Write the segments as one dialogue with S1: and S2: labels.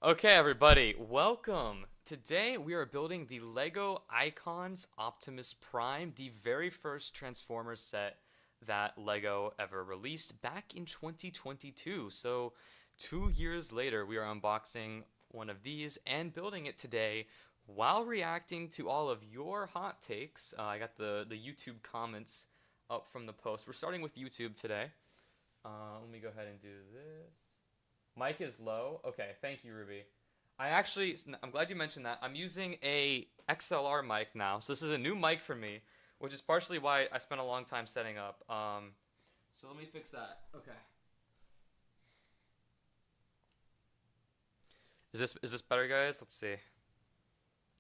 S1: Okay, everybody, welcome. Today we are building the LEGO Icons Optimus Prime, the very first Transformers set that LEGO ever released back in 2022. So, 2 years later, we are unboxing one of these and building it today while reacting to all of your hot takes. I got the YouTube comments up from the post. We're starting with YouTube today. Let me go ahead and do this. Mic is low. Okay, thank you, Ruby. I'm glad you mentioned that. I'm using a XLR mic now, so this is a new mic for me, which is partially why I spent a long time setting up. So let me fix that. Okay. Is this better, guys? Let's see.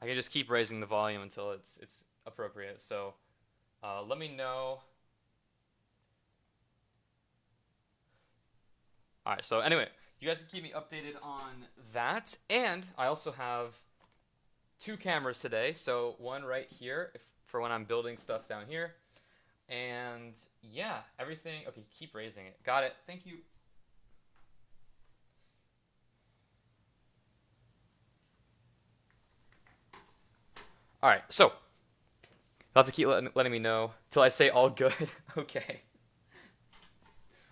S1: I can just keep raising the volume until it's appropriate. So, let me know. All right. So anyway, you guys can keep me updated on that, and I also have two cameras today. So one right here for when I'm building stuff down here, and yeah, everything. Okay, keep raising it. Got it. Thank you. All right. So you'll have to keep letting me know till I say all good. Okay.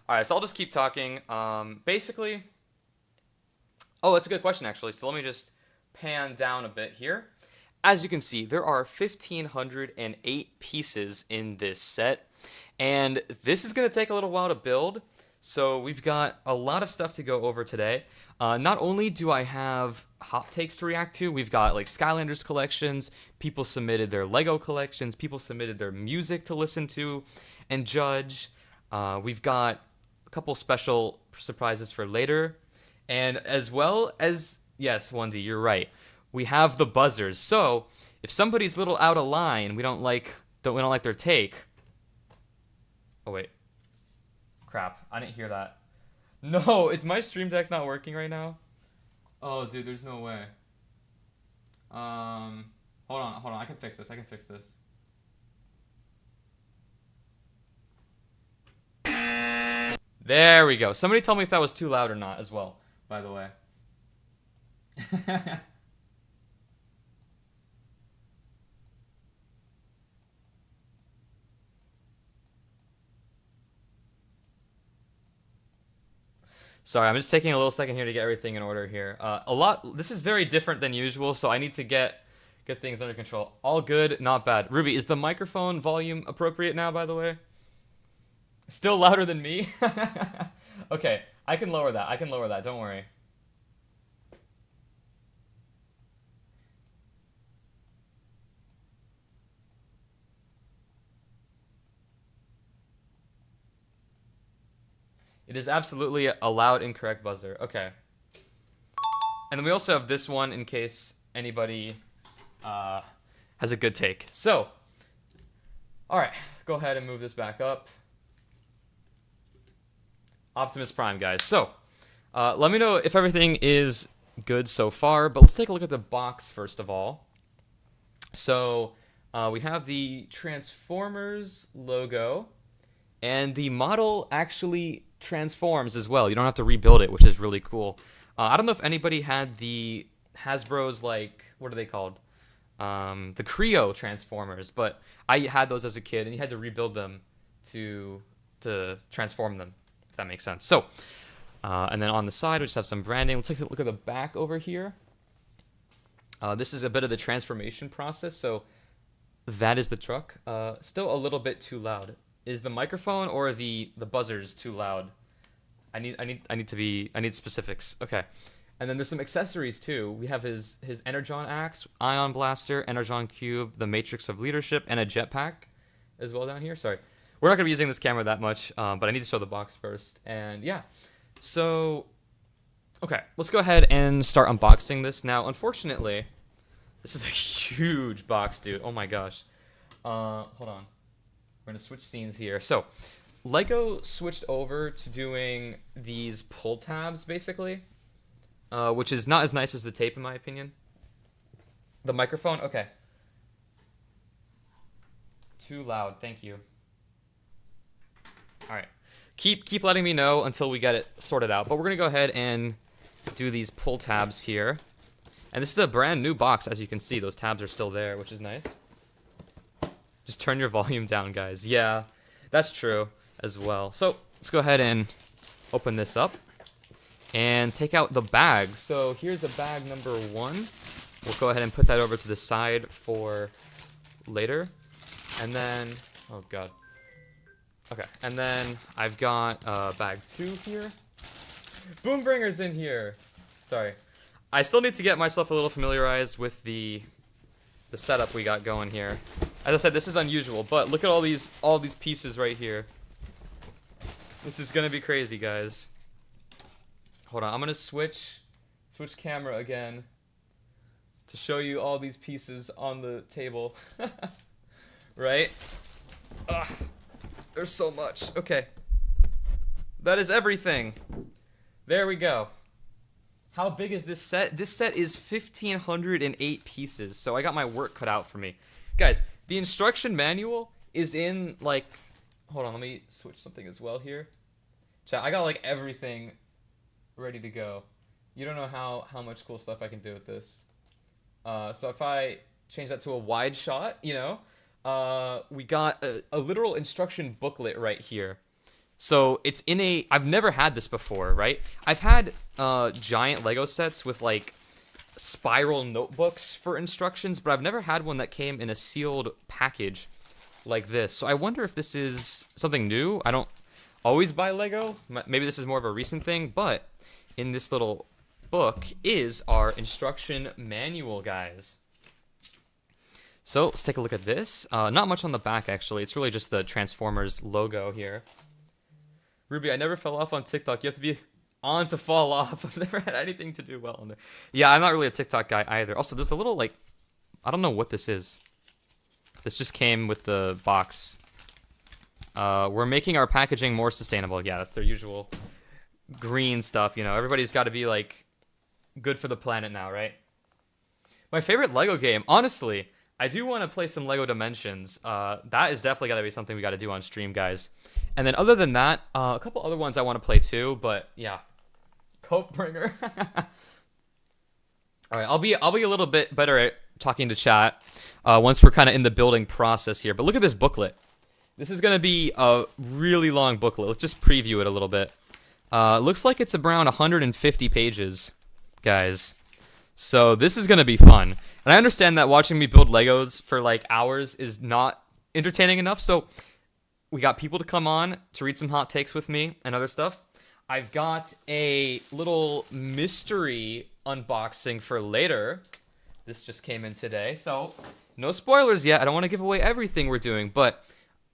S1: All right. So I'll just keep talking. Basically. Oh, that's a good question, actually. So let me just pan down a bit here. As you can see, there are 1,508 pieces in this set, and this is going to take a little while to build, so we've got a lot of stuff to go over today. Not only do I have hot takes to react to, we've got like Skylanders collections, people submitted their Lego collections, people submitted their music to listen to and judge. We've got a couple special surprises for later. And as well as, yes, 1D, you're right. We have the buzzers. So if somebody's a little out of line, we don't like their take. Oh wait, crap! I didn't hear that. No, is my stream deck not working right now? Oh, dude, there's no way. Um, hold on. I can fix this. I can fix this. There we go. Somebody tell me if that was too loud or not as well, by the way. Sorry, I'm just taking a little second here to get everything in order here. This is very different than usual, so I need to get things under control. All good, not bad. Ruby, is the microphone volume appropriate now, by the way? Still louder than me? Okay, I can lower that. I can lower that. Don't worry. It is absolutely a loud, incorrect buzzer. Okay. And then we also have this one in case anybody uh, has a good take. So, all right, go ahead and move this back up. Optimus Prime, guys. So, let me know if everything is good so far, but let's take a look at the box first of all. So, we have the Transformers logo, and the model actually transforms as well. You don't have to rebuild it, which is really cool. I don't know if anybody had the Hasbro's, like, what are they called? The Creo Transformers, but I had those as a kid, and you had to rebuild them to transform them, if that makes sense. So, and then on the side, we just have some branding. Let's take a look at the back over here. This is a bit of the transformation process. So that is the truck. Still a little bit too loud. Is the microphone or the buzzers too loud? I need specifics. Okay. And then there's some accessories too. We have his Energon axe, Ion Blaster, Energon Cube, the Matrix of Leadership, and a jetpack as well down here. Sorry. We're not going to be using this camera that much, but I need to show the box first. And yeah. So, okay. Let's go ahead and start unboxing this. Now, unfortunately, this is a huge box, dude. Oh my gosh. Hold on. We're going to switch scenes here. So, LEGO switched over to doing these pull tabs, basically, which is not as nice as the tape, in my opinion. The microphone? Okay. Too loud. Thank you. All right. Keep letting me know until we get it sorted out. But we're going to go ahead and do these pull tabs here. And this is a brand new box, as you can see. Those tabs are still there, which is nice. Just turn your volume down, guys. Yeah, that's true as well. So let's go ahead and open this up and take out the bag. So here's a bag number 1. We'll go ahead and put that over to the side for later. And then, oh god. Okay, and then I've got bag 2 here. Boombringer's in here. Sorry. I still need to get myself a little familiarized with the setup we got going here. As I said, this is unusual, but look at all these pieces right here. This is gonna be crazy, guys. Hold on, I'm gonna switch camera again to show you all these pieces on the table. Right? Ugh, there's so much. Okay. That is everything. There we go. How big is this set? This set is 1,508 pieces, so I got my work cut out for me. Guys, the instruction manual is in, like... Hold on, let me switch something as well here. Chat, I got, like, everything ready to go. You don't know how much cool stuff I can do with this. So if I change that to a wide shot, you know, we got a literal instruction booklet right here. So it's in a... I've never had this before, right? I've had giant Lego sets with, like, spiral notebooks for instructions, but I've never had one that came in a sealed package like this. So I wonder if this is something new. I don't always buy Lego. Maybe this is more of a recent thing, but in this little book is our instruction manual, guys. So let's take a look at this. Not much on the back, actually. It's really just the Transformers logo here. Ruby, I never fell off on TikTok. You have to be on to fall off. I've never had anything to do well on there. Yeah, I'm not really a TikTok guy either. Also, there's a little, like, I don't know what this is. This just came with the box. We're making our packaging more sustainable. Yeah, that's their usual green stuff, you know. Everybody's got to be, like, good for the planet now, right? My favorite Lego game, honestly, I do want to play some Lego Dimensions. That is definitely got to be something we got to do on stream, guys. And then other than that, a couple other ones I want to play too, but yeah. Copebringer. All right, I'll be a little bit better at talking to chat once we're kind of in the building process here. But look at this booklet. This is going to be a really long booklet. Let's just preview it a little bit. Looks like it's around 150 pages, guys. So this is going to be fun. And I understand that watching me build Legos for like hours is not entertaining enough, so we got people to come on to read some hot takes with me and other stuff. I've got a little mystery unboxing for later. This just came in today, so no spoilers yet. I don't want to give away everything we're doing, but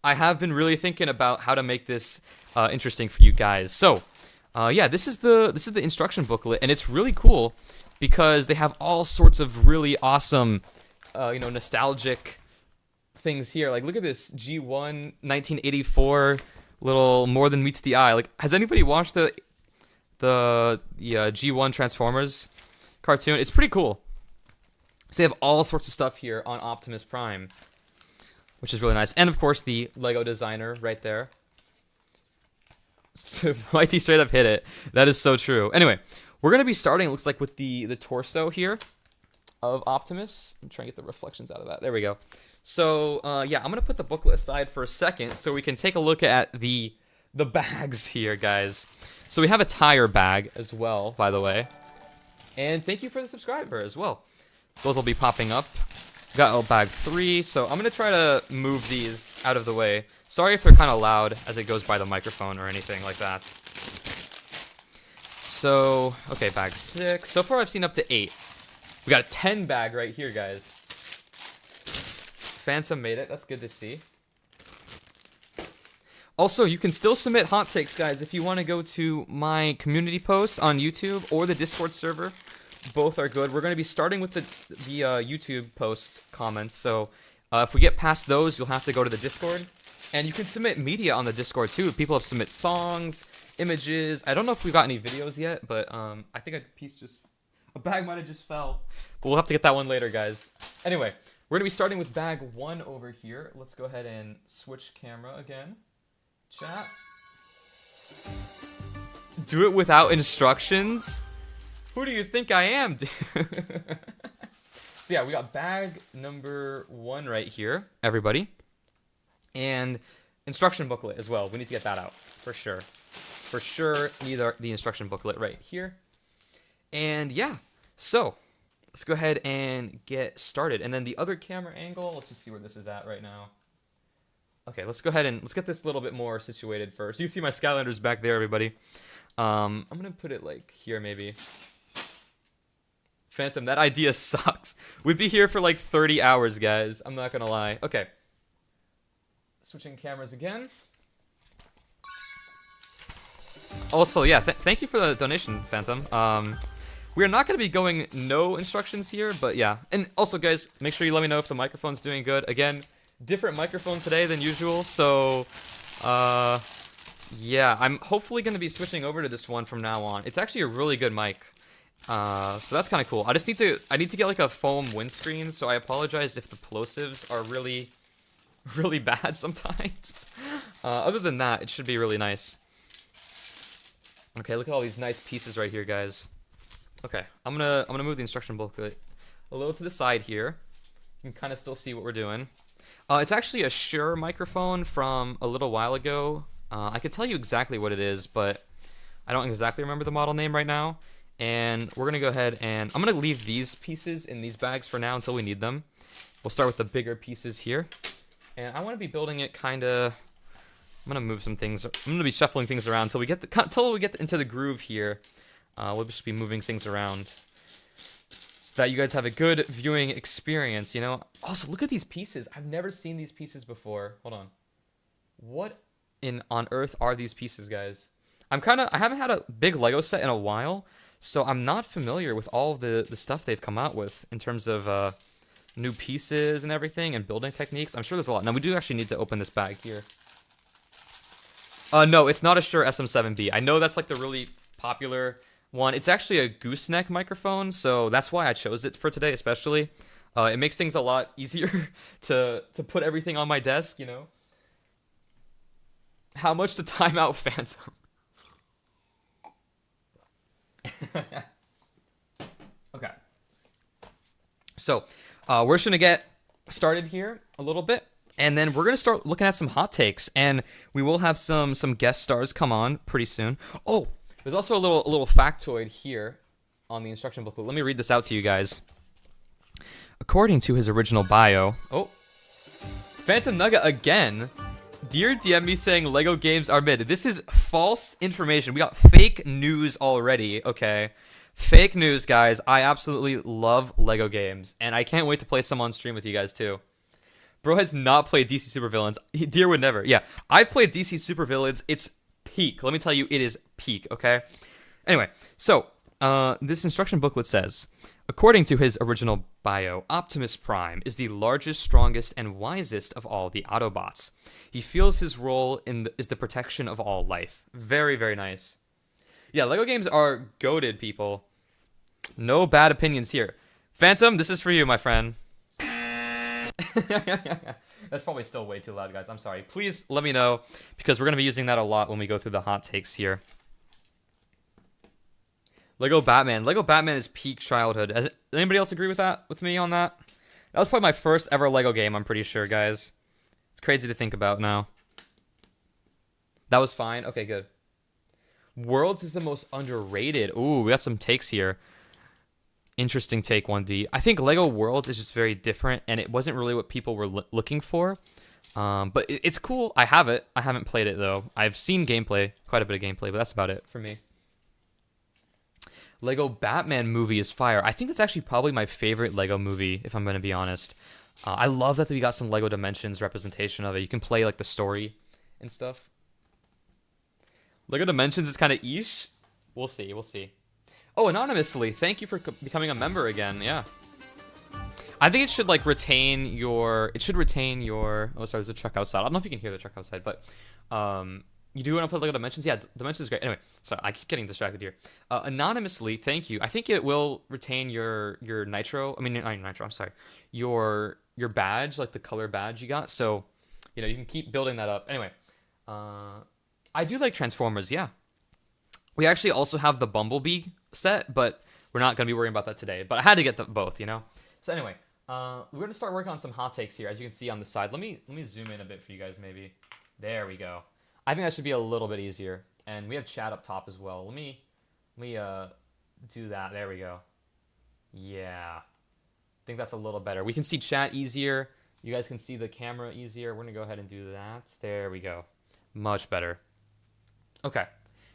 S1: I have been really thinking about how to make this interesting for you guys. So, yeah, this is the instruction booklet, and it's really cool because they have all sorts of really awesome, you know, nostalgic things here. Like, look at this G1 1984 little More Than Meets the Eye. Like, has anybody watched the G1 Transformers cartoon? It's pretty cool. So they have all sorts of stuff here on Optimus Prime, which is really nice. And of course the Lego designer right there. YT straight up hit it. That is so true. Anyway, we're gonna be starting, it looks like, with the torso here of Optimus. I'm trying to get the reflections out of that. There we go. So, yeah, I'm going to put the booklet aside for a second so we can take a look at the bags here, guys. So we have a tire bag as well, by the way. And thank you for the subscriber as well. Those will be popping up. Got bag 3, so I'm going to try to move these out of the way. Sorry if they're kind of loud as it goes by the microphone or anything like that. So, okay, bag 6. So far I've seen up to 8. We got a 10 bag right here, guys. Phantom made it. That's good to see. Also, you can still submit hot takes, guys, if you want to go to my community posts on YouTube or the Discord server. Both are good. We're going to be starting with the YouTube posts comments. So if we get past those, you'll have to go to the Discord. And you can submit media on the Discord, too. People have submit songs, images. I don't know if we've got any videos yet, but I think a bag might have just fell. But we'll have to get that one later, guys. Anyway, we're going to be starting with bag 1 over here. Let's go ahead and switch camera again. Chat. Do it without instructions? Who do you think I am, dude? So yeah, we got bag number 1 right here, everybody. And instruction booklet as well. We need to get that out, for sure. For sure, need the instruction booklet right here. And yeah, so let's go ahead and get started. And then the other camera angle, let's just see where this is at right now. Okay, let's go ahead and let's get this a little bit more situated first. You see my Skylanders back there, everybody. I'm going to put it like here maybe. Phantom, that idea sucks. We'd be here for like 30 hours, guys. I'm not going to lie. Okay. Switching cameras again. Also, yeah, thank you for the donation, Phantom. We are not going to be going no instructions here, but yeah. And also, guys, make sure you let me know if the microphone's doing good. Again, different microphone today than usual, so yeah, I'm hopefully going to be switching over to this one from now on. It's actually a really good mic. So that's kind of cool. I need to get like a foam windscreen, so I apologize if the plosives are really bad sometimes. Other than that, it should be really nice. Okay, look at all these nice pieces right here, guys. Okay, I'm gonna move the instruction booklet a little to the side here. You can kind of still see what we're doing. It's actually a Shure microphone from a little while ago. I could tell you exactly what it is, but I don't exactly remember the model name right now. And we're gonna go ahead and I'm gonna leave these pieces in these bags for now until we need them. We'll start with the bigger pieces here. And I want to be building it kind of. I'm gonna move some things. I'm gonna be shuffling things around until we get into the groove here. We'll just be moving things around so that you guys have a good viewing experience. You know. Also, look at these pieces. I've never seen these pieces before. Hold on. What on earth are these pieces, guys? I haven't had a big Lego set in a while, so I'm not familiar with all of the stuff they've come out with in terms of new pieces and everything and building techniques. I'm sure there's a lot. Now, we do actually need to open this bag here. No, it's not a Shure SM7B. I know that's like the really popular one. It's actually a gooseneck microphone, so that's why I chose it for today especially. It makes things a lot easier to put everything on my desk, you know. How much to time out Phantom? Okay. So, we're just going to get started here a little bit. And then we're going to start looking at some hot takes, and we will have some guest stars come on pretty soon. Oh, there's also a little factoid here on the instruction booklet. Let me read this out to you guys. According to his original bio... Oh, Phantom Nugget again. Dear DM me saying LEGO games are mid. This is false information. We got fake news already, okay? Fake news, guys. I absolutely love LEGO games, and I can't wait to play some on stream with you guys, too. Bro has not played DC Supervillains. Deer would never. Yeah, I've played DC Supervillains. It's peak. Let me tell you, it is peak, okay? Anyway, so this instruction booklet says, according to his original bio, Optimus Prime is the largest, strongest, and wisest of all the Autobots. He feels his role is the protection of all life. Very, very nice. Yeah, LEGO games are goated, people. No bad opinions here. Phantom, this is for you, my friend. That's probably still way too loud, guys. I'm sorry. Please let me know, because we're going to be using that a lot when we go through the hot takes here. Lego Batman. Lego Batman is peak childhood. Does anybody else agree with me on that? That was probably my first ever Lego game, I'm pretty sure, guys. It's crazy to think about now. That was fine? Okay, good. Worlds is the most underrated. Ooh, we got some takes here. Interesting take, 1D. I think LEGO Worlds is just very different, and it wasn't really what people were looking for. But it's cool. I have it. I haven't played it, though. I've seen gameplay, quite a bit of gameplay, but that's about it for me. LEGO Batman movie is fire. I think that's actually probably my favorite LEGO movie, if I'm going to be honest. I love that we got some LEGO Dimensions representation of it. You can play, like, the story and stuff. LEGO Dimensions is kind of ish. We'll see, we'll see. Oh, anonymously, thank you for becoming a member again. Yeah, I think it should like retain your. It should retain your. Oh, sorry, there's a truck outside. I don't know if you can hear the truck outside, but you do want to play LEGO Dimensions? Yeah, Dimensions is great. Anyway, sorry, I keep getting distracted here. Anonymously, thank you. I think it will retain your nitro. I mean, not nitro. I'm sorry, your badge, like the color badge you got. So, you know, you can keep building that up. Anyway, I do like Transformers. Yeah. We actually also have the Bumblebee set, but we're not going to be worrying about that today. But I had to get both, you know? So anyway, we're going to start working on some hot takes here, as you can see on the side. Let me zoom in a bit for you guys, maybe. There we go. I think that should be a little bit easier. And we have chat up top as well. Let me do that. There we go. Yeah. I think that's a little better. We can see chat easier. You guys can see the camera easier. We're going to go ahead and do that. There we go. Much better. Okay.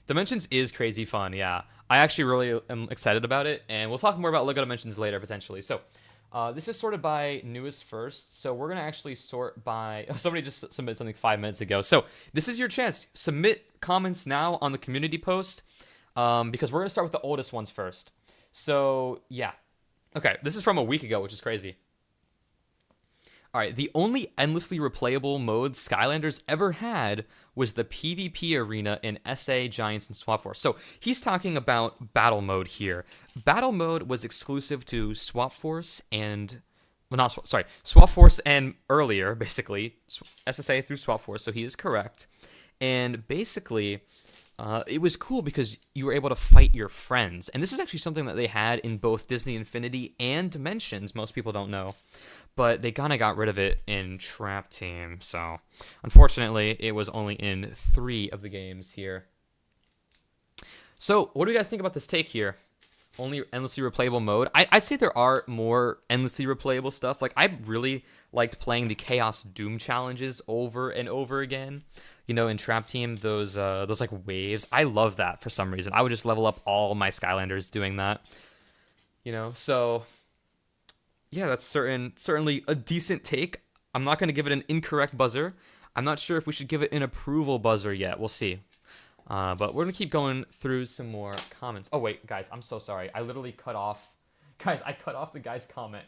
S1: Dimensions is crazy fun, yeah. I actually really am excited about it, and we'll talk more about LEGO Dimensions later, potentially. So, this is sorted by newest first, so we're going to actually sort by... Oh, somebody just submitted something 5 minutes ago. So, this is your chance. Submit comments now on the community post, because we're going to start with the oldest ones first. So, yeah. Okay, this is from a week ago, which is crazy. Alright, the only endlessly replayable mode Skylanders ever had was the PvP arena in SA, Giants, and Swap Force. So, he's talking about battle mode here. Battle mode was exclusive to Swap Force and... Well, not Swap Force and earlier, basically. SSA through Swap Force, so he is correct. And basically... it was cool because you were able to fight your friends. And this is actually something that they had in both Disney Infinity and Dimensions. Most people don't know. But they kind of got rid of it in Trap Team. So, unfortunately, it was only in 3 of the games here. So, what do you guys think about this take here? Only endlessly replayable mode. I'd say there are more endlessly replayable stuff. Like, I really liked playing the Chaos Doom challenges over and over again. You know, in Trap Team, those like waves. I love that for some reason. I would just level up all my Skylanders doing that. You know, so yeah, that's certainly a decent take. I'm not going to give it an incorrect buzzer. I'm not sure if we should give it an approval buzzer yet. We'll see. But we're going to keep going through some more comments. Oh, wait, guys, I'm so sorry. I literally cut off... Guys, I cut off the guy's comment.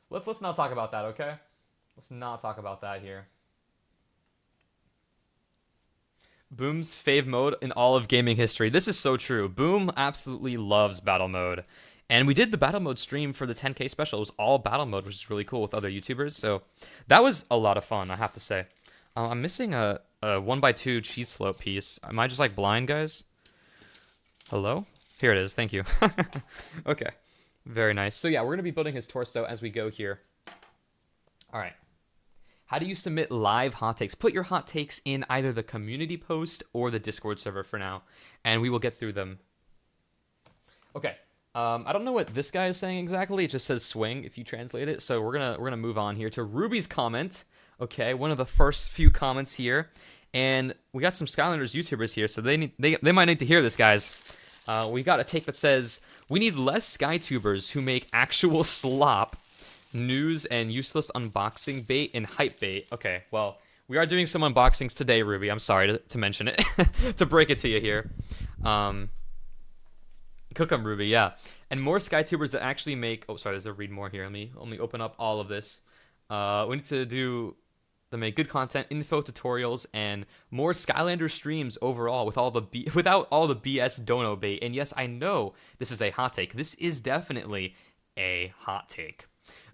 S1: Let's not talk about that, okay? Let's not talk about that here. Boom's fave mode in all of gaming history. This is so true. Boom absolutely loves battle mode. And we did the battle mode stream for the 10K special. It was all battle mode, which is really cool with other YouTubers. So that was a lot of fun, I have to say. I'm missing a 1x2 cheese slope piece. Am I just like blind, guys? Hello? Here it is. Thank you. Okay. Very nice. So yeah, we're going to be building his torso as we go here. All right. How do you submit live hot takes? Put your hot takes in either the community post or the Discord server for now, and we will get through them. Okay. I don't know what this guy is saying exactly. It just says swing if you translate it. So we're gonna move on here to Ruby's comment. Okay, one of the first few comments here, and we got some Skylanders YouTubers here, so they might need to hear this, guys. We got a take that says we need less SkyTubers who make actual slop, news, and useless unboxing bait and hype bait. Okay, well, we are doing some unboxings today, Ruby. I'm sorry to mention it, to break it to you here. Cook 'em, Ruby, yeah. And more SkyTubers that actually make... Oh, sorry, there's a read more here. Let me open up all of this. We need to make good content, info tutorials, and more Skylander streams overall without all the BS dono bait. And yes, I know this is a hot take. This is definitely a hot take.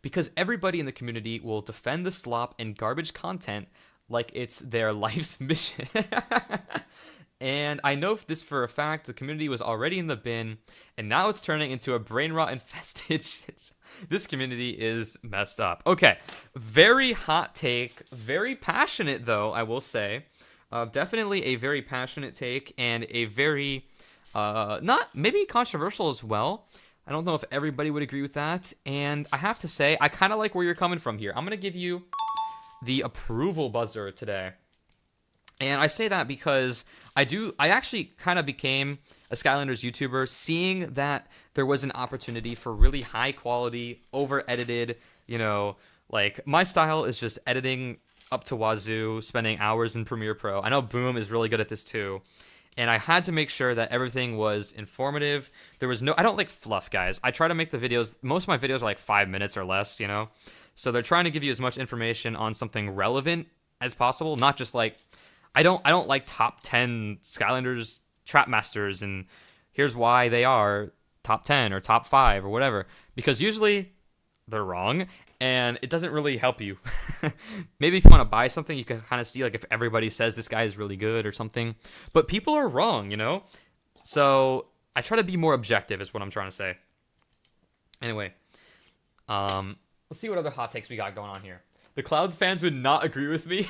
S1: Because everybody in the community will defend the slop and garbage content like it's their life's mission. And I know this for a fact. The community was already in the bin, and now it's turning into a brain rot infested shit. This community is messed up. Okay, very hot take. Very passionate, though, I will say. Definitely a very passionate take, and a very, not, maybe controversial as well. I don't know if everybody would agree with that. And I have to say, I kind of like where you're coming from here. I'm going to give you the approval buzzer today. And I say that because I actually kind of became a Skylanders YouTuber seeing that there was an opportunity for really high quality, over edited, you know, like my style is just editing up to wazoo, spending hours in Premiere Pro. I know Boom is really good at this too. And I had to make sure that everything was informative. There was I don't like fluff, guys. I try to make the videos, most of my videos are like 5 minutes or less, you know? So they're trying to give you as much information on something relevant as possible, not just like, I don't like top 10 Skylanders Trap Masters and here's why they are top 10 or top 5 or whatever, because usually they're wrong and it doesn't really help you. Maybe if you want to buy something, you can kind of see like if everybody says this guy is really good or something, but people are wrong, you know? So I try to be more objective is what I'm trying to say. Anyway, let's see what other hot takes we got going on here. The Clouds fans would not agree with me.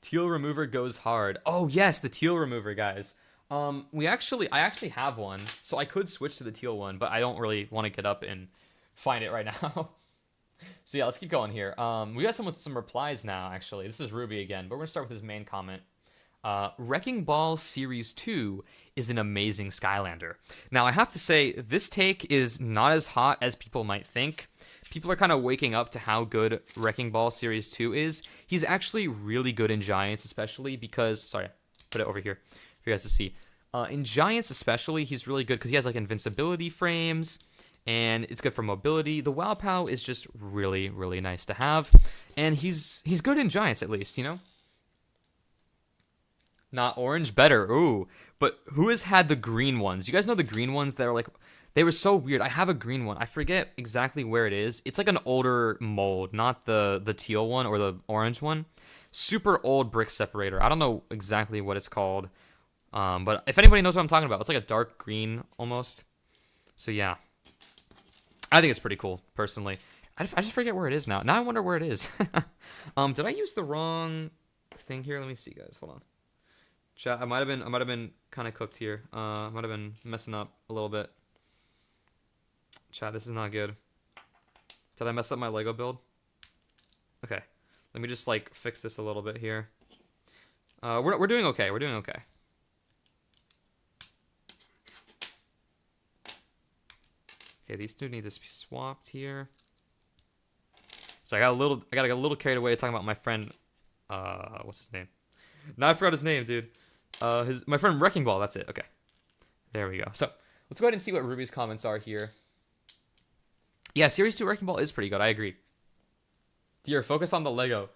S1: Teal remover goes hard. Oh yes, the teal remover, guys. I actually have one, so I could switch to the teal one, but I don't really want to get up and find it right now. So yeah, let's keep going here. We got someone with some replies now, actually. This is Ruby again, but we're going to start with his main comment. Wrecking Ball Series 2 is an amazing Skylander. Now, I have to say, this take is not as hot as people might think. People are kind of waking up to how good Wrecking Ball Series 2 is. He's actually really good in Giants, especially because... Sorry, put it over here for you guys to see. In Giants especially, he's really good because he has like invincibility frames, and it's good for mobility. The Wow Pow is just really, really nice to have, and he's good in Giants at least, you know? Not orange, better. Ooh, but who has had the green ones? You guys know the green ones that are like... They were so weird. I have a green one. I forget exactly where it is. It's like an older mold, not the teal one or the orange one. Super old brick separator. I don't know exactly what it's called. But if anybody knows what I'm talking about, it's like a dark green almost. So yeah. I think it's pretty cool, personally. I just forget where it is now. Now I wonder where it is. Did I use the wrong thing here? Let me see, guys. Hold on. Chat, I might have been kind of cooked here. I might have been messing up a little bit. Chat, this is not good. Did I mess up my Lego build? Okay. Let me just, like, fix this a little bit here. We're doing okay. We're doing okay. Okay, these two need to be swapped here. So I got a little carried away talking about my friend, what's his name? No, I forgot his name, dude. My friend Wrecking Ball, that's it. Okay. There we go. So, let's go ahead and see what Ruby's comments are here. Yeah, Series 2 Wrecking Ball is pretty good. I agree. Dear, focus on the Lego.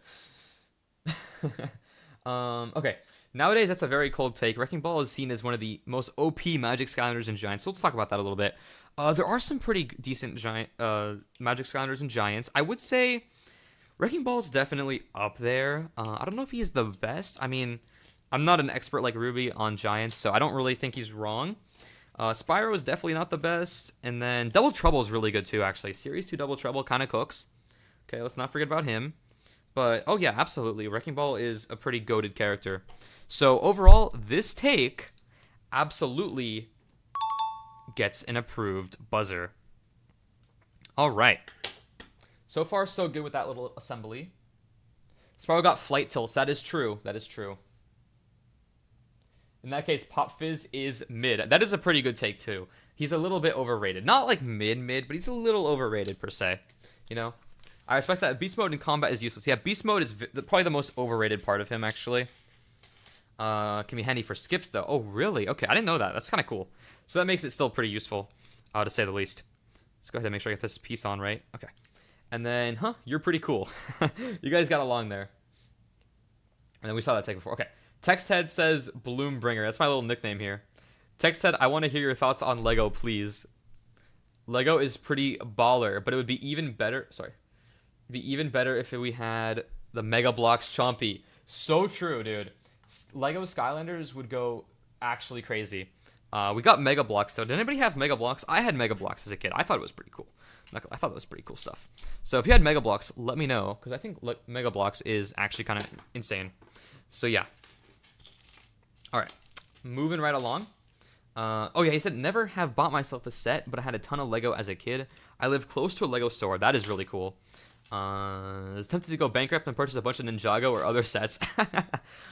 S1: Okay. Nowadays, that's a very cold take. Wrecking Ball is seen as one of the most OP Magic Skylanders in Giants. So let's talk about that a little bit. There are some pretty decent giant Magic Skylanders in Giants. I would say Wrecking Ball is definitely up there. I don't know if he is the best. I mean, I'm not an expert like Ruby on Giants, so I don't really think he's wrong. Spyro is definitely not the best. And then Double Trouble is really good too, actually. Series 2 Double Trouble kind of cooks. Okay, let's not forget about him. But, oh yeah, absolutely. Wrecking Ball is a pretty goated character. So, overall, this take absolutely gets an approved buzzer. Alright. So far, so good with that little assembly. Spyro got flight tilts. That is true. That is true. In that case, Pop Fizz is mid. That is a pretty good take, too. He's a little bit overrated. Not like mid, but he's a little overrated, per se. You know? I respect that. Beast Mode in combat is useless. Yeah, Beast Mode is probably the most overrated part of him, actually. Can be handy for skips, though. Oh, really? Okay, I didn't know that. That's kind of cool. So that makes it still pretty useful, to say the least. Let's go ahead and make sure I get this piece on right. Okay. And then, you're pretty cool. You guys got along there. And then we saw that take before. Okay. Texthead says Bloom Bringer. That's my little nickname here. Texthead, I want to hear your thoughts on Lego, please. Lego is pretty baller, but it would be even better. Sorry. It'd be even better if we had the Mega Bloks Chompy. So true, dude. Lego Skylanders would go actually crazy. We got Mega Bloks, though. Did anybody have Mega Bloks? I had Mega Bloks as a kid. I thought it was pretty cool. I thought that was pretty cool stuff. So if you had Mega Bloks, let me know, because I think Mega Bloks is actually kind of insane. So yeah. All right, moving right along. Oh yeah, he said, never have bought myself a set, but I had a ton of Lego as a kid. I live close to a Lego store. That is really cool. I was tempted to go bankrupt and purchase a bunch of Ninjago or other sets.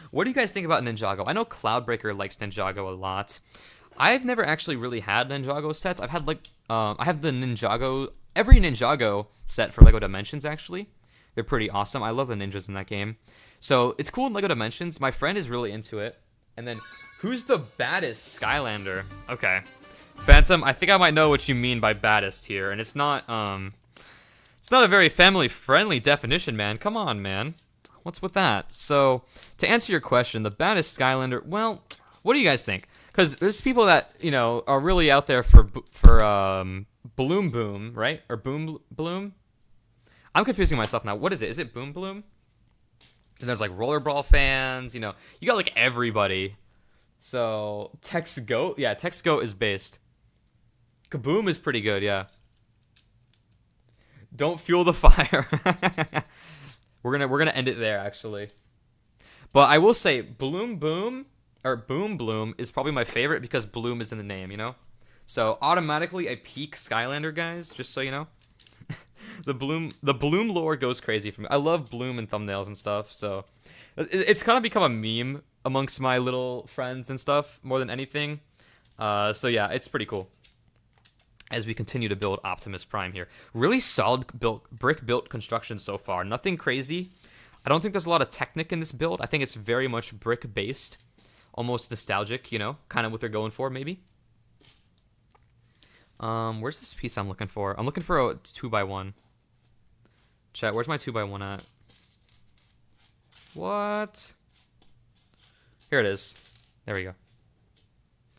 S1: What do you guys think about Ninjago? I know Cloudbreaker likes Ninjago a lot. I've never actually really had Ninjago sets. I've had I have the Ninjago, every Ninjago set for LEGO Dimensions, actually. They're pretty awesome. I love the ninjas in that game. So it's cool in LEGO Dimensions. My friend is really into it. And then, who's the baddest Skylander? Okay. Phantom, I think I might know what you mean by baddest here. And it's not a very family-friendly definition, man. Come on, man. What's with that? So, to answer your question, the baddest Skylander, well, what do you guys think? Because there's people that, you know, are really out there for Bloom Boom, right? Or Boom Bloom? I'm confusing myself now. What is it? Is it Boom Bloom? And there's like Rollerball fans, you know. You got like everybody. So Text Goat, yeah, Text Goat is based. Kaboom is pretty good, yeah. Don't fuel the fire. we're gonna end it there actually. But I will say Bloom Boom or Boom Bloom is probably my favorite because Bloom is in the name, you know? So automatically a peak Skylander, guys, just so you know. The Bloom lore goes crazy for me. I love Bloom in thumbnails and stuff, so it's kind of become a meme amongst my little friends and stuff more than anything. So yeah, it's pretty cool. As we continue to build Optimus Prime here. Really solid brick built construction so far. Nothing crazy. I don't think there's a lot of technic in this build. I think it's very much brick based. Almost nostalgic, you know, kind of what they're going for maybe. Where's this piece I'm looking for? I'm looking for a 2x1. Chat, where's my 2x1 at? What? Here it is. There we go.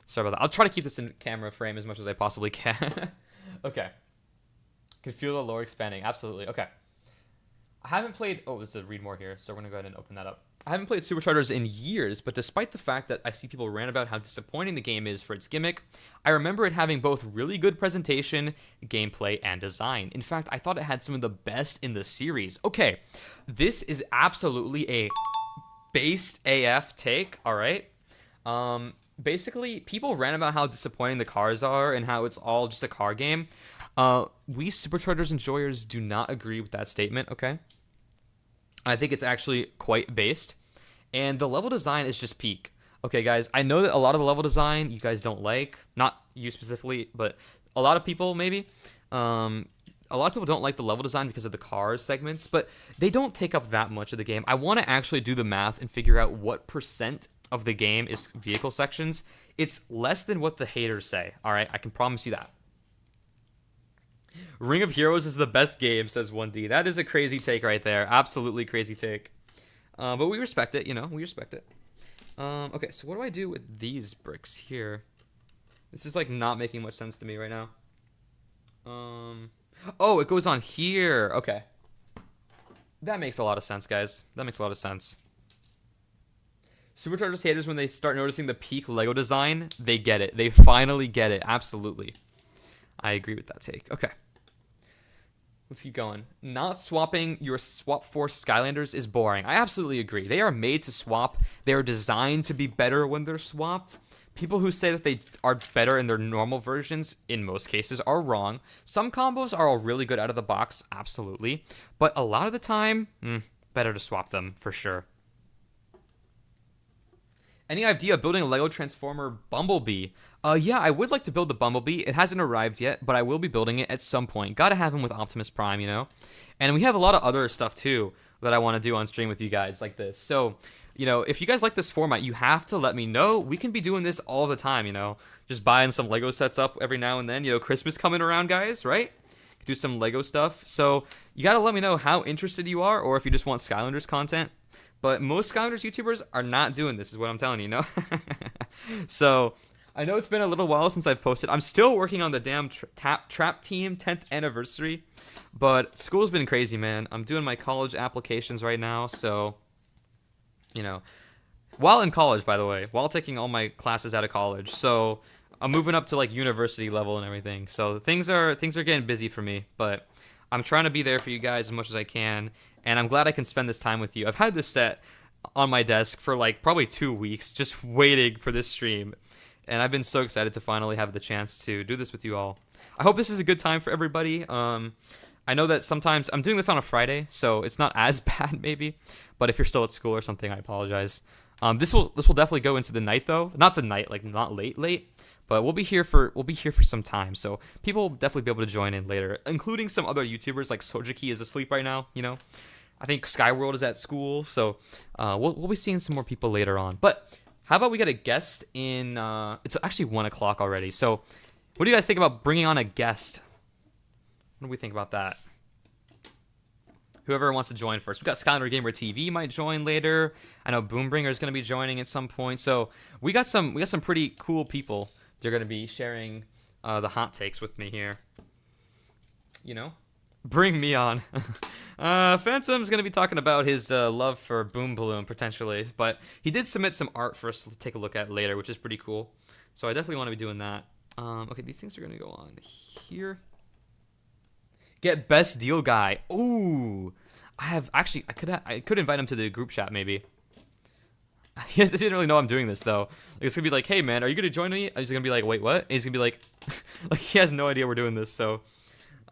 S1: Sorry about that. I'll try to keep this in camera frame as much as I possibly can. Okay. Can feel the lore expanding. Absolutely. Okay. I haven't played... Oh, there's a read more here, so we're going to go ahead and open that up. I haven't played Superchargers in years, but despite the fact that I see people rant about how disappointing the game is for its gimmick, I remember it having both really good presentation, gameplay, and design. In fact, I thought it had some of the best in the series. Okay, this is absolutely a based AF take, all right? Basically, people rant about how disappointing the cars are and how it's all just a car game. We Superchargers enjoyers do not agree with that statement, okay? I think it's actually quite based. And the level design is just peak. Okay, guys, I know that a lot of the level design you guys don't like. Not you specifically, but a lot of people maybe. A lot of people don't like the level design because of the cars segments, but they don't take up that much of the game. I want to actually do the math and figure out what % of the game is vehicle sections. It's less than what the haters say, all right? I can promise you that. Ring of Heroes is the best game, says 1D. That is a crazy take right there. Absolutely crazy take. But we respect it, you know? We respect it. Okay, so what do I do with these bricks here? This is, like, not making much sense to me right now. Oh, it goes on here. Okay. That makes a lot of sense, guys. That makes a lot of sense. Superchargers haters, when they start noticing the peak LEGO design, they get it. They finally get it. Absolutely. I agree with that take. Okay. Let's keep going. Not swapping your Swap Force Skylanders is boring. I absolutely agree. They are made to swap. They are designed to be better when they're swapped. People who say that they are better in their normal versions, in most cases, are wrong. Some combos are all really good out of the box, absolutely. But a lot of the time, better to swap them, for sure. Any idea of building a LEGO Transformer Bumblebee? Yeah, I would like to build the Bumblebee. It hasn't arrived yet, but I will be building it at some point. Gotta have him with Optimus Prime, you know? And we have a lot of other stuff, too, that I want to do on stream with you guys like this. So, you know, if you guys like this format, you have to let me know. We can be doing this all the time, you know? Just buying some LEGO sets up every now and then. You know, Christmas coming around, guys, right? Do some LEGO stuff. So, you gotta let me know how interested you are, or if you just want Skylanders content. But most Skylanders YouTubers are not doing this, is what I'm telling you, no? So, I know it's been a little while since I've posted. I'm still working on the damn Trap Team 10th anniversary. But school's been crazy, man. I'm doing my college applications right now, so, you know. While in college, by the way. While taking all my classes out of college. So, I'm moving up to, like, university level and everything. So, things are getting busy for me. But I'm trying to be there for you guys as much as I can. And I'm glad I can spend this time with you. I've had this set on my desk for like probably 2 weeks, just waiting for this stream. And I've been so excited to finally have the chance to do this with you all. I hope this is a good time for everybody. I know that sometimes I'm doing this on a Friday, so it's not as bad maybe. But if you're still at school or something, I apologize. This will definitely go into the night though. Not the night, like not late. But we'll be here for some time, so people will definitely be able to join in later, including some other YouTubers like Sojiki is asleep right now. You know, I think Skyworld is at school, so we'll be seeing some more people later on. But how about we get a guest in? It's actually 1 o'clock already. So, what do you guys think about bringing on a guest? What do we think about that? Whoever wants to join first. We got Skylander Gamer TV might join later. I know Boombringer is going to be joining at some point. So we got some pretty cool people. They're going to be sharing the hot takes with me here. You know? Bring me on. Phantom's gonna be talking about his love for Boom Balloon potentially, but he did submit some art for us to take a look at later, which is pretty cool. So I definitely want to be doing that. Okay, these things are gonna go on here. Get best deal guy. Ooh, I could invite him to the group chat maybe. He didn't really know I'm doing this though. Like, it's gonna be like, hey man, are you gonna join me? He's gonna be like, wait, what? And he's gonna be like, like he has no idea we're doing this. So,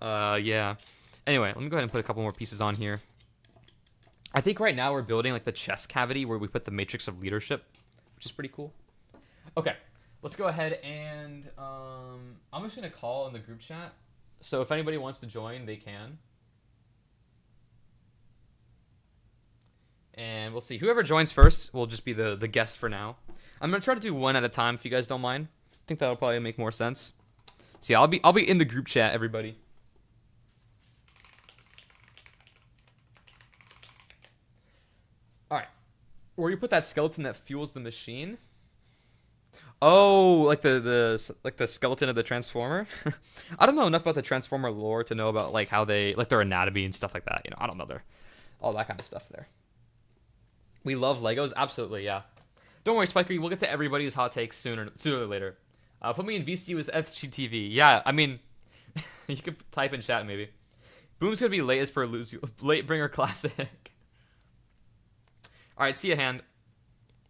S1: yeah. Anyway, let me go ahead and put a couple more pieces on here. I think right now we're building like the chest cavity where we put the matrix of leadership, which is pretty cool. Okay, let's go ahead and I'm just gonna call in the group chat. So if anybody wants to join, they can. And we'll see. Whoever joins first will just be the guest for now. I'm gonna try to do one at a time if you guys don't mind. I think that'll probably make more sense. So yeah, I'll be in the group chat, everybody. All right. Where you put that skeleton that fuels the machine? Oh, like the skeleton of the Transformer. I don't know enough about the Transformer lore to know about like how they like their anatomy and stuff like that. You know, I don't know their all that kind of stuff there. We love Legos, absolutely, yeah. Don't worry, Spiker, we'll get to everybody's hot takes sooner or later. Put me in VC with FGTV. Yeah, I mean, you could type in chat maybe. Boom's gonna be late as for late bringer classic. All right, see ya, hand.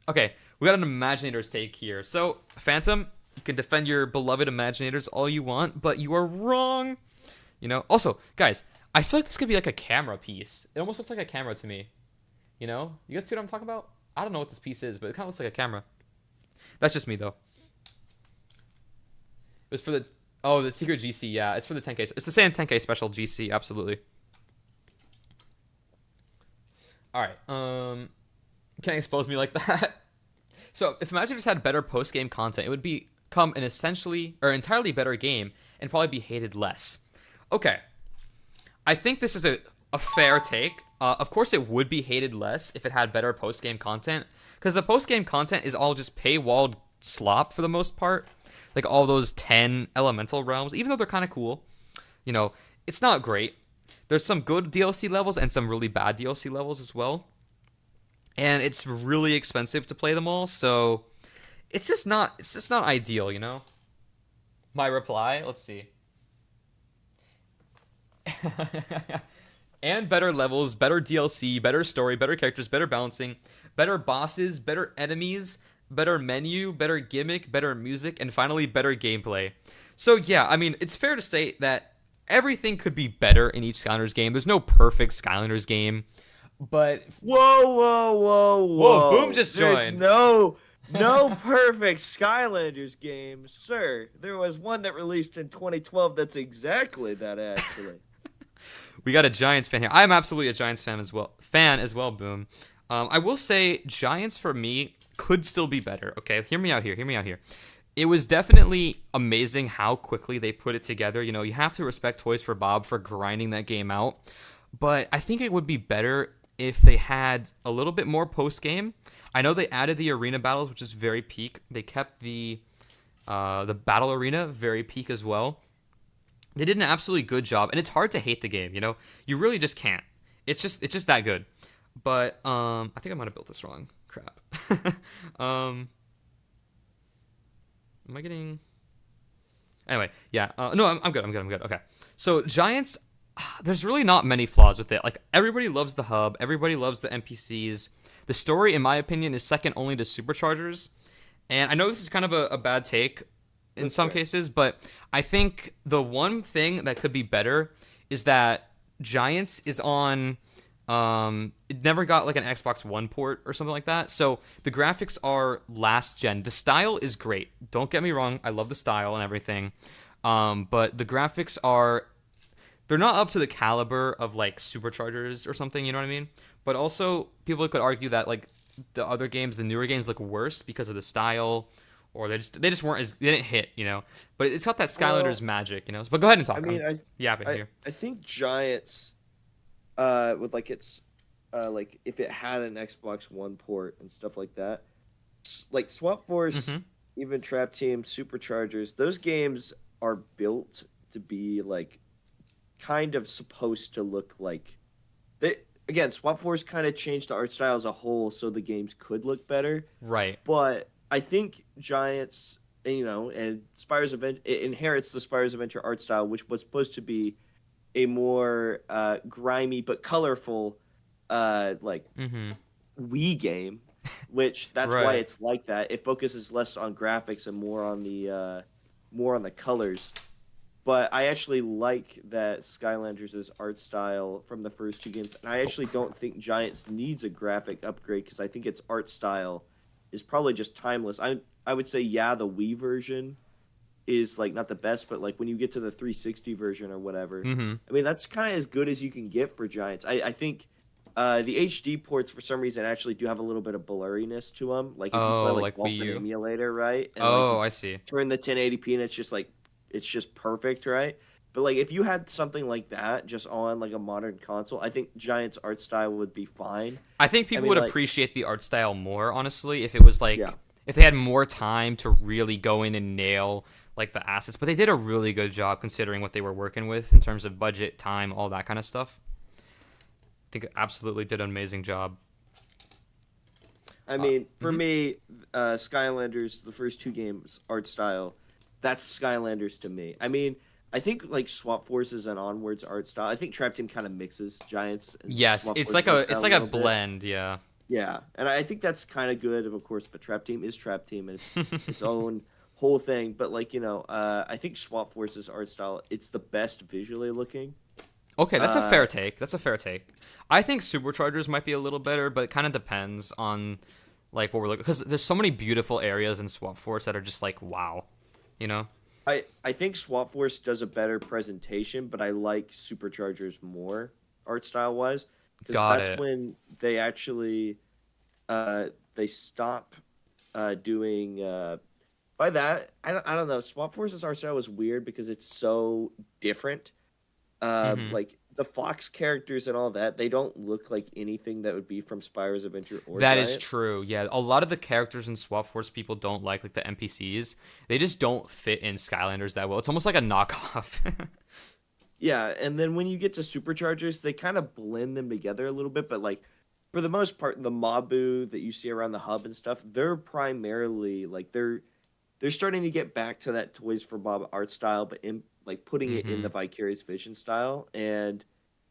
S1: Okay, we got an Imaginator's take here. So, Phantom, you can defend your beloved Imaginators all you want, but you are wrong. You know. Also, guys, I feel like this could be like a camera piece. It almost looks like a camera to me. You know? You guys see what I'm talking about? I don't know what this piece is, but it kind of looks like a camera. That's just me, though. It was for the... Oh, the Secret GC, yeah. It's for the 10K. It's the same 10K special GC, absolutely. Alright, Can't expose me like that. So, if Imaginators had better post-game content, it would become an entirely better game and probably be hated less. Okay. I think this is a fair take. Of course, it would be hated less if it had better post-game content, because the post-game content is all just paywalled slop for the most part. Like all those 10 elemental realms, even though they're kind of cool, you know, it's not great. There's some good DLC levels and some really bad DLC levels as well. And it's really expensive to play them all, so it's just not ideal, you know? My reply, let's see. And better levels, better DLC, better story, better characters, better balancing, better bosses, better enemies, better menu, better gimmick, better music, and finally better gameplay. So yeah, I mean, it's fair to say that everything could be better in each Skylanders game. There's no perfect Skylanders game, but...
S2: Whoa,
S1: Boom just joined.
S2: There's no perfect Skylanders game, sir. There was one that released in 2012 that's exactly that, actually.
S1: We got a Giants fan here. I am absolutely a Giants fan as well. Boom. I will say Giants for me could still be better. Okay, hear me out here. It was definitely amazing how quickly they put it together. You know, you have to respect Toys for Bob for grinding that game out. But I think it would be better if they had a little bit more post game. I know they added the arena battles, which is very peak. They kept the battle arena very peak as well. They did an absolutely good job, and it's hard to hate the game, you know? You really just can't. It's just that good. But, I think I might have built this wrong. Crap. Am I getting... Anyway, yeah. No, I'm good. Okay. So, Giants, there's really not many flaws with it. Like, everybody loves the hub. Everybody loves the NPCs. The story, in my opinion, is second only to Superchargers. And I know this is kind of a bad take in some cases, but I think the one thing that could be better is that Giants is on it never got like an Xbox One port or something like that, so the graphics are last gen. The style is great, don't get me wrong, I love the style and everything, but the graphics they're not up to the caliber of like Superchargers or something, you know what I mean? But also people could argue that like the other games, the newer games, look worse because of the style, or they just weren't they didn't hit, you know. But it's got that Skylanders magic, you know. But go ahead and talk.
S2: I mean, I think Giants, with like its, like if it had an Xbox One port and stuff like that, like Swap Force, even Trap Team, Superchargers, those games are built to be like kind of supposed to look like. They, again, Swap Force kind of changed the art style as a whole so the games could look better.
S1: Right.
S2: But I think Giants, and Spyro's Adventure, it inherits the Spyro's Adventure art style, which was supposed to be a more grimy but colorful, Wii game, which that's why
S1: Right.
S2: it's like that. It focuses less on graphics and more on the colors. But I actually like that Skylanders' art style from the first two games, and I actually don't think Giants needs a graphic upgrade because I think its art style is probably just timeless. I would say the Wii version is like not the best, but like when you get to the 360 version or whatever, I mean that's kind of as good as you can get for Giants. I think the HD ports for some reason actually do have a little bit of blurriness to them. Like if you play like
S1: Wii U?
S2: Wolfen Emulator, right? And,
S1: I see.
S2: turn the 1080p and it's just perfect, right? But like if you had something like that just on like a modern console, I think Giants art style would be fine.
S1: I think people
S2: mean,
S1: would
S2: like,
S1: appreciate the art style more, honestly, if it was like if they had more time to really go in and nail like the assets. But they did a really good job considering what they were working with in terms of budget, time, all that kind of stuff. I think it absolutely did an amazing job.
S2: I mean, for me, Skylanders, the first two games art style, that's Skylanders to me. I mean, I think like Swap Forces and Onwards art style. I think Trap Team kind of mixes Giants. And
S1: Yes,
S2: Swap
S1: it's
S2: Forces
S1: like
S2: art
S1: a
S2: style little bit.
S1: blend, yeah.
S2: Yeah, and I think that's kind of good, of course. But Trap Team is Trap Team, and it's its own whole thing. But like I think Swap Forces art style, it's the best visually looking.
S1: Okay, that's a fair take. That's a fair take. I think Superchargers might be a little better, but it kind of depends on like what we're looking, because there's so many beautiful areas in Swap Force that are just like wow, you know.
S2: I think Swap Force does a better presentation, but I like Superchargers more art style wise because that's when they actually they stop doing. By that, I don't know. Swap Force's art style is weird because it's so different. Like the Fox characters and all that, they don't look like anything that would be from Spyro's Adventure or
S1: That
S2: Giant.
S1: is true. Yeah, a lot of the characters in Swap Force people don't like the NPCs. They just don't fit in Skylanders that well. It's almost like a knockoff.
S2: Yeah, and then when you get to Superchargers, they kind of blend them together a little bit, but like for the most part, the Mabu that you see around the hub and stuff, they're primarily like they're starting to get back to that Toys for Bob art style, but in like putting it in the Vicarious Vision style, and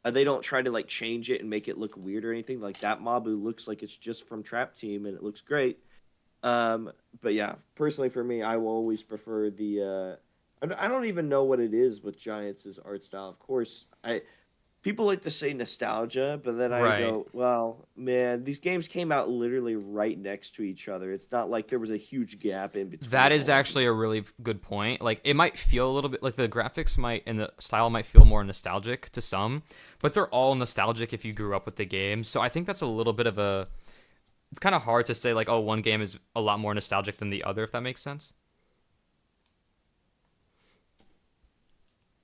S2: they don't try to like change it and make it look weird or anything. Like that Mabu looks like it's just from Trap Team, and it looks great. But yeah, personally for me, I will always prefer the. I don't even know what it is with Giants' art style. Of course, people like to say nostalgia, but then I go, well, man, these games came out literally right next to each other. It's not like there was a huge gap in between.
S1: That is actually a really good point. Like it might feel a little bit like the graphics might and the style might feel more nostalgic to some, but they're all nostalgic if you grew up with the game. So I think that's a little bit of a. It's kind of hard to say like, oh, one game is a lot more nostalgic than the other, if that makes sense.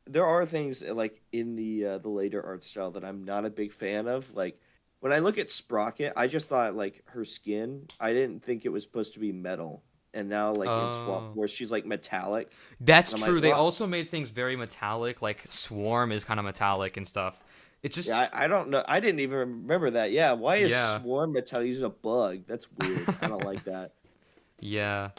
S2: There are things like in the later art style that I'm not a big fan of. Like when I look at Sprocket, I just thought like her skin. I didn't think it was supposed to be metal, and now like in Swap Force, she's like metallic.
S1: That's true.
S2: Like,
S1: they also made things very metallic. Like Swarm is kind of metallic and stuff. It's just
S2: I don't know. I didn't even remember that. Yeah, why is Swarm metallic? He's a bug. That's weird. I don't like that.
S1: Yeah.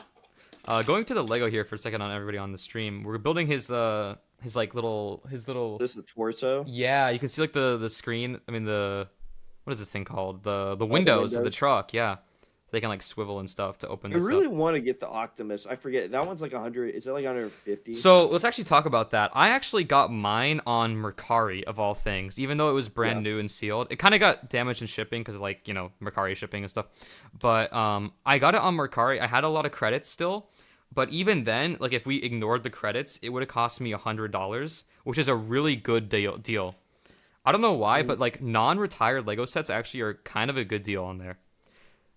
S1: Going to the Lego here for a second on everybody on the stream. We're building his little.
S2: This is the torso.
S1: Yeah, you can see like the screen. I mean what is this thing called? The windows of the truck. Yeah, they can like swivel and stuff to open this up.
S2: I really want to get the Optimus. I forget that one's like 100. Is it like 150?
S1: So let's actually talk about that. I actually got mine on Mercari of all things, even though it was brand new and sealed. It kind of got damaged in shipping because like Mercari shipping and stuff. But I got it on Mercari. I had a lot of credits still. But even then, like if we ignored the credits, it would have cost me $100, which is a really good deal. I don't know why, but like non-retired Lego sets actually are kind of a good deal on there.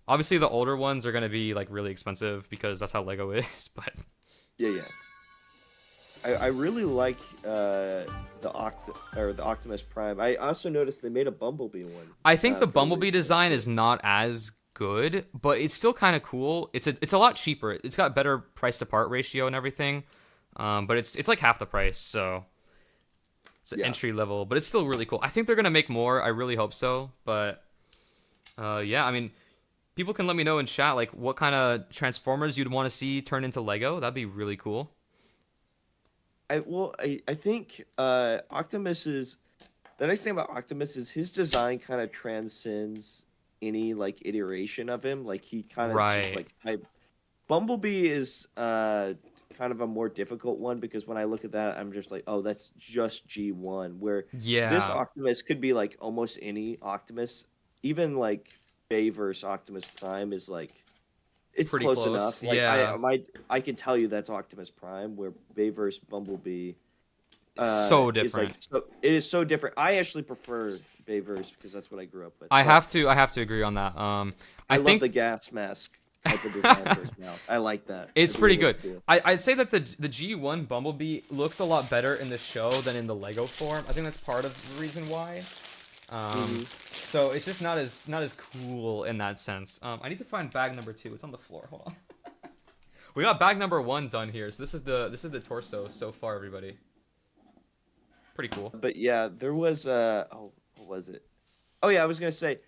S1: Obviously, the older ones are going to be like really expensive because that's how Lego is. But
S2: yeah. I really like the Optimus Prime. I also noticed they made a Bumblebee one.
S1: I think the Bumblebee design is not as good, but it's still kind of cool. It's a lot cheaper. It's got better price to part ratio and everything, but it's like half the price. So It's an
S2: Yeah.
S1: entry level, but it's still really cool. I think they're gonna make more. I really hope so. But yeah, I mean, people can let me know in chat like what kind of Transformers you'd want to see turn into Lego. That'd be really cool.
S2: I think Optimus is the nice thing about Optimus is his design kind of transcends any like iteration of him. Like he kind of just
S1: Right.
S2: Bumblebee is kind of a more difficult one because when I look at that, I'm just like, oh, that's just G1. Where this
S1: Yeah.
S2: Optimus could be like almost any Optimus, even like Bayverse Optimus Prime is like it's
S1: Pretty
S2: close
S1: close.
S2: enough. Like
S1: Yeah.
S2: I can tell you that's Optimus Prime, where Bayverse Bumblebee
S1: So
S2: is like
S1: different.
S2: so it is so different. I actually prefer Bayverse because that's what I grew up with.
S1: I
S2: But
S1: have to. I have to agree on that.
S2: I
S1: I
S2: love
S1: think
S2: the gas mask type of design for his mouth. I like that. I
S1: it's
S2: think
S1: pretty
S2: it looks
S1: good.
S2: cool.
S1: I'd say that the G1 Bumblebee looks a lot better in the show than in the Lego form. I think that's part of the reason why. So it's just not as cool in that sense. I need to find bag number 2. It's on the floor. Hold on. We got bag number 1 done here. So this is the torso so far, everybody. Pretty cool.
S2: But yeah, there was what was it? Oh yeah, I was gonna say,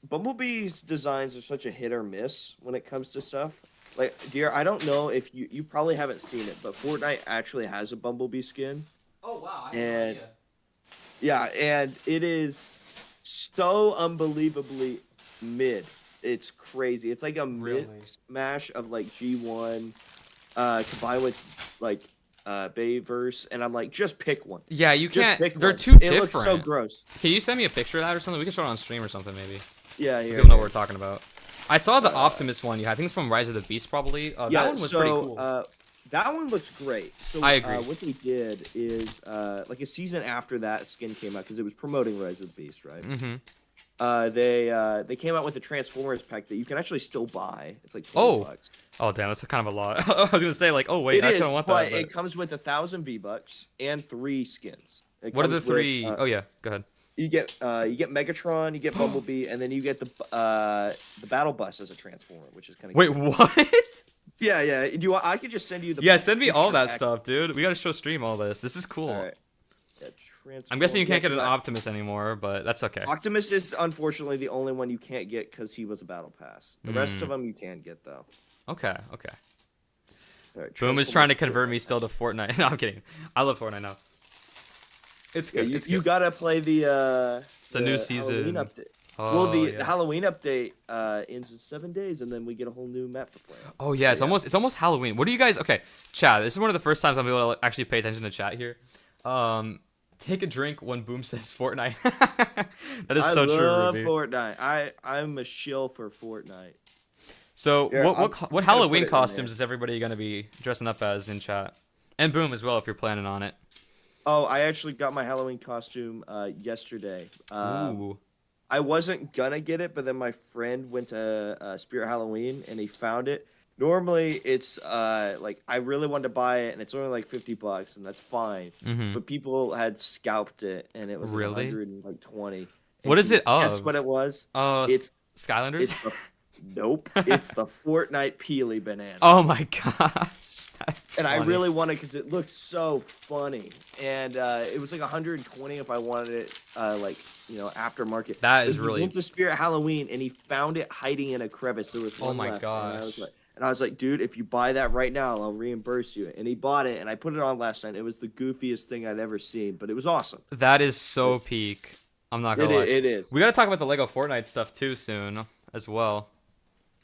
S2: Bumblebee's designs are such a hit or miss when it comes to stuff. Like, dear, I don't know if you probably haven't seen it, but Fortnite actually has a Bumblebee skin,
S1: Oh wow, I had no
S2: and
S1: idea.
S2: yeah, and it is so unbelievably mid. It's crazy. It's like a
S1: Really?
S2: mix mash of like G1 combined with like Bayverse, and I'm like, just pick one.
S1: Yeah, you
S2: Just
S1: can't.
S2: pick
S1: They're
S2: one.
S1: too
S2: It
S1: different.
S2: looks so gross.
S1: Can you send me a picture of that or something? We can show it on stream or something maybe.
S2: Yeah,
S1: So
S2: yeah.
S1: people know
S2: yeah.
S1: what we're talking about. I saw the Optimus one. Yeah, I think it's from Rise of the Beast probably.
S2: Yeah,
S1: that one was
S2: so,
S1: pretty cool.
S2: that one looks great. So
S1: I agree.
S2: what they did is like a season after that skin came out because it was promoting Rise of the Beast, right?
S1: Mm-hmm.
S2: They came out with a Transformers pack that you can actually still buy. It's like 20 bucks.
S1: Oh damn, that's kind of a lot. I was gonna say like, oh wait,
S2: It
S1: I
S2: is,
S1: kind of want
S2: but
S1: that. But
S2: it comes with 1,000 V-Bucks and 3 skins. It
S1: what are the
S2: comes with,
S1: 3? Oh yeah, go ahead.
S2: you get Megatron, you get Bumblebee, and then you get the Battle Bus as a Transformer, which is kind of
S1: Wait, what?
S2: yeah. I could just send you the
S1: Yeah, send me all that
S2: picture
S1: stuff, dude. We gotta show stream all this. This is cool.
S2: All right. Yeah,
S1: I'm guessing you can't get an
S2: Transform-
S1: Optimus anymore, but that's okay.
S2: Optimus is unfortunately the only one you can't get because he was a battle pass. The rest of them you can get though.
S1: Okay.
S2: All right,
S1: Boom is trying to
S2: Transformers
S1: convert
S2: Fortnite.
S1: me still to Fortnite. No, I'm kidding. I love Fortnite now. It's
S2: Yeah,
S1: good.
S2: you,
S1: it's
S2: you
S1: good.
S2: gotta play the
S1: new season.
S2: Halloween update.
S1: Oh,
S2: The
S1: yeah.
S2: Halloween update ends in 7 days, and then we get a whole new map to play.
S1: Oh yeah, it's
S2: yeah.
S1: almost Halloween. What do you guys? Okay, chat. This is one of the first times I'm able to actually pay attention to chat here. Take a drink when Boom says Fortnite. That is so
S2: I
S1: true,
S2: love
S1: Ruby.
S2: Fortnite. I'm a shill for Fortnite.
S1: So
S2: Here,
S1: what
S2: I'm
S1: what
S2: gonna
S1: Halloween
S2: put it in
S1: costumes
S2: there.
S1: is everybody gonna be dressing up as in chat? And Boom as well if you're planning on it.
S2: Oh, I actually got my Halloween costume yesterday.
S1: Ooh.
S2: I wasn't gonna get it, but then my friend went to Spirit Halloween and he found it. Normally, it's like I really wanted to buy it, and it's only like $50, and that's fine.
S1: Mhm.
S2: But people had scalped it, and it was like
S1: Really?
S2: 120.
S1: What is it
S2: Guess
S1: of?
S2: what it was?
S1: Oh,
S2: It's
S1: Skylanders.
S2: it's the nope. It's the Fortnite Peely banana.
S1: Oh my gosh. That's
S2: And I
S1: funny.
S2: really wanted because it looked so funny, and it was like 120 if I wanted it, like aftermarket.
S1: That is
S2: But he
S1: really-
S2: went to Spirit Halloween and he found it hiding in a crevice. There was
S1: Oh
S2: one
S1: my
S2: left,
S1: gosh.
S2: And I was like, dude, if you buy that right now, I'll reimburse you. And he bought it, and I put it on last night. It was the goofiest thing I'd ever seen, but it was awesome.
S1: That is so peak. I'm not gonna lie.
S2: It is.
S1: We gotta talk about the Lego Fortnite stuff too soon as well.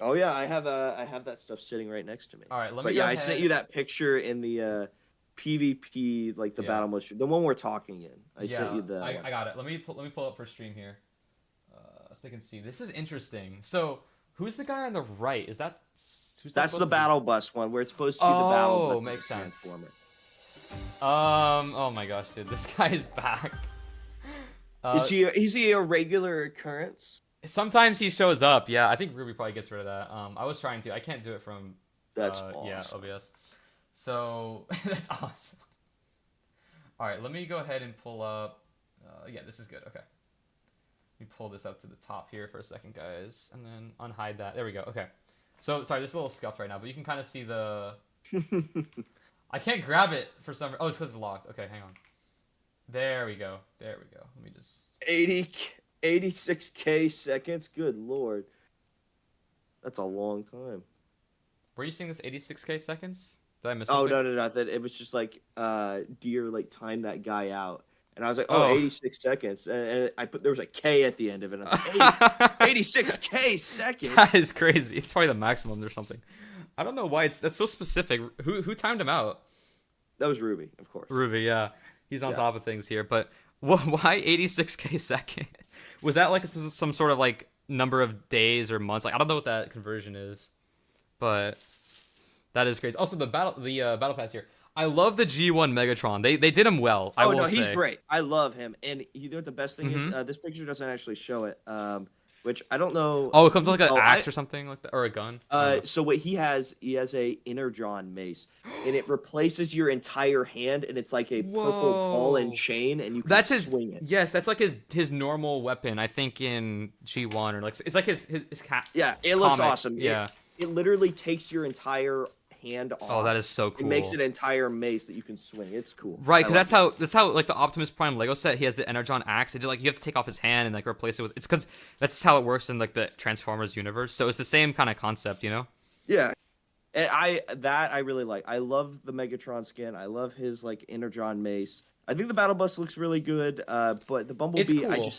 S2: Oh yeah, I have that stuff sitting right next to me.
S1: All right, let me
S2: But
S1: go
S2: yeah, I
S1: ahead.
S2: sent you that picture in the PvP, like the
S1: Yeah.
S2: battle mode, the one we're talking in. I sent you the.
S1: I got it. Let me pull up for stream here, so they can see. This is interesting. So who's the guy on the right? Is that who's that
S2: That's
S1: supposed
S2: the
S1: to be?
S2: battle bus one, where it's supposed to be the battle
S1: Oh,
S2: bus.
S1: makes sense.
S2: Transformer.
S1: Oh my gosh, dude, this guy is back.
S2: Is he a regular occurrence?
S1: Sometimes he shows up. Yeah, I think Ruby probably gets rid of that. I was trying to. I can't do it from.
S2: That's
S1: Yeah,
S2: awesome.
S1: OBS. So that's awesome. All right, let me go ahead and pull up. Yeah, this is good. Okay. Let me pull this up to the top here for a second, guys, and then unhide that. There we go. Okay. So sorry, this is a little scuffed right now, but you can kind of see the. I can't grab it for some. Oh, it's because it's locked. Okay, hang on. There we go. There we go. Let me just.
S2: 86K seconds. Good lord, that's a long time.
S1: Were you seeing this 86K seconds? Did I miss
S2: Oh
S1: something?
S2: no. That it was just like Deer like timed that guy out, and I was like,
S1: Oh.
S2: 86 seconds, and I put there was a K at the end of it. And I was like, 86K seconds.
S1: That is crazy. It's probably the maximum or something. I don't know why that's so specific. Who timed him out?
S2: That was Ruby, of course.
S1: Ruby, yeah. He's on
S2: Yeah.
S1: top of things here, but why 86K second? Was that like some sort of like number of days or months? Like I don't know what that conversion is, but that is crazy. Also, the battle pass here. I love the G1 Megatron. They did him well. I will say.
S2: He's great. I love him, and you know what the best thing
S1: Mhm.
S2: is? This picture doesn't actually show it, which I don't know.
S1: Oh, it comes with like an
S2: Oh,
S1: axe or something like that, or a gun. I don't know.
S2: So what he has a Energon mace, and it replaces your entire hand, and it's like a purple ball and
S1: Whoa.
S2: chain, and you can
S1: That's his.
S2: swing it.
S1: Yes, that's like his normal weapon. I think in G1 or like it's like his cat.
S2: Yeah, it looks
S1: comic.
S2: awesome.
S1: Yeah.
S2: It literally takes your entire hand off.
S1: Oh, that is so cool.
S2: It makes an entire mace that you can swing. It's cool.
S1: Right,
S2: I
S1: because
S2: love
S1: that's how like the Optimus Prime Lego set. He has the Energon axe. It's like you have to take off his hand and like replace it with. It's because that's how it works in like the Transformers universe. So it's the same kind of concept, you know?
S2: it. Yeah. And I really like. I love the Megatron skin. I love his like Energon mace. I think the battle bus looks really good. But the Bumblebee,
S1: cool.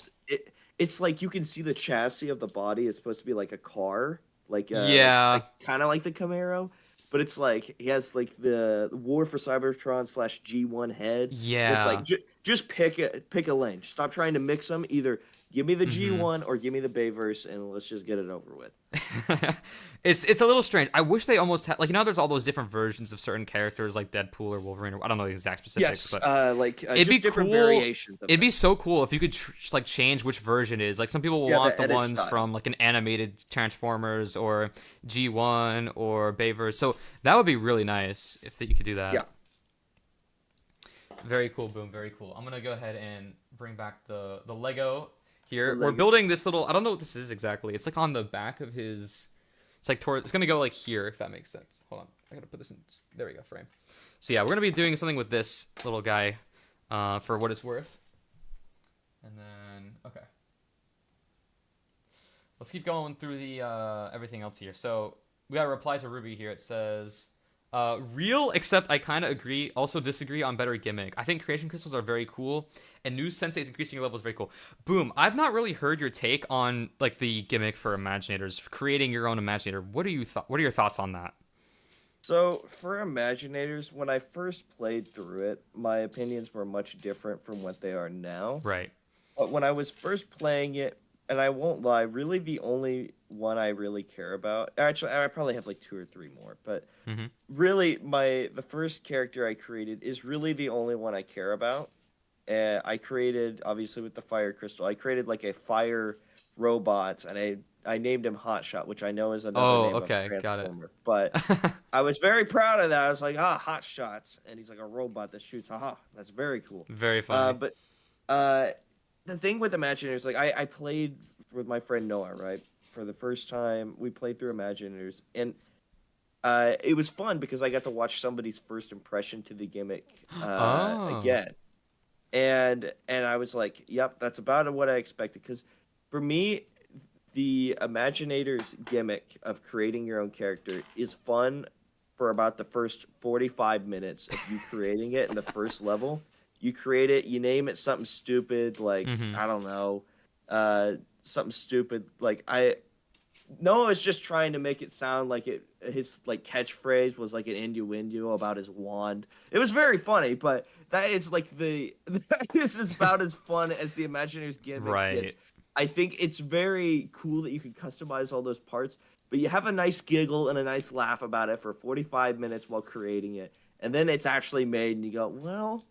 S2: it's like you can see the chassis of the body. It's supposed to be like a car,
S1: Yeah.
S2: like, kind of like the Camaro. But it's like he has like the War for Cybertron / G1 head.
S1: Yeah.
S2: It's like just pick a lane. Stop trying to mix them. Either give me the
S1: Mm-hmm.
S2: G1 or give me the Bayverse, and let's just get it over with.
S1: It's a little strange. I wish they almost had like there's all those different versions of certain characters like Deadpool or Wolverine or I don't know the exact specifics,
S2: Yes,
S1: but
S2: it'd
S1: it'd be
S2: different
S1: cool.
S2: variations. Of
S1: It'd be
S2: them.
S1: so cool if you could like change which version it is. Like some people will
S2: Yeah,
S1: want
S2: the
S1: the
S2: edit
S1: ones
S2: style.
S1: from like an animated Transformers or G1 or Bayverse. So that would be really nice if you could do that.
S2: Yeah.
S1: Very cool, Boom. Very cool. I'm gonna go ahead and bring back the Lego here.
S2: The
S1: We're
S2: Lego.
S1: building this little. I don't know what this is exactly. It's like on the back of his. It's like toward. It's gonna go like here if that makes sense. Hold on. I gotta put this in. There we go. Frame. So yeah, we're gonna be doing something with this little guy, for what it's worth. And then okay. Let's keep going through the everything else here. So we got a reply to Ruby here. It says. Real, except I kind of agree, also disagree on better gimmick. I think creation crystals are very cool, and new senseis increasing your level is very cool. Boom, I've not really heard your take on like the gimmick for Imaginators, for creating your own Imaginator. What are your thoughts on that?
S2: So for Imaginators, when I first played through it, my opinions were much different from what they are now.
S1: Right.
S2: But when I was first playing it, and I won't lie, really the only one I really care about. Actually, I probably have like 2 or 3 more, but
S1: Mm-hmm.
S2: really the first character I created is really the only one I care about. I created, obviously with the fire crystal, I created like a fire robot, and I named him Hotshot, which I know is another name
S1: Okay,
S2: of a
S1: got it.
S2: Transformer. But I was very proud of that. I was like, Hot Shots, and he's like a robot that shoots. Aha, that's very cool.
S1: Very funny.
S2: But the thing with Imaginators, like I played with my friend Noah, right? For the first time, we played through Imaginators, and it was fun because I got to watch somebody's first impression to the gimmick again, and I was like, "Yep, that's about what I expected." Because for me, the Imaginators gimmick of creating your own character is fun for about the first 45 minutes of you creating it in the first level. You create it, you name it something stupid, like
S1: Mhm.
S2: I don't know, something stupid. Like Noah was just trying to make it sound like his like catchphrase was like an innuendo about his wand. It was very funny, but that is like that is about as fun as the Imagineers gimmick
S1: Right.
S2: gets. I think it's very cool that you can customize all those parts, but you have a nice giggle and a nice laugh about it for 45 minutes while creating it, and then it's actually made, and you go, well,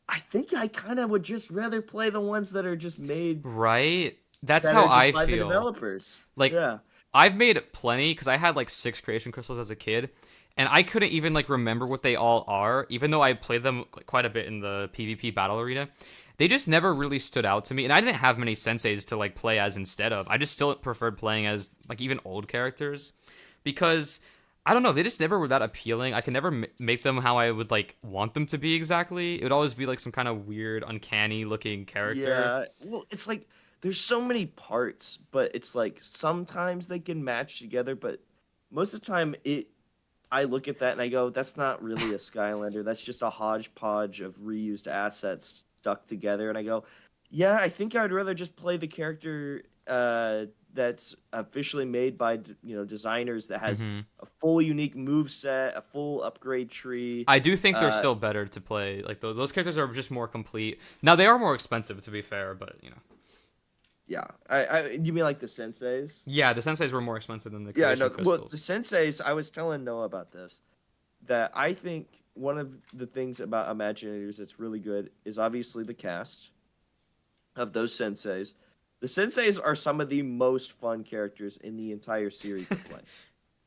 S2: I think I kind of would just rather play the ones that are just made.
S1: Right. That's
S2: That
S1: how
S2: are just
S1: I
S2: by the
S1: feel.
S2: developers.
S1: Like,
S2: yeah.
S1: I've made plenty because I had like 6 creation crystals as a kid, and I couldn't even like remember what they all are, even though I played them quite a bit in the PvP battle arena. They just never really stood out to me, and I didn't have many senseis to like play as instead of. I just still preferred playing as like even old characters, because I don't know. They just never were that appealing. I can never make them how I would like want them to be exactly. It would always be like some kind of weird, uncanny looking character.
S2: Yeah, well, it's like there's so many parts, but it's like sometimes they can match together, but most of the time I look at that and I go, that's not really a Skylander. That's just a hodgepodge of reused assets stuck together. And I go, yeah, I think I'd rather just play the character that's officially made by designers that has
S1: Hmm.
S2: a full unique move set, a full upgrade tree.
S1: I do think they're
S2: Uh,
S1: still better to play. Like those characters are just more complete. Now they are more expensive to be fair, but you know.
S2: yeah, you mean like the senseis?
S1: Yeah, the senseis were more expensive than the
S2: Yeah,
S1: creation
S2: no. Well, the
S1: crystals.
S2: senseis, I was telling Noah about this. That I think one of the things about Imaginators that's really good is obviously the cast of those senseis. The senseis are some of the most fun characters in the entire series to play.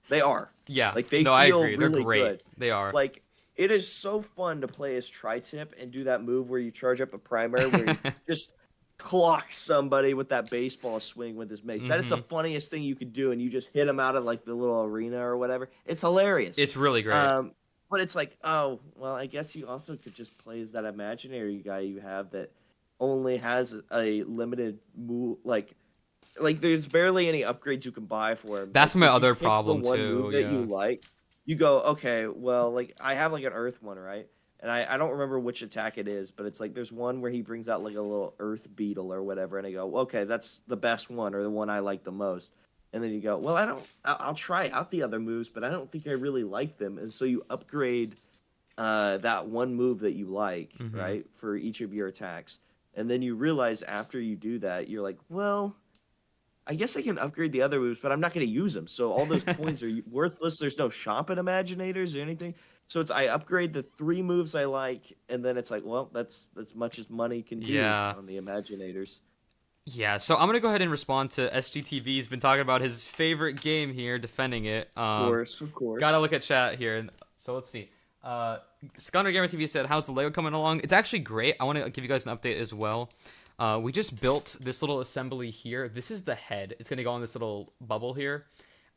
S2: They are.
S1: Yeah.
S2: Like they
S1: No, I
S2: feel
S1: agree. They're
S2: really
S1: great.
S2: good.
S1: They are.
S2: Like it is so fun to play as Tri-Tip and do that move where you charge up a primary where you just clock somebody with that baseball swing with his mace. That is the
S1: Hmm.
S2: funniest thing you could do, and you just hit them out of like the little arena or whatever. It's hilarious.
S1: It's really great.
S2: But it's like, oh, well, I guess you also could just play as that imaginary guy you have that only has a limited move. Like there's barely any upgrades you can buy for him.
S1: That's
S2: Like,
S1: my
S2: if you
S1: other
S2: pick the
S1: problem
S2: one
S1: too.
S2: move that you
S1: Yeah.
S2: like, you go, okay, well, like I have like an Earth one, right? And I don't remember which attack it is, but it's like there's one where he brings out like a little Earth beetle or whatever, and I go, okay, that's the best one or the one I like the most. And then you go, well, I'll try out the other moves, but I don't think I really like them. And so you upgrade that one move that you like,
S1: Hmm.
S2: right, for each of your attacks. And then you realize after you do that, you're like, well, I guess I can upgrade the other moves, but I'm not going to use them. So all those coins are worthless. There's no shop at Imaginators or anything. So it's I upgrade the 3 moves I like, and then it's like, well, that's as much as money can do
S1: Yeah.
S2: on the Imaginators.
S1: Yeah, so I'm gonna go ahead and respond to SGTV. He's been talking about his favorite game here, defending it.
S2: Of course, of course.
S1: Gotta look at chat here. So let's see. Scunder Gamer TV said, "How's the Lego coming along?" It's actually great. I want to give you guys an update as well. We just built this little assembly here. This is the head. It's gonna go on this little bubble here,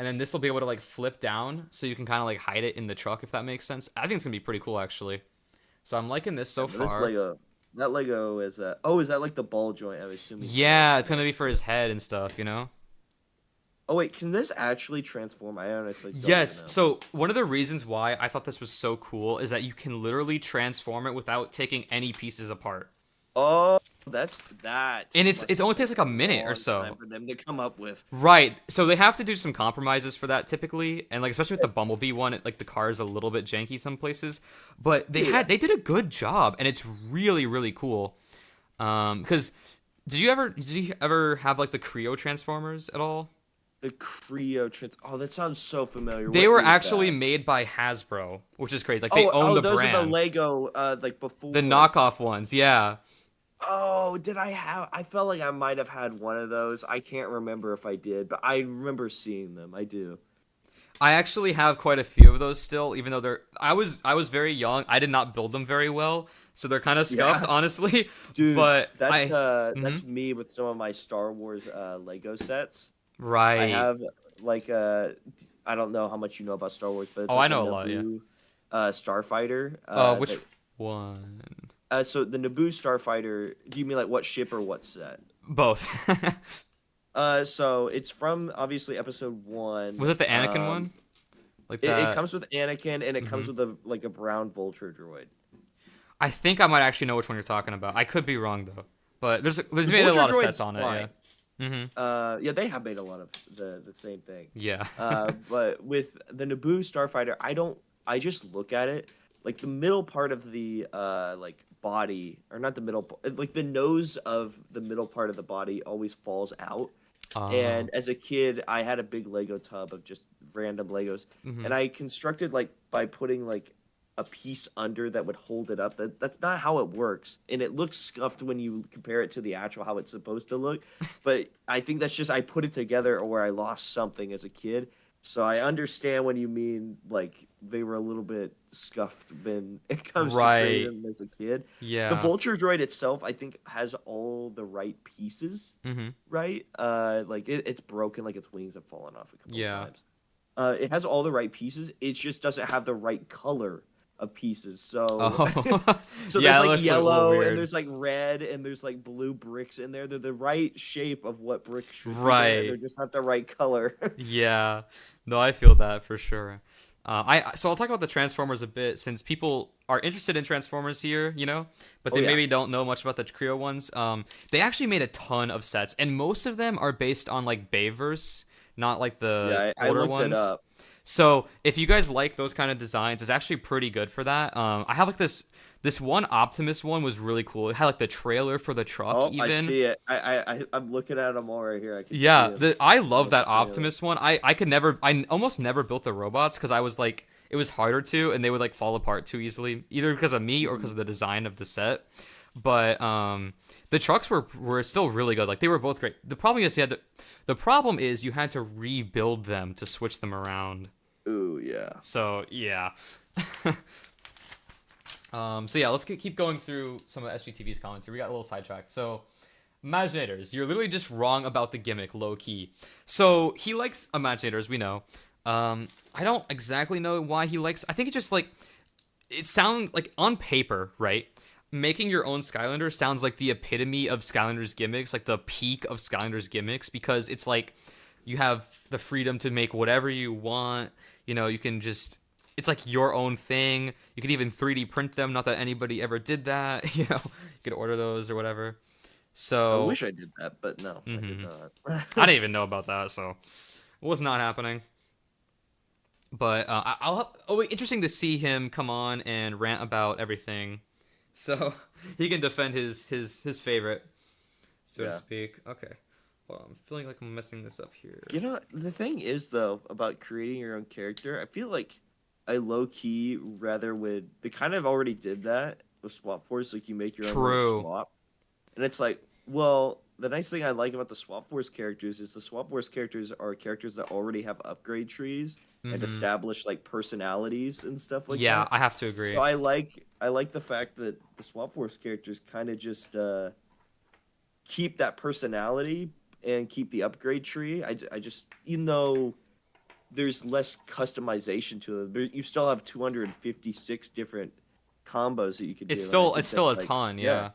S1: and then this will be able to like flip down, so you can kind of like hide it in the truck if that makes sense. I think it's gonna be pretty cool actually. So I'm liking this so
S2: Yeah, but this
S1: far.
S2: Lego is is that like the ball joint? I'm assuming.
S1: Yeah, it's gonna be for his head and stuff, you know.
S2: Oh wait, can this actually transform? I honestly don't even
S1: Yes.
S2: know.
S1: So one of the reasons why I thought this was so cool is that you can literally transform it without taking any pieces apart.
S2: Oh, that.
S1: And it
S2: Must
S1: only
S2: have
S1: takes like a
S2: taken
S1: minute or
S2: long
S1: so.
S2: time for them to come up with.
S1: Right. So they have to do some compromises for that typically, and like especially with the Bumblebee one, like the car is a little bit janky some places, but
S2: Yeah.
S1: they did a good job, and it's really cool. Because did you ever have like the Creo Transformers at all?
S2: The Creo trans. Oh, that sounds so familiar.
S1: They
S2: What
S1: were
S2: is
S1: actually
S2: that?
S1: made by Hasbro, which is crazy. Like they own
S2: Oh,
S1: the
S2: those are the
S1: brand.
S2: Lego, like before.
S1: The knockoff ones, yeah.
S2: Oh, did I have? I felt like I might have had one of those. I can't remember if I did, but I remember seeing them. I do.
S1: I actually have quite a few of those still, even though they're. I was very young. I did not build them very well, so they're kind of scuffed,
S2: Yeah,
S1: honestly.
S2: dude,
S1: But
S2: that's me with some of my Star Wars Lego sets. I
S1: right.
S2: have like I don't know how much you know about Star Wars, but it's
S1: Oh,
S2: like
S1: I
S2: the
S1: know a lot. Yeah.
S2: Naboo Starfighter.
S1: Which one?
S2: So the Naboo Starfighter. Do you mean like what ship or what set?
S1: Both.
S2: So it's from obviously episode 1.
S1: Was it the Anakin one? Like
S2: It
S1: that.
S2: comes with Anakin and it comes
S1: Mhm.
S2: with a brown vulture droid.
S1: I think I might actually know which one you're talking about. I could be wrong though, but there's
S2: The
S1: made a
S2: vulture
S1: lot of
S2: droid's
S1: sets on it.
S2: fine.
S1: Yeah. Mm-hmm.
S2: Yeah, they have made a lot of the same thing.
S1: Yeah.
S2: But with the Naboo Starfighter, I just look at it like the middle part of the like body, or not the middle, like the nose of the middle part of the body always falls out.
S1: Oh.
S2: And as a kid, I had a big Lego tub of just random Legos,
S1: Mhm.
S2: and I constructed like by putting like a piece under that would hold it up. That's not how it works, and it looks scuffed when you compare it to the actual how it's supposed to look. But I think that's just I put it together or I lost something as a kid. So I understand when you mean like they were a little bit scuffed when it comes to
S1: Right.
S2: creating them as a kid. The
S1: Yeah.
S2: vulture droid itself, I think, has all the right pieces,
S1: Mhm.
S2: right? Like it's broken, like its wings have fallen off a couple
S1: Yeah.
S2: of times. it has all the right pieces. It just doesn't have the right color of pieces. So
S1: Oh,
S2: so
S1: yeah,
S2: there's
S1: it
S2: like
S1: looks a little
S2: yellow and
S1: weird.
S2: there's like red and there's like blue bricks in there. They're the right shape of what bricks should be there. They're
S1: Right.
S2: just not the right color.
S1: Yeah. No, I feel that for sure. So I'll talk about the Transformers a bit since people are interested in Transformers here, but
S2: Oh
S1: they
S2: yeah.
S1: maybe don't know much about the Creo ones. They actually made a ton of sets, and most of them are based on like Bayverse, not like the
S2: Yeah, I
S1: older
S2: looked it
S1: ones.
S2: up.
S1: So if you guys like those kind of designs, it's actually pretty good for that. I have like this one Optimus one was really cool. It had like the trailer for the truck
S2: Oh, I
S1: even.
S2: see it. I'm looking at them all right here. I can see
S1: Yeah,
S2: them.
S1: I
S2: Oh,
S1: love
S2: the
S1: that
S2: trailer.
S1: Optimus one. I almost never built the robots because I was like, it was harder to, and they would like fall apart too easily, either because of me or because of the design of the set. But the trucks were still really good. Like they were both great. The problem is you had to rebuild them to switch them around.
S2: Ooh, yeah.
S1: So yeah. So yeah, let's keep going through some of SGTV's comments here. We got a little sidetracked. So, Imaginators, you're literally just wrong about the gimmick, low key. So he likes Imaginators, we know. I don't exactly know why he likes. I think it just like it sounds like on paper, right? Making your own Skylander sounds like the epitome of Skylanders gimmicks, like the peak of Skylanders gimmicks, because it's like you have the freedom to make whatever you want. You can just it's like your own thing. You could even 3D print them. Not that anybody ever did that. You could order those or whatever.
S2: I
S1: So
S2: wish I did that, but no, I did not.
S1: I didn't even know about that. So it was not happening. But interesting to see him come on and rant about everything. So he can defend his favorite, so to
S2: Yeah.
S1: speak. Okay. Hold on. I'm feeling like I'm messing this up here.
S2: You know, the thing is though about creating your own character, I feel like I low key rather would. They kind of already did that with Swap Force, like you make your own little
S1: True.
S2: swap, and it's like, well, the nice thing I like about the Swap Force characters is the Swap Force characters are characters that already have upgrade trees and established like personalities and stuff like
S1: Yeah,
S2: that.
S1: I have to agree.
S2: So I like the fact that the Swap Force characters kind of just keep that personality and keep the upgrade tree. I just, even though there's less customization to them, you still have 256 different combos that you could do.
S1: It's
S2: and I
S1: still
S2: think
S1: it's still a
S2: that's, like,
S1: ton. Yeah.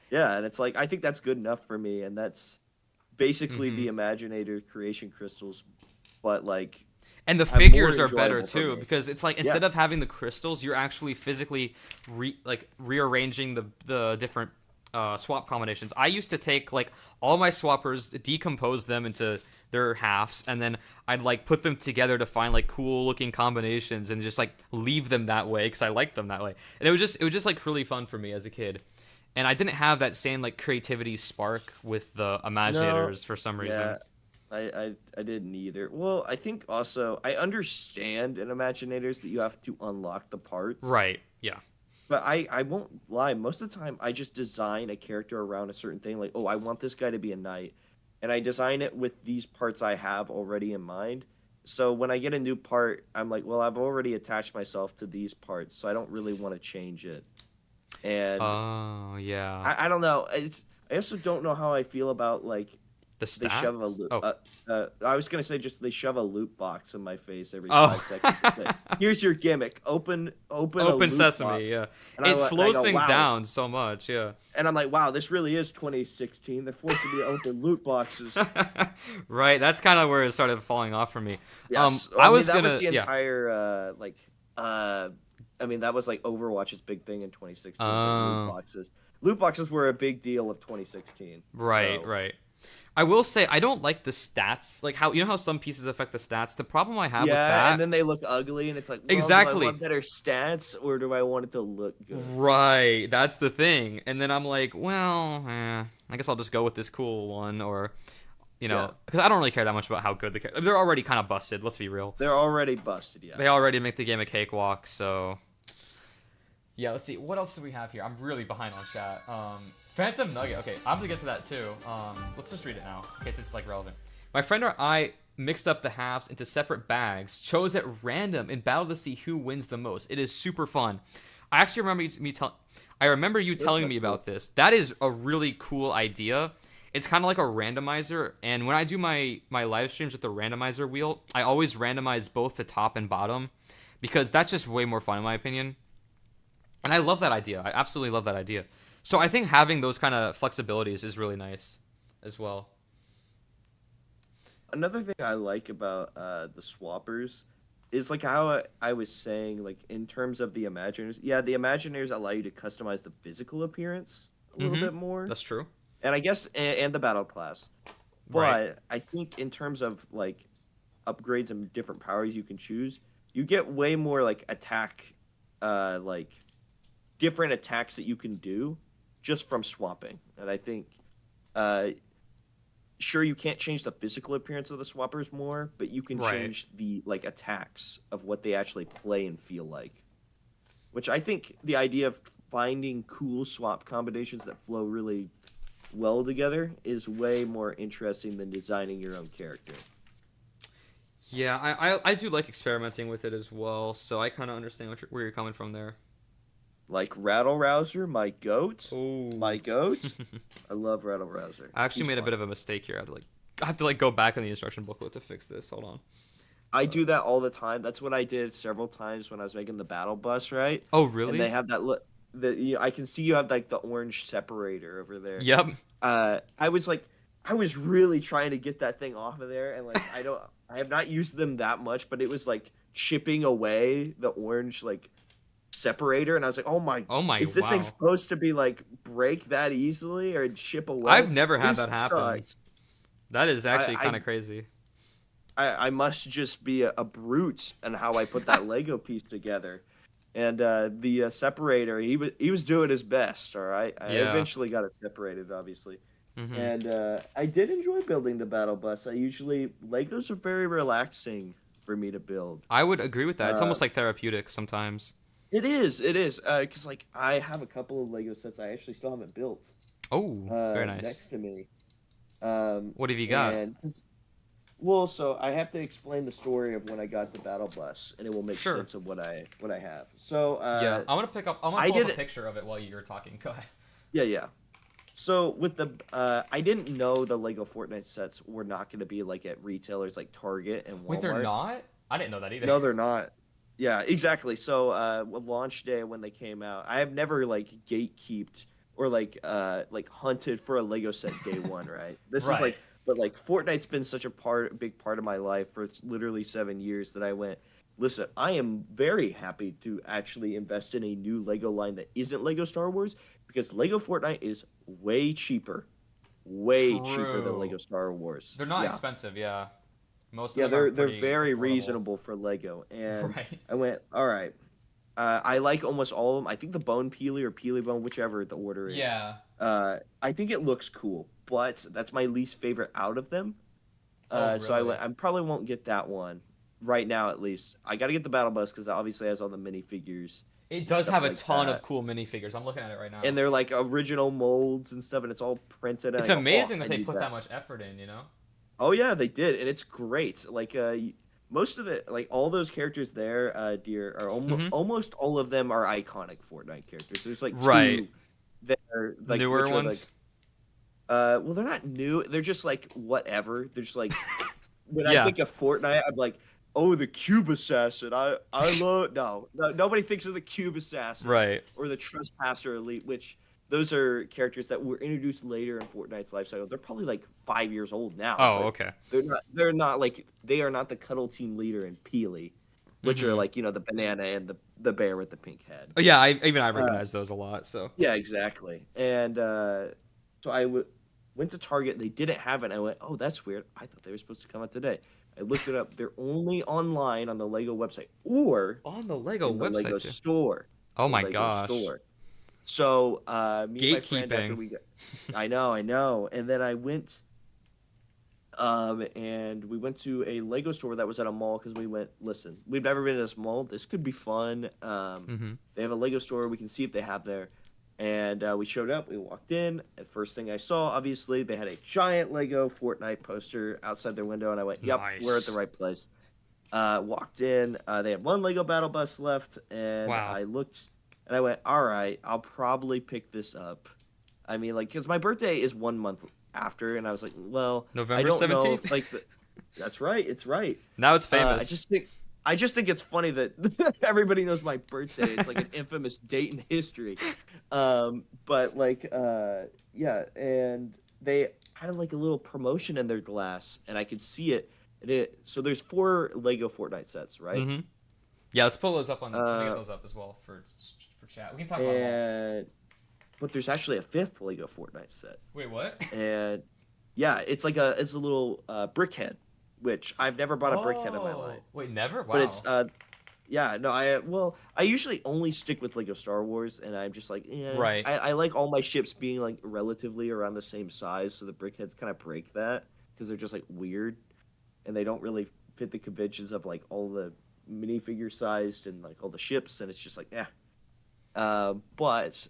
S2: yeah, and it's like I think that's good enough for me, and that's basically the Imaginator creation crystals, but like
S1: And the
S2: more
S1: figures are better
S2: enjoyable for
S1: too
S2: me.
S1: because it's like instead of having the crystals, you're actually physically rearranging the different swap combinations. I used to take like all my swappers, decompose them into their halves, and then I'd like put them together to find like cool looking combinations and just like leave them that way because I liked them that way. And it was just like really fun for me as a kid. And I didn't have that same like creativity spark with the Imaginators for some reason.
S2: Yeah, I didn't either. Well, I think also I understand in Imaginators that you have to unlock the parts.
S1: Right. Yeah.
S2: But I won't lie. Most of the time, I just design a character around a certain thing. Like, oh, I want this guy to be a knight, and I design it with these parts I have already in mind. So when I get a new part, I'm like, well, I've already attached myself to these parts, so I don't really want to change it. And
S1: Oh, yeah.
S2: I don't know. I also don't know how I feel about like
S1: The
S2: they shove a
S1: stats?
S2: loop.
S1: Oh.
S2: I was gonna say just they shove a loot box in my face every
S1: Oh.
S2: 5 seconds. Like, here's your gimmick. Open a
S1: Open
S2: loot
S1: Sesame,
S2: box.
S1: yeah.
S2: And
S1: It
S2: I
S1: slows
S2: go,
S1: things
S2: wow.
S1: down so much, yeah.
S2: And I'm like, wow, this really is 2016. They're forcing me to open loot boxes.
S1: Right, that's kind of where it started falling off for me.
S2: Yes.
S1: I was
S2: that
S1: gonna,
S2: was the
S1: yeah.
S2: entire I mean, that was like Overwatch's big thing in 2016. Was
S1: Oh.
S2: loot boxes. Loot boxes were a big deal of 2016.
S1: Right,
S2: So,
S1: right. I will say I don't like the stats, like how how some pieces affect the stats. The problem I have with
S2: yeah,
S1: that,
S2: and then they look ugly, and it's like, well, do
S1: Exactly.
S2: I want better stats, or do I want it to look good?
S1: right, that's the thing. And then I'm like, well, I guess I'll just go with this cool one, or
S2: Yeah.
S1: because I don't really care that much about how good they're already kind of busted. Let's be real.
S2: They're already busted, yeah.
S1: They already make the game a cakewalk, so yeah. Let's see what else do we have here. I'm really behind on chat. Phantom Nugget. Okay, I'm gonna get to that too. Let's just read it now in case it's like relevant. My friend or I mixed up the halves into separate bags, chose at random in battle to see who wins the most. It is super fun. I actually remember you telling me about this. That is a really cool idea. it's kind of like a randomizer. And when I do my live streams with the randomizer wheel, I always randomize both the top and bottom because that's just way more fun in my opinion. And I love that idea. I absolutely love that idea. So I think having those kind of flexibilities is really nice as well.
S2: Another thing I like about the swappers is like how I was saying, like in terms of the Imaginers. Yeah, the Imaginers allow you to customize the physical appearance a little bit more,
S1: That's true.
S2: and I guess and the battle class. But
S1: Right.
S2: I think in terms of like upgrades and different powers you can choose, you get way more like attack, like different attacks that you can do just from swapping. And I think, uh, sure, you can't change the physical appearance of the swappers more, but you can
S1: Right.
S2: change the like attacks of what they actually play and feel like. Which I think the idea of finding cool swap combinations that flow really well together is way more interesting than designing your own character.
S1: Yeah, I do like experimenting with it as well. So I kind of understand where you're coming from there.
S2: Like Rattle Rouser, my goat.
S1: Oh.
S2: My goat. I love Rattle Rouser.
S1: I actually made a bit of a mistake here. I have to go back in the instruction booklet to fix this. Hold on.
S2: I do that all the time. That's what I did several times when I was making the battle bus, right?
S1: Oh,
S2: And
S1: really?
S2: they have that look. I can see you have like the orange separator over there.
S1: Yep.
S2: I was really trying to get that thing off of there, and like I have not used them that much, but it was like chipping away the orange like separator, and I was like,
S1: Oh my,
S2: is this thing
S1: wow.
S2: supposed to be like break that easily or chip away?
S1: I've never had
S2: This
S1: that happen.
S2: sucks.
S1: That is actually
S2: I
S1: kind of crazy.
S2: I must just be a brute in how I put that Lego piece together. And the separator, he was doing his best. All right, I
S1: Yeah.
S2: eventually got it separated, obviously.
S1: Hmm.
S2: And I did enjoy building the battle bus. Legos are very relaxing for me to build.
S1: I would agree with that. It's
S2: Uh,
S1: almost like therapeutic sometimes.
S2: it is, because like I have a couple of Lego sets I actually still haven't built.
S1: Oh, very nice.
S2: Next to me.
S1: What have you got?
S2: And well, so I have to explain the story of when I got the battle bus, and it will make
S1: Sure.
S2: sense of what I have. So
S1: Yeah, I'm gonna pull up a
S2: did
S1: picture of it while you're talking. Go ahead.
S2: yeah. So with the I didn't know the Lego Fortnite sets were not going to be like at retailers like Target and Walmart.
S1: Wait, they're not? I didn't know that either.
S2: No, they're not. Yeah, exactly. So with launch day when they came out, I have never like gatekeeped or like hunted for a Lego set day one, right? This is
S1: Right.
S2: like but like Fortnite's been such a big part of my life for literally 7 years that I went, listen, I am very happy to actually invest in a new Lego line that isn't Lego Star Wars because Lego Fortnite is way cheaper. Way cheaper than
S1: True.
S2: Lego Star Wars.
S1: They're not
S2: Yeah.
S1: expensive, yeah. Most of
S2: Yeah,
S1: them are
S2: they're
S1: pretty
S2: very
S1: affordable.
S2: reasonable for Lego. And
S1: Right.
S2: I went, all right. I like almost all of them. I think the Bone Peely or Peely Bone, whichever the order is.
S1: Yeah.
S2: I think it looks cool, but that's my least favorite out of them.
S1: Oh,
S2: So
S1: really?
S2: I probably won't get that one right now, at least. I got to get the Battle Bus because it obviously has all the minifigures.
S1: It does
S2: Stuff
S1: have a
S2: like
S1: ton
S2: that.
S1: of cool minifigures. I'm looking at it right now.
S2: And they're like original molds and stuff, and it's all printed. And
S1: It's
S2: I go,
S1: amazing
S2: I
S1: that they
S2: need
S1: put that much effort in, you know?
S2: Oh yeah, they did, and it's great. Like most of the like all those characters there, dear, are
S1: Mhm.
S2: almost all of them are iconic Fortnite characters. There's like
S1: Right.
S2: two that are like
S1: Newer
S2: which are,
S1: ones?
S2: well, they're not new. They're just like whatever. They're just like when I
S1: Yeah.
S2: think of Fortnite, I'm like, oh, the Cube Assassin. I love no, nobody thinks of the Cube Assassin
S1: Right.
S2: or the Trespasser Elite, which those are characters that were introduced later in Fortnite's life cycle. They're probably like 5 years old now.
S1: Oh,
S2: but
S1: okay.
S2: they're not like they are not the cuddle team leader in Peely, which are
S1: Mhm.
S2: like the banana and the bear with the pink head.
S1: Oh, yeah, I recognize those a lot, so.
S2: Yeah, exactly. And so went to Target. They didn't have it. And I went, oh, that's weird. I thought they were supposed to come out today. I looked it up. They're only online on the Lego website or
S1: On the Lego
S2: in the
S1: website,
S2: Lego
S1: too.
S2: store.
S1: Oh
S2: The
S1: my
S2: Lego
S1: gosh.
S2: store. So me and my friend after
S1: Gatekeeping.
S2: we got, I know, and then I went, and we went to a Lego store that was at a mall because we went. Listen, we've never been to this mall. This could be fun.
S1: Mhm.
S2: They have a Lego store. We can see if they have there. And we showed up. We walked in. And first thing I saw, obviously, they had a giant Lego Fortnite poster outside their window, and I went, "Yep, we're at the
S1: Nice.
S2: right place." Walked in. They had one Lego Battle Bus left, and
S1: Wow.
S2: I looked, and I went, "All right, I'll probably pick this up." I mean, like, because my birthday is 1 month after, and I was like, well, I
S1: November
S2: don't know
S1: 17th?
S2: if like that's right, it's right.
S1: Now it's famous.
S2: I just think it's funny that everybody knows my birthday. It's like an infamous date in history. But like yeah, and they had like a little promotion in their glass, and I could see it. So there's 4 Lego Fortnite sets, right?
S1: Mm-hmm. Yeah, let's pull those up on. Let me get
S2: Uh,
S1: those up as well for chat. We can talk about them all.
S2: and but there's actually a 5th Lego Fortnite set,
S1: Wait, what?
S2: and yeah, it's a little brickhead, which I've never bought a brickhead in my life.
S1: Wait, never? Wow.
S2: But it's yeah, no, I usually only stick with Lego Star Wars, and I'm just like, yeah,
S1: Right.
S2: I like all my ships being like relatively around the same size, so the brickheads kind of break that because they're just like weird, and they don't really fit the conventions of like all the minifigure sized and like all the ships, and it's just like, yeah. But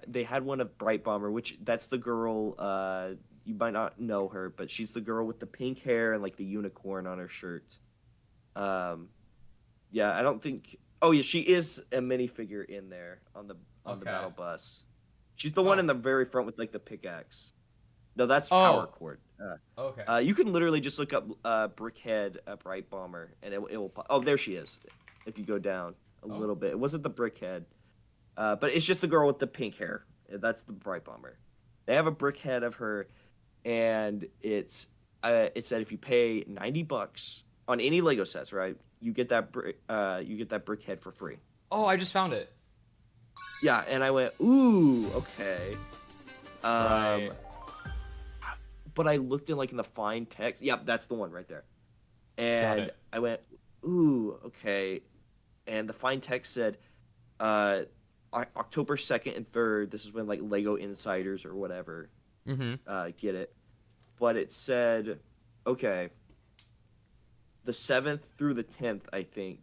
S2: they had one of Bright Bomber, which that's the girl. You might not know her, but she's the girl with the pink hair and like the unicorn on her shirt. Yeah, I don't think. Oh yeah, she is a minifigure in there on the
S1: Okay.
S2: battle bus. She's the one
S1: Oh.
S2: in the very front with like the pickaxe. No, that's Power Cord.
S1: Okay.
S2: You can literally just look up Brickhead Bright Bomber, and it will pop. Oh, there she is. If you go down a little bit, it wasn't the Brickhead, but it's just the girl with the pink hair. That's the Bright Bomber. They have a Brickhead of her, and it said if you pay $90 on any Lego sets, right, you get that Brickhead for free.
S1: Oh, I just found it.
S2: Yeah, and I went, ooh, okay.
S1: Right.
S2: But I looked in the fine text. Yep, that's the one right there.
S1: Got
S2: And
S1: it.
S2: I went, ooh, okay. And the fine text said, October 2nd and 3rd. This is when Lego Insiders or whatever get it. But it said, okay, the 7th through the 10th, I think,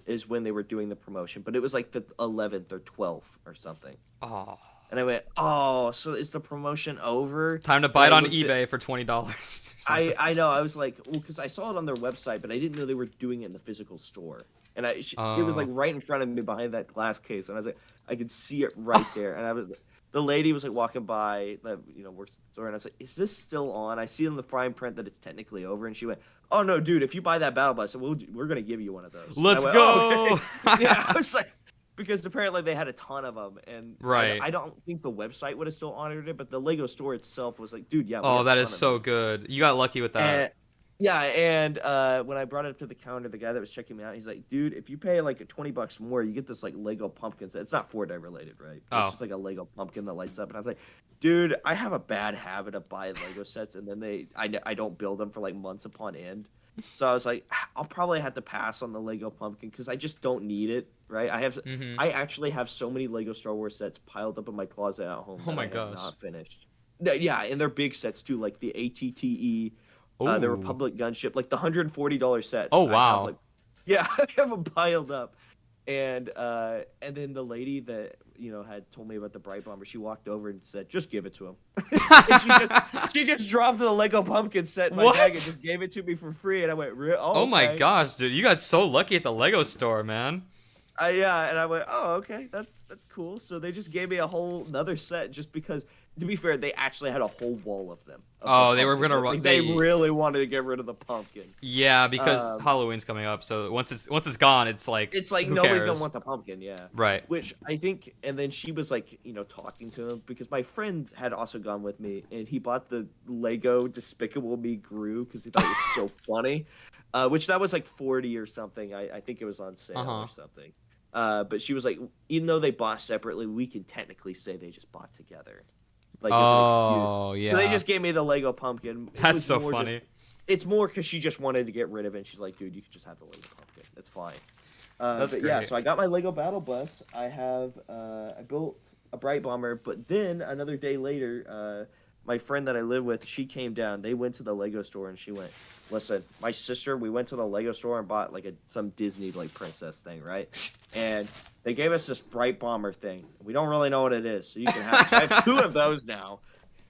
S2: is when they were doing the promotion. But it was the 11th or 12th or something.
S1: Oh.
S2: And I went, oh, so is the promotion over?
S1: Time to buy it on eBay for $20.
S2: I know. I was like, well, because I saw it on their website, but I didn't know they were doing it in the physical store. And it was right in front of me behind that glass case, and I was like, I could see it right there. And the lady was walking by, works at the store, and I was like, is this still on? I see in the fine print that it's technically over, and she went, oh no, dude, if you buy that battle bus, we're gonna give you one of those.
S1: Let's
S2: went,
S1: go.
S2: Oh, okay. Yeah, I was like. Because apparently they had a ton of them, and
S1: right.
S2: I don't think the website would have still honored it, but the Lego store itself was like, dude, yeah.
S1: Oh, that is so good. You got lucky with that.
S2: And when I brought it up to the counter, the guy that was checking me out, he's like, dude, if you pay $20 more, you get this Lego pumpkin set. It's not Fortnite related, right?
S1: Oh.
S2: It's just a Lego pumpkin that lights up. And I was like, dude, I have a bad habit of buying Lego sets, and then I don't build them for months upon end. So I was like, I'll probably have to pass on the Lego pumpkin because I just don't need it, right? I actually have so many Lego Star Wars sets piled up in my closet at home.
S1: Oh my
S2: gosh,
S1: gosh.
S2: not finished. Yeah, and they're big sets too, like the ATTE, the Republic gunship, the $140 sets.
S1: Oh wow.
S2: Yeah, I have them piled up, and then the lady that had told me about the Bright Bomber, she walked over and said, "Just give it to him." she just dropped the Lego pumpkin set in my bag and just gave it to me for free, and I went, "Oh,
S1: oh my
S2: okay."
S1: gosh, dude, you got so lucky at the Lego store, man.
S2: Yeah, and I went, "Oh, okay, that's cool." So they just gave me a whole another set just because. To be fair, they actually had a whole wall of them.
S1: They were gonna run.
S2: They really wanted to get rid of the pumpkin.
S1: Yeah, because Halloween's coming up, so once it's gone, it's like who
S2: nobody's
S1: cares?
S2: gonna want the pumpkin. Yeah,
S1: right.
S2: Which I think, and then she was talking to him because my friend had also gone with me, and he bought the Lego Despicable Me Gru because he thought it was so funny. Which that was 40 or something. I think it was on sale or something. But she was like, even though they bought separately, we can technically say they just bought together. As an excuse.
S1: Yeah.
S2: So they just gave me the Lego pumpkin.
S1: That's so funny.
S2: It's more because she just wanted to get rid of it. And she's like, dude, you can just have the Lego pumpkin. That's fine.
S1: That's great.
S2: Yeah, so I got my Lego Battle Bus. I have I built a Bright Bomber, but then another day later, my friend that I live with, she came down. They went to the Lego store and she went, listen, my sister, we went to the Lego store and bought some Disney princess thing, right? And they gave us this Bright Bomber thing. We don't really know what it is, so you can have it. So I have 2 of those now.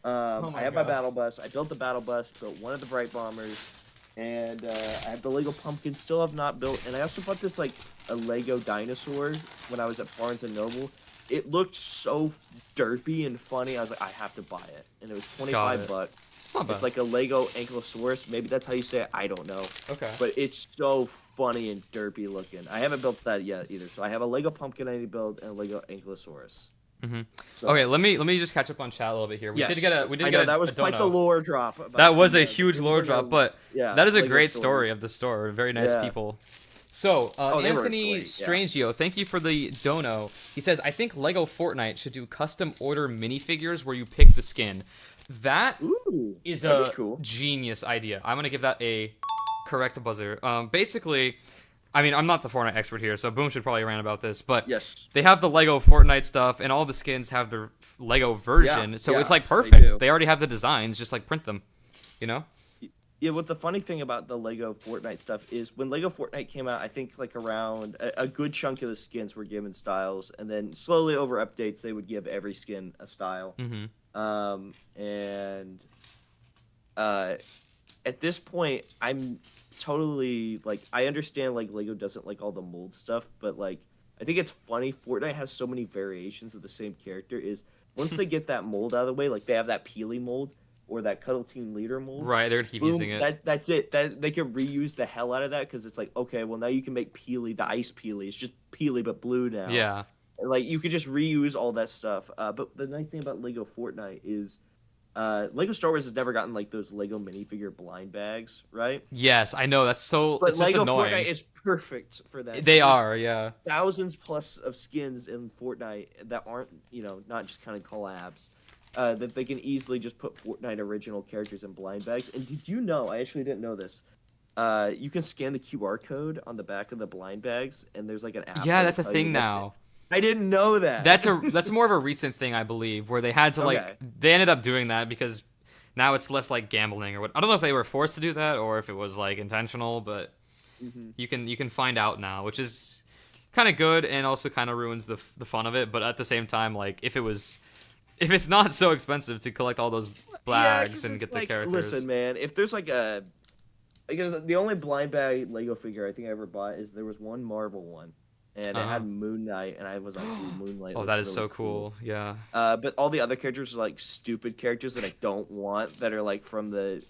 S2: I have my Battle Bus. I built the Battle Bus, built one of the Bright Bombers, and I have the Lego Pumpkin. Still have not built. And I also bought this a Lego dinosaur when I was at Barnes and Noble. It looked so derpy and funny. I was like, I have to buy it, and it was $25.
S1: It's not
S2: It's
S1: bad.
S2: like a Lego Ankylosaurus. Maybe that's how you say it. I don't know.
S1: Okay.
S2: But it's so funny and derpy looking. I haven't built that yet either. So I have a Lego Pumpkin I need to build and a Lego Ankylosaurus.
S1: Mm-hmm.
S2: So
S1: Okay, let me just catch up on chat a little bit here. We
S2: yes,
S1: did get a we
S2: I
S1: did
S2: know
S1: get
S2: that
S1: a
S2: was quite the
S1: dono.
S2: lore drop about
S1: That was a
S2: the
S1: huge
S2: Game
S1: lore
S2: Burger,
S1: drop, but
S2: yeah,
S1: that is a
S2: Lego
S1: great
S2: stores.
S1: story of the store. Very nice
S2: Yeah.
S1: people. So,
S2: Oh, they were
S1: Anthony
S2: great, yeah.
S1: Strangio, thank you for the dono. He says, I think Lego Fortnite should do custom order minifigures where you pick the skin. That
S2: Ooh,
S1: is
S2: that'd
S1: a
S2: be cool.
S1: genius idea. I'm going to give that a correct buzzer. Basically, I mean, I'm not the Fortnite expert here, so Boom should probably rant about this, but
S2: Yes.
S1: they have the Lego Fortnite stuff, and all the skins have their Lego version, so it's
S2: yeah,
S1: like
S2: they
S1: perfect.
S2: do.
S1: They already have the designs, just like print them, you know?
S2: Yeah, what the funny thing about the Lego Fortnite stuff is when Lego Fortnite came out, I think like around a good chunk of the skins were given styles, and then slowly over updates they would give every skin a style.
S1: Mm-hmm.
S2: And at this point, I'm totally like I understand like Lego doesn't like all the mold stuff, but like I think it's funny Fortnite has so many variations of the same character. Is once they get that mold out of the way, like they have that Peely mold or that Cuddle Team Leader mold.
S1: Right, they're going to keep
S2: Boom,
S1: using it.
S2: that's it. That they can reuse the hell out of that because it's like okay, well now you can make Peely the ice Peely. It's just Peely but blue now.
S1: Yeah.
S2: Like you could just reuse all that stuff. But the nice thing about Lego Fortnite is, Lego Star Wars has never gotten like those Lego minifigure blind bags, right?
S1: Yes, I know. That's so.
S2: But
S1: It's just
S2: Lego
S1: annoying.
S2: Fortnite is perfect for that.
S1: They
S2: There's
S1: are, yeah.
S2: thousands plus of skins in Fortnite that aren't not just kind of collabs. That they can easily just put Fortnite original characters in blind bags. And did you know? I actually didn't know this. You can scan the QR code on the back of the blind bags, and there's like an app.
S1: Yeah,
S2: that'll
S1: that's a
S2: tell you
S1: thing
S2: what-
S1: now.
S2: I didn't know that.
S1: That's more of a recent thing, I believe, where they had to like
S2: Okay.
S1: they ended up doing that because now it's less like gambling or what. I don't know if they were forced to do that or if it was like intentional, but
S2: Mhm.
S1: you can find out now, which is kind of good and also kind of ruins the fun of it. But at the same time, like if it's not so expensive to collect all those
S2: Yeah,
S1: flags
S2: 'cause
S1: and
S2: it's
S1: get the
S2: like,
S1: characters.
S2: Listen, man, if there's like a, I guess the only blind bag Lego figure I think I ever bought is there was one Marvel one, and it
S1: Uh-huh.
S2: had Moon Knight, and I was like, ooh, Moonlight.
S1: Oh,
S2: looks
S1: that is
S2: really
S1: so cool. Yeah.
S2: But all the other characters are like stupid characters that I don't want that are like from the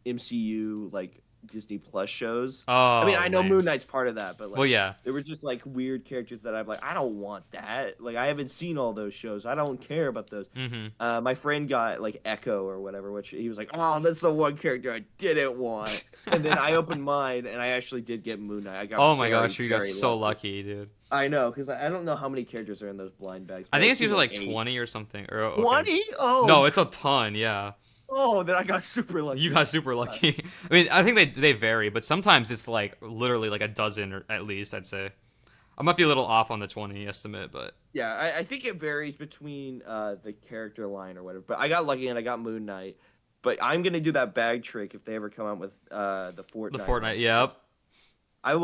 S2: MCU like Disney Plus shows.
S1: Oh.
S2: I mean, I know
S1: lame.
S2: Moon Knight's part of that, but like,
S1: Well, yeah.
S2: there were just like weird characters that I'm like, I don't want that. Like, I haven't seen all those shows. I don't care about those.
S1: Mm-hmm.
S2: My friend got like Echo or whatever, which he was like, "Oh, that's the one character I didn't want." And then I opened mine, and I actually did get Moon Knight. I got
S1: Oh my
S2: very,
S1: gosh, you got
S2: very
S1: so lucky, dude.
S2: I know, because I don't know how many characters are in those blind bags.
S1: I
S2: but
S1: think
S2: I've
S1: it's
S2: seen,
S1: usually like
S2: 8.
S1: 20 or something. Or okay.
S2: 20? Oh
S1: No, it's a ton. Yeah.
S2: oh, then I got super lucky.
S1: You got super lucky. I mean, I think they vary, but sometimes it's like literally like a dozen or at least, I'd say. I might be a little off on the 20 estimate, but
S2: Yeah, I think it varies between the character line or whatever. But I got lucky and I got Moon Knight. But I'm gonna do that bag trick if they ever come out with the Fortnite.
S1: the Fortnite, yep.
S2: I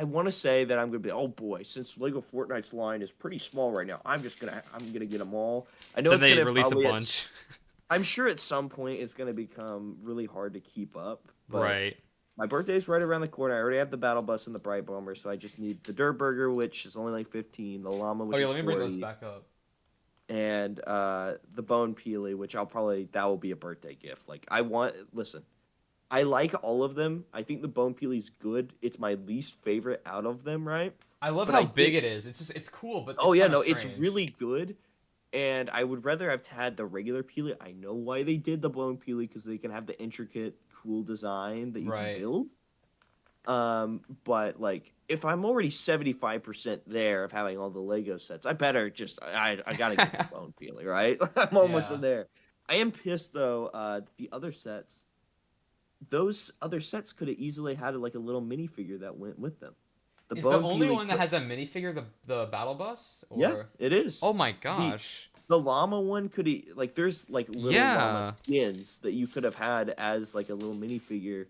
S2: want to say that I'm gonna be. Oh boy, since Lego Fortnite's line is pretty small right now, I'm gonna get them all. I know
S1: Then
S2: it's
S1: they
S2: gonna
S1: release a
S2: probably
S1: bunch.
S2: I'm sure at some point it's gonna become really hard to keep up. But
S1: Right.
S2: my birthday's right around the corner. I already have the Battle Bus and the Bright Bomber, so I just need the Dirt Burger, which is only like 15, the Llama, which
S1: Oh yeah,
S2: is
S1: let me bring
S2: 40,
S1: those back up.
S2: and the Bone Peely, which that will be a birthday gift. Like listen, I like all of them. I think the Bone Peely's good. It's my least favorite out of them, right?
S1: I love
S2: But
S1: how
S2: I
S1: big
S2: think-
S1: it is. It's cool, but
S2: Oh
S1: it's
S2: yeah,
S1: kinda
S2: no, it's
S1: strange.
S2: really good. And I would rather have had the regular Peely. I know why they did the Bone Peely because they can have the intricate, cool design that you
S1: Right.
S2: can build. But like, if I'm already 75% there of having all the Lego sets, I better just I gotta get the Bone Peely, right? I'm almost
S1: Yeah.
S2: there. I am pissed though. The other sets, those other sets could have easily had like a little minifigure that went with them.
S1: Is the only
S2: Peely
S1: one that has a minifigure the battle bus? Or...
S2: Yeah, it is.
S1: Oh my gosh.
S2: The llama one could like there's like little
S1: Yeah.
S2: llama skins that you could have had as like a little minifigure.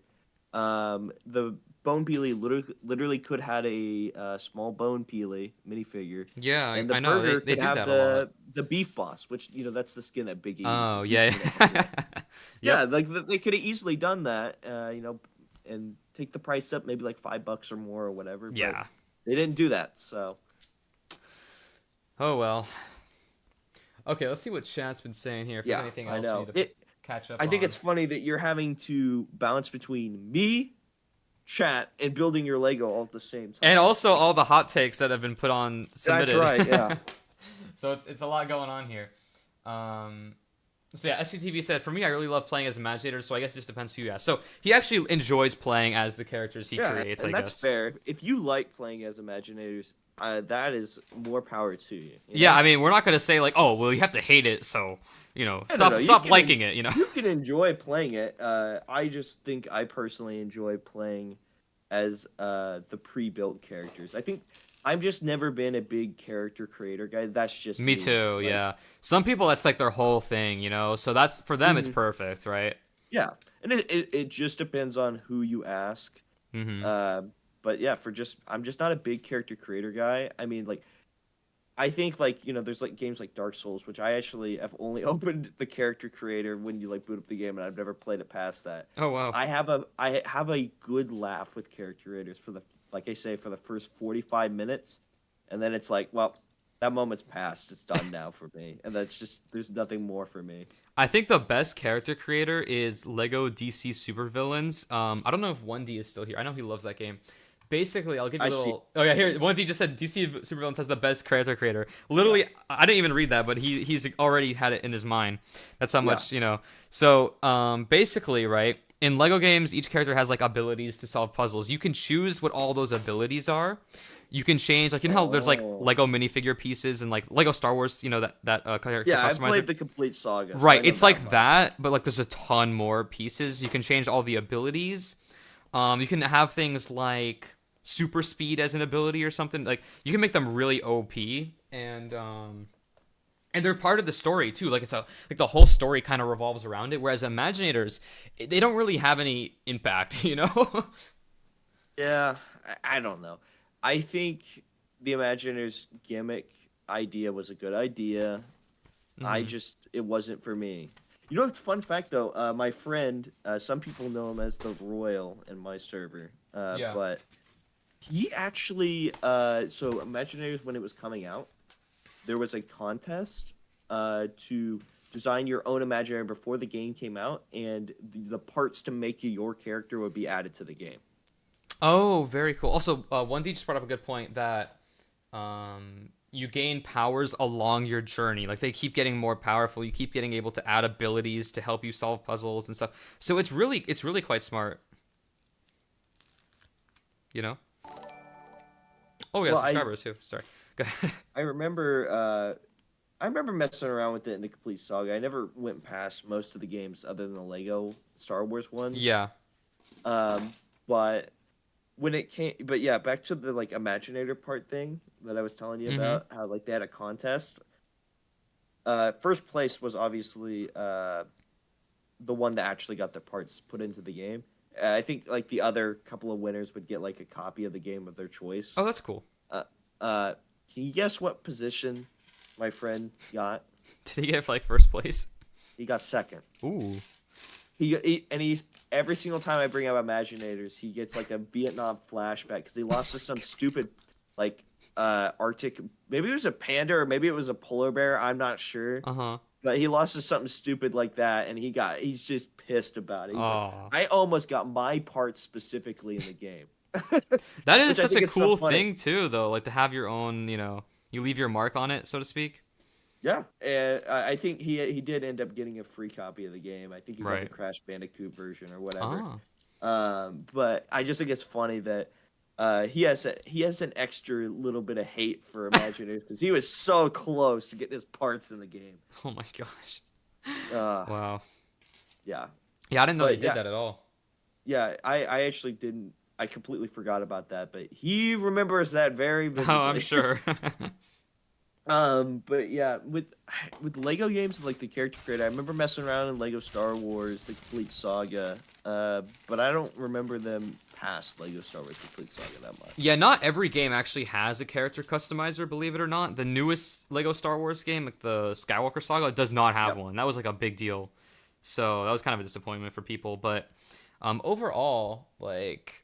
S2: The Bone Peely literally could had a small Bone Peely minifigure.
S1: Yeah,
S2: And the
S1: I know.
S2: burger
S1: They
S2: could
S1: do
S2: have
S1: that a lot.
S2: the beef boss, which that's the skin that Big E
S1: Oh,
S2: uses.
S1: yeah.
S2: Yeah,
S1: Yep.
S2: like they could have easily done that, and take the price up maybe like $5 or more or whatever. But
S1: Yeah.
S2: they didn't do that, so.
S1: Oh well. Okay, let's see what chat's been saying here. If
S2: Yeah,
S1: there's anything
S2: I
S1: else
S2: know.
S1: we need to... catch up
S2: I think
S1: on.
S2: it's funny that you're having to balance between me, chat, and building your Lego all at the same time.
S1: And also all the hot takes that have been put on submitted.
S2: That's right. Yeah.
S1: So it's a lot going on here. So yeah, SCTV said, for me, I really love playing as Imaginator, so I guess it just depends who you ask. So he actually enjoys playing as the characters he creates,
S2: and
S1: I
S2: that's
S1: guess.
S2: fair. If you like playing as Imaginators, that is more power to you.
S1: Yeah, I mean, we're not going to say, like, oh, well, you have to hate it, so,
S2: No.
S1: stop liking it,
S2: You can enjoy playing it. I just think I personally enjoy playing as the pre-built characters. I think I've just never been a big character creator guy. That's just
S1: Me too, yeah. Some people, that's, like, their whole thing, So that's, for them, it's perfect, right?
S2: Yeah, and it just depends on who you ask. But yeah, I'm just not a big character creator guy. I mean, like, I think there's like games like Dark Souls, which I actually have only opened the character creator when you like boot up the game, and I've never played it past that.
S1: Oh wow.
S2: I have a good laugh with character creators for the first 45 minutes, and then it's like, well, that moment's passed. It's done now for me, and that's just there's nothing more for me.
S1: I think the best character creator is Lego DC Supervillains. I don't know if 1D is still here. I know he loves that game. Basically, I'll give you a little. Oh yeah, here 1D just said DC Supervillains has the best character creator. Literally, I didn't even read that, but he's already had it in his mind. That's how much So basically, right, in Lego games, each character has like abilities to solve puzzles. You can choose what all those abilities are. You can change, like, how there's like Lego minifigure pieces and like Lego Star Wars, that character
S2: Yeah,
S1: customizer.
S2: I played the complete saga.
S1: Right, it's like that, but like there's a ton more pieces. You can change all the abilities. You can have things like super speed as an ability or something. Like you can make them really OP, and they're part of the story too. Like the whole story kind of revolves around it. Whereas Imaginators, they don't really have any impact,
S2: Yeah, I don't know. I think the Imagineers gimmick idea was a good idea. It wasn't for me. Fun fact though, my friend, some people know him as the Royal in my server, but he actually, so Imagineers, when it was coming out, there was a contest to design your own Imaginary before the game came out, and the parts to make your character would be added to the game.
S1: Oh, very cool. Also, 1D just brought up a good point that you gain powers along your journey. Like, they keep getting more powerful. You keep getting able to add abilities to help you solve puzzles and stuff. So it's really quite smart. Oh, we got subscribers too. Sorry.
S2: I remember messing around with it in the complete saga. I never went past most of the games other than the Lego Star Wars ones.
S1: Yeah.
S2: But back to the like Imaginator part thing that I was telling you about, how like they had a contest. First place was obviously the one that actually got the parts put into the game. I think like the other couple of winners would get like a copy of the game of their choice.
S1: Oh, that's cool.
S2: Can you guess what position my friend got?
S1: Did he get like first place?
S2: He got second.
S1: Ooh.
S2: He's every single time I bring up Imaginators, he gets like a Vietnam flashback because he lost to some stupid like Arctic. Maybe it was a panda or maybe it was a polar bear. I'm not sure. But he lost to something stupid like that, and he's just pissed about it. He's like, I almost got my part specifically in the game.
S1: That is such a cool thing too, though. Like to have your own, you leave your mark on it, so to speak.
S2: Yeah, and I think he did end up getting a free copy of the game. I think he got the Crash Bandicoot version or whatever. But I just think it's funny that he has an extra little bit of hate for Imagineers because he was so close to getting his parts in the game.
S1: Oh my gosh! Wow.
S2: Yeah.
S1: Yeah, I didn't know he did that at all.
S2: Yeah, I actually didn't. I completely forgot about that, but he remembers that very vividly.
S1: Oh, I'm sure.
S2: But yeah, with Lego games like the character creator, I remember messing around in Lego Star Wars, the Complete Saga. But I don't remember them past Lego Star Wars Complete Saga that much.
S1: Yeah, not every game actually has a character customizer, believe it or not. The newest Lego Star Wars game, like the Skywalker Saga, does not have one. That was like a big deal. So that was kind of a disappointment for people. But overall, like,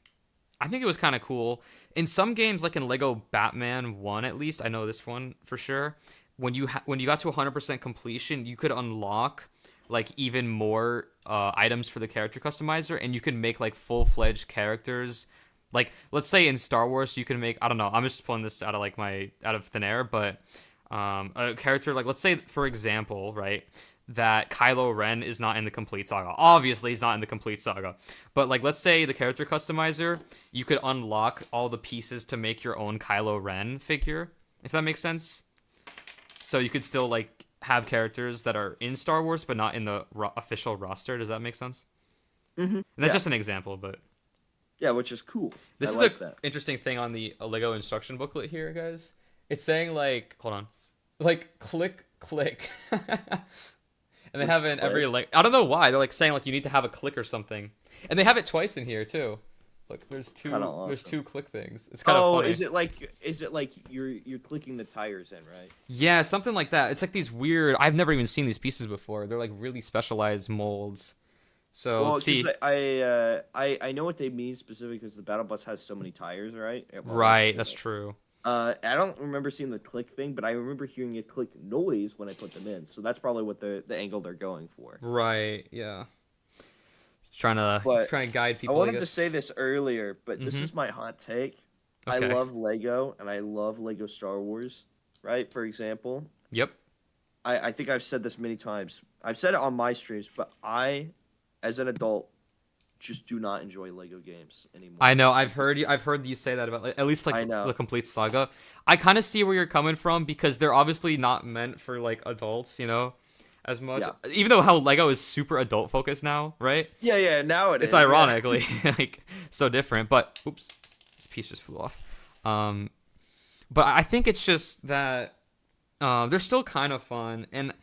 S1: I think it was kind of cool. In some games, like in Lego Batman 1, at least, I know this one for sure, when you got to 100% completion, you could unlock like even more items for the character customizer, and you can make like full-fledged characters. Like, let's say in Star Wars, you can make, I don't know, I'm just pulling this out of out of thin air, but a character, like, let's say, for example, right, that Kylo Ren is not in the complete saga. Obviously, he's not in the complete saga. But, like, let's say the character customizer, you could unlock all the pieces to make your own Kylo Ren figure, if that makes sense. So you could still, like, have characters that are in Star Wars, but not in the official roster. Does that make sense?
S2: Mm-hmm.
S1: And that's just an example, but...
S2: Yeah, which is cool.
S1: This is an interesting thing on the LEGO instruction booklet here, guys. It's saying, like, hold on. Like, click. And they have it in every, like, I don't know why. They're, like, saying, like, you need to have a click or something. And they have it twice in here, too. Look, there's two click things. It's kind of funny.
S2: Is it like you're clicking the tires in, right?
S1: Yeah, something like that. It's like these weird, I've never even seen these pieces before. They're, like, really specialized molds. So
S2: Well,
S1: let's see.
S2: I know what they mean specifically because the battle bus has so many tires, right?
S1: Right, that's true.
S2: I don't remember seeing the click thing, but I remember hearing a click noise when I put them in. So that's probably what the angle they're going for.
S1: Right. Yeah. Just trying to guide people.
S2: I wanted to say this earlier, but this
S1: Mm-hmm.
S2: is my hot take.
S1: Okay.
S2: I love Lego and I love Lego Star Wars. Right? For example.
S1: Yep.
S2: I think I've said this many times. I've said it on my streams, but as an adult, just do not enjoy Lego games anymore.
S1: I know. I've heard you say that about, like, at least, like, the complete saga. I kind of see where you're coming from because they're obviously not meant for, like, adults, you know, as much. Yeah. Even though how Lego is super adult focused now, right?
S2: Yeah. Now
S1: it's ironically like so different. But oops, this piece just flew off. But I think it's just that they're still kind of fun, and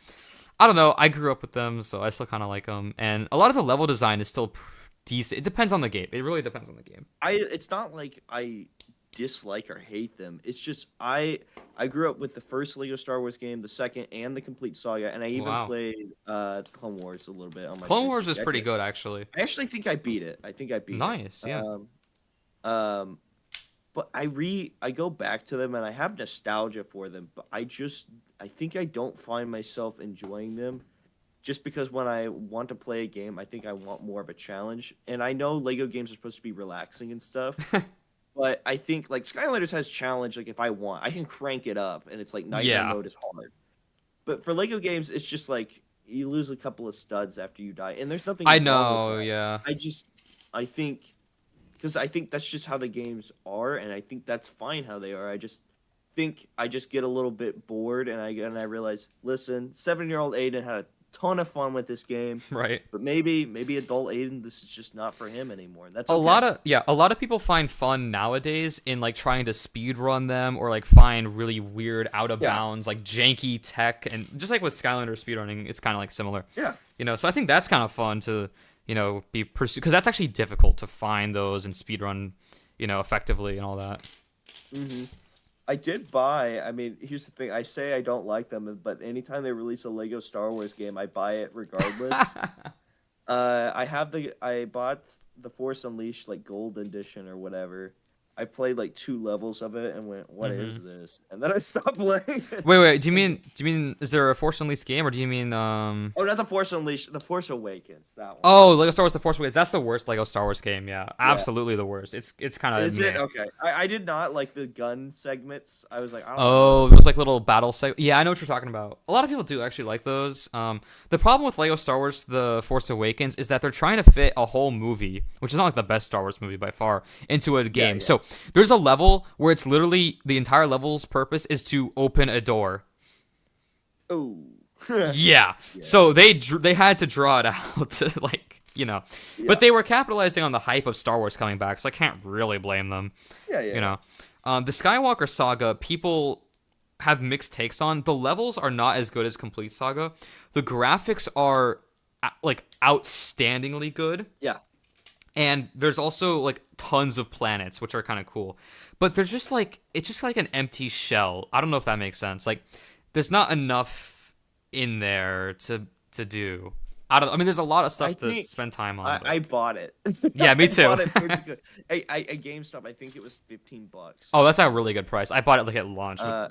S1: I don't know. I grew up with them, so I still kind of like them. And a lot of the level design is still decent. It depends on the game. It really depends on the game.
S2: It's not like I dislike or hate them. It's just I grew up with the first Lego Star Wars game, the second, and the complete saga, and I even played Clone Wars a little bit on my.
S1: Clone Wars is pretty good, actually.
S2: I actually think I beat it.
S1: Nice, yeah.
S2: But I go back to them and I have nostalgia for them, but I think I don't find myself enjoying them just because when I want to play a game, I think I want more of a challenge. And I know Lego games are supposed to be relaxing and stuff, but I think like Skylanders has challenge. Like if I want, I can crank it up and it's like nighttime mode is hard. But for Lego games, it's just like you lose a couple of studs after you die. And there's nothing
S1: I know, yeah.
S2: I think because I think that's just how the games are, and I think that's fine how they are. I just think I just get a little bit bored, and I realize, listen, 7-year-old Aiden had a ton of fun with this game,
S1: right?
S2: But maybe adult Aiden, this is just not for him anymore. That's
S1: okay. A lot of people find fun nowadays in like trying to speed run them or like find really weird out of bounds like janky tech, and just like with Skylander speedrunning, it's kind of like similar.
S2: Yeah,
S1: you know, so I think that's kind of fun to, you know, be pursued because that's actually difficult to find those and speedrun, you know, effectively and all that.
S2: Mm-hmm. I did buy. I mean, here's the thing. I say I don't like them, but anytime they release a Lego Star Wars game, I buy it regardless. I bought the Force Unleashed like Gold Edition or whatever. I played like 2 levels of it and went, "What is this?" And then I stopped playing.
S1: Wait. Do you mean is there a Force Unleashed game, or do you mean
S2: Oh, not the Force Unleashed, the Force Awakens. That one.
S1: Oh, Lego Star Wars: The Force Awakens. That's the worst Lego Star Wars game. Yeah, absolutely the worst. It's kind of.
S2: Is it okay? I did not like the gun segments. I was like, I don't
S1: know. Those like little battle Yeah, I know what you're talking about. A lot of people do actually like those. The problem with Lego Star Wars: The Force Awakens is that they're trying to fit a whole movie, which is not like the best Star Wars movie by far, into a game. Yeah. So there's a level where it's literally the entire level's purpose is to open a door.
S2: Oh.
S1: yeah. So they had to draw it out to like, you know. Yeah. But they were capitalizing on the hype of Star Wars coming back, so I can't really blame them.
S2: Yeah.
S1: You know. The Skywalker Saga, people have mixed takes on. The levels are not as good as Complete Saga. The graphics are like outstandingly good.
S2: Yeah.
S1: And there's also like tons of planets, which are kind of cool. But they're just like, it's just like an empty shell. I don't know if that makes sense. Like, there's not enough in there to do. I mean, there's a lot of stuff to spend time on.
S2: I bought it.
S1: Yeah, me too.
S2: I bought it. It's good. At GameStop, I think it was $15.
S1: Oh, that's a really good price. I bought it like at launch.
S2: Or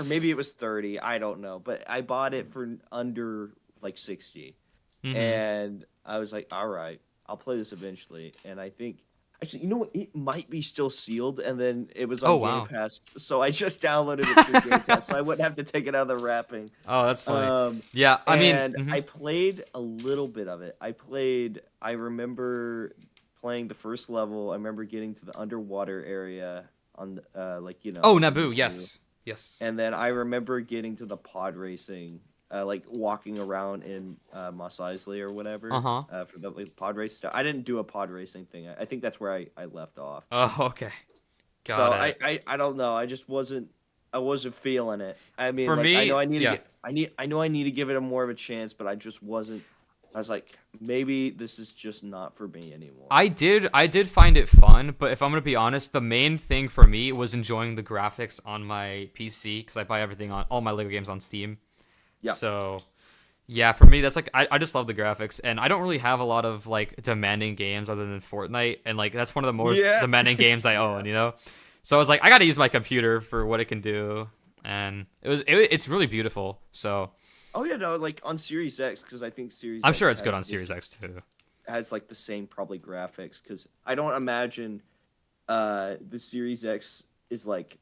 S2: maybe it was 30. I don't know, but I bought it for under like 60.
S1: Mhm.
S2: And I was like, all right, I'll play this eventually. And I think, actually, you know what? It might be still sealed, and then it was
S1: Oh,
S2: on Game
S1: wow.
S2: Pass, so I just downloaded it through Game Pass, so I wouldn't have to take it out of the wrapping.
S1: Oh, that's funny.
S2: Um,
S1: Yeah, I mean,
S2: and I played a little bit of it. I remember playing the first level. I remember getting to the underwater area on, like,
S1: oh,
S2: in
S1: Naboo,
S2: Naboo.
S1: yes. Yes.
S2: And then I remember getting to the pod racing, like walking around in Mos Eisley or whatever,
S1: Uh-huh.
S2: for the like, pod race stuff. I didn't do a pod racing thing. I think that's where I left off.
S1: Oh, okay.
S2: So
S1: Got it.
S2: I don't know. I wasn't feeling it. I mean,
S1: For
S2: like I
S1: me,
S2: know I need to
S1: yeah.
S2: get I know I need to give it a more of a chance, but I just wasn't. I was like, maybe this is just not for me anymore.
S1: I did find it fun, but if I'm gonna be honest, the main thing for me was enjoying the graphics on my PC because I buy everything on all my Lego games on Steam.
S2: Yeah.
S1: So, yeah, for me that's like I just love the graphics, and I don't really have a lot of like demanding games other than Fortnite, and like that's one of the most
S2: Yeah.
S1: demanding games I own, you know. So I was like, I gotta use my computer for what it can do, and it's really beautiful. So
S2: Oh yeah, no, like on Series X, because I think Series
S1: I'm
S2: X
S1: sure it's good
S2: has
S1: on
S2: this-
S1: Series X too.
S2: has like the same probably graphics, because I don't imagine the Series X is like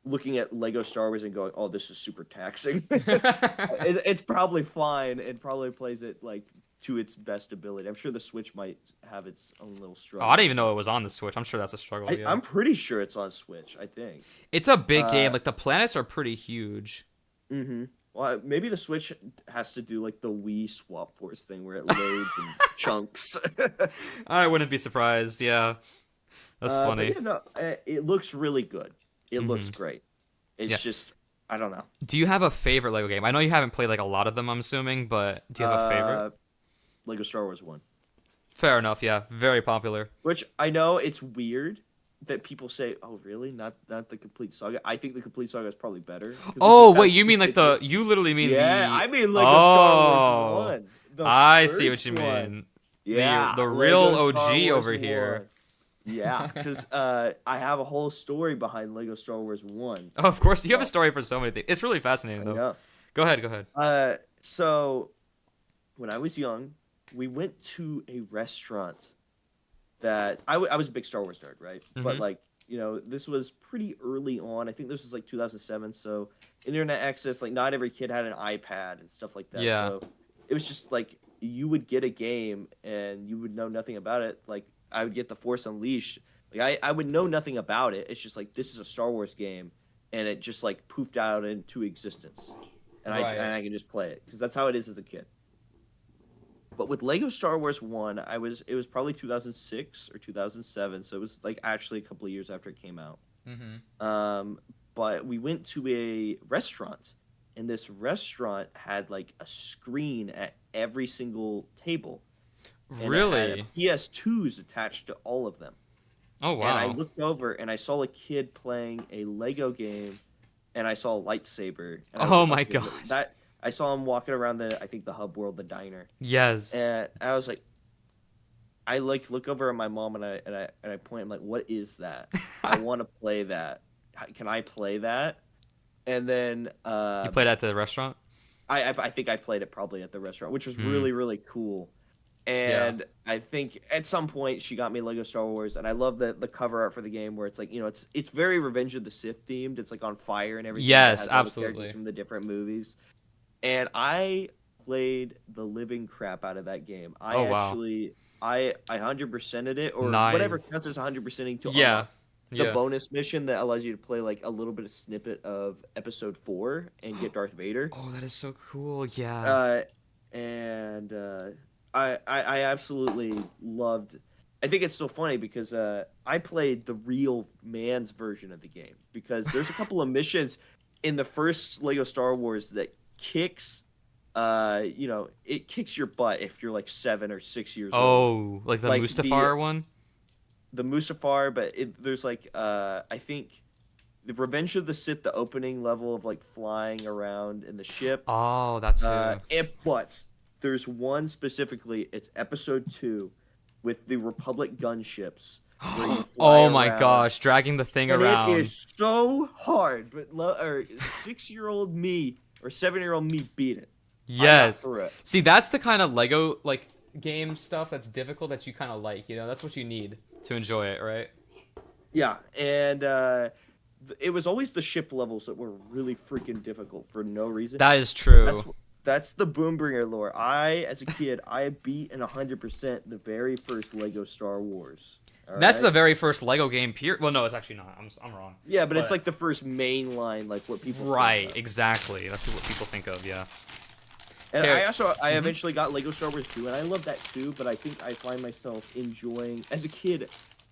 S2: looking at Lego Star Wars and going, "Oh, this is super taxing." It's probably fine. It probably plays it like to its best ability. I'm sure the Switch might have its own little
S1: Oh,
S2: struggle.
S1: I didn't even know it was on the Switch. I'm sure that's a struggle. Yeah.
S2: I'm pretty sure it's on Switch. I think.
S1: It's a big game.
S2: Uh,
S1: Like the planets are pretty huge.
S2: Mm-hmm. Well, maybe the Switch has to do like the Wii Swap Force thing where it loads in chunks.
S1: I wouldn't be surprised. Yeah, that's
S2: But
S1: funny.
S2: yeah, no, it looks really good. It looks
S1: Mhm.
S2: great. It's
S1: Yeah.
S2: just, I don't know.
S1: Do you have a favorite Lego game? I know you haven't played like a lot of them. I'm assuming, but do you have a favorite?
S2: Lego Star Wars 1.
S1: Fair enough. Yeah, very popular.
S2: Which I know it's weird that people say, "Oh, really? Not the complete saga." I think the complete saga is probably better. 'Cause it
S1: Oh
S2: just
S1: wait,
S2: has
S1: you mean like
S2: specific-
S1: you literally mean
S2: Yeah,
S1: the?
S2: I mean Lego Star
S1: Oh,
S2: Wars 1. The
S1: I see what
S2: first
S1: you
S2: one.
S1: mean.
S2: Yeah,
S1: the real
S2: Lego Star
S1: OG
S2: Wars
S1: over here.
S2: 1. Yeah, because I have a whole story behind Lego Star Wars 1.
S1: Oh, of course, you have a story for so many things. It's really fascinating
S2: I
S1: though.
S2: know.
S1: Go ahead. Go ahead.
S2: So when I was young, we went to a restaurant that I was a big Star Wars nerd, right? But
S1: Mhm.
S2: like, this was pretty early on. I think this was like 2007. So internet access, like not every kid had an iPad and stuff like that.
S1: Yeah.
S2: So it was just like you would get a game and you would know nothing about it. Like I would get the Force Unleashed. Like I would know nothing about it. It's just like this is a Star Wars game, and it just like poofed out into existence, and
S1: Right.
S2: I can just play it because that's how it is as a kid. But with Lego Star Wars 1, it was probably 2006 or 2007, so it was like actually a couple of years after it came out.
S1: Mm-hmm.
S2: But we went to a restaurant, and this restaurant had like a screen at every single table. And it had
S1: Really?
S2: PS2s attached to all of them.
S1: Oh
S2: And I
S1: wow.
S2: looked over and I saw a kid playing a Lego game, and I saw a lightsaber. And I was
S1: Oh
S2: like,
S1: my
S2: okay,
S1: gosh.
S2: That I saw him walking around I think the Hub World, the diner,
S1: Yes.
S2: and I was like, I like look over at my mom and I point. I'm like, what is that? I want to play that. Can I play that? And then
S1: You played at the restaurant?
S2: I think I played it probably at the restaurant, which was
S1: Mm.
S2: really really cool. And I think at some point she got me Lego Star Wars, and I love the cover art for the game where it's like it's very Revenge of the Sith themed. It's like on fire and everything. It
S1: Yes,
S2: has all the
S1: absolutely.
S2: characters from the different movies, and I played the living crap out of that game. I
S1: Oh, wow.
S2: actually I 100%ed it, or whatever
S1: Nice.
S2: counts as 100%ing to
S1: Yeah.
S2: unlock the
S1: Yeah.
S2: bonus mission that allows you to play like a little bit of snippet of Episode 4 and get Darth Vader.
S1: Oh, that is so cool. Yeah.
S2: And I absolutely loved. I think it's so funny because I played the real man's version of the game, because there's a couple of missions in the first Lego Star Wars that kicks, it kicks your butt if you're like 7 or 6 years old.
S1: Oh, like the
S2: like
S1: Mustafar one?
S2: The Mustafar, but there's like I think the Revenge of the Sith, the opening level of like flying around in the ship.
S1: Oh, that's
S2: But there's one specifically. It's Episode 2 with the Republic gunships. where you fly
S1: Oh my
S2: around.
S1: gosh, dragging the thing
S2: And
S1: around.
S2: it is so hard, but 6-year-old me or 7-year-old me beat it. I got
S1: Yes.
S2: through it.
S1: See, that's the kind of Lego like game stuff that's difficult that you kind of like. You know, that's what you need to enjoy it, right?
S2: Yeah, and it was always the ship levels that were really freaking difficult for no reason.
S1: That is
S2: But that's
S1: true.
S2: that's the Boombringer lore. As a kid, I beat in 100% the very first Lego Star Wars. All
S1: That's the
S2: right.
S1: very first Lego game. Period. Well, no, it's actually not. I'm wrong.
S2: Yeah, but it's
S1: But
S2: like the first main line, like what people think
S1: right,
S2: of.
S1: exactly. That's what people think of. Yeah.
S2: And
S1: Okay.
S2: I
S1: Mhm.
S2: eventually got Lego Star Wars 2, and I love that too. But I think I find myself enjoying as a kid.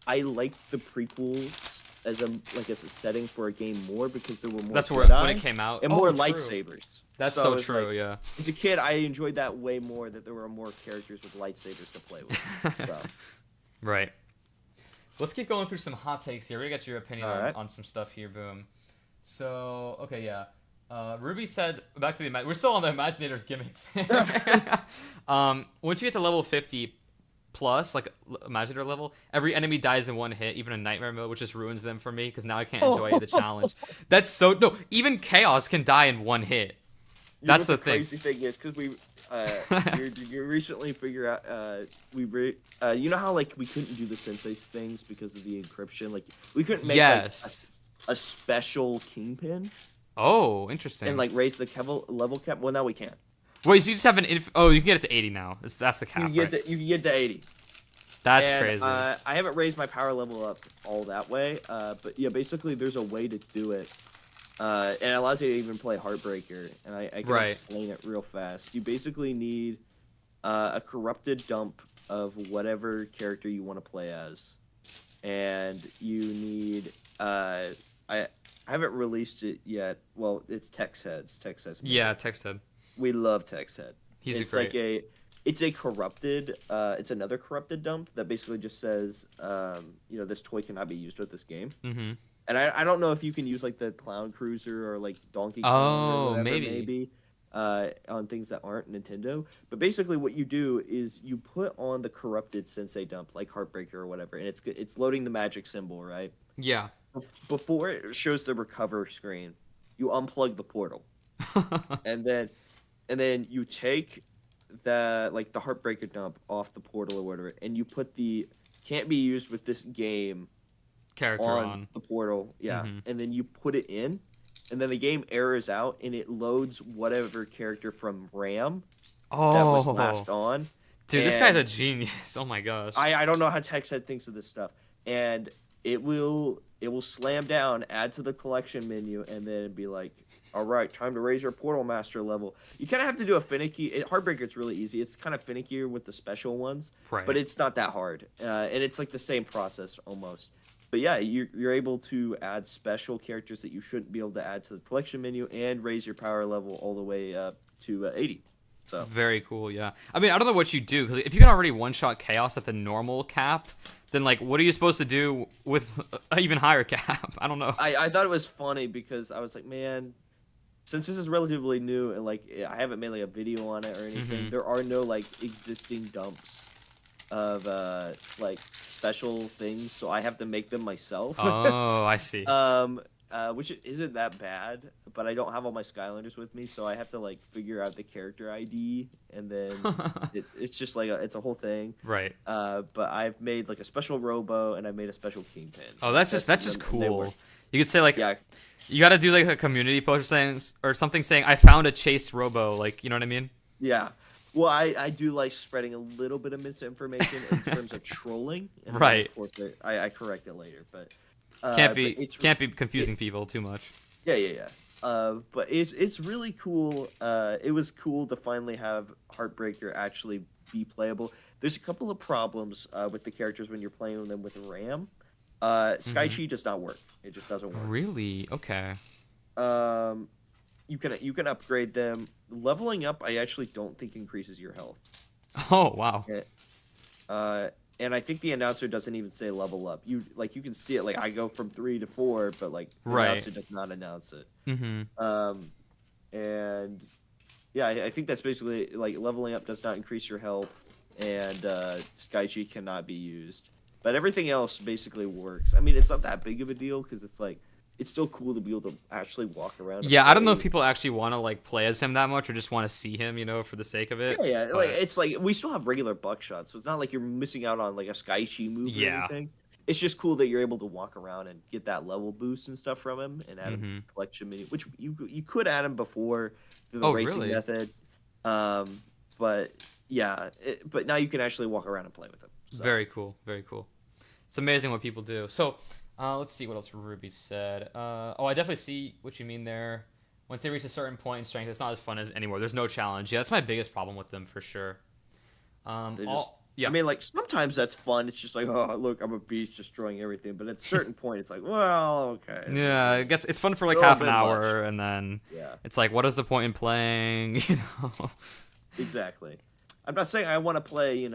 S2: I liked the prequels as a setting for a game more because there were more
S1: That's where
S2: Jedi
S1: when it came out.
S2: and
S1: Oh,
S2: more
S1: true.
S2: lightsabers.
S1: That's
S2: So
S1: so
S2: it's
S1: true.
S2: like,
S1: Yeah.
S2: as a kid, I enjoyed that way more. That there were more characters with lightsabers to play with. So,
S1: Right. Let's keep going through some hot takes here. We got your opinion
S2: All right.
S1: on some stuff here. Boom. So okay, yeah. Ruby said back to the we're still on the Imaginators gimmicks. Once you get to level 50 plus, like Imaginator level, every enemy dies in one hit, even in Nightmare mode, which just ruins them for me because now I can't enjoy the challenge. That's so no. Even Chaos can die in one hit. That's the thing.
S2: Crazy thing is because you recently figure out you know how like we couldn't do the sensei things because of the encryption, like we couldn't make
S1: Yes.
S2: like, a special kingpin
S1: Oh, interesting.
S2: and like raise the level cap. Well, now we can.
S1: Wait, so you just have an oh, you can get it to 80 now. That's the cap,
S2: You can get
S1: right?
S2: you can get to 80.
S1: That's
S2: And,
S1: crazy.
S2: I haven't raised my power level up all that way, but yeah, basically there's a way to do it. And it allows you to even play Heartbreaker, and I can
S1: Right.
S2: explain it real fast. You basically need a corrupted dump of whatever character you want to play as, and you need I haven't released it yet. Well, it's Tex Heads. Tex Heads.
S1: Yeah, text head.
S2: We love Tex Head.
S1: He's
S2: It's
S1: great.
S2: like it's a corrupted it's another corrupted dump that basically just says this toy cannot be used with this game.
S1: Mm-hmm.
S2: And I don't know if you can use like the Clown Cruiser or like Donkey Kong
S1: Oh,
S2: or whatever
S1: maybe.
S2: on things that aren't Nintendo. But basically what you do is you put on the corrupted Sensei dump like Heartbreaker or whatever, and it's loading the magic symbol, right?
S1: Yeah.
S2: Before it shows the recover screen, you unplug the portal. and then you take the Heartbreaker dump off the portal or whatever, and you put the can't be used with this game
S1: Character on.
S2: the portal, yeah,
S1: Mhm.
S2: and then you put it in, and then the game errors out, and it loads whatever character from RAM that was last
S1: Oh,
S2: on.
S1: dude, this guy's a
S2: And
S1: genius. Oh my gosh.
S2: I don't know how TechSet thinks of this stuff, and it will slam down, add to the collection menu, and then be like, all right, time to raise your Portal Master level. You kind of have to do a finicky. Heartbreaker, it's really easy. It's kind of finickier with the special ones,
S1: Right.
S2: but it's not that hard, and it's like the same process almost. But yeah, you're able to add special characters that you shouldn't be able to add to the collection menu and raise your power level all the way up to 80. So
S1: Very cool, yeah. I mean, I don't know what you do, because if you can already one-shot Chaos at the normal cap, then, like, what are you supposed to do with an even higher cap? I don't know.
S2: I thought it was funny because I was like, man, since this is relatively new and like I haven't made like a video on it or anything,
S1: Mhm.
S2: there are no like existing dumps of like special things, so I have to make them myself.
S1: Oh, I see.
S2: Which isn't that bad, but I don't have all my Skylanders with me, so I have to like figure out the character ID, and then it's just like it's a whole thing.
S1: Right.
S2: But I've made like a special Robo, and I made a special Kingpin.
S1: Oh, that's just
S2: and they
S1: cool.
S2: work.
S1: You could say, like,
S2: Yeah,
S1: you gotta do, like, a community post saying, or something saying, I found a Chase Robo, like, you know what I mean?
S2: yeah. Well, I do like spreading a little bit of misinformation in terms of trolling. And then,
S1: Right.
S2: Of course, I correct it later, but
S1: Can't
S2: but
S1: be
S2: it's
S1: confusing people too much.
S2: yeah. But it's really cool. It was cool to finally have Heartbreaker actually be playable. There's a couple of problems with the characters when you're playing them with RAM. Sky Chi does not work. It just doesn't work.
S1: Really? Okay.
S2: You can upgrade them. Leveling up, I actually don't think increases your health.
S1: Oh, wow.
S2: And I think the announcer doesn't even say level up. You can see it. Like I go from 3 to 4, but like the
S1: Right.
S2: announcer does not announce it.
S1: Mm-hmm.
S2: And yeah, I think that's basically like leveling up does not increase your health, and Sky Chi cannot be used. But everything else basically works. I mean, it's not that big of a deal because it's like it's still cool to be able to actually walk around. And
S1: Yeah, I don't know
S2: play.
S1: if people actually want to like play as him that much or just want to see him, for the sake of it.
S2: Yeah, like
S1: But
S2: it's like we still have regular buckshot, so it's not like you're missing out on like a Skychi move or
S1: yeah.
S2: anything. It's just cool that you're able to walk around and get that level boost and stuff from him, and add him to
S1: Hmm.
S2: the collection menu, which you could add him before through the
S1: Oh,
S2: racing
S1: really?
S2: method. But yeah, but now you can actually walk around and play with him. So
S1: Very cool. Very cool. It's amazing what people do. So, let's see what else Ruby said. I definitely see what you mean there. Once they reach a certain point in strength, it's not as fun as anymore. There's no challenge. Yeah, that's my biggest problem with them for sure.
S2: they just.
S1: Yeah.
S2: I mean, like sometimes that's fun. It's just like, oh, look, I'm a beast, destroying everything. But at a certain point, it's like, well, okay.
S1: Yeah, it's fun for like
S2: A little
S1: half an
S2: bit
S1: hour,
S2: much.
S1: and then
S2: Yeah.
S1: it's like, what is the point in playing?
S2: Exactly. I'm not saying I want to play,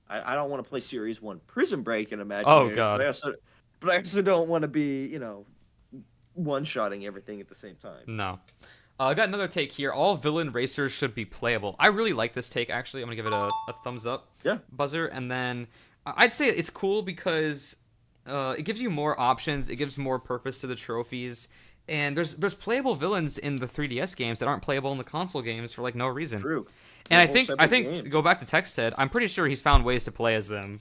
S2: I don't want to play Series 1 Prison Break and
S1: Oh
S2: Imaginary,
S1: God.
S2: but I also don't want to be, one-shotting everything at the same time.
S1: No. I got another take here. All villain racers should be playable. I really like this take, actually. I'm going to give it a thumbs up
S2: Yeah.
S1: buzzer. And then I'd say it's cool because it gives you more options. It gives more purpose to the trophies. And there's playable villains in the 3DS games that aren't playable in the console games for like no reason.
S2: True.
S1: And
S2: They're
S1: I
S2: whole
S1: think
S2: separate
S1: to
S2: games.
S1: go back to Text Head, I'm pretty sure he's found ways to play as them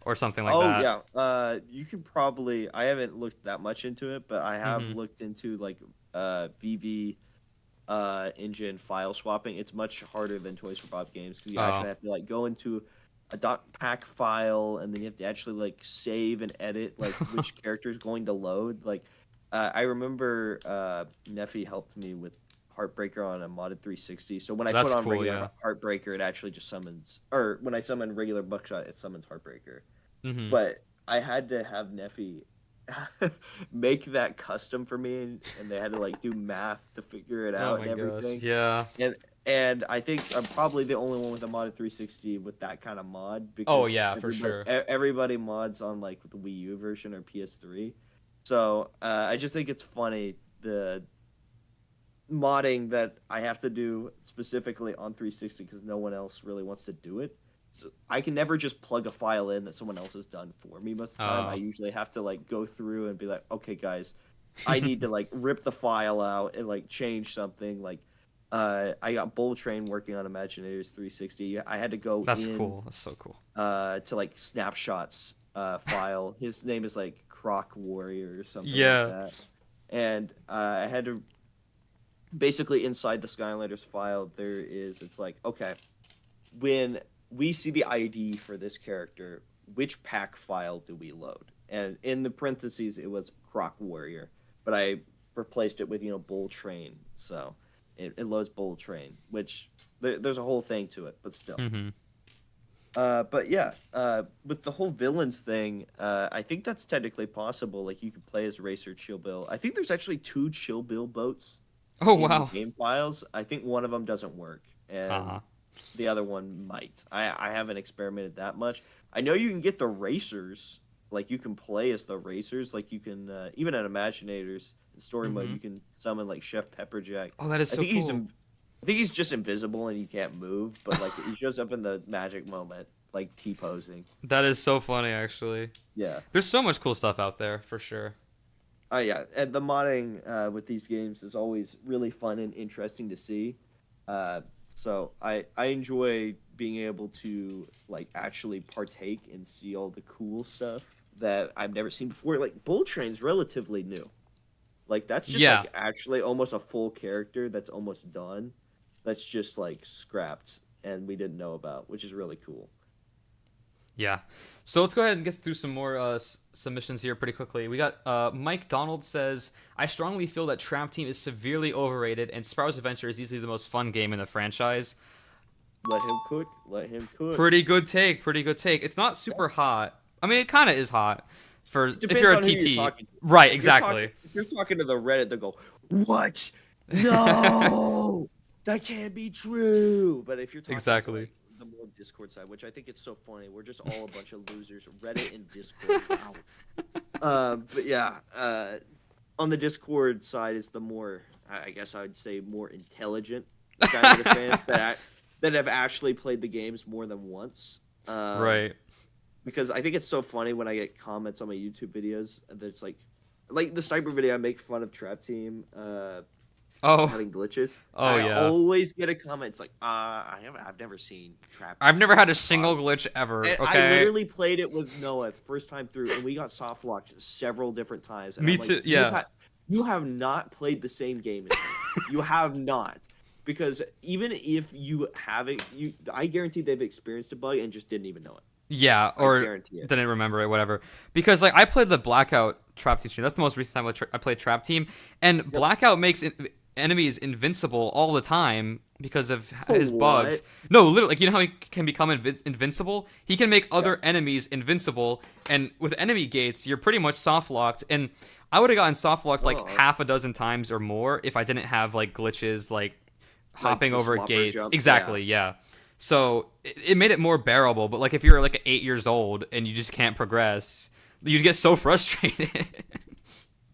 S1: or something like
S2: Oh,
S1: that.
S2: yeah. You can probably, I haven't looked that much into it, but I have
S1: Mhm.
S2: looked into like VV engine file swapping. It's much harder than Toys for Bob games because you actually have to like go into a .pack file, and then you have to actually like save and edit like which character is going to load. Like I remember Neffy helped me with Heartbreaker on a modded 360. So when I
S1: That's
S2: put on
S1: cool,
S2: regular
S1: yeah.
S2: Heartbreaker, it actually just summons, or when I summon regular Buckshot, it summons Heartbreaker.
S1: Hmm.
S2: But I had to have Neffy make that custom for me, and they had to like do math to figure it
S1: Oh
S2: out
S1: my
S2: and
S1: gosh.
S2: everything.
S1: Yeah.
S2: And I think I'm probably the only one with a modded 360 with that kind of mod because
S1: Oh yeah, for sure.
S2: everybody mods on like the Wii U version or PS3. So I just think it's funny the modding that I have to do specifically on 360 because no one else really wants to do it. So I can never just plug a file in that someone else has done for me most of the time.
S1: Oh.
S2: I usually have to like go through and be like, okay, guys, I need to like rip the file out and like change something. Like, I got Bull Train working on Imagineers 360. I had to go
S1: That's
S2: in
S1: cool. That's so cool.
S2: to like snapshots file. His name is like Croc Warrior or something
S1: Yeah.
S2: like that. And I had to basically inside the Skylanders file. It's like, okay, when we see the ID for this character, which pack file do we load? And in the parentheses, it was Croc Warrior, but I replaced it with Bull Train, so it loads Bull Train, which there's a whole thing to it, but still.
S1: Hmm.
S2: But yeah, with the whole villains thing, I think that's technically possible. Like you could play as Racer Chill Bill. I think there's actually 2 Chill Bill boats.
S1: Oh
S2: In the
S1: wow.
S2: game files. I think one of them doesn't work, and
S1: Uh-huh.
S2: the other one might. I haven't experimented that much. I know you can get the racers. Like you can play as the racers. Like you can even at Imaginators in story mode,
S1: Mhm.
S2: you can summon like Chef Pepperjack.
S1: Oh, that is
S2: I
S1: so
S2: think
S1: cool.
S2: I think he's just invisible and he can't move, but like he shows up in the magic moment, like T posing.
S1: That is so funny, actually.
S2: Yeah.
S1: There's so much cool stuff out there for sure.
S2: Yeah, and the modding with these games is always really fun and interesting to see. So I enjoy being able to like actually partake and see all the cool stuff that I've never seen before. Like Bull Train's relatively new. Like that's just
S1: Yeah.
S2: like actually almost a full character that's almost done. That's just like scrapped and we didn't know about, which is really cool.
S1: Yeah. So let's go ahead and get through some more submissions here pretty quickly. We got Mike Donald says, I strongly feel that Trap Team is severely overrated and Sparrow's Adventure is easily the most fun game in the franchise.
S2: Let him cook. Let him cook.
S1: Pretty good take. Pretty good take. It's not super hot. I mean, it kind of is hot for if
S2: Depends
S1: you're a
S2: on who
S1: TT.
S2: you're talking to.
S1: Right,
S2: If
S1: exactly.
S2: if you're talking to the Reddit, they'll go, "What? No, that can't be true." But if you're talking
S1: Exactly.
S2: to like, the more Discord side, which I think it's so funny, we're just all a bunch of losers. Reddit and Discord. Wow. But yeah, on the Discord side is the more, I guess I would say, more intelligent kind of the fans that have actually played the games more than once.
S1: Right.
S2: Because I think it's so funny when I get comments on my YouTube videos that's like, like the sniper video, I make fun of Trap Team
S1: Oh,
S2: having glitches.
S1: oh
S2: I
S1: yeah.
S2: always get a comment. It's like, I've never seen Trap
S1: I've
S2: Team
S1: never had a
S2: have
S1: single
S2: bugs.
S1: glitch ever.
S2: And I
S1: Okay.
S2: literally played it with Noah first time through, and we got soft locked several different times. And
S1: Me
S2: I'm like,
S1: too. Yeah.
S2: you have not played the same game as me. You have not. Because even if you have it, I guarantee they've experienced a bug and just didn't even know it.
S1: Yeah,
S2: I
S1: or
S2: guarantee it.
S1: didn't remember it, whatever. Because like I played the Blackout Trap Team stream. That's the most recent time I played Trap Team, and Blackout makes enemies invincible all the time because of his bugs.
S2: What?
S1: No, literally, like you know how he can become invincible. He can make other enemies invincible, and with enemy gates, you're pretty much soft locked. And I would have gotten soft locked like
S2: Oh.
S1: half a dozen times or more if I didn't have like glitches like hopping
S2: the
S1: over
S2: swapper
S1: gates.
S2: jump,
S1: Exactly, yeah. So it made it more bearable. But like if you're like 8 years old and you just can't progress, you'd get so frustrated.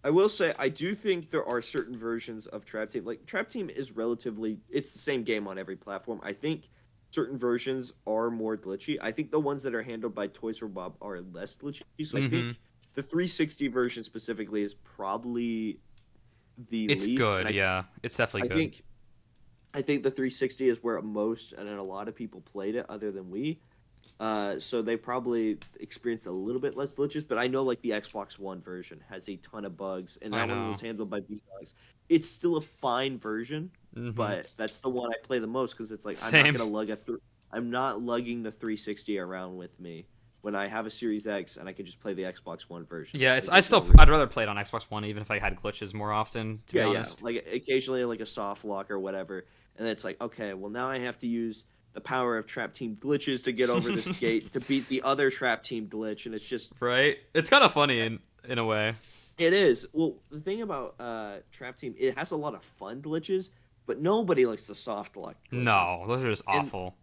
S2: I will say I do think there are certain versions of Trap Team. Like Trap Team is it's the same game on every platform. I think certain versions are more glitchy. I think the ones that are handled by Toys for Bob are less glitchy. So I think the 360 version specifically is probably the
S1: It's
S2: least.
S1: good,
S2: And
S1: yeah. It's definitely
S2: I
S1: good.
S2: think the 360 is where most and then a lot of people played it other than we. So they probably experienced a little bit less glitches, but I know like the Xbox One version has a ton of bugs, and
S1: I
S2: that one
S1: know.
S2: was handled by B-Dogs. It's still a fine version, but that's the one I play the most because it's like
S1: Same.
S2: I'm not lugging the 360 around with me when I have a Series X and I can just play the Xbox One version.
S1: Yeah,
S2: Like,
S1: I'd rather play it on Xbox One even if I had glitches more often, to be honest.
S2: like occasionally like a soft lock or whatever, and it's like, okay, well now I have to use the power of Trap Team glitches to get over this gate to beat the other Trap Team glitch, and it's just
S1: Right? It's kind of funny in a way.
S2: it is. Well, the thing about Trap Team, it has a lot of fun glitches, but nobody likes the soft lock glitches.
S1: No, those are just awful.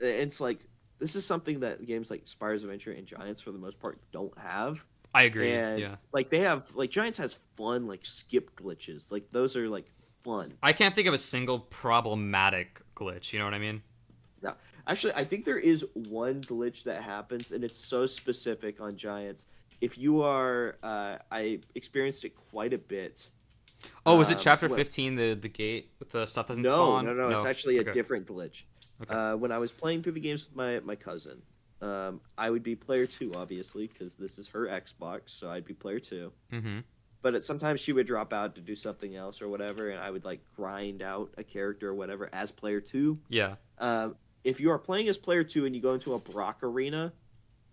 S2: And it's like this is something that games like Spyro's Adventure and Giants for the most part don't have.
S1: I agree.
S2: And
S1: Yeah.
S2: like they have like Giants has fun like skip glitches. Like those are like fun.
S1: I can't think of a single problematic glitch, you know what I mean?
S2: No, actually, I think there is one glitch that happens, and it's so specific on Giants. If you are, I experienced it quite a bit.
S1: Oh, is it chapter
S2: when-
S1: 15, the gate with the stuff doesn't
S2: No,
S1: spawn?
S2: no, it's actually a
S1: Okay.
S2: different glitch.
S1: Okay.
S2: When I was playing through the games with my cousin, I would be player 2, obviously, because this is her Xbox, so I'd be player 2.
S1: Mm-hmm.
S2: But sometimes she would drop out to do something else or whatever, and I would like grind out a character or whatever as player 2.
S1: Yeah.
S2: If you are playing as player 2 and you go into a Brock arena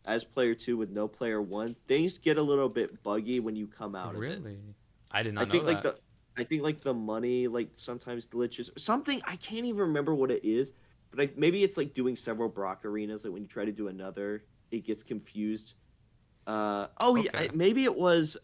S2: as player 2 with no player 1, things get a little bit buggy when you come out of it.
S1: Really? I did not
S2: I think
S1: know
S2: like
S1: that.
S2: I think like the money like sometimes glitches. Something I can't even remember what it is, but maybe it's like doing several Brock arenas. Like when you try to do another, it gets confused. Yeah,
S1: Okay.
S2: maybe it was.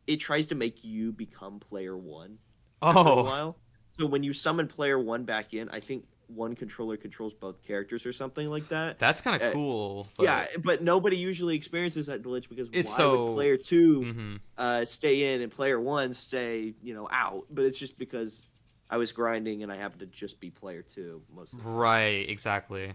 S2: It tries to make you become player 1 for a
S1: Oh,
S2: while. So when you summon player 1 back in, I think one controller controls both characters or something like that.
S1: that's kind of
S2: Uh,
S1: cool. But...
S2: Yeah, but nobody usually experiences that glitch because
S1: It's
S2: why
S1: so-
S2: would player 2
S1: Mhm.
S2: stay in and player 1 stay, out? But it's just because I was grinding and I happened to just be player 2 most of the time.
S1: Right, exactly.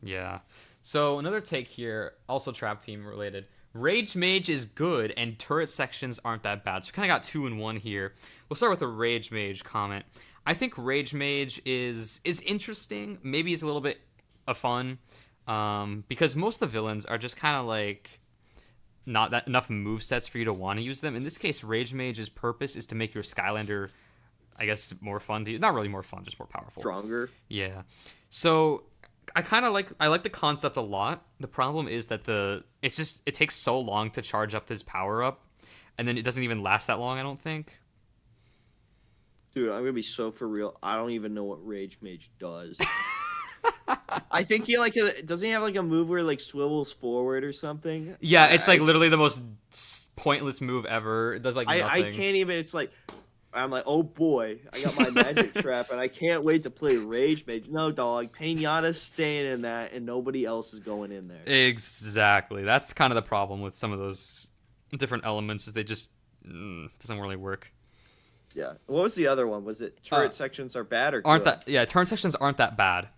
S1: Yeah. So another take here, also Trap Team related. Rage Mage is good, and turret sections aren't that bad. So we kind of got 2 in 1 here. We'll start with a Rage Mage comment. I think Rage Mage is interesting. Maybe it's a little bit of fun, because most of the villains are just kind of like not that enough move sets for you to want to use them. In this case, Rage Mage's purpose is to make your Skylander, I guess, more fun. Not really more fun, just more powerful.
S2: Stronger.
S1: Yeah. So I like the concept a lot. The problem is that it takes so long to charge up this power up, and then it doesn't even last that long, I don't think.
S2: Dude, I'm gonna be so for real. I don't even know what Rage Mage does. I think he doesn't he have like a move where like swivels forward or something?
S1: Yeah, it's like literally the most pointless move ever. It does like
S2: I
S1: nothing.
S2: can't even. It's like I'm like, oh boy, I got my magic trap, and I can't wait to play Rage Mage. No, dog, Pinata's staying in that, and nobody else is going in there.
S1: Exactly. That's kind of the problem with some of those different elements, is they just doesn't really work.
S2: Yeah. What was the other one? Was it turret sections are bad or
S1: Aren't
S2: good?
S1: that yeah? Turn sections aren't that bad.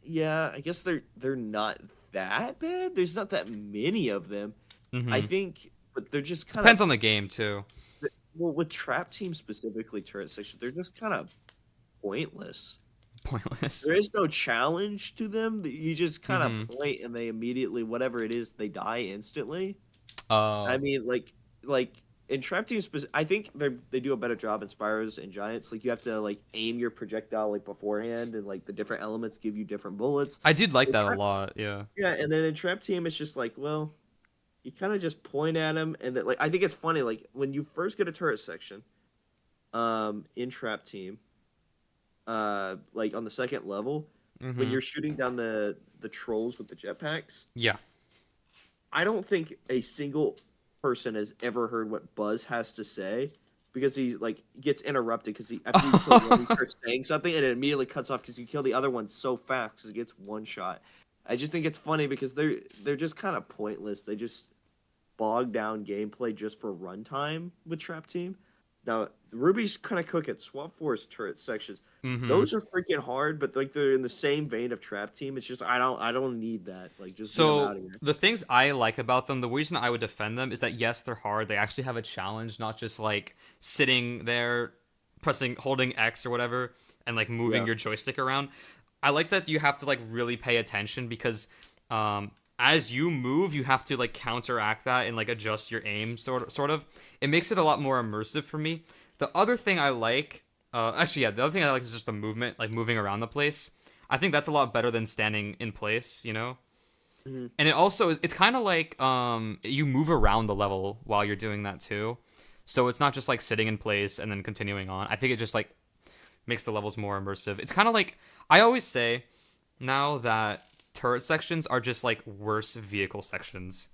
S2: Yeah, I guess they're not that bad. There's not that many of them.
S1: Mhm.
S2: I think but they're just kind
S1: Depends
S2: of
S1: on the game too.
S2: well with Trap Team specifically turret section, they're just kind of pointless.
S1: Pointless.
S2: There is no challenge to them. You just kind of
S1: Mm-hmm.
S2: point and they immediately whatever it is they die instantly. I
S1: Oh.
S2: mean, like in Trap Team, I think they do a better job in Spyros and Giants. Like you have to like aim your projectile like beforehand, and like the different elements give you different bullets.
S1: I did like
S2: In
S1: that a
S2: Trap,
S1: lot. Yeah.
S2: yeah, and then in Trap Team, it's just like, well, you kind of just point at them, and that like I think it's funny. Like when you first get a turret section, in Trap Team, like on the second level, when
S1: Mm-hmm.
S2: you're shooting down the trolls with the jetpacks.
S1: Yeah.
S2: I don't think a single person has ever heard what Buzz has to say because he like gets interrupted because he after you kill one he starts saying something and it immediately cuts off because you kill the other one so fast because it gets one shot. I just think it's funny because they're just kind of pointless. They just bog down gameplay just for runtime with Trap Team. Now Ruby's kind of cooking Swap Force turret sections.
S1: Mm-hmm.
S2: Those are freaking hard, but like they're in the same vein of Trap Team. It's just I don't need that. Like just get them out
S1: So
S2: of here.
S1: the things I like about them, the reason I would defend them is that yes, they're hard. They actually have a challenge, not just like sitting there, holding X or whatever, and like moving
S2: Yeah.
S1: your joystick around. I like that you have to like really pay attention because as you move, you have to like counteract that and like adjust your aim sort of. It makes it a lot more immersive for me. The other thing I like, actually, yeah, the other thing I like is just the movement, like moving around the place. I think that's a lot better than standing in place, you know?
S2: Mhm.
S1: And it also is, it's kind of like you move around the level while you're doing that too. So it's not just like sitting in place and then continuing on. I think it just like makes the levels more immersive. It's kind of like I always say now that turret sections are just like worse vehicle sections.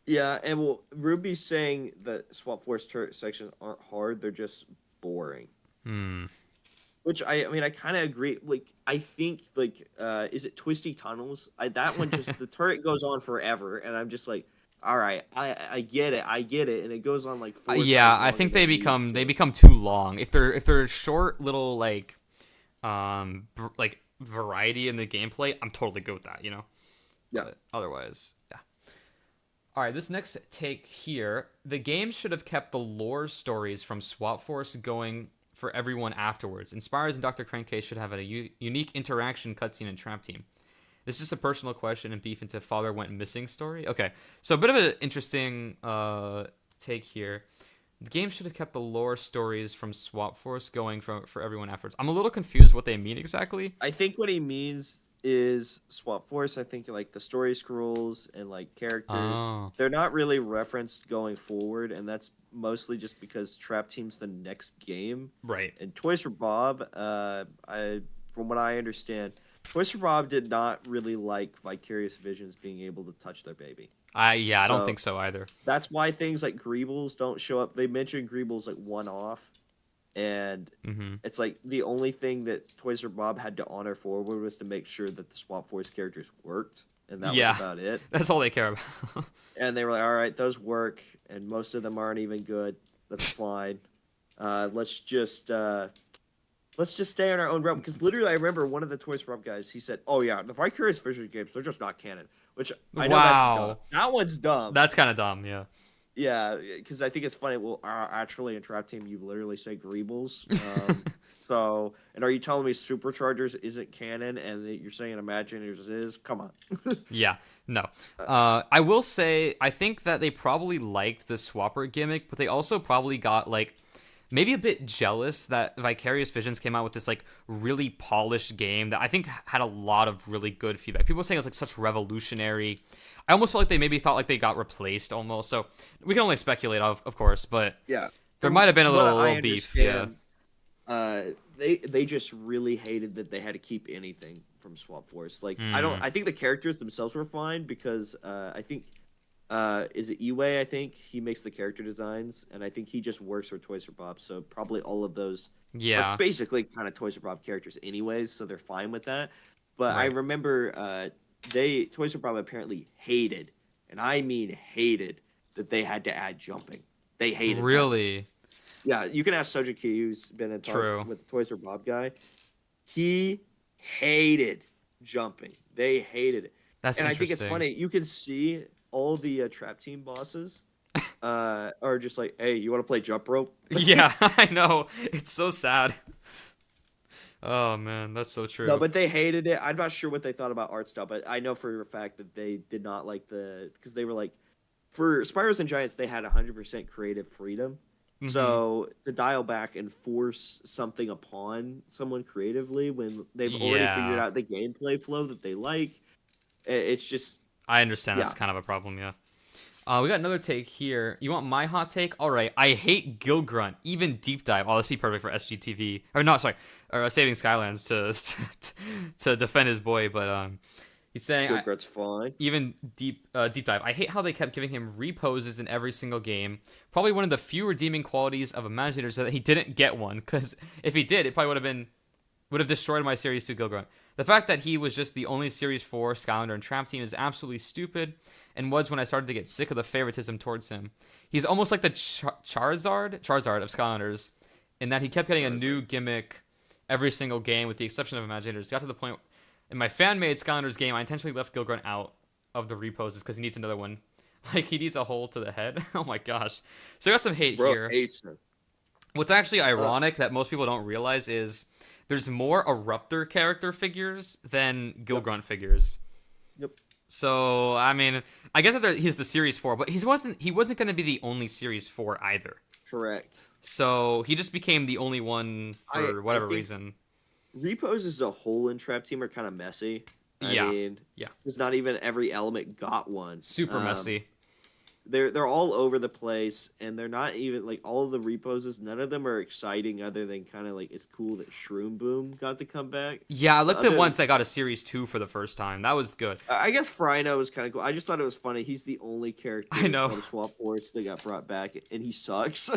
S2: Yeah, and well, Ruby's saying that Swap Force turret sections aren't hard; they're just boring.
S1: Hmm.
S2: Which I mean, I kind of agree. Like, I think like, is it Twisty Tunnels? That one just the turret goes on forever, and I'm just like, all right, I get it, and it goes on like four
S1: Yeah,
S2: times
S1: I
S2: longer
S1: think
S2: than
S1: they
S2: it needs
S1: become
S2: to.
S1: too long. If they're short little like like variety in the gameplay, I'm totally good with that, you know.
S2: Yeah.
S1: But otherwise, yeah. All right, this next take here, the game should have kept the lore stories from Swap Force going for everyone afterwards. Inspires and Dr. Crankcase should have a unique interaction cutscene in Trap Team. This is a personal question and beef into Father Went Missing story. Okay, so a bit of an interesting take here. The game should have kept the lore stories from Swap Force going for everyone afterwards. I'm a little confused what they mean exactly.
S2: I think what he means is Swap Force. I think like the story scrolls and like characters,
S1: Oh,
S2: they're not really referenced going forward, and that's mostly just because Trap Team's the next game.
S1: right.
S2: And Toys for Bob, I from what I understand, Toys for Bob did not really like Vicarious Visions being able to touch their baby.
S1: Yeah, I don't
S2: So
S1: think so either.
S2: that's why things like Greebles don't show up. They mention Greebles like one off, and
S1: Mm-hmm.
S2: it's like the only thing that Toys for Bob had to honor forward was to make sure that the Swap Force characters worked, and that was
S1: Yeah,
S2: about it.
S1: that's all they care about.
S2: And they were like, "All right, those work, and most of them aren't even good. That's fine. Let's just stay in our own realm." Because literally, I remember one of the Toys for Bob guys. He said, "Oh yeah, the Vicarious Vision games, they're just not canon." Which I know that's dumb.
S1: Wow,
S2: That one's dumb.
S1: that's kind of dumb. Yeah.
S2: Yeah, because I think it's funny. Well, actually, in Trap Team, you literally say Greebles. So, and are you telling me Superchargers isn't canon, and that you're saying Imagineers is? Come on.
S1: Yeah, no. I will say, I think that they probably liked the Swapper gimmick, but they also probably got, like, maybe a bit jealous that Vicarious Visions came out with this, like, really polished game that I think had a lot of really good feedback. People were saying it was, like, such revolutionary. I almost felt like they maybe thought, like, they got replaced almost. So we can only speculate, of course, but
S2: Yeah.
S1: there might have been a
S2: What
S1: little,
S2: I
S1: beef. Yeah.
S2: understand, they just really hated that they had to keep anything from Swap Force. Like
S1: Mm.
S2: I think the characters themselves were fine because I think is it Eway? I think he makes the character designs, and I think he just works for Toys for Bob. So probably all of those are
S1: Yeah.
S2: basically kind of Toys for Bob characters, anyways. So they're fine with that. But I
S1: Right.
S2: remember they Toys for Bob apparently hated, and I mean hated, that they had to add jumping. They hated that.
S1: Really?
S2: Yeah, you can ask Soja Key, who's been in
S1: True.
S2: talk with the Toys for Bob guy. He hated jumping. They hated it.
S1: That's
S2: And I think it's
S1: interesting.
S2: funny. You can see all the Trap Team bosses are just like, hey, you want to play jump rope?
S1: Yeah, I know. It's so sad. Oh man, that's so
S2: No,
S1: true.
S2: but they hated it. I'm not sure what they thought about art style, but I know for a fact that they did not like because they were like, for Spyros and Giants, they had 100% creative freedom.
S1: Hmm.
S2: So to dial back and force something upon someone creatively when they've already figured
S1: Yeah,
S2: out the gameplay flow that they like, it's just,
S1: I understand
S2: yeah,
S1: that's kind of a problem. Yeah. We got another take here. You want my hot take? All right. I hate Gill Grunt. Even deep dive. Oh, this would be perfect for SGTV. Or no, sorry, or Saving Skylands to defend his boy. But he's saying
S2: Gilgrat's fine.
S1: even deep dive. I hate how they kept giving him reposes in every single game. Probably one of the few redeeming qualities of Imaginators is that he didn't get one. Because if he did, it probably would have destroyed my Series 2 Gilgrunt. The fact that he was just the only Series 4 Skylander and Trap Team is absolutely stupid, and was when I started to get sick of the favoritism towards him. He's almost like the Charizard of Skylanders, in that he kept getting a new gimmick every single game, with the exception of Imaginators. It got to the point in my fan-made Skylanders game, I intentionally left Gilgrunt out of the reposes because he needs another one. Like, he needs a hole to the head. Oh my gosh. So I got some hate
S2: Bro,
S1: here.
S2: Acer.
S1: What's actually ironic that most people don't realize is there's more Eruptor character figures than Gilgrunt figures.
S2: Yep.
S1: So I mean, I get that he's the Series 4, but he wasn't going to be the only Series 4 either.
S2: Correct.
S1: So he just became the only one for whatever
S2: think
S1: reason.
S2: repos as a whole in Trap Team are kind of messy. I
S1: Yeah,
S2: mean,
S1: yeah,
S2: it's not even every element got one.
S1: super messy.
S2: They're all over the place, and they're not even like all of the reposes. None of them are exciting, other than kind of like it's cool that Shroom Boom got to come back.
S1: Yeah, I like the
S2: Other,
S1: ones that got a Series 2 for the first time. That was good.
S2: I guess Frino was kind of cool. I just thought it was funny. He's the only character
S1: I know.
S2: from Swap Force that got brought back, and he sucks.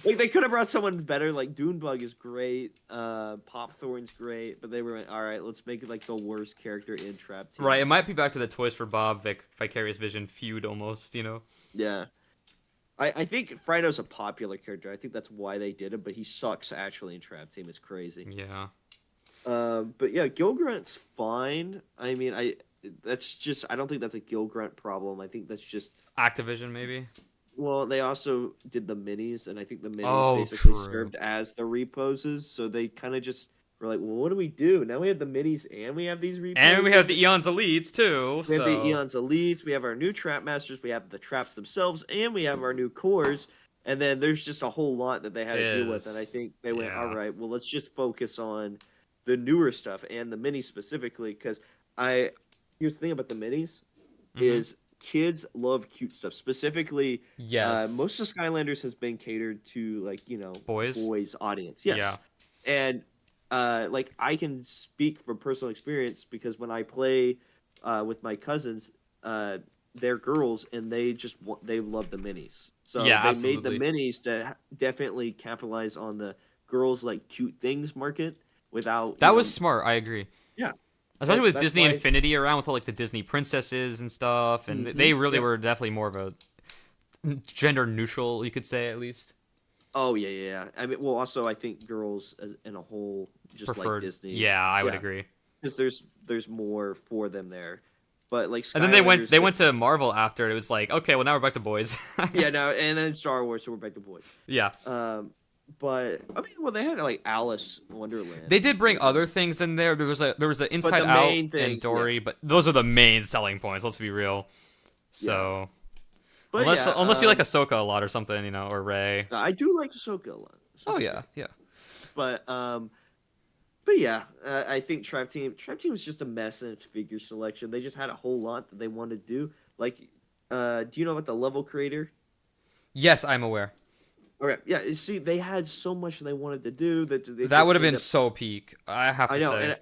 S2: Like they could have brought someone better. Like Dunebug is great, Popthorn's great, but they were like, all right, let's make it like the worst character in Trap Team.
S1: Right, it might be back to the Toys for Bob Vicarious Vision feud almost, you know?
S2: Yeah. I think Frino's a popular character. I think that's why they did it, but he sucks actually in Trap Team. It's crazy.
S1: Yeah.
S2: But yeah, Gilgrunt's fine. I mean, I don't think that's a Gilgrunt problem. I think that's just
S1: Activision, maybe?
S2: well, they also did the minis, and I think the minis
S1: Oh,
S2: basically
S1: true.
S2: served as the reposes. So they kind of just were like, well, what do we do? Now we have the minis and we have these reposes.
S1: And we have the Eons Elites, too,
S2: We have the
S1: so...
S2: Eons Elites, we have our new Trap Masters, we have the traps themselves, and we have our new cores. And then there's just a whole lot that they had to deal with. And I think they went, all right, well, let's just focus on the newer stuff and the minis specifically. Because here's the thing about the minis is kids love cute stuff. Specifically,
S1: Yes.
S2: most of Skylanders has been catered to, like, boys audience. Yes.
S1: Yeah.
S2: And like I can speak from personal experience because when I play with my cousins, they're girls and they love the minis. So
S1: Yeah,
S2: they
S1: absolutely.
S2: made the minis to definitely capitalize on the girls like cute things market without
S1: That was smart, I agree.
S2: yeah.
S1: Especially with
S2: That's
S1: Disney
S2: why,
S1: Infinity around with all, like, the Disney princesses and stuff, and they really were definitely more of a gender neutral, you could say, at least.
S2: oh yeah. I mean, well, also I think girls in a whole just
S1: Preferred.
S2: like Disney.
S1: Yeah, I would agree.
S2: Because there's more for them there. But like
S1: And then they went to Marvel after, and it was like, okay, well, now we're back to boys.
S2: yeah, no, and then Star Wars, so we're back to boys.
S1: Yeah.
S2: But I mean, well, they had like Alice in Wonderland.
S1: They did bring other things in there. There was an Inside
S2: the
S1: Out
S2: main thing,
S1: and Dory, but those are the main selling points. Let's be real. So
S2: But
S1: unless you like Ahsoka a lot or something, or Rey.
S2: I do like Ahsoka a lot.
S1: Oh yeah, yeah.
S2: But yeah, I think Trap Team was just a mess in its figure selection. They just had a whole lot that they wanted to do. Like, do you know about the level creator?
S1: Yes, I'm aware.
S2: Okay, yeah. You see, they had so much they wanted to do
S1: That would have been so peak. I have to
S2: I know,
S1: say.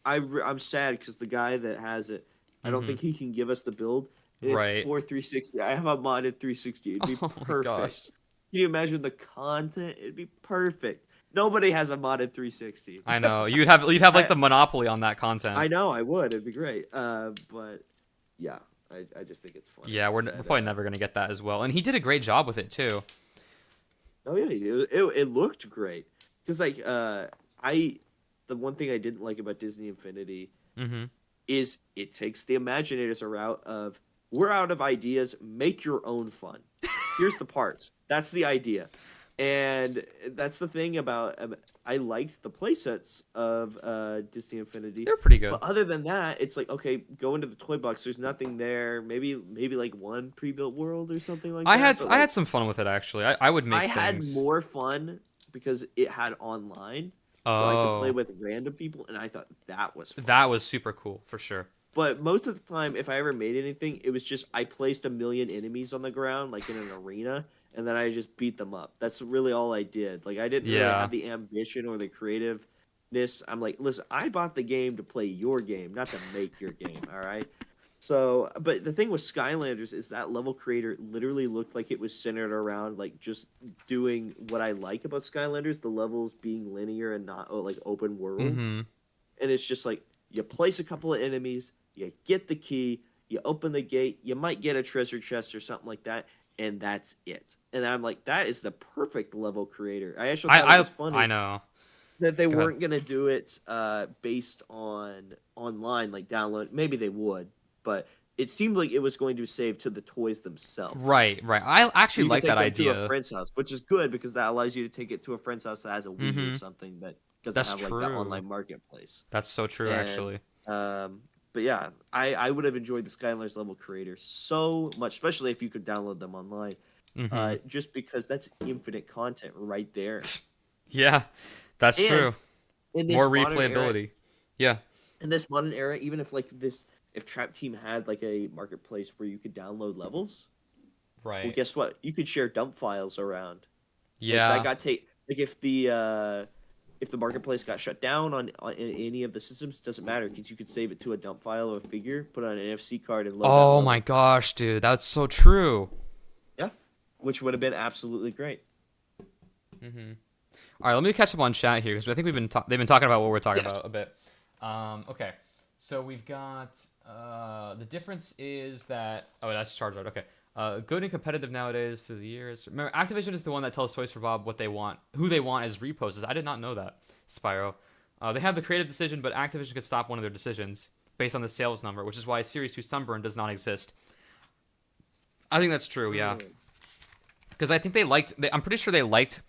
S2: and I'm sad because the guy that has it, I don't think he can give us the build. It's
S1: Right.
S2: for 360. I have a modded 360. It'd be
S1: Oh
S2: perfect.
S1: my gosh.
S2: Can you imagine the content? It'd be perfect. Nobody has a modded 360.
S1: I know. You'd have like the monopoly on that content.
S2: I know. I would. It'd be great. But yeah, I just think it's fun.
S1: Yeah, we're probably never gonna get that as well. And he did a great job with it too.
S2: Oh yeah, it looked great. Because like the one thing I didn't like about Disney Infinity is it takes the Imaginators a route of we're out of ideas, make your own fun. here's the parts. That's the idea. And that's the thing about I liked the playsets of Disney Infinity.
S1: They're pretty good.
S2: But other than that, it's like, okay, go into the toy box. There's nothing there. Maybe like one pre-built world or something like
S1: I
S2: that.
S1: had
S2: But,
S1: I
S2: like,
S1: had some fun with it actually. I would make
S2: I had
S1: things.
S2: more fun because it had online, so I could play
S1: Oh,
S2: with random people, and I thought that was fun.
S1: that was super cool for sure.
S2: But most of the time, if I ever made anything, it was just I placed a million enemies on the ground, like in an arena, and then I just beat them up. That's really all I did. Like I didn't really
S1: Yeah.
S2: have the ambition or the creativeness. I'm like, listen, I bought the game to play your game, not to make your game. All right. So, but the thing with Skylanders is that level creator literally looked like it was centered around like just doing what I like about Skylanders, the levels being linear and not like open world.
S1: Mm-hmm.
S2: And it's just like you place a couple of enemies, you get the key, you open the gate, you might get a treasure chest or something like that, and that's it. And I'm like, that is the perfect level creator. I actually thought it was funny
S1: I know.
S2: that they
S1: Go ahead.
S2: weren't gonna do it based on online, like download. Maybe they would, but it seemed like it was going to save to the toys themselves.
S1: Right, right. I actually
S2: You can
S1: like
S2: take
S1: that
S2: them to a
S1: idea.
S2: friend's house, which is good because that allows you to take it to a friend's house that has a Wii or
S1: Mhm.
S2: something that doesn't
S1: That's
S2: have like that
S1: true.
S2: online marketplace.
S1: That's so true
S2: And
S1: actually.
S2: but yeah, I would have enjoyed the Skylanders level creator so much, especially if you could download them online.
S1: Mhm.
S2: Just because that's infinite content right there.
S1: Yeah. That's
S2: And
S1: true.
S2: in this
S1: More
S2: modern era,
S1: replayability. Yeah.
S2: in this modern era, even if like this, if Trap Team had like a marketplace where you could download levels, well,
S1: Right.
S2: guess what? You could share dump files around. If
S1: Yeah.
S2: that got like if the marketplace got shut down on any of the systems, doesn't matter because you could save it to a dump file of a figure, put it on an NFC card, and load that
S1: Oh
S2: level.
S1: my gosh, dude. That's so true.
S2: Yeah, which would have been absolutely great.
S1: Mhm. All right, let me catch up on chat here because I think they've been talking about what we're talking
S2: Yes.
S1: about a bit. Okay, so we've got the difference is that that's Charizard. Okay, good and competitive nowadays through the years. Remember, Activision is the one that tells Toys for Bob what they want, who they want as reposes. I did not know that. Spyro, they have the creative decision, but Activision could stop one of their decisions based on the sales number, which is why Series 2 Sunburn does not exist. I think that's true. Yeah, because I think I'm pretty sure they liked.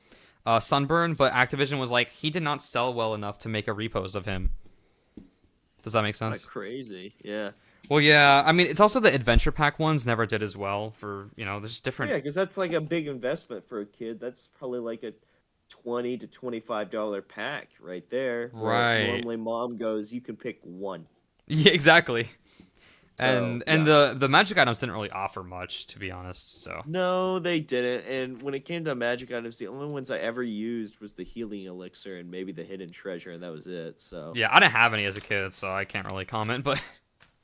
S1: Sunburn, but Activision was like, he did not sell well enough to make a repos of him. Does that make
S2: Like
S1: sense?
S2: crazy, yeah.
S1: Well, yeah. I mean, it's also the adventure pack ones never did as well for, there's different.
S2: Yeah, because that's like a big investment for a kid. That's probably like a $20 to $25 pack right there. Where
S1: Right.
S2: normally, mom goes, you can pick one.
S1: Yeah, exactly.
S2: So,
S1: And
S2: yeah.
S1: the magic items didn't really offer much, to be honest. So
S2: No, they didn't. And when it came to magic items, the only ones I ever used was the healing elixir and maybe the hidden treasure, and that was it. So
S1: yeah, I didn't have any as a kid, so I can't really comment. But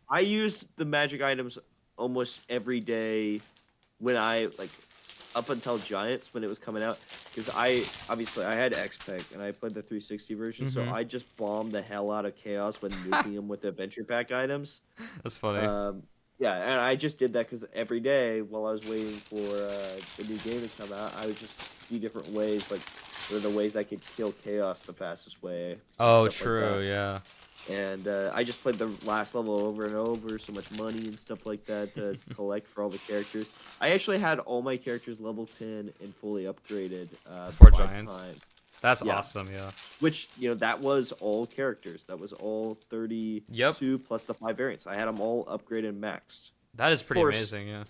S2: I used the magic items almost every day when I like up until Giants when it was coming out because I had XPEC and I played the 360 version, so
S1: Mhm.
S2: I just bombed the hell out of Chaos when nuking them with the adventure pack items.
S1: that's funny.
S2: Yeah, and I just did that because every day while I was waiting for the new game to come out, I would just see different ways, like what are the ways I could kill Chaos the fastest way.
S1: Oh,
S2: stuff like
S1: true.
S2: that.
S1: Yeah.
S2: And I just played the last level over and over, so much money and stuff like that to collect for all the characters. I actually had all my characters level 10 and fully upgraded
S1: For
S2: 5
S1: Giants.
S2: times.
S1: That's
S2: Yeah.
S1: awesome. Yeah.
S2: Which, that was all characters. That was all 32 plus the 5 variants. I had them all upgraded and maxed.
S1: That is pretty
S2: course.
S1: amazing. Yeah.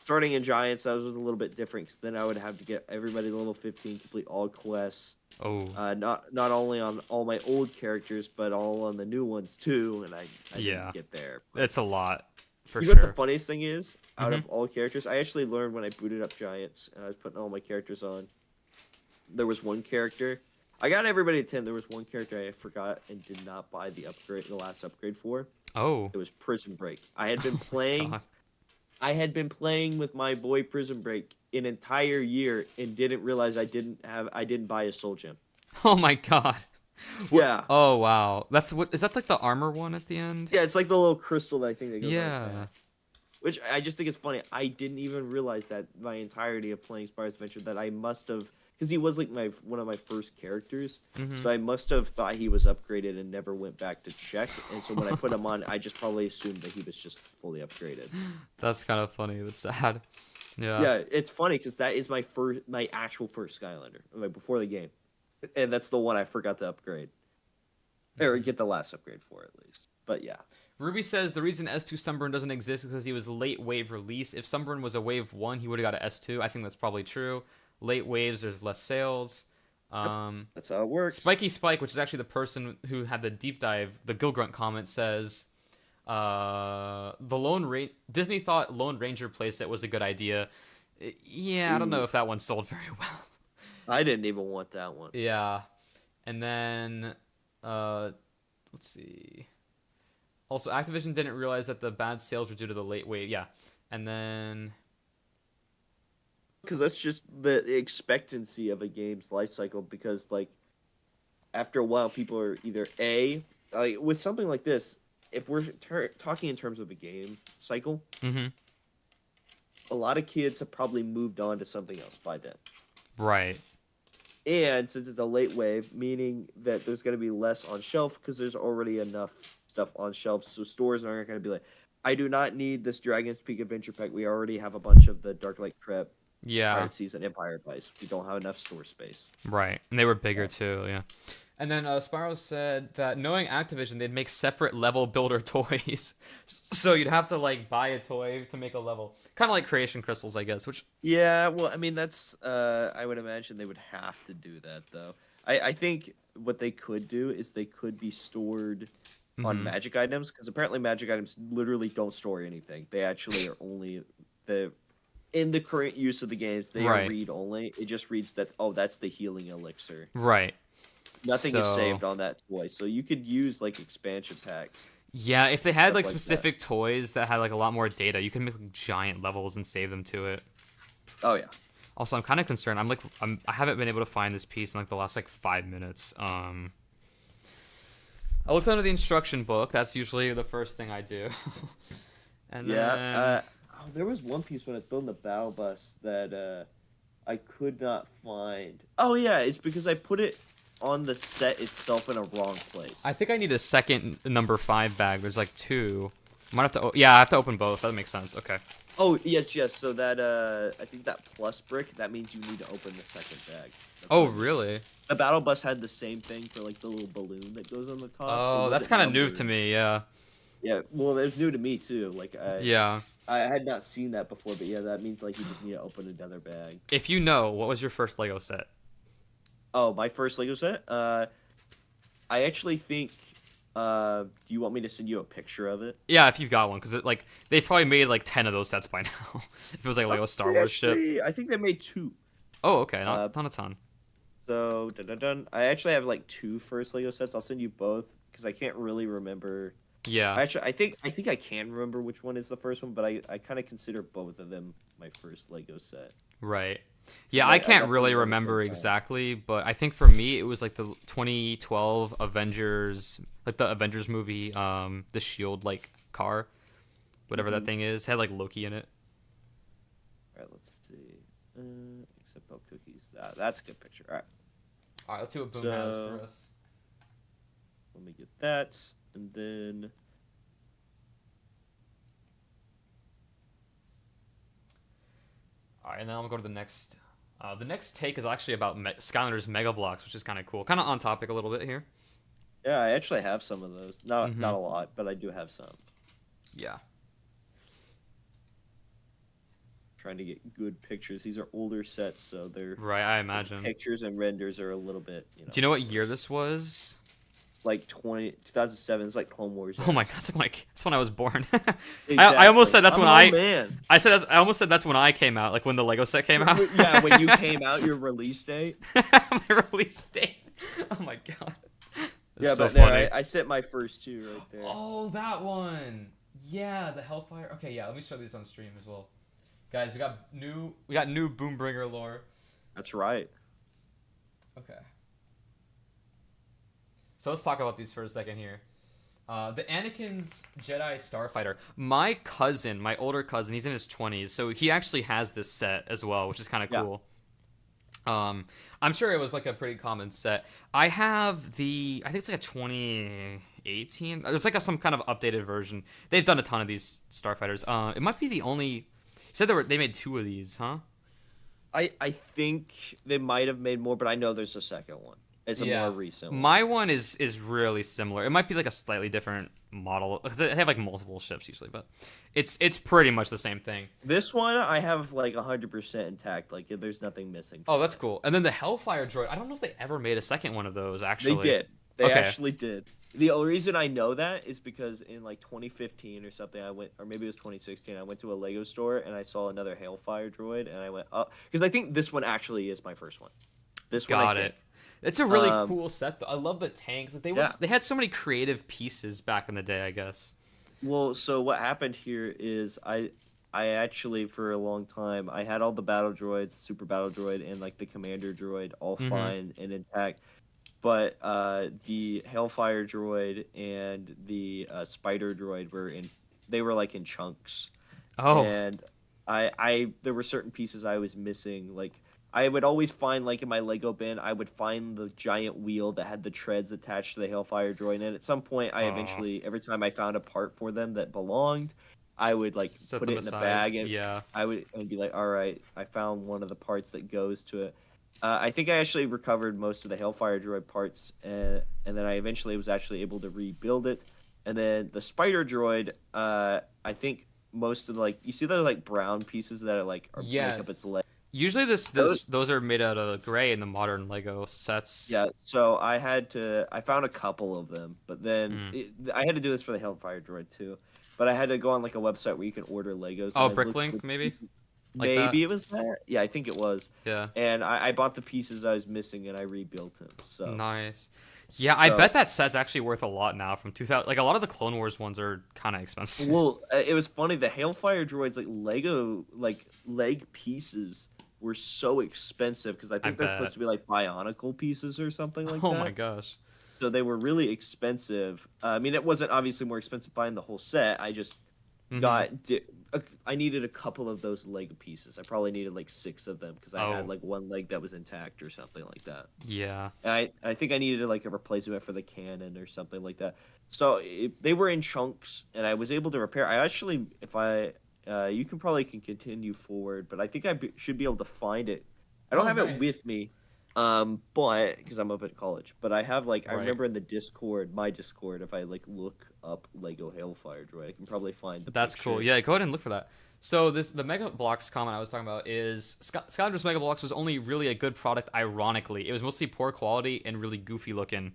S2: Starting in Giants, that was a little bit different because then I would have to get everybody to level 15, complete all quests.
S1: Oh.
S2: Not only on all my old characters, but all on the new ones too. And I
S1: Yeah.
S2: didn't get there.
S1: It's a lot, for
S2: You know what
S1: sure.
S2: the funniest thing is? Out
S1: Mhm.
S2: of all characters, I actually learned when I booted up Giants and I was putting all my characters on. There was one character. I got everybody to 10. There was one character I forgot and did not buy the last upgrade for.
S1: Oh.
S2: It was Prison Break. I had been playing.
S1: God.
S2: I had been playing with my boy Prison Break an entire year and didn't realize I didn't buy a soul gem.
S1: Oh my god.
S2: Yeah.
S1: Oh wow. That's what is that like the armor one at the end?
S2: Yeah, it's like the little crystal that I think they go
S1: Yeah.
S2: Which I just think it's funny. I didn't even realize that my entirety of playing Spyro's Adventure that I must have because he was like one of my first characters.
S1: Mhm.
S2: So I must have thought he was upgraded and never went back to check. And so when I put him on, I just probably assumed that he was just fully upgraded.
S1: That's kind of funny. That's sad. Yeah.
S2: Yeah, it's funny because that is my actual first Skylander, like before the game, and that's the one I forgot to upgrade or
S1: Mhm.
S2: get the last upgrade for at least. But yeah,
S1: Ruby says the reason S2 Sunburn doesn't exist is because he was late wave release. If Sunburn was a wave 1, he would have got an S2. I think that's probably true. Late waves, there's less sales.
S2: yep,
S1: Um,
S2: that's how it works.
S1: Spiky Spike, which is actually the person who had the deep dive, the Gilgrunt comment says, Disney thought Lone Ranger playset was a good idea. Yeah, I don't know
S2: Ooh,
S1: if that one sold very well.
S2: I didn't even want that one.
S1: Yeah, and then uh, let's see. Also, Activision didn't realize that the bad sales were due to the late wave. Yeah, and then
S2: Because that's just the expectancy of a game's life cycle. Because like after a while, people are either a like with something like this. If we're talking in terms of a game cycle,
S1: mhm.
S2: a lot of kids have probably moved on to something else by then.
S1: Right.
S2: And since it's a late wave, meaning that there's going to be less on shelf because there's already enough stuff on shelves, so stores aren't going to be like, I do not need this Dragon's Peak Adventure Pack. We already have a bunch of the Darklight Prep,
S1: Yeah.
S2: Pirate Season, Empire Advice. We don't have enough store space.
S1: Right. And they were bigger too. Yeah. And then Spyro said that knowing Activision, they'd make separate level builder toys. So you'd have to like buy a toy to make a level, kind of like creation crystals, I guess. Which
S2: Yeah, well, I mean, that's, I would imagine they would have to do that, though. I think what they could do is they could be stored on
S1: mhm.
S2: magic items, because apparently magic items literally don't store anything. They actually are only the in the current use of the games, they are
S1: Right.
S2: read only. It just reads that, oh, that's the healing elixir.
S1: Right.
S2: Nothing is
S1: So
S2: saved on that toy, so you could use like expansion packs
S1: yeah, if they
S2: and
S1: had
S2: stuff
S1: like
S2: like that.
S1: specific toys that had like a lot more data, you could make like, giant levels and save them to it.
S2: Oh yeah,
S1: Also, I'm kind of concerned. I haven't been able to find this piece in like the last like 5 minutes. I looked under the instruction book. That's usually the first thing I do. And
S2: yeah.
S1: then
S2: There was one piece when I was building the battle bus that I could not find. Oh yeah, it's because I put it on the set itself in a wrong place.
S1: I think I need a second number 5 bag. There's like 2. I might have to. Yeah, I have to open both. That makes sense. Okay.
S2: Oh yes, yes. So that I think that plus brick, that means you need to open the second bag. That's
S1: Oh,
S2: what it means.
S1: really?
S2: The battle bus had the same thing for like the little balloon that goes on the top. It
S1: Oh, that's
S2: wasn't
S1: kind of new
S2: numbered.
S1: to me. Yeah.
S2: Yeah, well, it was new to me too. Like
S1: Yeah.
S2: I had not seen that before, but yeah, that means like you just need to open another bag.
S1: If you know, what was your first Lego set?
S2: Oh, my first Lego set. I actually think. Do you want me to send you a picture of it?
S1: Yeah, if you've got one, because like they've probably made like 10 of those sets by now. If it was like Lego Star Wars ship.
S2: I think they made two.
S1: Oh, okay,
S2: Uh,
S1: not a ton.
S2: So dun, dun, dun. I actually have like two first Lego sets. I'll send you both because I can't really remember.
S1: Yeah.
S2: Actually, I think I can remember which one is the first one, but I kind of consider both of them my first Lego set.
S1: Right. Yeah,
S2: I
S1: I can't
S2: definitely
S1: really
S2: remember
S1: remember
S2: them.
S1: exactly, but I think for me it was like the 2012 Avengers, like the Avengers movie, the Shield like car, whatever that
S2: Mhm.
S1: thing is, had like Loki in it.
S2: All right, let's see. Accept all cookies. That's a good picture. All right,
S1: All right, let's see what Boom has
S2: So-
S1: for us.
S2: let me get that, and then
S1: All right, and then I'm gonna go to the next. The next take is actually about Skylanders Mega Blocks, which is kind of cool, kind of on topic a little bit here.
S2: yeah, I actually have some of those. Not
S1: Mhm.
S2: not a lot, but I do have some.
S1: Yeah.
S2: Trying to get good pictures. These are older sets, so they're
S1: Right, I imagine.
S2: pictures and renders are a little bit,
S1: Do you know what year this was?
S2: like 2007. It's like Clone Wars.
S1: Oh my god, that's when I was born.
S2: Exactly.
S1: I almost said that's
S2: I'm
S1: when
S2: an old man.
S1: I almost said that's when I came out, like when the Lego set came out.
S2: Yeah, when you came out, your release date.
S1: My release date. Oh my god. That's
S2: Yeah,
S1: so
S2: but there,
S1: funny.
S2: I set my first two right there.
S1: Oh, that one. Yeah, the Hellfire. Okay, yeah, let me show these on stream as well. Guys, we got new Boombringer lore.
S2: That's right.
S1: Okay. So let's talk about these for a second here. The Anakin's Jedi Starfighter. My cousin, my older cousin, he's in his 20s, so he actually has this set as well, which is kind of
S2: Yeah.
S1: cool. I'm sure it was like a pretty common set. I have I think it's like a 2018. There's like some kind of updated version. They've done a ton of these Starfighters. It might be the only. said they made 2 of these, huh?
S2: I think they might have made more, but I know there's a second one. It's a more
S1: Yeah.
S2: recent one.
S1: My one is really similar. It might be like a slightly different model because they have like multiple ships usually, but it's pretty much the same thing.
S2: This one I have like 100% intact. Like there's nothing missing.
S1: Oh, that's cool. And then the Hellfire droid. I don't know if they ever made a second one of those actually.
S2: They did. They
S1: Okay.
S2: actually did. The only reason I know that is because in like 2015 or something, I went, or maybe it was 2016, I went to a Lego store and I saw another Hailfire droid, and I went, oh, because I think this one actually is my first one. This one,
S1: Got
S2: I
S1: it.
S2: think.
S1: It's a really cool set though. I love the tanks. Like
S2: Yeah.
S1: they had so many creative pieces back in the day, I guess.
S2: Well, so what happened here is I actually for a long time I had all the battle droids, super battle droid, and like the commander droid all fine and intact. But the Hellfire droid and the Spider droid they were like in chunks.
S1: Oh.
S2: And I there were certain pieces I was missing. Like I would always find, like in my Lego bin, I would find the giant wheel that had the treads attached to the Hellfire droid. And at some point, I eventually, every time I found a part for them that belonged, I would like
S1: Set
S2: put
S1: them
S2: it in the
S1: aside.
S2: bag, and
S1: Yeah.
S2: I would be like, all right, I found one of the parts that goes to it. I think I actually recovered most of the Hellfire droid parts, and then I eventually was actually able to rebuild it. And then the Spider droid, I think most of the, like, you see those like brown pieces that are like make up its leg.
S1: Usually those are made out of gray in the modern Lego sets.
S2: Yeah, so I found a couple of them, but then I had to do this for the Hellfire droid too. But I had to go on like a website where you can order Legos.
S1: Oh,
S2: and I looked
S1: Bricklink
S2: for
S1: maybe? Like
S2: maybe
S1: that?
S2: it was that. Yeah, I think it was.
S1: Yeah.
S2: And I bought the pieces I was missing and I rebuilt him. So
S1: Nice. Yeah, I
S2: So-
S1: bet that set's actually worth a lot now from 2000. Like a lot of the Clone Wars ones are kind of expensive.
S2: well, it was funny. The Hellfire droids, like Lego, like leg pieces, were so expensive because I think they're
S1: bet.
S2: supposed to be like Bionicle pieces or something like
S1: Oh
S2: that.
S1: my gosh.
S2: So they were really expensive. I mean, it wasn't obviously more expensive buying the whole set. I just I needed a couple of those leg pieces. I probably needed like 6 of them because I
S1: Oh.
S2: had like one leg that was intact or something like that.
S1: Yeah.
S2: And I think I needed like a replacement for the cannon or something like that. So they were in chunks, and I was able to repair. I actually, if I, you can continue forward, but I think should be able to find it. I don't
S1: Oh,
S2: have it
S1: nice.
S2: with me, but because I'm up at college. But I have like I
S1: Right.
S2: remember in the Discord, my Discord, if I like look up Lego Hellfire droid, I can probably find the.
S1: That's cool.
S2: picture.
S1: Yeah, go ahead and look for that. So the Mega Bloks comment I was talking about is Skylanders Mega Bloks was only really a good product. Ironically, it was mostly poor quality and really goofy looking.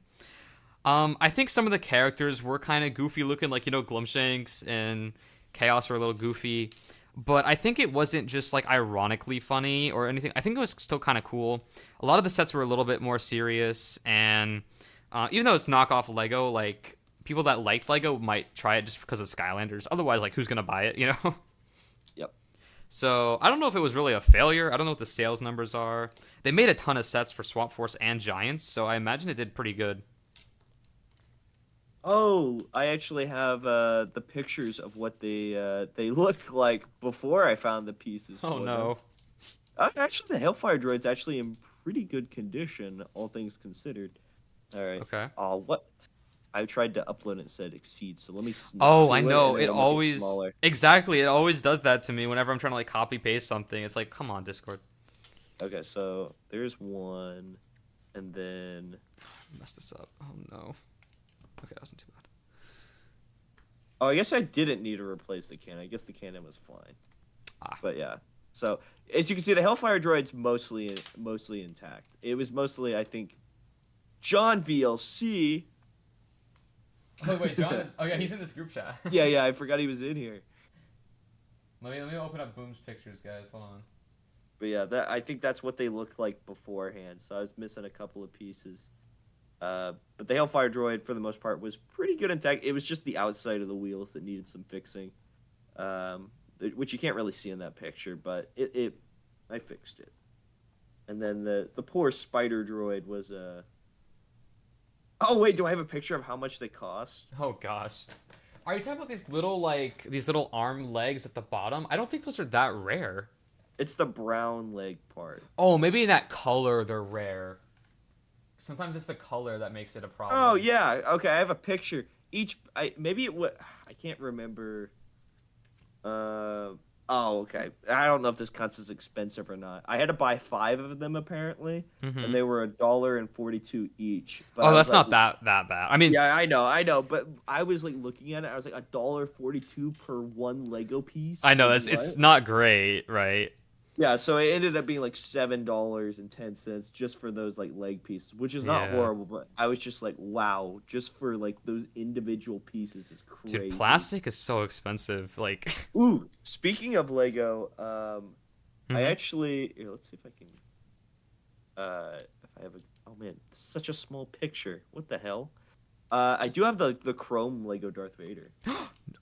S1: I think some of the characters were kind of goofy looking, like Glumshanks and Chaos were a little goofy, but I think it wasn't just like ironically funny or anything. I think it was still kind of cool. A lot of the sets were a little bit more serious, and even though it's knockoff Lego, like people that liked Lego might try it just because of Skylanders. Otherwise, like who's gonna buy it?
S2: Yep.
S1: So I don't know if it was really a failure. I don't know what the sales numbers are. They made a ton of sets for Swap Force and Giants, so I imagine it did pretty good.
S2: Oh, I actually have the pictures of what they looked like before I found the pieces.
S1: Oh
S2: for
S1: no.
S2: them. Actually, the Hellfire droid's actually in pretty good condition, all things considered. All right.
S1: Okay.
S2: Oh, what? I tried to upload it and it said exceed, so let me.
S1: Oh,
S2: do
S1: I know.
S2: and
S1: It
S2: it'll make
S1: always
S2: smaller.
S1: exactly. It always does that to me whenever I'm trying to like copy paste something. It's like, come on, Discord.
S2: Okay, so there's one, and then
S1: Messed this up. Oh no. Okay, that wasn't too bad.
S2: oh, I guess I didn't need to replace the cannon. I guess the cannon was fine.
S1: Ah.
S2: But yeah, so as you can see, the Hellfire droid's mostly intact. It was mostly, I think, John VLC.
S1: Oh wait, John is. Oh yeah, he's in this group chat.
S2: Yeah, I forgot he was in here.
S1: Let me open up Boom's pictures, guys. Hold on.
S2: But yeah, I think that's what they looked like beforehand. So I was missing a couple of pieces. But the Hellfire droid, for the most part, was pretty good intact. It was just the outside of the wheels that needed some fixing, which you can't really see in that picture. But I fixed it. And then the poor Spider droid was Oh wait, do I have a picture of how much they cost?
S1: Oh gosh. Are you talking about these little arm legs at the bottom? I don't think those are that rare.
S2: It's the brown leg part.
S1: Oh, maybe in that color they're rare. Sometimes it's the color that makes it a problem.
S2: Oh yeah, okay. I have a picture. I can't remember. Oh, okay. I don't know if this counts as expensive or not. I had to buy 5 of them apparently, and
S1: Mm-hmm.
S2: they were $1.42 each. But
S1: Oh,
S2: I was
S1: that's
S2: like,
S1: not that bad. I mean,
S2: yeah, I know. But I was like looking at it, I was like $1.42 per one Lego piece.
S1: I know
S2: Like
S1: it's
S2: what?
S1: not great, right?
S2: Yeah, so it ended up being like $7.10 just for those like leg pieces, which is not
S1: Yeah.
S2: horrible, but I was just like, wow, just for like those individual pieces is
S1: Dude,
S2: crazy.
S1: plastic is so expensive. Like,
S2: Ooh, speaking of Lego, I
S1: hmm
S2: actually here, let's see if I can if I have a oh man, such a small picture. What the hell? I do have the chrome Lego Darth Vader.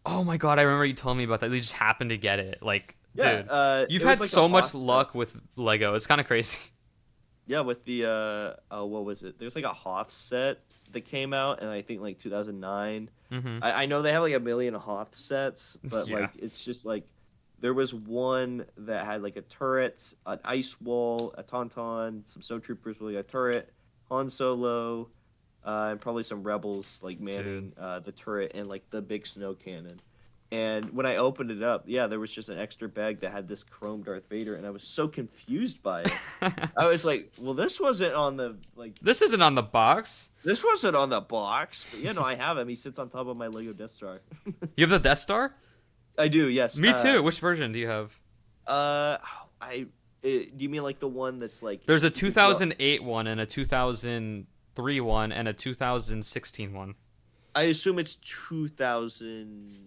S1: Oh my God, I remember you telling me about that. They just happened to get it. Like,
S2: Yeah,
S1: dude, you've
S2: it was
S1: had
S2: like a
S1: so much
S2: Hoth set.
S1: luck with Lego. It's kind of crazy.
S2: Yeah, with the oh, what was it? There's like a Hoth set that came out, and I think like 2009.
S1: hmm
S2: I know they have like a million Hoth sets, but
S1: Yeah.
S2: like it's just like there was one that had like a turret, an ice wall, a tauntaun, some snow troopers with like a turret, Han Solo, and probably some rebels like
S1: Dude.
S2: manning the turret and like the big snow cannon. And when I opened it up, yeah, there was just an extra bag that had this chrome Darth Vader, and I was so confused by it. I was like, well, this wasn't on the like
S1: This isn't on the box.
S2: this wasn't on the box, but you know, I have him. He sits on top of my Lego Death Star.
S1: You have the Death Star?
S2: I do, yes.
S1: Me too. Which version do you have?
S2: Uh, I do you mean like the one that's like
S1: There's a
S2: you could go?
S1: 2008 one and a 2003 one and a 2016 one.
S2: I assume it's 2008.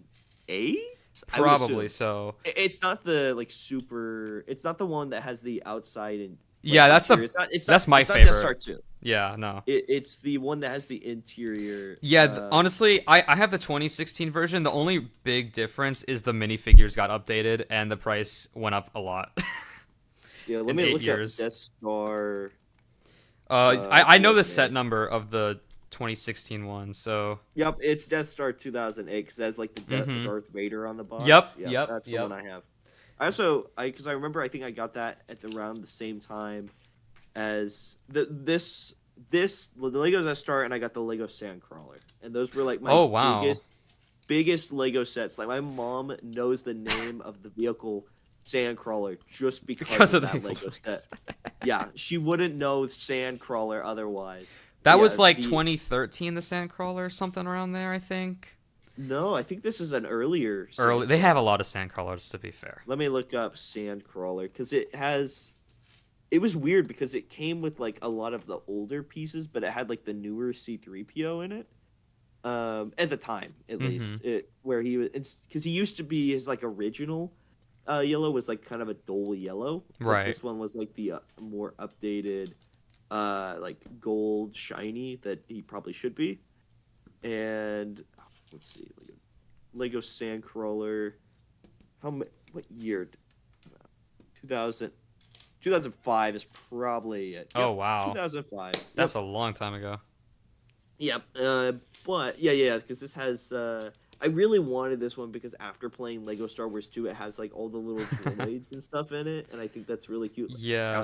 S2: I would
S1: Probably
S2: assume
S1: so.
S2: it's not the like super. It's not the one that has the outside and
S1: Yeah,
S2: like
S1: that's
S2: interior.
S1: the
S2: It's not. It's not.
S1: that's my
S2: It's not Death Star
S1: favorite.
S2: 2.
S1: Yeah, no.
S2: It's the one that has the interior.
S1: Yeah, honestly, I have the 2016 version. The only big difference is the minifigures got updated and the price went up a lot
S2: Yeah, let
S1: in
S2: me
S1: eight
S2: look up
S1: years.
S2: Death Star
S1: I know the set
S2: 2008.
S1: number of the 2016 one, so.
S2: Yep, it's Death Star 2008 because it has like the
S1: Mm-hmm.
S2: Darth Vader on the box.
S1: Yep,
S2: Yep,
S1: yep,
S2: that's the one
S1: yep.
S2: I have. I also because I remember I think I got that at around the same time as the Lego Death Star, and I got the Lego Sandcrawler, and those were like my
S1: Oh, wow.
S2: biggest Lego sets. Like my mom knows the name of the vehicle Sandcrawler just because
S1: Because
S2: of
S1: of
S2: that
S1: the
S2: Lego set.
S1: voice.
S2: Yeah, she wouldn't know Sandcrawler otherwise. But
S1: That
S2: yeah,
S1: was like
S2: the
S1: 2013, the Sandcrawler, something around there, I think.
S2: no, I think this is an earlier
S1: Early, they
S2: Sandcrawler.
S1: have a lot of Sandcrawlers, to be fair.
S2: Let me look up Sandcrawler because it has. It was weird because it came with like a lot of the older pieces, but it had like the newer C3PO in it. At the time, at least,
S1: Mm-hmm.
S2: it where he was, because he used to be his like original, yellow was like kind of a dull yellow, but
S1: Right.
S2: this one was like the more updated, like gold shiny that he probably should be. And let's see, Lego Sandcrawler. What year? 2000, 2005 is probably it.
S1: Oh,
S2: Yep,
S1: wow.
S2: 2005. Yep.
S1: That's a long time ago.
S2: Yep. But yeah, because this has. I really wanted this one because after playing Lego Star Wars 2, it has like all the little droids and stuff in it, and I think that's really cute.
S1: Yeah.
S2: I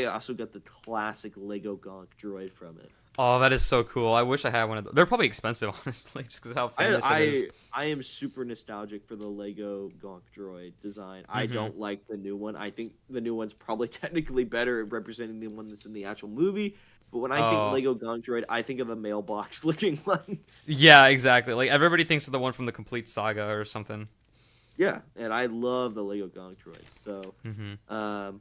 S2: also got the classic Lego Gonk droid from it.
S1: Oh, that is so cool. I wish I had one of those. They're probably expensive, honestly, just because how famous it is.
S2: I am super nostalgic for the Lego Gonk droid design. I
S1: Mm-hmm.
S2: don't like the new one. I think the new one's probably technically better at representing the one that's in the actual movie. But when I think
S1: Oh,
S2: Lego Gonk droid, I think of the mailbox looking one.
S1: yeah, exactly. Like, everybody thinks of the one from the Complete Saga or something.
S2: Yeah, and I love the Lego Gonk droid. So,
S1: Mm-hmm.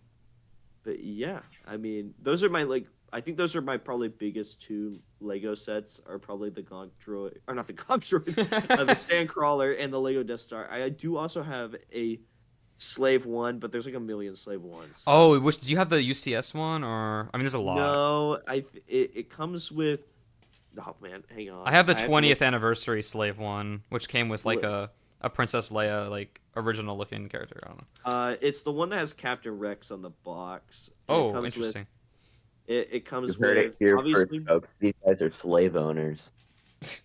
S2: but yeah, I mean, those are my like. I think those are my probably biggest two Lego sets. Are probably the Gonk droid, or not the Gonk droid, the Sandcrawler and the Lego Death Star. I do also have a Slave One, but there's like a million Slave Ones. So.
S1: Oh, which do you have the UCS one or I mean there's a lot.
S2: No, it comes with. Oh man, hang on.
S1: I have the
S2: I have to look.
S1: 20th anniversary Slave one, which came with like
S2: Li-
S1: a Princess Leia like original looking character. I don't know.
S2: It's the one that has Captain Rex on the box. And it
S1: Oh,
S2: comes with.
S1: interesting.
S2: It comes
S3: You heard
S2: with
S3: it here first,
S2: obviously.
S3: folks. These guys are slave owners.
S2: It's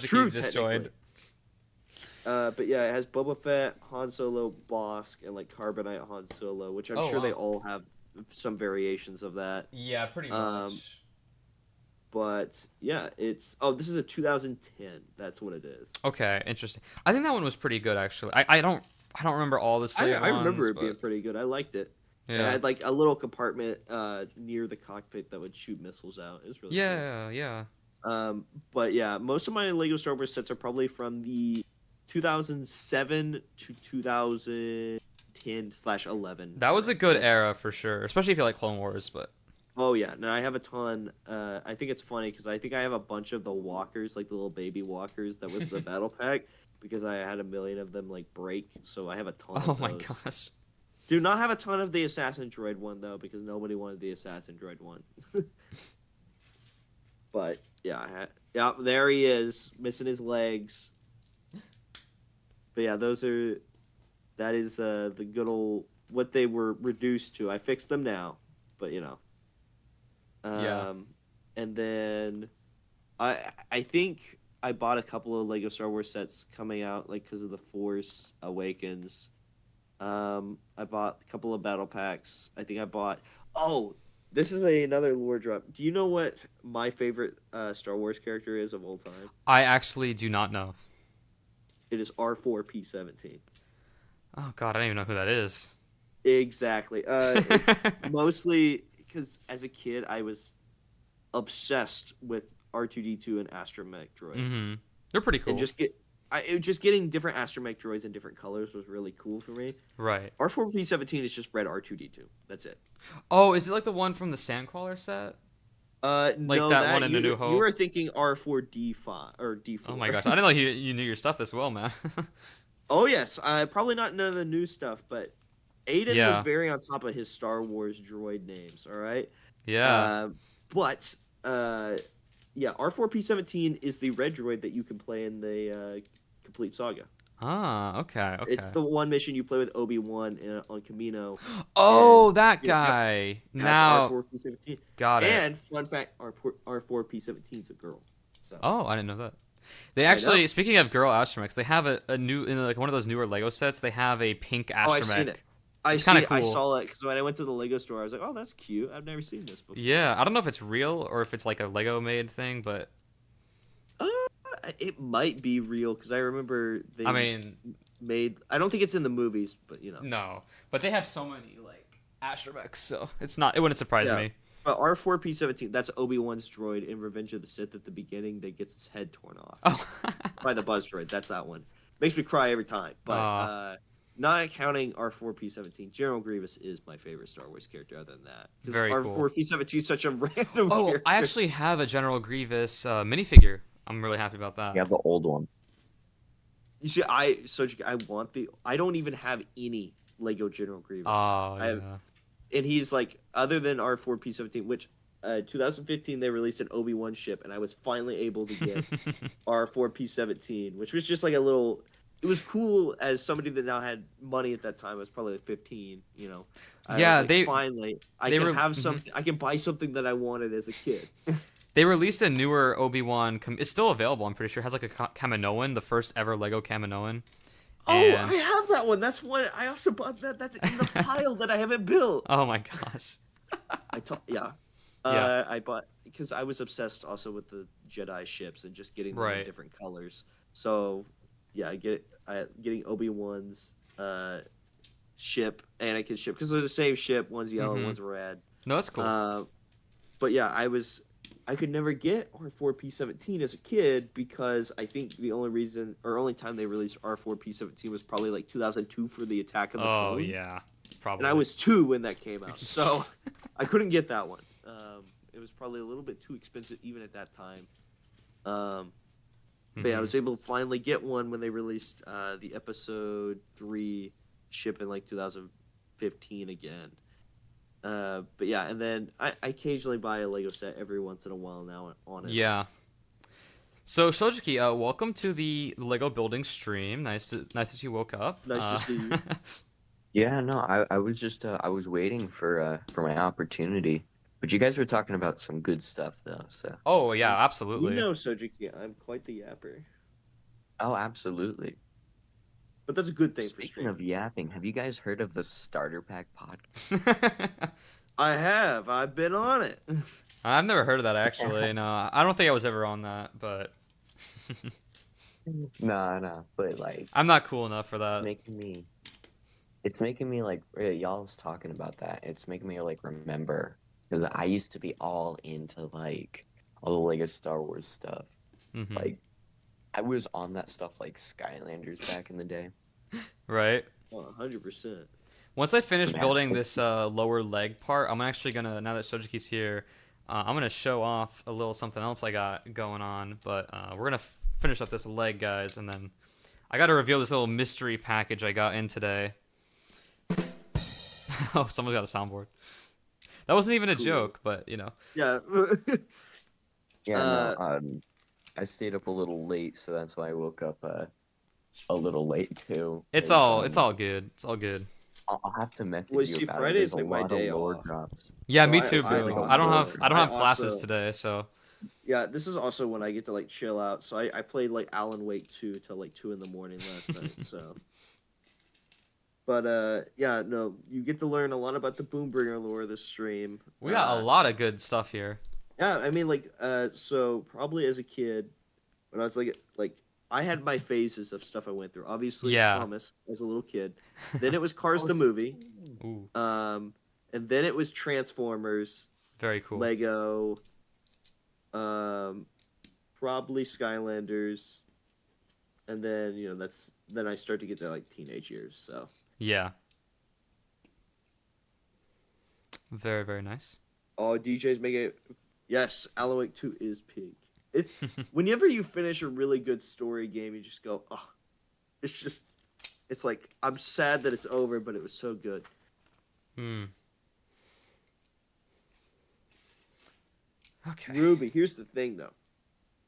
S2: true,
S1: Soji just joined.
S2: technically. But yeah, it has Boba Fett, Han Solo, Bosk, and like Carbonite Han Solo, which I'm
S1: Oh,
S2: sure they
S1: wow.
S2: all have some variations of that.
S1: Yeah, pretty
S2: Um,
S1: much.
S2: But yeah, this is a 2010. That's what it is.
S1: Okay, interesting. I think that one was pretty good actually. I don't I don't remember all the slave
S2: I remember
S1: ones,
S2: it being
S1: but
S2: pretty good. I liked it. It
S1: yeah,
S2: had like a little compartment near the cockpit that would shoot missiles out. It was really cool.
S1: yeah.
S2: But yeah, most of my Lego Star Wars sets are probably from the 2007 to 2010/11.
S1: That was a good
S2: Like,
S1: era for sure, especially if you like Clone Wars. But
S2: oh yeah, no, I have a ton. I think it's funny because I think I have a bunch of the walkers, like the little baby walkers that was the battle pack, because I had a million of them like break. So I have a ton.
S1: oh
S2: of
S1: my
S2: those.
S1: gosh,
S2: Do not have a ton of the Assassin Droid one though, because nobody wanted the Assassin Droid one. But yeah, yeah, there he is, missing his legs. But yeah, that is the good old what they were reduced to. I fixed them now, but you know.
S1: Yeah.
S2: And then I think I bought a couple of Lego Star Wars sets coming out like because of the Force Awakens. I bought a couple of battle packs. I think I bought. Oh, this is another lore drop. Do you know what my favorite Star Wars character is of all time?
S1: I actually do not know.
S2: It is R4P17.
S1: Oh god, I don't even know who that is.
S2: Exactly. It's mostly because as a kid I was obsessed with R2D2 and astromech droids,
S1: Mm-hmm. They're pretty cool.
S2: and just getting different astromech droids in different colors was really cool for me.
S1: Right.
S2: R4P17 is just red R2D2. That's it.
S1: Oh, is it like the one from the Sandcrawler set?
S2: No,
S1: that one in A New
S2: you
S1: Hope?
S2: were thinking R4D5 or D4.
S1: Oh my gosh, I didn't know you knew your stuff this well, man.
S2: Oh yes, probably not none of the new stuff, but Aiden
S1: Yeah.
S2: was very on top of his Star Wars droid names. All right.
S1: Yeah.
S2: But yeah, R4P17 is the red droid that you can play in the complete saga.
S1: Okay.
S2: It's the one mission you play with Obi-Wan on Camino.
S1: Oh,
S2: and-
S1: that
S2: yeah,
S1: guy.
S2: That's
S1: Now,
S2: R4P17.
S1: got it.
S2: And fun fact, R4P17 is a girl. So.
S1: Oh, I didn't know that. They
S2: I
S1: actually,
S2: know.
S1: speaking of girl astromechs, they have a new in like one of those newer Lego sets. They have a pink
S2: Oh, I've
S1: astromech.
S2: seen it.
S1: It's kinda
S2: I
S1: cool.
S2: saw it because when I went to the Lego store, I was like, "Oh, that's cute. I've never seen this before."
S1: Yeah, I don't know if it's real or if it's like a Lego made thing, but
S2: It might be real because I remember they
S1: I mean,
S2: made. I don't think it's in the movies, but you know.
S1: no. But they have so many like astromechs, so it's not. It wouldn't surprise
S2: Yeah.
S1: me.
S2: But R4P17, that's Obi-Wan's droid in Revenge of the Sith at the beginning that gets its head torn off
S1: Oh,
S2: by the Buzz droid. That's that one. Makes me cry every time. But
S1: Aw.
S2: not counting R4P17, General Grievous is my favorite Star Wars character other than that. 'Cause
S1: Very cool.
S2: R4P17 is such a random
S1: oh,
S2: character.
S1: I actually have a General Grievous minifigure. I'm really happy about that.
S3: You have the old one.
S2: You see, I want the. I don't even have any Lego General Grievous.
S1: Oh,
S2: I
S1: yeah.
S2: have- And he's like, other than R4P17, which 2015 they released an Obi-Wan ship, and I was finally able to get R4P17, which was just like a little. It was cool as somebody that now had money at that time. I was probably like 15, you know. I
S1: Yeah,
S2: was like,
S1: they-
S2: finally I
S1: they
S2: can
S1: were-
S2: have
S1: mhm.
S2: something. I can buy something that I wanted as a kid.
S1: They released a newer Obi-Wan. It's still available, I'm pretty sure. It has like a Kaminoan, the first ever Lego Kaminoan.
S2: Oh,
S1: And-
S2: I have that one. That's one. I also bought that. That's in the pile that I haven't built.
S1: Oh my gosh.
S2: Yeah.
S1: Yeah.
S2: I bought because I was obsessed also with the Jedi ships and just getting them in
S1: Right.
S2: different colors. So, yeah, getting Obi-Wan's ship, Anakin's ship, because they're the same ship. One's yellow,
S1: Mhm.
S2: one's red.
S1: No, that's cool.
S2: But yeah, I could never get R4P17 as a kid because I think the only time they released R4P17 was probably like 2002 for the Attack of the
S1: Oh
S2: Clones.
S1: yeah, probably.
S2: And I was 2 when that came out, so I couldn't get that one. It was probably a little bit too expensive even at that time. But yeah, I was able to finally get one when they released the Episode 3 ship in like 2015 again. But yeah, and then I occasionally buy a Lego set every once in a while now on it.
S1: Yeah. So Shojiki, welcome to the Lego building stream. Nice that you woke up.
S2: Nice to see you.
S3: Yeah, no, I was just I was waiting for my opportunity. But you guys were talking about some good stuff though, so.
S1: Oh yeah, absolutely.
S2: You know, Sojiki, I'm quite the yapper.
S3: Oh, absolutely.
S2: But that's a good thing for
S3: Speaking
S2: streaming.
S3: of yapping, have you guys heard of the Starter Pack podcast?
S2: I have. I've been on it.
S1: I've never heard of that actually. No, I don't think I was ever on that, but
S3: No, but like
S1: I'm not cool enough for
S3: it's
S1: that.
S3: making me It's making me like y'all's talking about that. It's making me like remember because I used to be all into like all the Lego Star Wars stuff.
S1: Mm-hmm.
S3: Like I was on that stuff like Skylanders back in the day.
S1: Right.
S2: 100%.
S1: Once I finish
S3: Man,
S1: building this lower leg part, I'm actually gonna, now that Sojiki's here, I'm gonna show off a little something else I got going on. But we're gonna finish up this leg, guys, and then I gotta reveal this little mystery package I got in today. Oh, someone's got a soundboard. That wasn't even a
S2: Cool.
S1: joke, but you know.
S2: Yeah.
S3: yeah, no. I stayed up a little late, so that's why I woke up a little late too.
S1: It's
S3: 'Cause,
S1: all good. It's all good.
S3: I'll have to
S2: Well,
S3: message you
S2: see,
S3: about it.
S2: Friday
S3: There's
S2: is
S3: a
S2: like my
S3: lot
S2: day
S3: of lore
S2: off.
S3: drops.
S1: Yeah,
S2: So
S1: me too,
S3: I
S1: boo.
S3: like
S1: I don't
S3: lore.
S1: have
S2: I
S1: classes
S2: also,
S1: today, so
S2: yeah, this is also when I get to like chill out. So I played like Alan Wake 2 till like 2 in the morning last night. So, but yeah, no, you get to learn a lot about the Boombringer lore this stream.
S1: we got a lot of good stuff here.
S2: Yeah, I mean, like, so probably as a kid, when I was like, I had my phases of stuff I went through. Obviously,
S1: Yeah.
S2: Thomas as a little kid. Then it was Cars
S3: Oh,
S2: the movie.
S1: Ooh,
S2: And then it was Transformers,
S1: very cool.
S2: Lego, probably Skylanders, and then then I start to get to like teenage years. So
S1: Yeah. Very, very nice.
S2: oh, DJ's making it. Yes, Alan Wake 2 is peak. It's whenever you finish a really good story game, you just go, oh, it's like I'm sad that it's over, but it was so good.
S1: Hmm. Okay.
S2: Ruby, here's the thing though.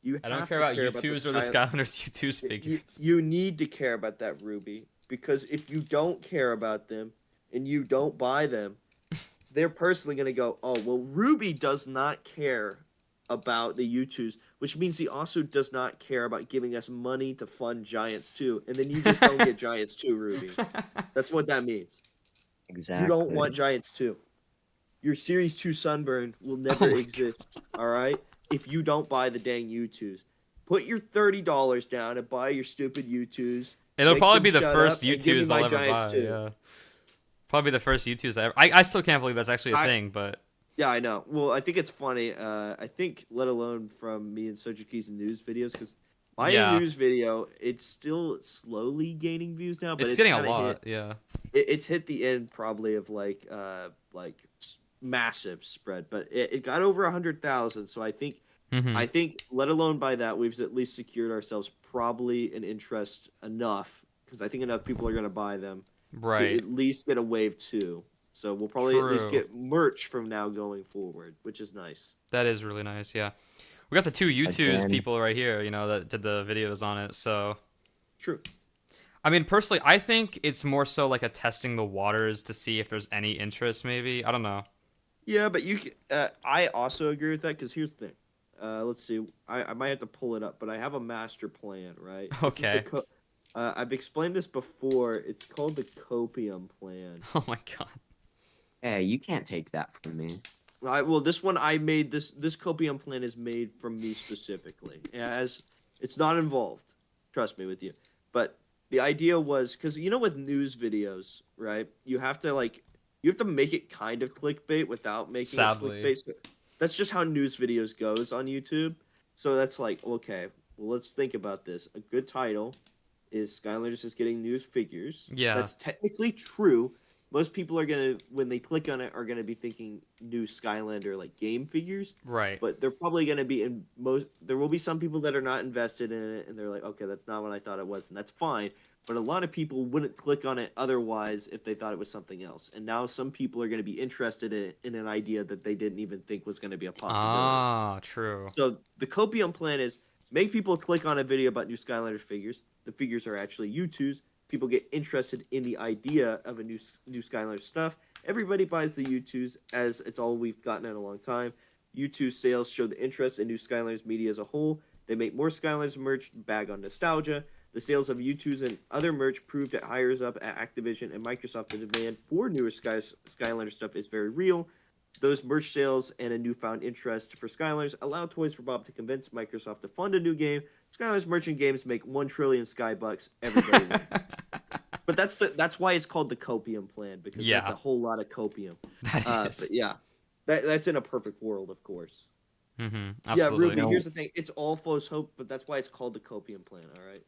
S2: You
S1: I don't
S2: have
S1: care
S2: to
S1: about
S2: care
S1: U2s or the Skylanders U2s figures.
S2: You need to care about that, Ruby, because if you don't care about them and you don't buy them, they're personally going to go, oh, well, Ruby does not care about the U2s, which means he also does not care about giving us money to fund Giants 2, and then you just don't get Giants 2, Ruby. That's what that means.
S3: Exactly.
S2: You don't want Giants 2. Your Series 2 Sunburn will never
S1: Oh my
S2: exist, all right? If you don't buy the dang U2s. Put your $30 down and buy your stupid U2s.
S1: It'll
S2: Make
S1: probably
S2: them
S1: be the
S2: shut
S1: first
S2: up and give me
S1: U2s
S2: my
S1: I'll ever
S2: Giants
S1: buy.
S2: 2.
S1: Yeah. Probably the first U2s I ever. I still can't believe that's actually a thing, but
S2: Yeah, I know. Well, I think it's funny. I think, let alone from me and Sojiki's news videos, because my
S1: Yeah.
S2: news video, it's still slowly gaining views now, but
S1: it's getting a
S2: kinda
S1: lot. Yeah.
S2: it's hit the end probably of like massive spread, but it got over 100,000. So I think
S1: Mhm.
S2: let alone by that, we've at least secured ourselves probably an interest enough because I think enough people are going to buy them to
S1: Right.
S2: at least get a wave 2. So we'll probably at least
S1: True.
S2: get merch from now going forward, which is nice.
S1: That is really nice. Yeah. We got the two U2s
S3: Again.
S1: people right here, that did the videos on it. So,
S2: True.
S1: I mean, personally, I think it's more so like a testing the waters to see if there's any interest, maybe. I don't know.
S2: Yeah, but I also agree with that because here's the thing. Let's see. I might have to pull it up, but I have a master plan, right? This is the
S1: Okay.
S2: I've explained this before. It's called the copium plan.
S1: Oh my god.
S3: Hey, you can't take that from me.
S2: Well, this one I made. This copium plan is made from me specifically. As it's not involved, trust me with you. But the idea was because with news videos, right? You have to make it kind of clickbait without making
S1: Sadly.
S2: it clickbait. So that's just how news videos goes on YouTube. So that's like, okay, well, let's think about this. A good title is Skylanders is getting news figures.
S1: Yeah.
S2: That's technically true. Most people are gonna, when they click on it, are gonna be thinking new Skylander like game figures.
S1: Right.
S2: But they're probably gonna be in most. There will be some people that are not invested in it, and they're like, okay, that's not what I thought it was, and that's fine. But a lot of people wouldn't click on it otherwise if they thought it was something else. And now some people are gonna be interested in an idea that they didn't even think was gonna be a possibility.
S1: Ah, true.
S2: So the copium plan is make people click on a video about new Skylanders figures. The figures are actually U2s. People get interested in the idea of a new Skylanders stuff. Everybody buys the U2s as it's all we've gotten in a long time. U2 sales show the interest in new Skylanders media as a whole. They make more Skylanders merch, bag on nostalgia. The sales of U2s and other merch proved it hires up at Activision and Microsoft the demand for newer Skylanders stuff is very real. Those merch sales and a newfound interest for Skylanders allow Toys for Bob to convince Microsoft to fund a new game. Skylanders merchant games make 1 trillion Skybucks. Everybody wins. But that's why it's called the copium plan, because
S1: Yeah.
S2: that's a whole lot of copium.
S1: That is.
S2: But yeah, that's in a perfect world, of course.
S1: Mm-hmm.
S2: Yeah,
S1: Absolutely.
S2: Ruby.
S3: No.
S2: Here's the thing: it's all false hope, but that's why it's called the copium plan. All right.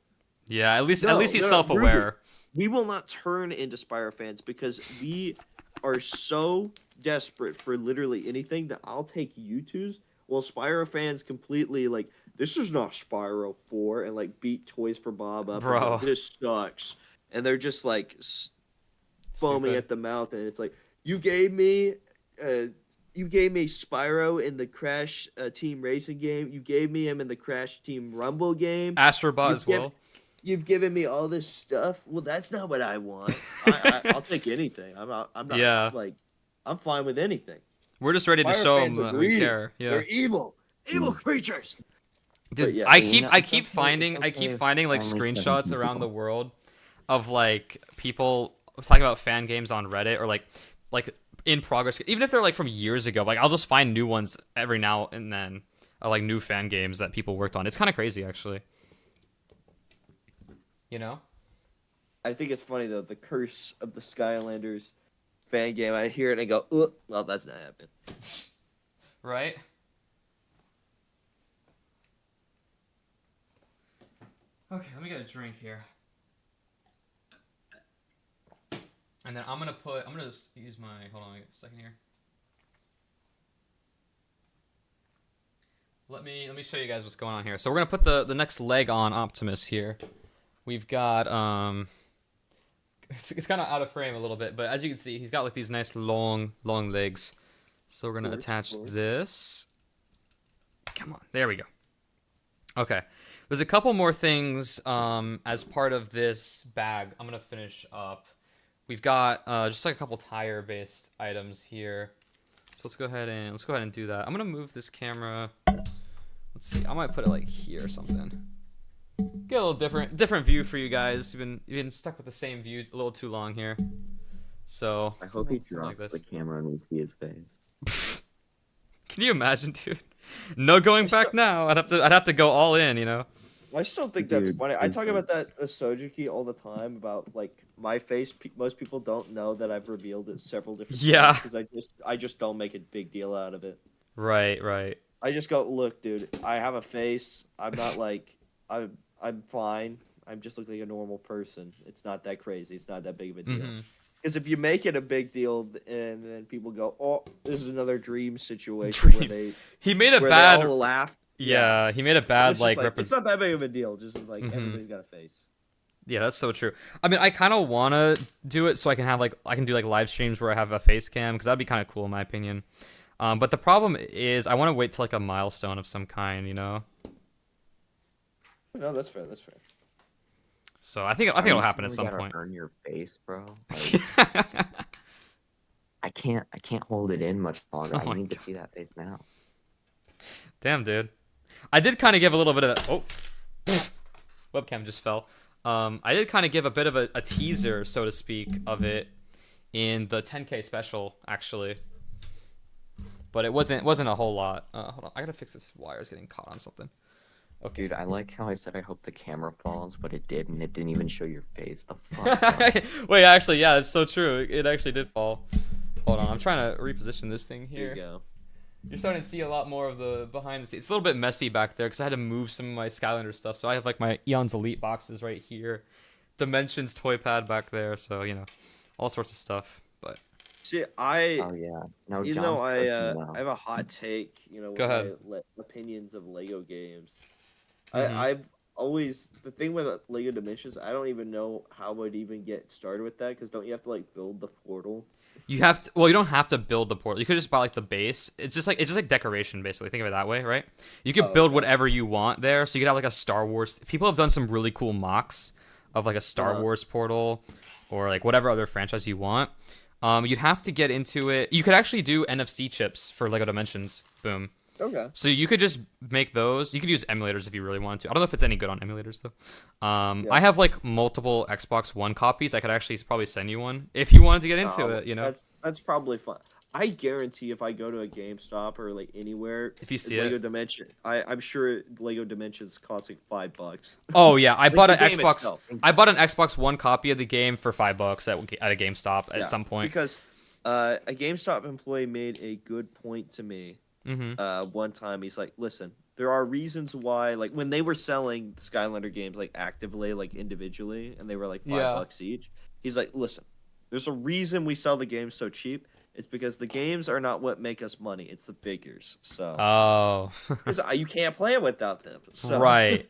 S1: Yeah, at least
S2: No,
S1: he's
S2: no,
S1: self-aware.
S2: We will not turn into Spyro fans because we are so desperate for literally anything that I'll take U2s. While Spyro fans completely like, this is not Spyro 4, and like beat Toys for Bob up. And,
S1: Bro.
S2: like, this sucks, and they're just like foaming
S1: Stupid.
S2: at the mouth, and it's like, you gave me Spyro in the Crash Team Racing game. You gave me him in the Crash Team Rumble game.
S1: Astrobot
S2: You've
S1: as well.
S2: You've given me all this stuff. Well, that's not what I want. I'll take anything. I'm not.
S1: Yeah.
S2: Like, I'm fine with anything.
S1: We're just ready to
S2: Spyro
S1: show him
S2: fans
S1: that
S2: are
S1: we
S2: greedy.
S1: care. Yeah.
S2: They're evil creatures.
S1: Dude,
S2: But yeah,
S1: I
S3: you
S1: keep
S3: know,
S1: I
S3: it's
S1: keep
S3: okay-
S1: finding
S3: it's
S1: I keep
S3: okay
S1: finding like
S3: if only
S1: screenshots
S3: 17
S1: around the
S3: people.
S1: world of like people talking about fan games on Reddit or like in progress, even if they're like from years ago. Like I'll just find new ones every now and then, like new fan games that people worked on. It's kind of crazy actually. You know?
S2: I think it's funny though, the curse of the Skylanders fan game. I hear it and I go, "Ugh, well, that's not happening."
S1: Right? Okay, let me get a drink here. And then I'm gonna just use my, hold on a second here. Let me show you guys what's going on here. So we're gonna put the next leg on Optimus here. We've got it's kind of out of frame a little bit, but as you can see, he's got like these nice long legs. So we're gonna attach this. Come on, there we go. Okay, there's a couple more things as part of this bag. I'm gonna finish up. We've got just like a couple tire-based items here. So let's go ahead and do that. I'm gonna move this camera. Let's see. I might put it like here or something. Get a little different view for you guys. You've been stuck with the same view a little too long here. So
S3: I hope he
S1: something
S3: drops
S1: like
S3: the
S1: this.
S3: camera and we see his face.
S1: Can you imagine, dude? No going back now. I'd have to go all in, you know.
S2: I still think that's
S3: Dude,
S2: funny. I talk
S3: insane.
S2: about that Sojuki all the time about like my face. Most people don't know that I've revealed it several different
S1: Yeah.
S2: times because I just don't make a big deal out of it.
S1: Right.
S2: I just go, look, dude, I have a face. I'm not like I'm fine. I'm just looking like a normal person. It's not that crazy. It's not that big of a deal.
S1: Mhm.
S2: Because if you make it a big deal and then people go, oh, this is another dream situation where
S1: Dream.
S2: they
S1: He made a
S2: where
S1: bad.
S2: they all laugh.
S1: Yeah, he made a
S2: It's
S1: bad
S2: just
S1: like.
S2: it's not that big of a deal. Just like
S1: Mhm.
S2: everybody's got a face.
S1: Yeah, that's so true. I mean, I kind of want to do it so I can do like live streams where I have a face cam because that'd be kind of cool in my opinion. But the problem is I want to wait till like a milestone of some kind, you know.
S2: No, that's fair. That's fair.
S1: So I think it'll happen at some point.
S3: Earn your face, bro. Like, I can't hold it in much longer.
S1: Oh my
S3: I need to see that face now.
S1: Damn, dude. I did kind of give a little bit of webcam just fell. I did kind of give a bit of a teaser, so to speak, of it in the 10K special, actually. But it wasn't a whole lot. Hold on, I gotta fix this wire. It's getting caught on something. Okay.
S3: Dude, I like how I said I hope the camera falls, but it did, and it didn't even show your face. The fuck?
S1: Wait, actually, yeah, it's so true. It actually did fall. Hold on, I'm trying to reposition this thing
S2: Here
S1: here.
S2: you go.
S1: You're starting to see a lot more of the behind the scenes. It's a little bit messy back there because I had to move some of my Skylander stuff. So I have like my Eon's Elite boxes right here, Dimensions toy pad back there. So you know, all sorts of stuff. But
S2: See,
S3: Oh yeah. No,
S2: you
S3: John's
S2: know,
S3: cooking
S2: I
S3: now.
S2: have a hot take. You know,
S1: Go
S2: with
S1: ahead.
S2: my opinions of Lego games.
S1: Mhm.
S2: I've always the thing with Lego Dimensions. I don't even know how I'd even get started with that because don't you have to like build the portal?
S1: you have to. Well, you don't have to build the portal. You could just buy like the base. It's just like decoration basically. Think of it that way, right? You could
S2: Oh,
S1: build
S2: okay.
S1: whatever you want there. So you could have like a Star Wars. People have done some really cool mocks of like a Star
S2: Uh-huh.
S1: Wars portal or like whatever other franchise you want. You'd have to get into it. You could actually do NFC chips for Lego Dimensions. Boom.
S2: Okay.
S1: So you could just make those. You could use emulators if you really wanted to. I don't know if it's any good on emulators though.
S2: Yeah.
S1: I have like multiple Xbox One copies. I could actually probably send you one if you wanted to get into it. You know.
S2: That's probably fun. I guarantee if I go to a GameStop or like anywhere,
S1: If you see
S2: Lego
S1: it.
S2: Dimension, I'm sure Lego Dimensions costing $5.
S1: Oh yeah, I
S2: Like
S1: bought
S2: the
S1: an
S2: game
S1: Xbox.
S2: itself.
S1: I bought an Xbox One copy of the game for $5 at a GameStop at
S2: Yeah,
S1: some point.
S2: because a GameStop employee made a good point to me.
S1: Mm-hmm.
S2: One time he's like, "Listen, there are reasons why, like when they were selling Skylander games like actively, like individually, and they were like five
S1: Yeah.
S2: bucks each. He's like, listen, there's a reason we sell the games so cheap. It's because the games are not what make us money. It's the figures. So
S1: Oh.
S2: 'cause you can't play it without them. So
S1: Right.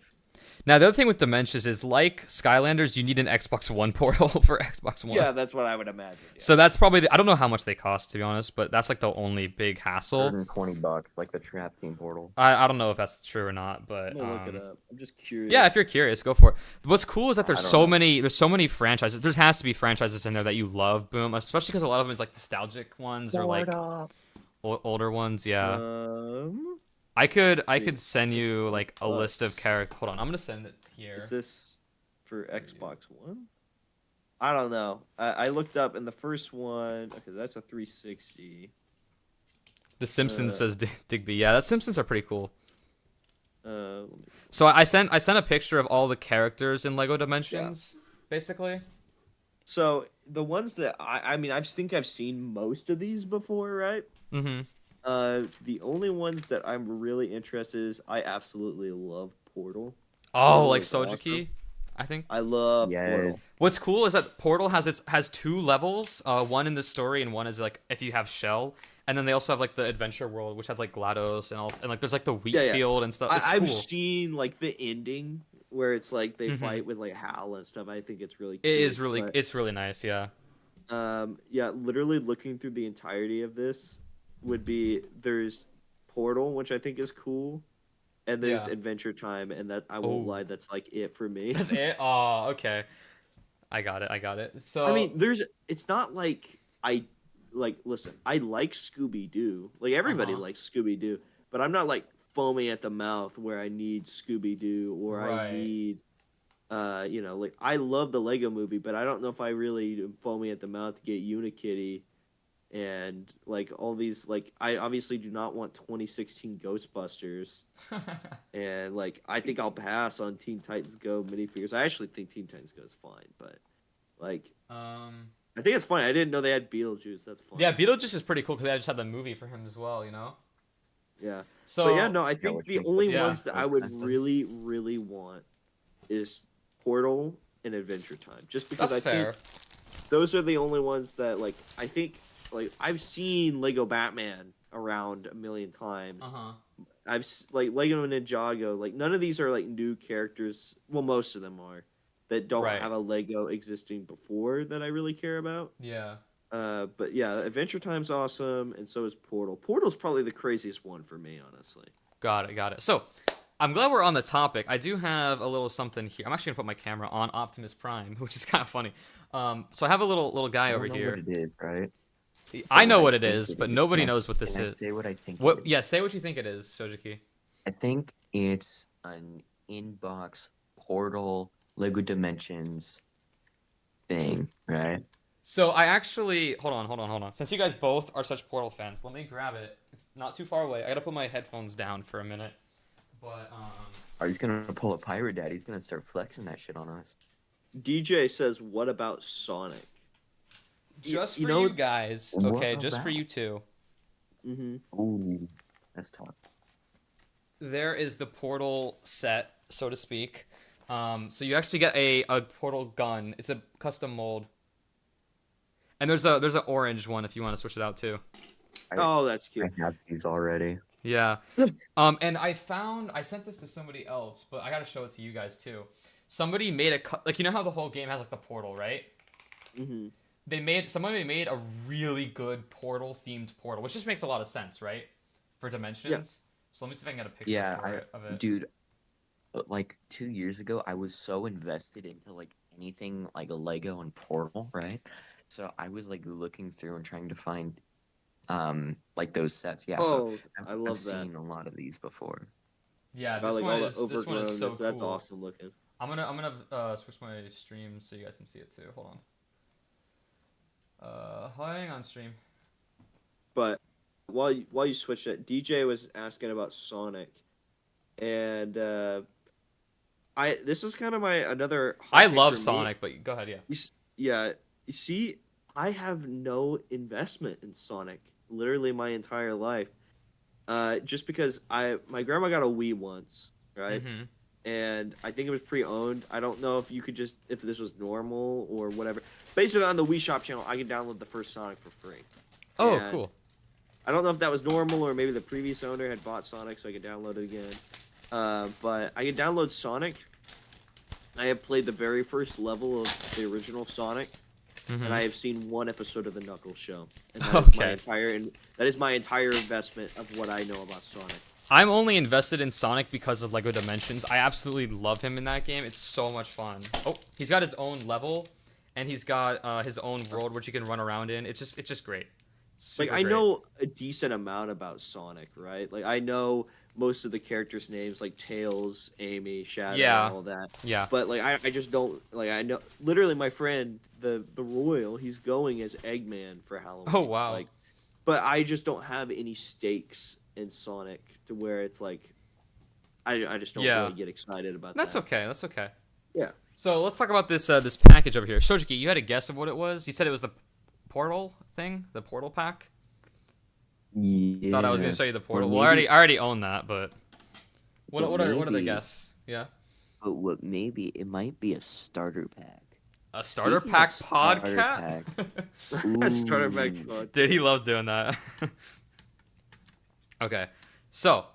S1: Now the other thing with Dementias is like Skylanders, you need an Xbox One portal for Xbox One.
S2: yeah, that's what I would imagine. Yeah.
S1: So that's probably I don't know how much they cost to be honest, but that's like the only big hassle.
S3: $120, like the Trap Team portal.
S1: I don't know if that's true or not, but
S2: I'm gonna look it up. I'm just curious.
S1: yeah, if you're curious, go for it. What's cool is that
S3: I don't know.
S1: there's so many franchises. There has to be franchises in there that you love, Boom, especially because a lot of them is like nostalgic ones or like older ones. Yeah, I could send you like a list of characters. Hold on, I'm gonna send it here.
S2: Is this for Xbox One? I don't know. I looked up, and the first one. Okay, that's a 360.
S1: The Simpsons says Digby. Yeah, that Simpsons are pretty cool.
S2: Let me-
S1: So I sent a picture of all the characters in Lego Dimensions, basically.
S2: So the ones that I mean, I think I've seen most of these before, right?
S1: Mm-hmm.
S2: The only ones that I'm really interested in is I absolutely love Portal.
S1: Oh,
S2: Portal
S1: like
S2: is
S1: Sojiki,
S2: awesome.
S1: I think.
S2: I love Portal.
S3: Yes.
S1: What's cool is that Portal has two levels, one in the story and one is like if you have Shell, and then they also have like the adventure world which has like GLaDOS and like there's like the wheat
S2: Yeah.
S1: field and stuff. It's
S2: I've
S1: cool.
S2: seen like the ending where it's like they
S1: Mhm.
S2: fight with like Hal and stuff. I think it's really
S1: It
S2: cute,
S1: is really
S2: but,
S1: it's really nice, yeah.
S2: yeah, literally looking through the entirety of this would be there's Portal, which I think is cool, and there's
S1: Yeah.
S2: Adventure Time, and that I won't
S1: Oh.
S2: lie, that's like it for me.
S1: That's it. Oh, okay. I got it. So
S2: I mean, it's not like I like listen, I like Scooby Doo. Like everybody
S1: Uh-huh.
S2: likes Scooby Doo, but I'm not like foaming at the mouth where I need Scooby Doo or
S1: Right.
S2: I need like I love the Lego movie, but I don't know if I really am foaming at the mouth to get Unikitty and like all these like I obviously do not want 2016 Ghostbusters and like I think I'll pass on Teen Titans Go minifigures. I actually think Teen Titans Go is fine, but like I think it's fine. I didn't know they had Beetlejuice. That's fine.
S1: yeah, Beetlejuice is pretty cool because I just had the movie for him as well, you know.
S2: Yeah.
S1: So
S2: But yeah, no, I think
S3: which
S2: the
S3: makes
S2: only
S1: sense.
S2: ones that I would
S3: Yeah.
S2: really, really want is Portal and Adventure Time. Just because
S1: that's
S2: I
S1: fair.
S2: think those are the only ones that like I think like I've seen Lego Batman around a million times.
S1: Uh-huh.
S2: Like Lego Ninjago, like none of these are like new characters. Well, most of them are that don't
S1: Right.
S2: have a Lego existing before that I really care about.
S1: Yeah.
S2: But yeah, Adventure Time's awesome, and so is Portal. Portal's probably the craziest one for me, honestly.
S1: Got it. So, I'm glad we're on the topic. I do have a little something here. I'm actually gonna put my camera on Optimus Prime, which is kind of funny. So I have a little guy
S3: I
S1: over
S3: don't know
S1: here.
S3: what it is, right?
S1: I know what it
S3: think
S1: is, but nobody knows what this
S3: Can I
S1: is.
S3: say what I think?
S1: What?
S3: it
S1: Yeah,
S3: is?
S1: say what you think it is, Sojiki.
S3: I think it's an inbox portal Lego Dimensions thing, right?
S1: So I actually hold on. Since you guys both are such Portal fans, let me grab it. It's not too far away. I gotta put my headphones down for a minute. But
S3: Are you gonna pull a pirate dad? He's gonna start flexing that shit on us.
S2: DJ says, "What about Sonic?"
S1: just
S2: you
S1: for
S2: know-
S1: you guys,
S3: What
S1: okay, just for
S3: about-
S1: you two.
S2: Mm-hmm.
S3: Ooh, that's tough.
S1: There is the Portal set, so to speak. So you actually get a Portal gun. It's a custom mold. And there's an orange one if you want to switch it out too.
S2: Oh, that's
S3: I
S2: cute.
S3: have these already.
S1: Yeah. And I sent this to somebody else, but I gotta show it to you guys too. Somebody made like you know how the whole game has like the portal, right?
S2: Mm-hmm.
S1: Somebody made a really good portal themed portal, which just makes a lot of sense, right? For dimensions. So let me see if I can get a picture
S3: Yeah,
S1: of it.
S3: Dude, like 2 years ago, I was so invested into like anything like a Lego and Portal, right? So I was like looking through and trying to find like those sets. Yeah, so
S2: Oh, I love
S3: I've
S2: that.
S3: seen a lot of these before.
S1: Yeah,
S2: I like all the
S1: this one
S2: overgrown.
S1: is so
S2: That's
S1: cool.
S2: awesome looking.
S1: I'm gonna switch my stream so you guys can see it too. Hold on. Hang on stream.
S2: But while you switch it, DJ was asking about Sonic, and this is kind of my another. Hot
S1: I
S2: take
S1: love
S2: for me.
S1: Sonic, but go ahead, yeah.
S2: Yeah, you see, I have no investment in Sonic. Literally my entire life. Just because my grandma got a Wii once, right?
S1: Mm-hmm.
S2: And I think it was pre-owned. I don't know if you could if this was normal or whatever. Basically, on the Wii Shop channel, I could download the first Sonic for free.
S1: Oh,
S2: And
S1: cool.
S2: I don't know if that was normal or maybe the previous owner had bought Sonic, so I could download it again. But I could download Sonic. I have played the very first level of the original Sonic,
S1: Mm-hmm.
S2: and I have seen one episode of the Knuckles show. And that is my entire investment of what I know about Sonic.
S1: I'm only invested in Sonic because of LEGO Dimensions. I absolutely love him in that game. It's so much fun. Oh, he's got his own level, and he's got his own world which you can run around in. It's just great. Super
S2: Like, I
S1: great.
S2: know a decent amount about Sonic, right? Like, I know most of the characters' names, like Tails, Amy, Shadow,
S1: Yeah.
S2: and all that.
S1: Yeah.
S2: But like, I just don't like. I know literally my friend, the Royal, he's going as Eggman for Halloween.
S1: Oh, wow.
S2: Like, but I just don't have any stakes in Sonic to where it's like, I just don't
S1: Yeah.
S2: really get excited about
S1: That's
S2: that.
S1: okay. That's okay.
S2: Yeah.
S1: So let's talk about this this package over here. Shojiki, you had a guess of what it was? You said it was the portal thing, the portal pack.
S3: Yeah.
S1: Thought I was gonna show you the portal.
S3: Or
S1: Well, I
S3: maybe-
S1: already own that, but what
S3: But
S1: are the
S3: maybe-
S1: guess? Yeah,
S3: But what maybe it might be a starter pack.
S1: a starter
S3: Speaking of
S1: pack
S3: starter
S1: podcast.
S2: Starter
S3: Ooh.
S2: Pack fun.
S1: Dude, he loves doing that. Okay, so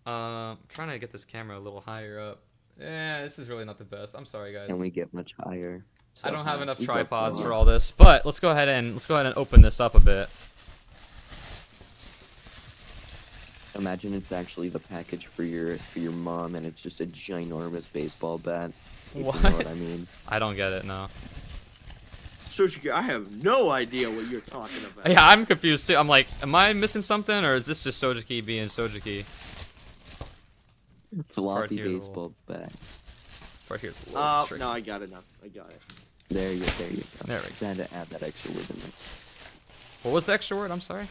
S1: trying to get this camera a little higher up. Yeah, this is really not the best. I'm sorry, guys.
S3: Can we get much higher?
S1: I don't have enough
S3: We got
S1: tripods
S3: more.
S1: for all this, but let's go ahead and open this up a bit.
S3: Imagine it's actually the package for your mom, and it's just a ginormous baseball bat. If you know what I
S1: What?
S3: mean.
S1: I don't get it now.
S2: Shojiki, I have no idea what you're talking about.
S1: Yeah, I'm confused too. I'm like, am I missing something, or is this just Sojiki being Sojiki?
S3: Floppy
S1: here is a
S3: baseball bat.
S1: This part here is a little tricky.
S2: No, I got it now. I got it.
S3: There you go.
S1: There we go.
S3: Trying to add that extra word in there.
S1: What was the extra word? I'm sorry.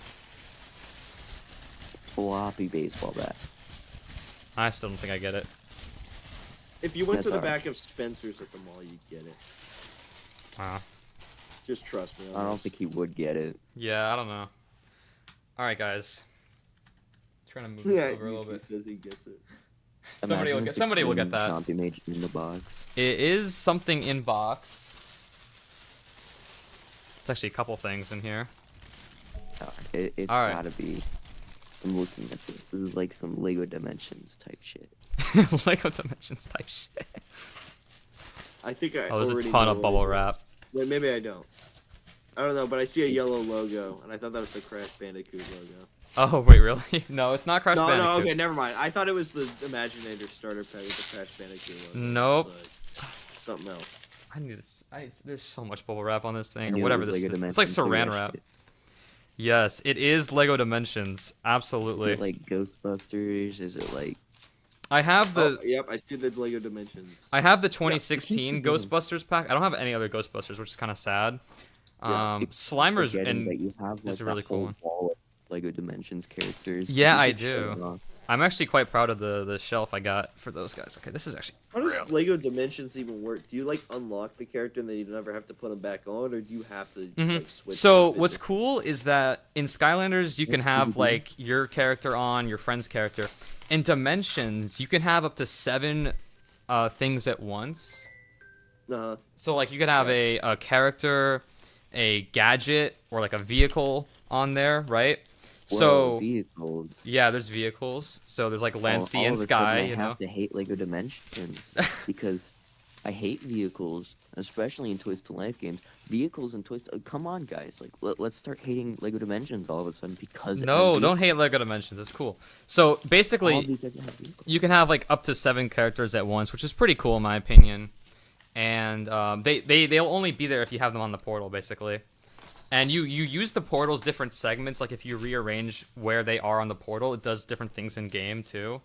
S3: Floppy baseball bat.
S1: I still don't think I get it.
S2: If you went
S3: That's
S2: to the
S3: alright.
S2: back of Spencer's at the mall, you'd get it. Just trust me. on
S3: I don't
S2: this.
S3: think he would get it.
S1: Yeah, I don't know. All right, guys. Trying to move this over a little
S2: Yuki
S1: bit.
S2: says he gets it.
S1: Somebody will
S3: Imagine
S1: get.
S3: it's a
S1: Somebody will
S3: green
S1: get that.
S3: Chompy Mage in the box.
S1: It is something in box. It's actually a couple things in here.
S3: It's
S1: Alright.
S3: gotta be. I'm looking at this. This is like some Lego Dimensions type shit.
S1: Lego Dimensions type shit.
S2: I think I.
S1: Oh, there's a
S2: already
S1: ton
S2: know
S1: of
S2: what
S1: bubble
S2: it is.
S1: wrap.
S2: Wait, maybe I don't. I don't know, but I see a yellow logo, and I thought that was the Crash Bandicoot logo.
S1: Oh wait, really? No, it's not Crash
S2: No,
S1: Bandicoot.
S2: no, okay, never mind. I thought it was the Imaginator starter pack with the Crash Bandicoot logo.
S1: Nope.
S2: It's like something else.
S1: I need this. There's so much bubble wrap on this
S3: I
S1: thing,
S3: knew
S1: or
S3: it
S1: whatever
S3: was
S1: this
S3: Lego
S1: is. It's like
S3: Dimensions,
S1: saran
S3: so
S1: wrap.
S3: shit.
S1: Yes, it is Lego Dimensions.
S3: Is
S1: Absolutely.
S3: it like Ghostbusters? Is it like
S1: I have the.
S2: Yep, I see the Lego Dimensions.
S1: I have the 2016
S3: Yeah.
S1: Ghostbusters pack. I don't have any other Ghostbusters, which is kind of sad.
S2: Yeah.
S1: Slimer's
S3: forgetting that
S1: and
S3: you have like
S1: it's a really
S3: that
S1: cool
S3: whole
S1: one.
S3: wall of Lego Dimensions characters?
S1: Yeah,
S3: You
S1: I
S3: could show
S1: do.
S3: off.
S1: I'm actually quite proud of the shelf I got for those guys. Okay, this is actually
S2: How does Lego Dimensions even work? Do you like unlock the character and then you never have to put them back on, or do you have to like switch?
S1: So
S2: them
S1: what's
S2: physically?
S1: cool is that in Skylanders you can have like your character on your friend's character. In Dimensions you can have up to 7 things at once.
S2: Uh-huh.
S1: So like you could have a character, a gadget, or like a vehicle on there, right?
S3: Whoa,
S1: So
S3: vehicles.
S1: yeah, there's vehicles. So there's like land,
S3: All-
S1: sea,
S3: all
S1: and
S3: of a sudden
S1: sky.
S3: I
S1: You know.
S3: have to hate Lego Dimensions because I hate vehicles, especially in Toys to Life games. Vehicles and Toys. Come on, guys! Like, let's start hating Lego Dimensions all of a sudden because it
S1: No,
S3: has
S1: don't hate Lego Dimensions. It's cool. So
S3: all
S1: basically,
S3: because it has vehicles.
S1: you can have like up to 7 characters at once, which is pretty cool in my opinion. And they'll only be there if you have them on the portal, basically. And you use the portal's different segments. Like if you rearrange where they are on the portal, it does different things in game too.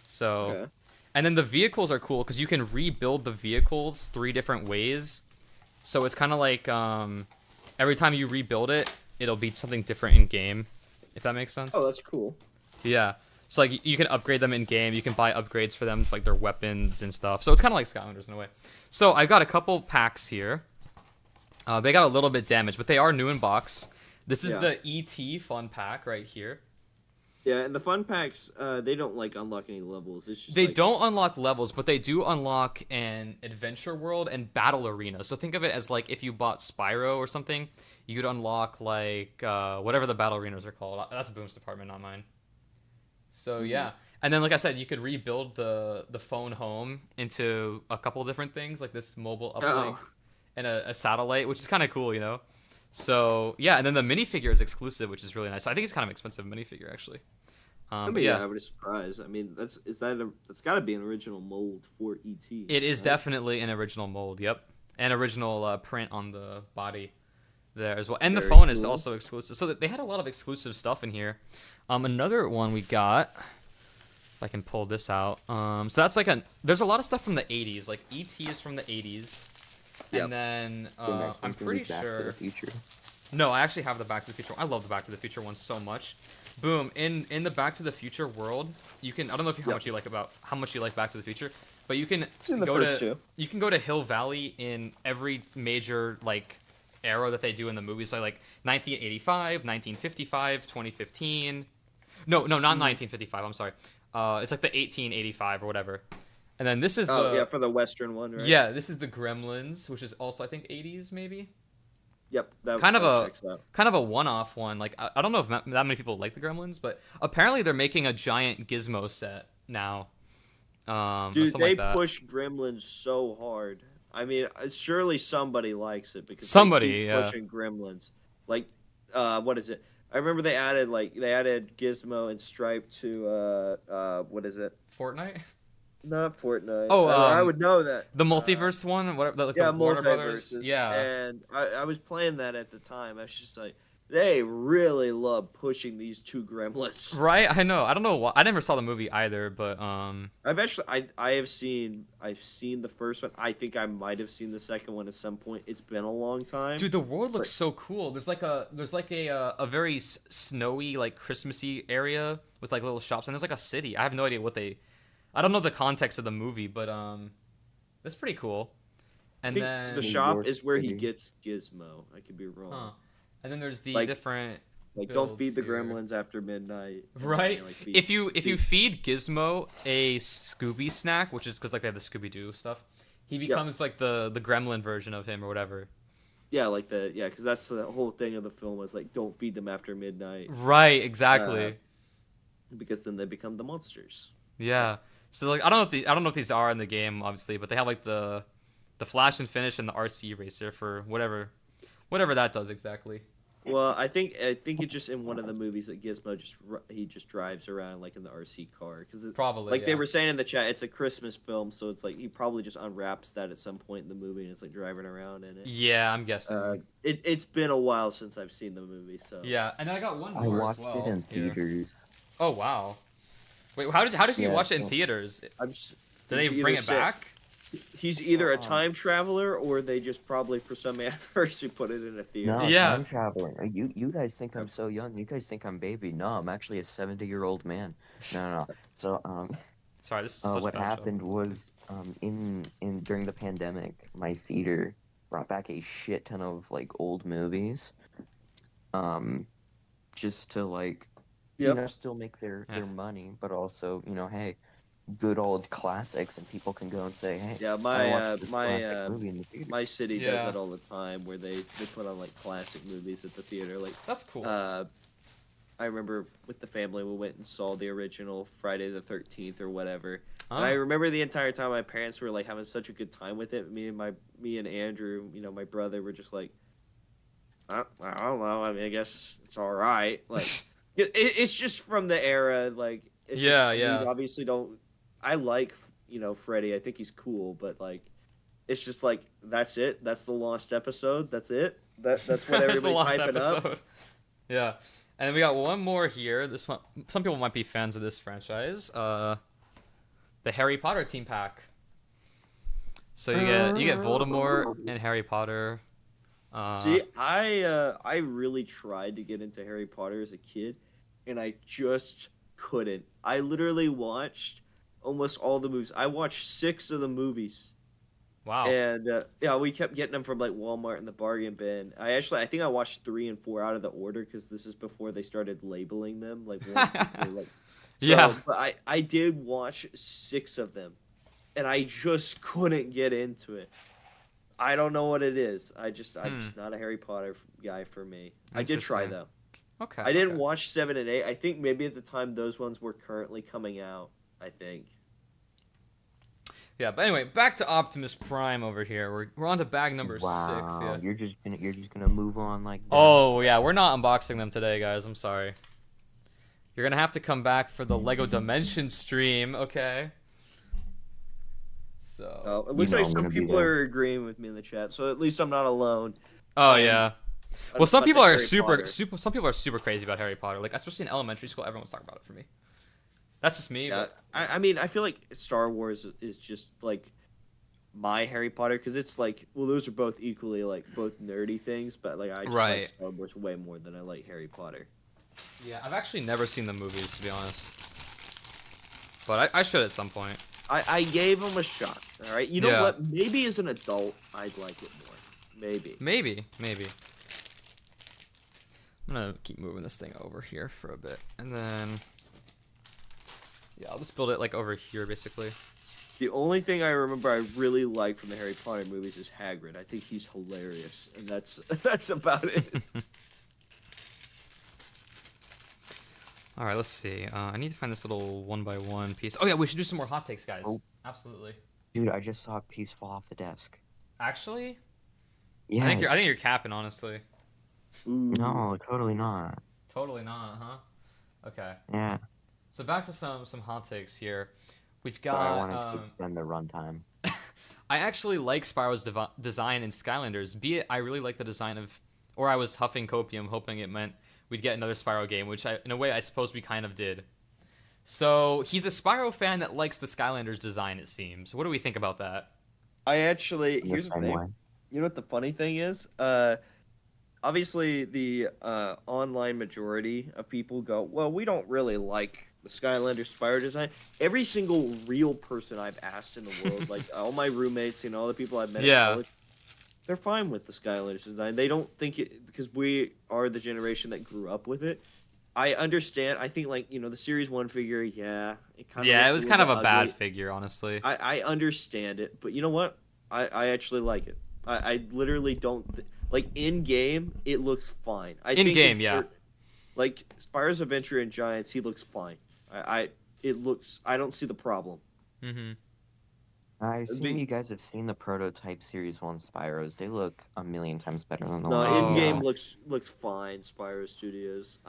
S1: So,
S2: Okay.
S1: and then the vehicles are cool because you can rebuild the vehicles 3 different ways. So it's kind of like every time you rebuild it, it'll be something different in game. if that makes sense.
S2: Oh, that's cool.
S1: Yeah. So like you can upgrade them in game. You can buy upgrades for them, for, like their weapons and stuff. So it's kind of like Skylanders in a way. So I've got a couple packs here. They got a little bit damaged, but they are new in box. This is the ET fun pack right here.
S2: Yeah, and the fun packs, they don't like unlock any levels. It's just
S1: They
S2: like,
S1: don't unlock levels, but they do unlock an adventure world and battle arena. So think of it as like if you bought Spyro or something, you could unlock like whatever the battle arenas are called. That's Boom's department, not mine. So yeah, and then like I said, you could rebuild the phone home into a couple different things, like this mobile uplink and a satellite, which is kind of cool, you know. So yeah, and then the minifigure is exclusive, which is really nice. So I think it's kind of expensive minifigure actually.
S2: I
S1: But
S2: mean,
S1: yeah,
S2: I would be surprised. I mean, that's got to be an original mold for ET.
S1: it is
S2: right?
S1: definitely an original mold. Yep, and original print on the body there as well. And the
S2: Very
S1: phone is
S2: cool.
S1: also exclusive. So they had a lot of exclusive stuff in here. Another one we got. If I can pull this out. So that's like there's a lot of stuff from the 80s. Like ET is from the 80s.
S2: Yep.
S1: And then
S3: The next
S1: I'm
S3: one's gonna be
S1: pretty
S3: Back to
S1: sure.
S3: the Future.
S1: No, I actually have the Back to the Future. I love the Back to the Future one so much. Boom! In the Back to the Future world, you can. I don't know if how much you like Back to the Future, but you can
S2: In the
S1: go
S2: first
S1: to
S2: two.
S1: you can go to Hill Valley in every major like era that they do in the movies. So like 1985, 1955, 2015. No, not 1955. I'm sorry. It's like the 1885 or whatever. And then this is
S2: Oh,
S1: the
S2: yeah, for the Western one, right?
S1: yeah, this is the Gremlins, which is also I think 80s maybe.
S2: Yep. That
S1: Kind of
S2: that checks out.
S1: kind of a one-off one. Like I don't know if that many people like the Gremlins, but apparently they're making a giant Gizmo set now. Or
S2: Dude,
S1: something
S2: they
S1: like that.
S2: push Gremlins so hard. I mean, surely somebody likes it because
S1: Somebody,
S2: they keep
S1: yeah.
S2: pushing Gremlins. Like, what is it? I remember they added Gizmo and Stripe to what is it?
S1: Fortnite,
S2: Not Fortnite.
S1: Oh,
S2: I would know that.
S1: the multiverse one, whatever, like
S2: Yeah,
S1: the Warner Brothers.
S2: multiverses.
S1: Yeah,
S2: And I was playing that at the time. I was just like, they really love pushing these two Gremlins.
S1: right. I know. I don't know why. I never saw the movie either, but
S2: I've seen the first one. I think I might have seen the second one at some point. It's been a long time.
S1: dude, the world looks so cool. There's like a very snowy, like Christmassy area with like little shops, and there's like a city. I have no idea I don't know the context of the movie, but that's pretty cool.
S2: I
S1: And
S2: think
S1: then
S2: the
S3: New
S2: shop
S3: York
S2: is where he
S3: City.
S2: gets Gizmo. I could be wrong.
S1: huh. And then there's the
S2: Like-
S1: different
S2: Like, don't
S1: builds
S2: feed the
S1: here.
S2: Gremlins after midnight. and then
S1: Right.
S2: they, like, feed-
S1: If you feed Gizmo a Scooby snack, which is because like they have the Scooby Doo stuff, he becomes like the Gremlin version of him or whatever.
S2: yeah, because that's the whole thing of the film is like, don't feed them after midnight
S1: Right. Exactly.
S2: because then they become the monsters.
S1: Yeah. So like I don't know if these are in the game obviously, but they have like the Flash and Finish and the RC Racer for whatever that does exactly.
S2: Well, I think it's just in one of the movies that Gizmo he just drives around like in the RC car because
S1: Probably.
S2: like
S1: yeah.
S2: they were saying in the chat, it's a Christmas film, so it's like he probably just unwraps that at some point in the movie and it's like driving around in it.
S1: Yeah, I'm guessing.
S2: It's been a while since I've seen the movie, so
S1: Yeah, and then I got one more
S3: I
S1: as
S3: watched
S1: well.
S3: it in
S1: here.
S3: theaters.
S1: Oh wow. Wait, how did you
S3: Yeah,
S1: watch it in
S3: so-
S1: theaters?
S2: I'm just,
S1: Did they
S2: he's
S1: bring
S2: either
S1: it
S2: said-
S1: back?
S2: He's either a
S3: So,
S2: time traveler or they just probably for some anniversary put it in a theater.
S3: No,
S1: Yeah.
S3: time traveling. You guys think I'm so young. You guys think I'm baby. No, I'm actually a 70-year-old man. No. So
S1: Sorry, this is such a
S3: what
S1: bad show.
S3: happened was in during the pandemic, my theater brought back a shit ton of like old movies, just to like
S2: Yep.
S3: still make their
S1: Yeah.
S3: money, but also hey, good old classics, and people can go and say, hey,
S2: Yeah,
S3: I watched this classic movie in the theater.
S2: my city
S1: Yeah.
S2: does that all the time where they put on like classic movies at the theater. Like
S1: That's cool.
S2: I remember with the family we went and saw the original Friday the 13th or whatever.
S1: Oh.
S2: And I remember the entire time my parents were like having such a good time with it. Me and Andrew, my brother, were just like, I don't know. I mean, I guess it's all right. Like, it's just from the era. Like, it's
S1: Yeah,
S2: just,
S1: yeah.
S2: We obviously don't. I like Freddy. I think he's cool, but like, it's just like that's it. That's the lost episode. That's it. That's what
S1: That's the
S2: everybody's
S1: last
S2: hyping up.
S1: episode. Yeah, and then we got one more here. This one, some people might be fans of this franchise. The Harry Potter team pack. So you get Voldemort and Harry Potter.
S2: See, I really tried to get into Harry Potter as a kid, and I just couldn't. I literally watched almost all the movies. I watched 6 of the movies.
S1: Wow.
S2: And yeah, we kept getting them from like Walmart in the bargain bin. I think I watched 3 and 4 out of the order because this is before they started labeling them like 1, 2, 3, like.
S1: Yeah.
S2: So, but I did watch 6 of them, and I just couldn't get into it. I don't know what it is. I'm just not a Harry Potter guy for me. I did try
S1: Interesting.
S2: though.
S1: Okay.
S2: I didn't
S1: okay.
S2: watch 7 and 8. I think maybe at the time those ones were currently coming out. I think.
S1: Yeah, but anyway, back to Optimus Prime over here. We're on to bag number 6. Yeah.
S3: You're just gonna move on like that.
S1: Oh yeah, we're not unboxing them today, guys. I'm sorry. You're gonna have to come back for the Lego Dimension stream, okay? So.
S2: It looks
S3: know
S2: like
S3: I'm
S2: some
S3: gonna be
S2: people
S3: there.
S2: are agreeing with me in the chat, so at least I'm not alone.
S1: Oh yeah. Well, some
S2: About
S1: people
S2: the
S1: are
S2: Harry
S1: super,
S2: Potter.
S1: super. Some people are super crazy about Harry Potter. Like especially in elementary school, everyone was talking about it for me. That's just me.
S2: Yeah,
S1: But,
S2: I mean, I feel like Star Wars is just like my Harry Potter because it's like, well, those are both equally like both nerdy things, but like I just
S1: Right.
S2: like Star Wars way more than I like Harry Potter.
S1: yeah, I've actually never seen the movies to be honest. But I should at some point.
S2: I gave them a shot. All right, you know
S1: Yeah.
S2: what? Maybe as an adult, I'd like it more. Maybe.
S1: Maybe. I'm gonna keep moving this thing over here for a bit, and then yeah, I'll just build it like over here basically.
S2: The only thing I remember I really like from the Harry Potter movies is Hagrid. I think he's hilarious, and that's that's about it.
S1: All right, let's see. I need to find this little 1x1 piece. Oh yeah, we should do some more hot takes, guys.
S3: Oh.
S1: Absolutely.
S3: Dude, I just saw a piece fall off the desk.
S1: Actually,
S3: Yes.
S1: I think you're capping, honestly.
S2: Ooh.
S3: No, totally not.
S1: Totally not, huh? Okay.
S3: Yeah.
S1: So back to some hot takes here. We've
S3: So I wanted
S1: got.
S3: to extend the runtime.
S1: I actually like Spyro's design in Skylanders. Be it, I really like the design of, or I was huffing copium, hoping it meant we'd get another Spyro game, which in a way, I suppose we kind of did. So he's a Spyro fan that likes the Skylanders design. It seems. What do we think about that?
S2: I actually
S3: In the
S2: here's the
S3: same
S2: thing.
S3: way.
S2: You know what the funny thing is? Obviously the online majority of people go, well, we don't really like the Skylanders Spyro design. Every single real person I've asked in the world, like all my roommates, you know, all the people I've met in
S1: Yeah.
S2: college, they're fine with the Skylanders design. They don't think it because we are the generation that grew up with it. I understand. I think like, you know, the Series 1 figure, yeah, it kind of
S1: Yeah,
S2: looks
S1: it was
S2: a
S1: kind of
S2: little
S1: a bad
S2: ugly.
S1: figure, honestly.
S2: I understand it, but you know what? I actually like it. I literally don't like in game. It looks fine. I think
S1: In-game,
S2: it's
S1: yeah.
S2: like Spyro's Adventure and Giants, he looks fine. It looks. I don't see the problem.
S1: Mm-hmm.
S3: I
S2: It'd
S3: assume
S2: be-
S3: you guys have seen the prototype Series 1 Spyros. They look a million times better than the
S2: No,
S3: one.
S1: Oh.
S2: in game looks fine. Spyro Studios.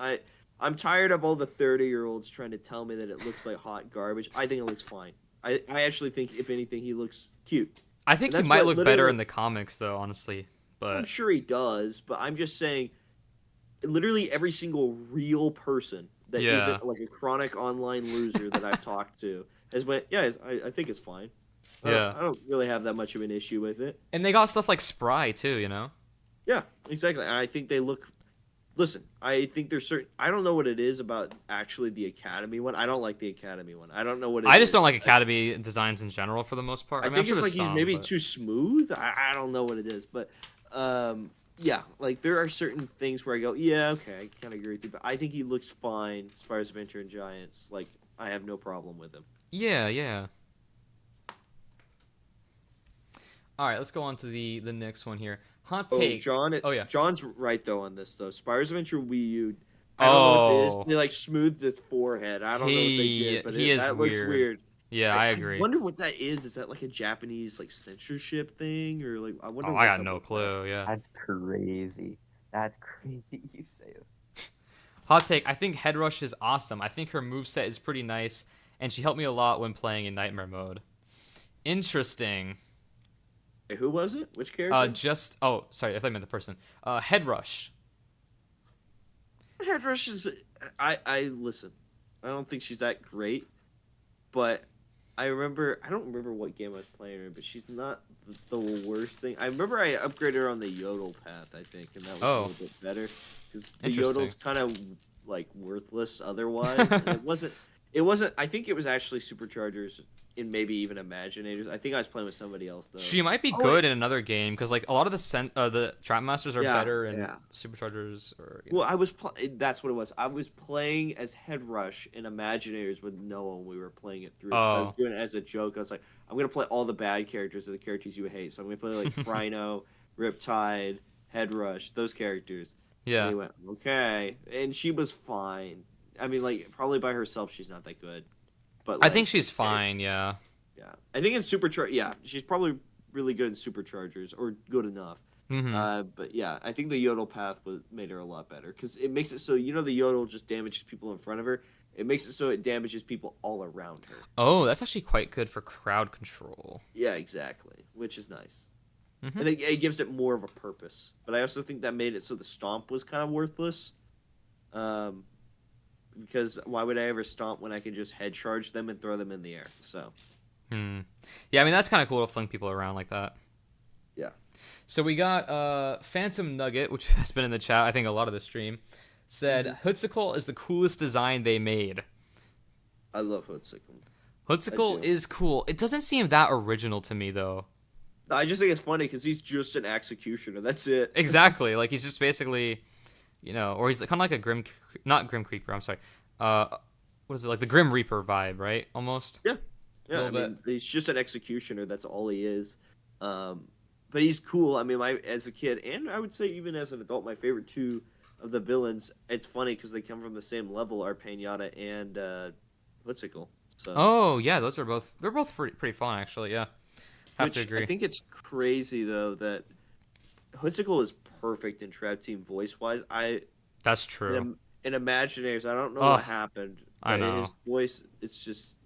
S2: I'm tired of all the 30-year-olds trying to tell me that it looks like hot garbage. I think it looks fine. I actually think if anything, he looks cute.
S1: I think he
S2: That's
S1: might
S2: what
S1: look better
S2: literally-
S1: in the comics, though, honestly.
S2: I'm
S1: But
S2: sure he does, but I'm just saying, literally every single real person that
S1: Yeah.
S2: not like a chronic online loser that I've talked to has went, yeah, I think it's fine.
S1: Yeah.
S2: I don't really have that much of an issue with it.
S1: and they got stuff like Spry too, you know.
S2: Yeah, exactly. And I think they look. Listen, I think there's certain. I don't know what it is about actually the Academy one. I don't like the Academy one. I don't know what.
S1: I just don't like Academy designs in general for the most part.
S2: I
S1: mean,
S2: think
S1: I'm sure
S2: it's like
S1: there's
S2: he's
S1: some,
S2: maybe
S1: but-
S2: too smooth. I don't know what it is, but yeah, like there are certain things where I go, yeah, okay, I kind of agree with you, but I think he looks fine. Spyro's Adventure and Giants, like I have no problem with him.
S1: Yeah. All right, let's go on to the next one here. Hot
S2: Oh,
S1: take.
S2: John.
S1: Oh, yeah.
S2: John's right though on this though. Spyro's Adventure Wii U. I don't know what it
S1: Oh.
S2: is. They like smoothed his forehead. I don't know what they did, but
S1: He is
S2: that looks
S1: weird.
S2: weird.
S1: Yeah, I agree.
S2: I wonder what that is. Is that like a Japanese like censorship thing or like? I wonder.
S1: Oh, I
S2: what's
S1: got
S2: up
S1: no
S2: with that.
S1: clue. Yeah.
S3: That's crazy. That's crazy. You say it.
S1: Hot take. I think Headrush is awesome. I think her moveset is pretty nice, and she helped me a lot when playing in Nightmare mode. Interesting.
S2: Hey, who was it? Which character?
S1: Oh, sorry. I thought I meant the person. Headrush.
S2: Headrush is. I listen. I don't think she's that great, but I remember. I don't remember what game I was playing her, but she's not the worst thing. I remember I upgraded her on the Yodel path. I think, and that was a
S1: Oh.
S2: little bit better because the
S1: Interesting.
S2: Yodel's kind of like worthless otherwise. And it wasn't. It wasn't. I think it was actually superchargers and maybe even Imaginators. I think I was playing with somebody else though.
S1: She might be
S2: Oh,
S1: good in another game because like a lot of the Trap Masters are
S2: Yeah,
S1: better in
S2: yeah.
S1: Superchargers or
S2: Well, I was. That's what it was. I was playing as Head Rush and Imaginators with Noah when we were playing it through. 'Cause I was
S1: Oh.
S2: doing it as a joke. I was like, I'm gonna play all the bad characters or the characters you hate. So I'm gonna play like Rhino, Riptide, Head Rush, those characters. And
S1: Yeah.
S2: he went, okay, and she was fine. I mean, like probably by herself, she's not that good. But
S1: I
S2: like,
S1: think she's fine. Yeah.
S2: yeah, I think in Supercharger, yeah, she's probably really good in Superchargers or good enough. But yeah, I think the Yodel path made her a lot better because it makes it so the Yodel just damages people in front of her. It makes it so it damages people all around her.
S1: Oh, that's actually quite good for crowd control.
S2: Yeah, exactly, which is nice,
S1: Mhm.
S2: and it gives it more of a purpose. But I also think that made it so the stomp was kind of worthless. Because why would I ever stomp when I can just head charge them and throw them in the air? So
S1: Yeah, I mean that's kind of cool to fling people around like that.
S2: yeah,
S1: So we got Phantom Nugget, which has been in the chat, I think a lot of the stream, said Hoodsicle is the coolest design they made.
S2: I love Hoodsicle.
S1: Hoodsicle is cool. It doesn't seem that original to me though.
S2: I just think it's funny because he's just an executioner. That's it.
S1: Exactly. Like he's just basically, or he's kind of like a not Grim Creeper. I'm sorry. What is it like the Grim Reaper vibe, right? Almost.
S2: Yeah, I
S1: Little
S2: mean, he's just an executioner. That's all he is. But he's cool. I mean, as a kid, and I would say even as an adult, my favorite two of the villains. It's funny because they come from the same level. Are Pinata and Hoodsicle. So,
S1: Oh yeah, they're both pretty fun actually. Yeah, have to agree.
S2: I think it's crazy though that Hoodsicle is perfect in Trap Team voice wise.
S1: That's true.
S2: In Imagineers, I don't know
S1: Ugh,
S2: what happened.
S1: I
S2: But
S1: know.
S2: his voice, it's just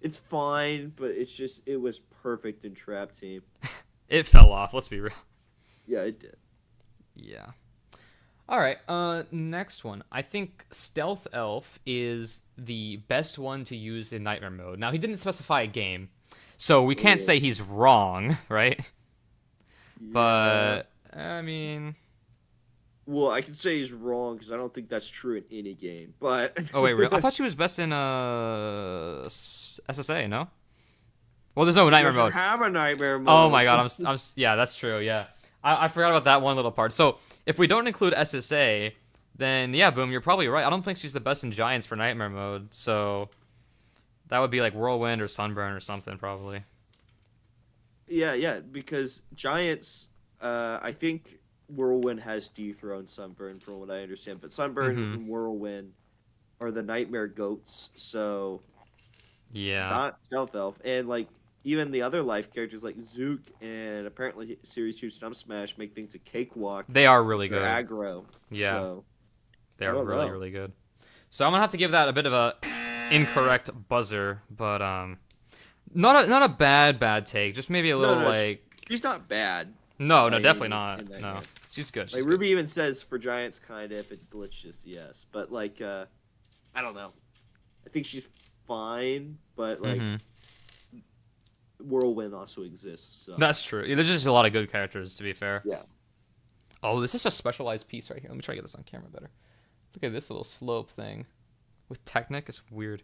S2: it's fine, but it was perfect in Trap Team.
S1: It fell off. Let's be real.
S2: Yeah, it did.
S1: Yeah. All right. Next one. I think Stealth Elf is the best one to use in Nightmare mode. Now he didn't specify a game, so we can't say he's wrong, right? But I mean,
S2: Well, I can say he's wrong because I don't think that's true in any game. But
S1: oh wait, I thought she was best in SSA. No. Well, there's no Nightmare mode.
S2: Have a Nightmare mode.
S1: Oh my god, yeah, that's true. Yeah, I forgot about that one little part. So if we don't include SSA, then yeah, boom, you're probably right. I don't think she's the best in Giants for Nightmare mode. So that would be like Whirlwind or Sunburn or something probably.
S2: Yeah, because Giants, I think Whirlwind has dethroned Sunburn from what I understand, but Sunburn and Whirlwind are the Nightmare goats. So
S1: Yeah.
S2: not Stealth Elf, and like even the other life characters like Zook and apparently Series 2 Stump Smash make things a cakewalk.
S1: They are really
S2: They're
S1: good.
S2: aggro.
S1: Yeah.
S2: So,
S1: They
S2: I
S1: are
S2: don't
S1: really,
S2: know.
S1: really good. So I'm gonna have to give that a bit of a incorrect buzzer, but not a bad take. Just maybe a little
S2: no,
S1: like
S2: she's not bad.
S1: no,
S2: by any
S1: definitely
S2: means
S1: not.
S2: in that
S1: No,
S2: game.
S1: she's good.
S2: Like
S1: She's good.
S2: Ruby even says for Giants, kind of if it's delicious, yes. But like, I don't know. I think she's fine, but like Whirlwind also exists. So.
S1: That's true. Yeah, there's just a lot of good characters, to be fair.
S2: Yeah.
S1: Oh, this is a specialized piece right here. Let me try to get this on camera better. Look at this little slope thing. With Technic, it's weird.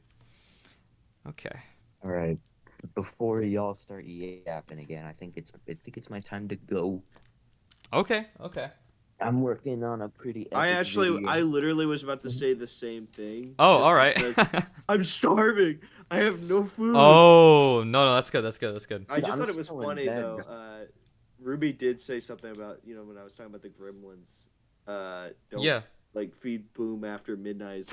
S1: Okay.
S3: All right. Before y'all start yapping again, I think it's my time to go.
S1: Okay.
S3: I'm working on a pretty.
S2: I
S3: epic video.
S2: literally was about to say the same thing.
S1: Oh,
S2: just
S1: all right.
S2: because I'm starving. I have no food.
S1: Oh, no, that's good.
S2: I just
S3: I'm
S2: thought it was
S3: still in
S2: funny
S3: bed.
S2: though. Ruby did say something about when I was talking about the gremlins. Don't
S1: Yeah.
S2: like feed Boom after midnight,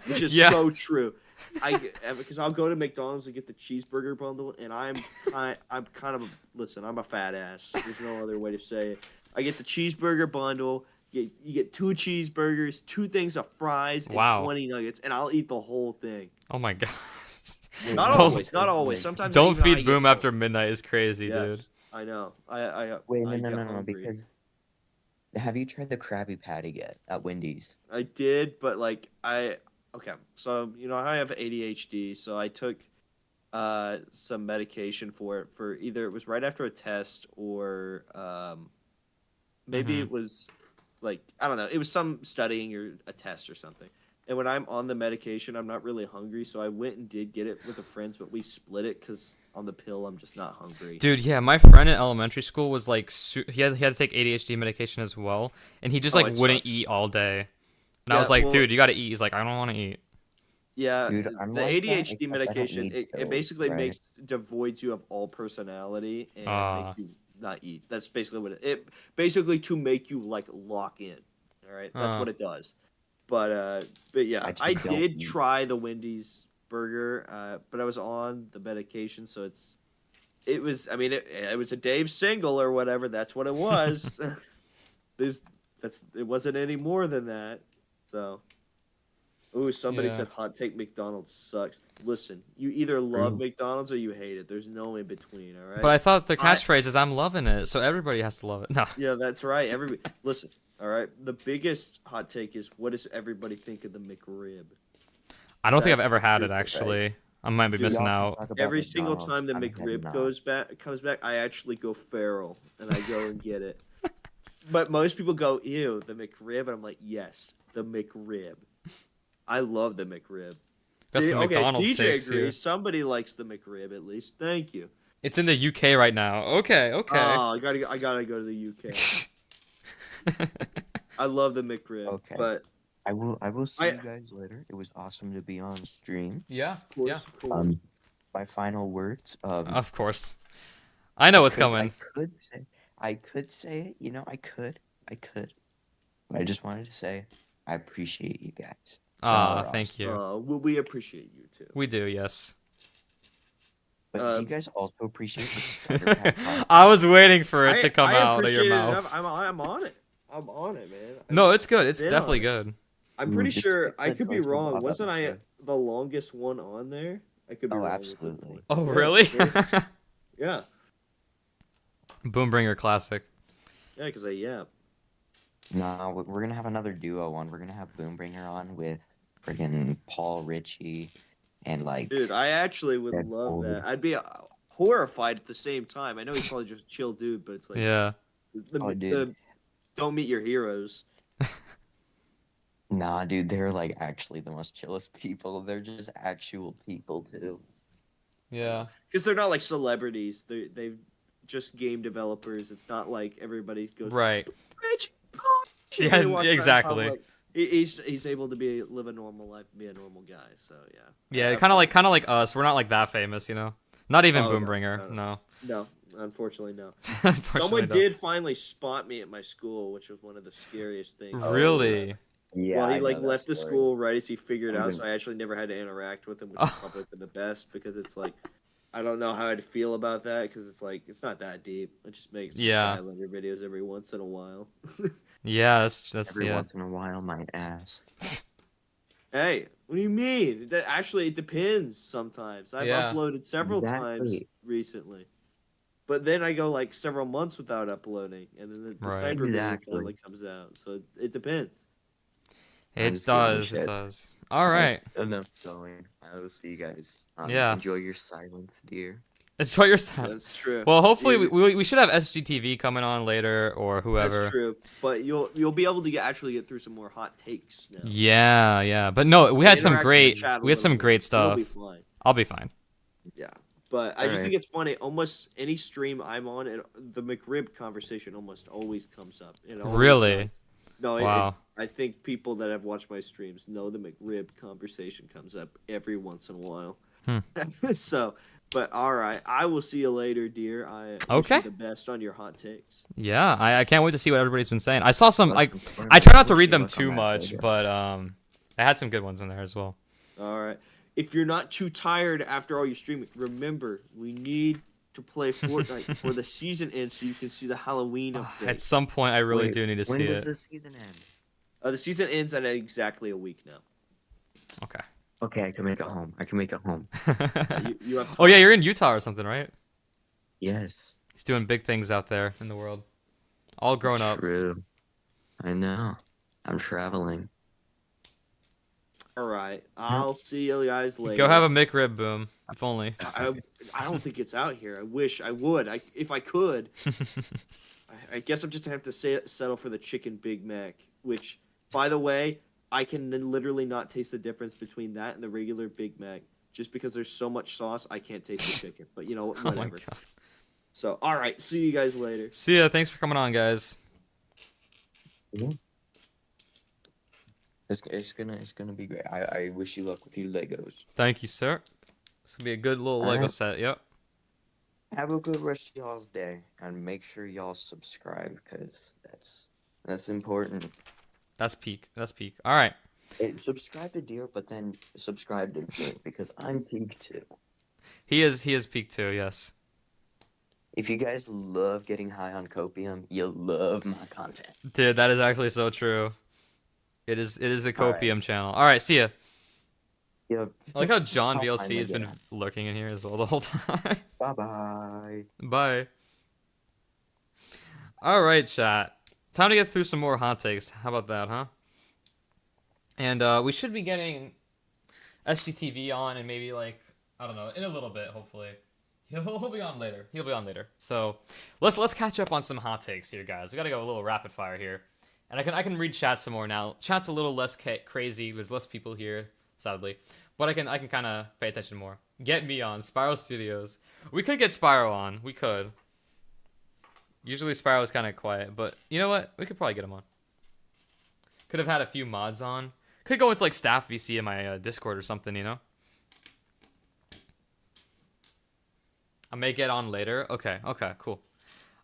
S2: which is
S1: Yeah.
S2: so true. Because I'll go to McDonald's and get the cheeseburger bundle, and I'm kind of I'm a fat ass. There's no other way to say it. I get the cheeseburger bundle. You get 2 cheeseburgers, 2 things of fries, and
S1: Wow.
S2: 20 nuggets, and I'll eat the whole thing.
S1: Oh my god.
S2: Not
S1: Don't-
S2: always, not always. Sometimes
S1: Don't
S2: even I
S1: feed
S2: get
S1: Boom
S2: full.
S1: after midnight is crazy,
S2: Yes,
S1: dude.
S2: I know.
S3: Wait,
S2: I
S3: no,
S2: get hungry.
S3: because have you tried the Krabby Patty yet at Wendy's?
S2: I did, but like okay. So I have ADHD, so I took some medication for it. For either it was right after a test or maybe it was like I don't know. It was some studying or a test or something. And when I'm on the medication, I'm not really hungry, so I went and did get it with the friends, but we split it because on the pill, I'm just not hungry.
S1: Dude, yeah, my friend in elementary school was like, he had to take ADHD medication as well, and he just
S2: Oh,
S1: like
S2: it
S1: wouldn't
S2: sucks.
S1: eat all day. And I
S2: Yeah,
S1: was like,
S2: well,
S1: dude, you gotta eat. He's like, I don't want to eat.
S2: yeah,
S3: Dude, I'm
S2: the
S3: like that,
S2: ADHD
S3: except I don't
S2: medication,
S3: need
S2: it
S3: pills,
S2: basically
S3: right?
S2: makes devoids you of all personality and makes you not eat. That's basically what it basically to make you like lock in. All right, that's what it does. But yeah,
S3: I just
S2: I
S3: don't
S2: did
S3: eat.
S2: try the Wendy's burger, but I was on the medication, so it was. I mean, it was a Dave single or whatever. That's what it was. It wasn't any more than that. So, ooh, somebody
S1: Yeah.
S2: said hot take McDonald's sucks. Listen, you either love
S3: True.
S2: McDonald's or you hate it. There's no in between. All right.
S1: But I thought the
S2: I-
S1: catchphrase is I'm loving it, so everybody has to love it. No.
S2: Yeah, that's right. Everybody, listen. All right. The biggest hot take is what does everybody think of the McRib?
S1: I don't think I've
S2: That's
S1: ever had it
S2: super
S1: actually. I might be
S2: Dude,
S1: missing
S3: Y'all can
S1: out.
S3: talk about
S2: Every single
S3: McDonald's.
S2: time the
S3: I have
S2: McRib
S3: not.
S2: comes back, I actually go feral and I go and get it. But most people go, ew, the McRib, and I'm like, yes, the McRib. I love the McRib.
S1: Got
S2: See,
S1: some
S2: okay,
S1: McDonald's
S2: DJ
S1: takes
S2: agrees.
S1: here.
S2: Somebody likes the McRib at least. Thank you.
S1: It's in the UK right now. Okay, okay.
S2: Oh, I gotta go to the UK. I love the McRib,
S3: Okay.
S2: but
S3: I will see
S2: I-
S3: you guys later. It was awesome to be on stream.
S1: Yeah,
S2: of course,
S1: yeah,
S2: of course.
S3: My final words.
S1: of course. I know what's coming.
S3: I could say it. You know, I could. But I just wanted to say, I appreciate you guys. Y'all are
S1: Thank you.
S2: Well, we appreciate you too.
S1: We do, yes.
S3: But do you guys also appreciate the starter pack podcast?
S1: I was waiting for it to come
S2: I
S1: out of your
S2: appreciate it
S1: mouth.
S2: enough. I'm on it. I'm on it, man.
S1: No, it's good. It's
S2: been
S1: definitely
S2: on it.
S1: good.
S2: I'm pretty
S3: Just
S2: sure
S3: take
S2: I
S3: the
S2: could be
S3: choice of
S2: wrong.
S3: Bob
S2: Wasn't I
S3: episode.
S2: the longest one on there? I could be
S3: Oh,
S2: wrong.
S3: absolutely.
S1: Oh,
S2: Yeah,
S1: really?
S2: sure. Yeah,
S1: Boombringer classic.
S2: yeah, because yeah.
S3: Nah, we're gonna have another duo one. We're gonna have Boombringer on with friggin' Paul Ritchie and like.
S2: Dude, I actually would
S3: Deadpool.
S2: love that. I'd be horrified at the same time. I know he's probably just a chill dude, but it's like
S1: Yeah.
S3: Oh, dude.
S2: don't meet your heroes.
S3: Nah, dude, they're like actually the most chillest people. They're just actual people too.
S1: Yeah.
S2: Because they're not like celebrities. They've just game developers. It's not like everybody goes
S1: Right.
S2: Rich,
S1: Yeah,
S2: they walk around
S1: exactly.
S2: public. He's able to live a normal life, and be a normal guy. So yeah.
S1: Yeah, kind of like us. We're not like that famous, you know. Not even
S2: Oh, no,
S1: Boombringer. No.
S2: No, unfortunately, no.
S1: Unfortunately,
S2: Someone
S1: no.
S2: did finally spot me at my school, which was one of the scariest things.
S1: Really?
S3: Yeah.
S2: Well, he
S3: I
S2: like
S3: know that
S2: left the
S3: story.
S2: school right as he figured
S3: I'm
S2: out,
S3: gonna-
S2: so I actually never had to interact with him, which
S1: Oh.
S2: is probably for the best because it's like I don't know how I'd feel about that because it's like it's not that deep. I just make some
S1: Yeah.
S2: Skylander videos every once in a while.
S1: Yeah, that's
S3: Every
S1: yeah.
S3: once in a while, my ass.
S2: Hey, what do you mean? Actually, it depends. Sometimes I've
S1: Yeah.
S2: uploaded several times
S3: Exactly.
S2: recently, but then I go like several months without uploading, and then the
S1: Right.
S2: sniper video
S3: Exactly.
S2: finally comes out. So it depends.
S3: I'm
S1: It
S3: just giving you
S1: does. It
S3: shit.
S1: does. All right.
S3: Enough going. I will see you guys.
S1: Yeah.
S3: Enjoy your silence, dear.
S1: It's what you're saying.
S2: That's true.
S1: Well, hopefully
S2: You-
S1: we should have SGTV coming on later or whoever.
S2: That's true, but you'll be able to actually get through some more hot takes now.
S1: Yeah, yeah. But no, we had some
S2: Interact with the
S1: great
S2: chat a
S1: we had some
S2: little bit.
S1: great
S2: You'll
S1: stuff.
S2: be fine.
S1: I'll be fine.
S2: Yeah, but I just
S3: Alright.
S2: think it's funny. Almost any stream I'm on, the McRib conversation almost always comes up. It always
S1: Really?
S2: does. No,
S1: Wow.
S2: I think people that have watched my streams know the McRib conversation comes up every once in a while. So, but all right, I will see you later, dear. I wish
S1: Okay.
S2: you the best on your hot takes.
S1: Yeah, I can't wait to see what everybody's been saying. I saw some
S3: Most
S1: I
S3: importantly,
S1: try not to
S3: we'll
S1: read
S3: see
S1: them
S3: what's
S1: too
S3: on that
S1: much,
S3: video.
S1: but I had some good ones in there as well.
S2: All right. If you're not too tired after all your streaming, remember we need to play Fortnite before the season ends, so you can see the Halloween update.
S1: At some point, I really
S3: Wait,
S1: do need to
S3: when
S1: see
S3: does
S1: it.
S3: the season end?
S2: The season ends at exactly a week now.
S1: Okay.
S3: Okay, I can make it home.
S2: You have
S1: Oh yeah, you're in Utah or something, right?
S3: Yes.
S1: He's doing big things out there in the world. All grown up.
S3: True. I know. I'm traveling.
S2: All right. I'll see you guys later.
S1: Go have a McRib boom. If only.
S2: I don't think it's out here. I wish I would. If I could. I guess I'm just gonna have to settle for the chicken Big Mac. Which, by the way, I can literally not taste the difference between that and the regular Big Mac. Just because there's so much sauce, I can't taste the chicken. But you know,
S1: Oh my
S2: whatever.
S1: god.
S2: So, all right, see you guys later.
S1: See ya. Thanks for coming on, guys.
S3: It's gonna be great. I wish you luck with your Legos.
S1: Thank you, sir. It's gonna be a good little
S3: All
S1: Lego
S3: right.
S1: set. Yep.
S3: Have a good rest of y'all's day, and make sure y'all subscribe, because that's important.
S1: That's peak. That's peak. All right.
S3: Hey, subscribe to Deer, but then subscribe to me, because I'm peak too.
S1: He is peak too. Yes.
S3: If you guys love getting high on copium, you'll love my content.
S1: Dude, that is actually so true. It is the
S3: All right.
S1: Copium channel. All right. See ya.
S3: Yep.
S1: I like how John
S3: I'll
S1: VLC
S3: finally
S1: has
S3: get
S1: been
S3: on.
S1: lurking in here as well the whole time.
S3: Bye-bye.
S1: Bye. All right, chat. Time to get through some more hot takes. How about that, huh? And we should be getting SGTV on, and maybe like I don't know, in a little bit, hopefully. He'll be on later. He'll be on later. So let's catch up on some hot takes here, guys. We gotta go a little rapid fire here, and I can read chat some more now. Chat's a little less crazy. There's less people here, sadly, but I can kind of pay attention more. Get me on Spyro Studios. We could get Spyro on. We could. Usually Spyro's kind of quiet, but you know what? We could probably get him on. Could have had a few mods on. Could go into like staff VC in my Discord or something, you know. I may get on later. Okay, cool.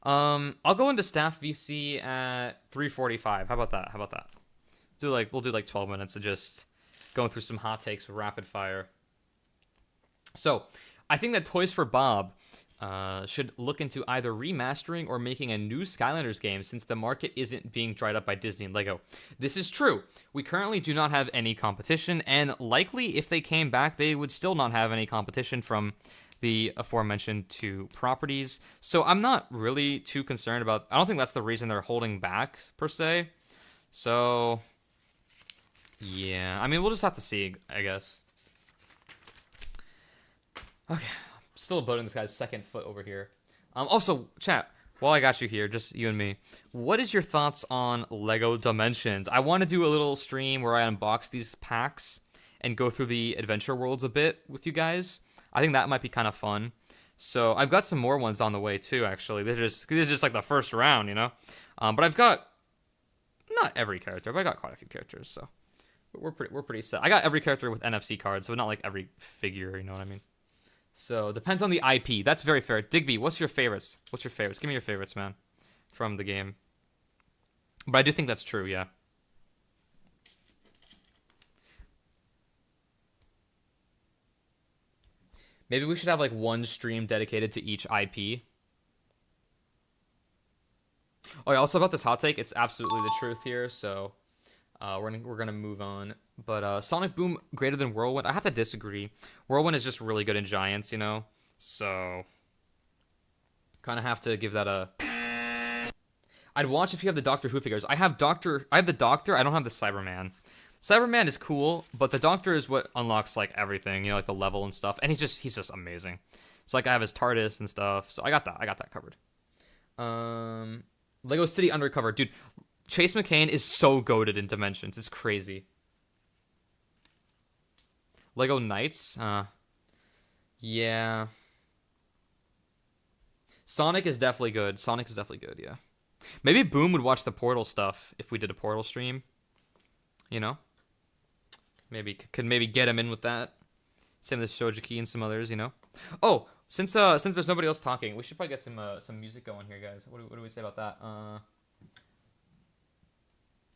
S1: I'll go into staff VC at 3:45. How about that? We'll do like 12 minutes of just going through some hot takes rapid fire. So, I think that Toys for Bob should look into either remastering or making a new Skylanders game, since the market isn't being dried up by Disney and LEGO. This is true. We currently do not have any competition, and likely if they came back, they would still not have any competition from the aforementioned two properties. So I'm not really too concerned about. I don't think that's the reason they're holding back per se. So yeah, I mean, we'll just have to see, I guess. Okay, still building this guy's second foot over here. Also, chat, while I got you here, just you and me, what is your thoughts on LEGO Dimensions? I want to do a little stream where I unbox these packs and go through the adventure worlds a bit with you guys. I think that might be kind of fun. So I've got some more ones on the way too, actually. This is just like the first round, you know? But I've got, not every character, but I got quite a few characters, so we're pretty set. I got every character with NFC cards, so not like every figure, you know what I mean? So depends on the IP. That's very fair. Digby, what's your favorites? Give me your favorites, man, from the game. But I do think that's true, yeah. Maybe we should have like one stream dedicated to each IP. Oh yeah, also about this hot take, it's absolutely the truth here, so we're gonna move on. But Sonic Boom greater than Whirlwind, I have to disagree. Whirlwind is just really good in Giants, you know? So kind of have to give that a. I'd watch if you have the Doctor Who figures. I have the Doctor, I don't have the Cyberman. Cyberman is cool, but the Doctor is what unlocks like everything, you know, like the level and stuff. And he's just amazing. So like I have his TARDIS and stuff. So I got that covered. Lego City Undercover, dude. Chase McCain is so goated in Dimensions. It's crazy. Lego Knights, yeah. Sonic is definitely good. Yeah. Maybe Boom would watch the Portal stuff if we did a Portal stream. You know? Could maybe get him in with that. Same with Shojiki and some others, you know? Oh, since there's nobody else talking, we should probably get some music going here, guys. What do we say about that? I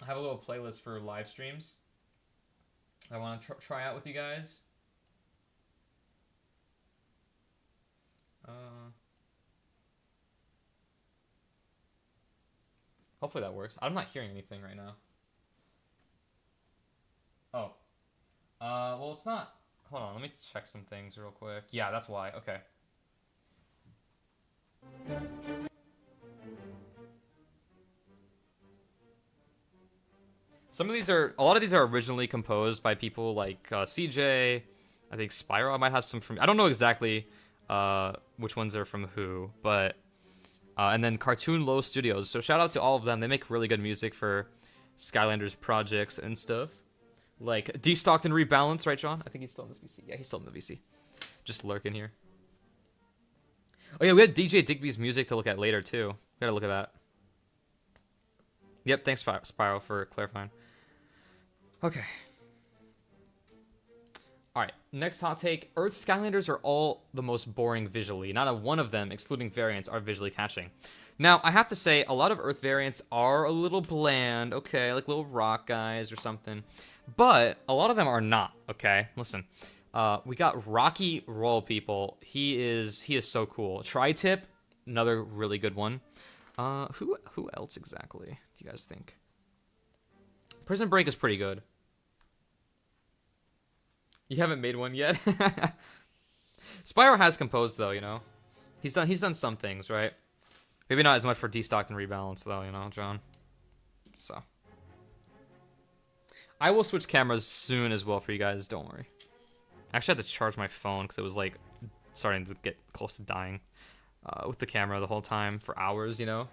S1: have a little playlist for live streams I want to try out with you guys. Hopefully that works. I'm not hearing anything right now. Oh. Well, it's not. Hold on, let me check some things real quick. Yeah, that's why. Okay. A lot of these are originally composed by people like CJ. I think Spyro. I might have some from. I don't know exactly which ones are from who, but and then Cartoon Low Studios. So shout out to all of them. They make really good music for Skylanders projects and stuff. like destocked and rebalanced, right, John? I think he's still in this VC. Yeah, he's still in the VC. Just lurking here. Oh yeah, we had DJ Digby's music to look at later too. Gotta look at that. Yep, thanks Spiral for clarifying. Okay. Alright, next hot take. Earth Skylanders are all the most boring visually. Not a one of them, excluding variants, are visually catching. Now, I have to say, a lot of Earth variants are a little bland, okay? Like little rock guys or something. But a lot of them are not, okay? Listen. We got Rocky Roll People. He is so cool. Tri-Tip, another really good one. Who else exactly do you guys think? Prison Break is pretty good. You haven't made one yet? Spyro has composed though, you know. He's done some things, right? Maybe not as much for destocked and rebalance though, you know, John. So I will switch cameras soon as well for you guys, don't worry. I actually had to charge my phone because it was like starting to get close to dying with the camera the whole time for hours, you know.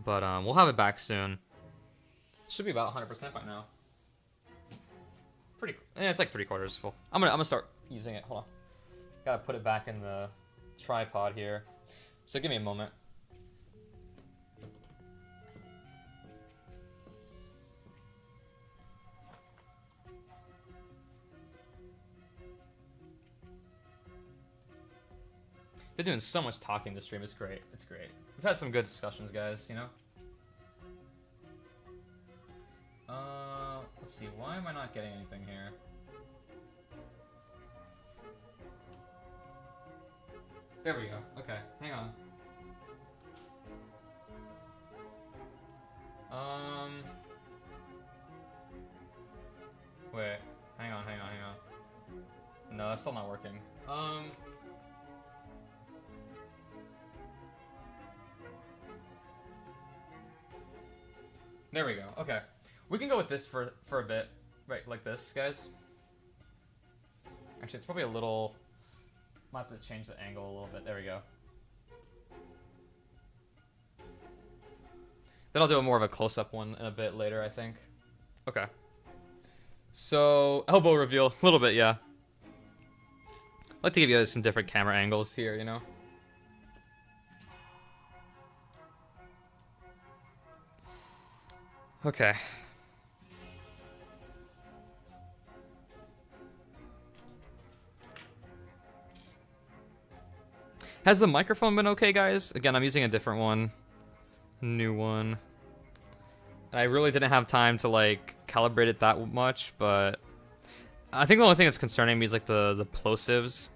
S1: But we'll have it back soon. Should be about 100% by now. It's like 3/4 full. I'm gonna start using it. Hold on. Gotta put it back in the tripod here. So give me a moment. Been doing so much talking this stream. It's great. It's great. We've had some good discussions, guys. You know. Let's see. Why am I not getting anything here? There we go. Okay, hang on. Wait. Hang on. No, that's still not working. There we go. Okay. We can go with this for a bit. Right, like this, guys. Actually, it's probably a little... I'll have to change the angle a little bit. There we go. Then I'll do a more of a close-up one in a bit later, I think. Okay. So, elbow reveal. A little bit, yeah. I'd like to give you guys some different camera angles here, you know? Okay. Has the microphone been okay, guys? Again, I'm using a different one. New one. And I really didn't have time to, like, calibrate it that much, but... I think the only thing that's concerning me is, like, the plosives.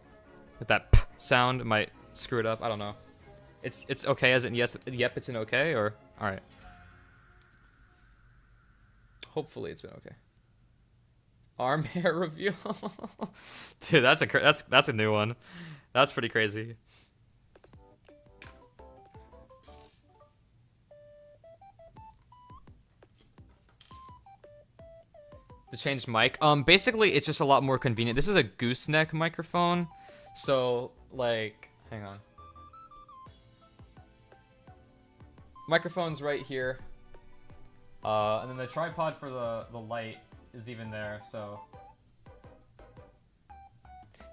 S1: With that p sound, it might screw it up. I don't know. It's okay as in yes, yep, it's an okay, or... Alright. Hopefully it's been okay. Arm hair reveal. Dude, that's a new one. That's pretty crazy. The changed mic. Basically it's just a lot more convenient. This is a gooseneck microphone. So, like, hang on. Microphone's right here. And then the tripod for the light is even there, so...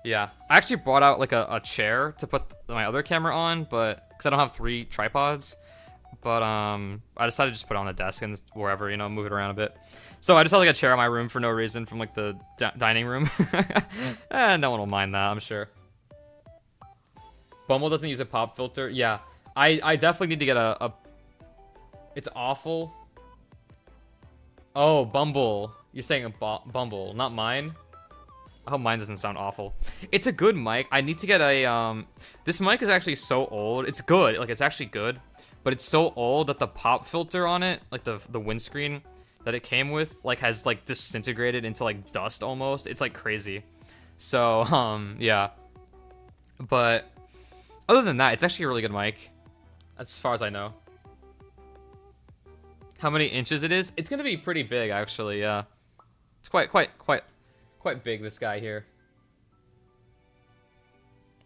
S1: Yeah. I actually brought out, like, a chair to put my other camera on, but... Because I don't have 3 tripods. But, I decided to just put it on the desk and wherever, you know, move it around a bit. So I just had, like, a chair in my room for no reason from, like, the dining room. No one will mind that, I'm sure. Bumble doesn't use a pop filter. Yeah. I definitely need to get a... It's awful. Oh, Bumble. You're saying a Bumble, not mine? I hope mine doesn't sound awful. It's a good mic. I need to get a, This mic is actually so old. It's good. Like, it's actually good. But it's so old that the pop filter on it, like the windscreen that it came with, like, has, like, disintegrated into, like, dust almost. It's, like, crazy. So, yeah. But other than that, it's actually a really good mic. As far as I know. How many inches it is? It's gonna be pretty big, actually. Yeah, it's quite big. This guy here.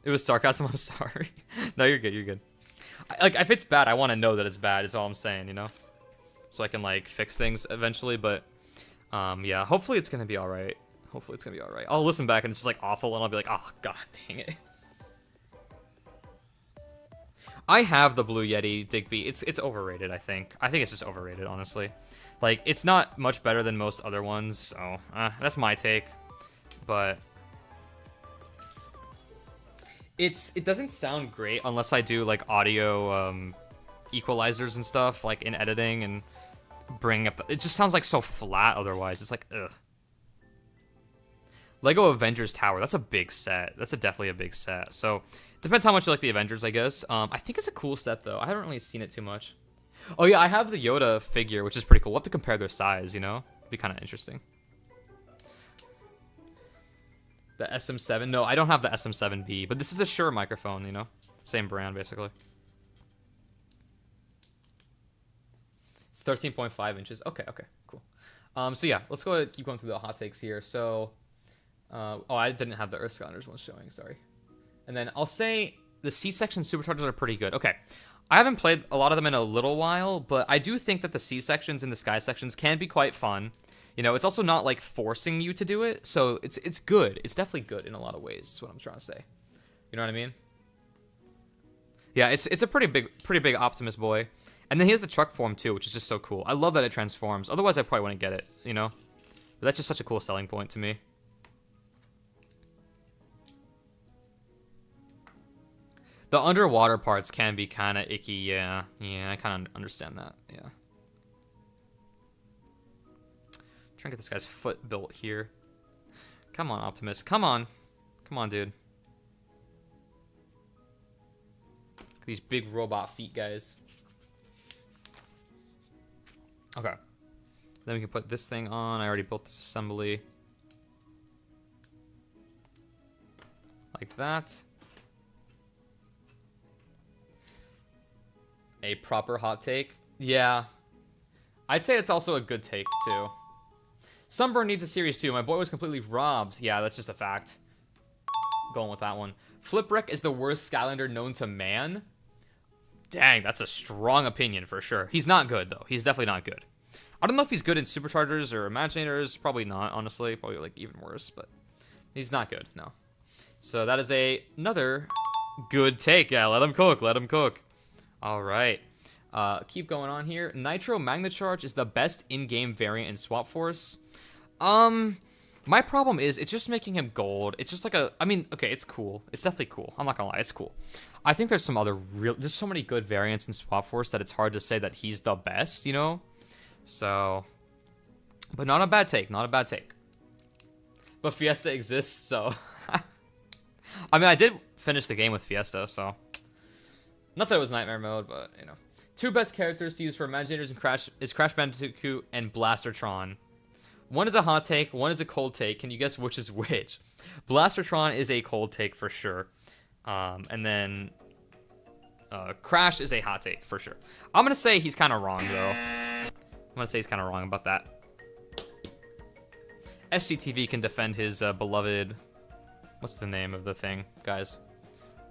S1: It was sarcasm. I'm sorry. No, you're good. You're good. Like, if it's bad, I want to know that it's bad. Is all I'm saying. You know, so I can, like, fix things eventually. But Yeah, hopefully it's gonna be alright. Hopefully it's gonna be alright. I'll listen back and it's just like awful and I'll be like, oh god dang it. I have the Blue Yeti Digby. It's overrated, I think. I think it's just overrated, honestly. Like, it's not much better than most other ones, so that's my take. But it doesn't sound great unless I do like audio equalizers and stuff, like in editing, and bring up. It just sounds like so flat otherwise. It's like ugh. Lego Avengers Tower. That's a big set. That's definitely a big set. So it depends how much you like the Avengers, I guess. I think it's a cool set though. I haven't really seen it too much. Oh yeah, I have the Yoda figure, which is pretty cool. We'll have to compare their size, you know? Be kind of interesting. The SM7? No, I don't have the SM7B, but this is a Shure microphone, you know? Same brand, basically. It's 13.5 inches. Okay, cool. So yeah, let's keep going through the hot takes here. So, oh, I didn't have the Earth Skylanders one showing, sorry. And then I'll say the C-section superchargers are pretty good. Okay, I haven't played a lot of them in a little while, but I do think that the C-sections and the Sky sections can be quite fun. You know, it's also not like forcing you to do it, so it's good. It's definitely good in a lot of ways. Is what I'm trying to say. You know what I mean? Yeah, it's a pretty big Optimus boy, and then he has the truck form too, which is just so cool. I love that it transforms. Otherwise, I probably wouldn't get it. You know, but that's just such a cool selling point to me. The underwater parts can be kind of icky. Yeah, I kind of understand that. Yeah. Trying to get this guy's foot built here. Come on, Optimus. Come on, dude. These big robot feet, guys. Okay. Then we can put this thing on. I already built this assembly. Like that. A proper hot take? Yeah. I'd say it's also a good take, too. Sunburn needs a Series 2. My boy was completely robbed. Yeah, that's just a fact. Going with that one. Flipwreck is the worst Skylander known to man. Dang, that's a strong opinion for sure. He's not good, though. He's definitely not good. I don't know if he's good in Superchargers or Imaginators. Probably not, honestly. Probably, like, even worse, but he's not good, no. So that is another good take. Yeah, let him cook. Let him cook. All right. Keep going on here. Nitro Magnacharge is the best in-game variant in Swap Force. My problem is it's just making him gold. It's just like I mean, okay, it's cool. It's definitely cool. I'm not gonna lie, it's cool. I think there's some other there's so many good variants in Swap Force that it's hard to say that he's the best, you know? So, but not a bad take, not a bad take. But Fiesta exists, so. I mean, I did finish the game with Fiesta, so. Not that it was Nightmare Mode, but, you know. Two best characters to use for Imaginators and Crash is Crash Bandicoot and Blastertron. One is a hot take, one is a cold take. Can you guess which is which? Blastertron is a cold take for sure. And then Crash is a hot take for sure. I'm going to say he's kind of wrong, though. I'm going to say he's kind of wrong about that. SCTV can defend his beloved... What's the name of the thing, guys?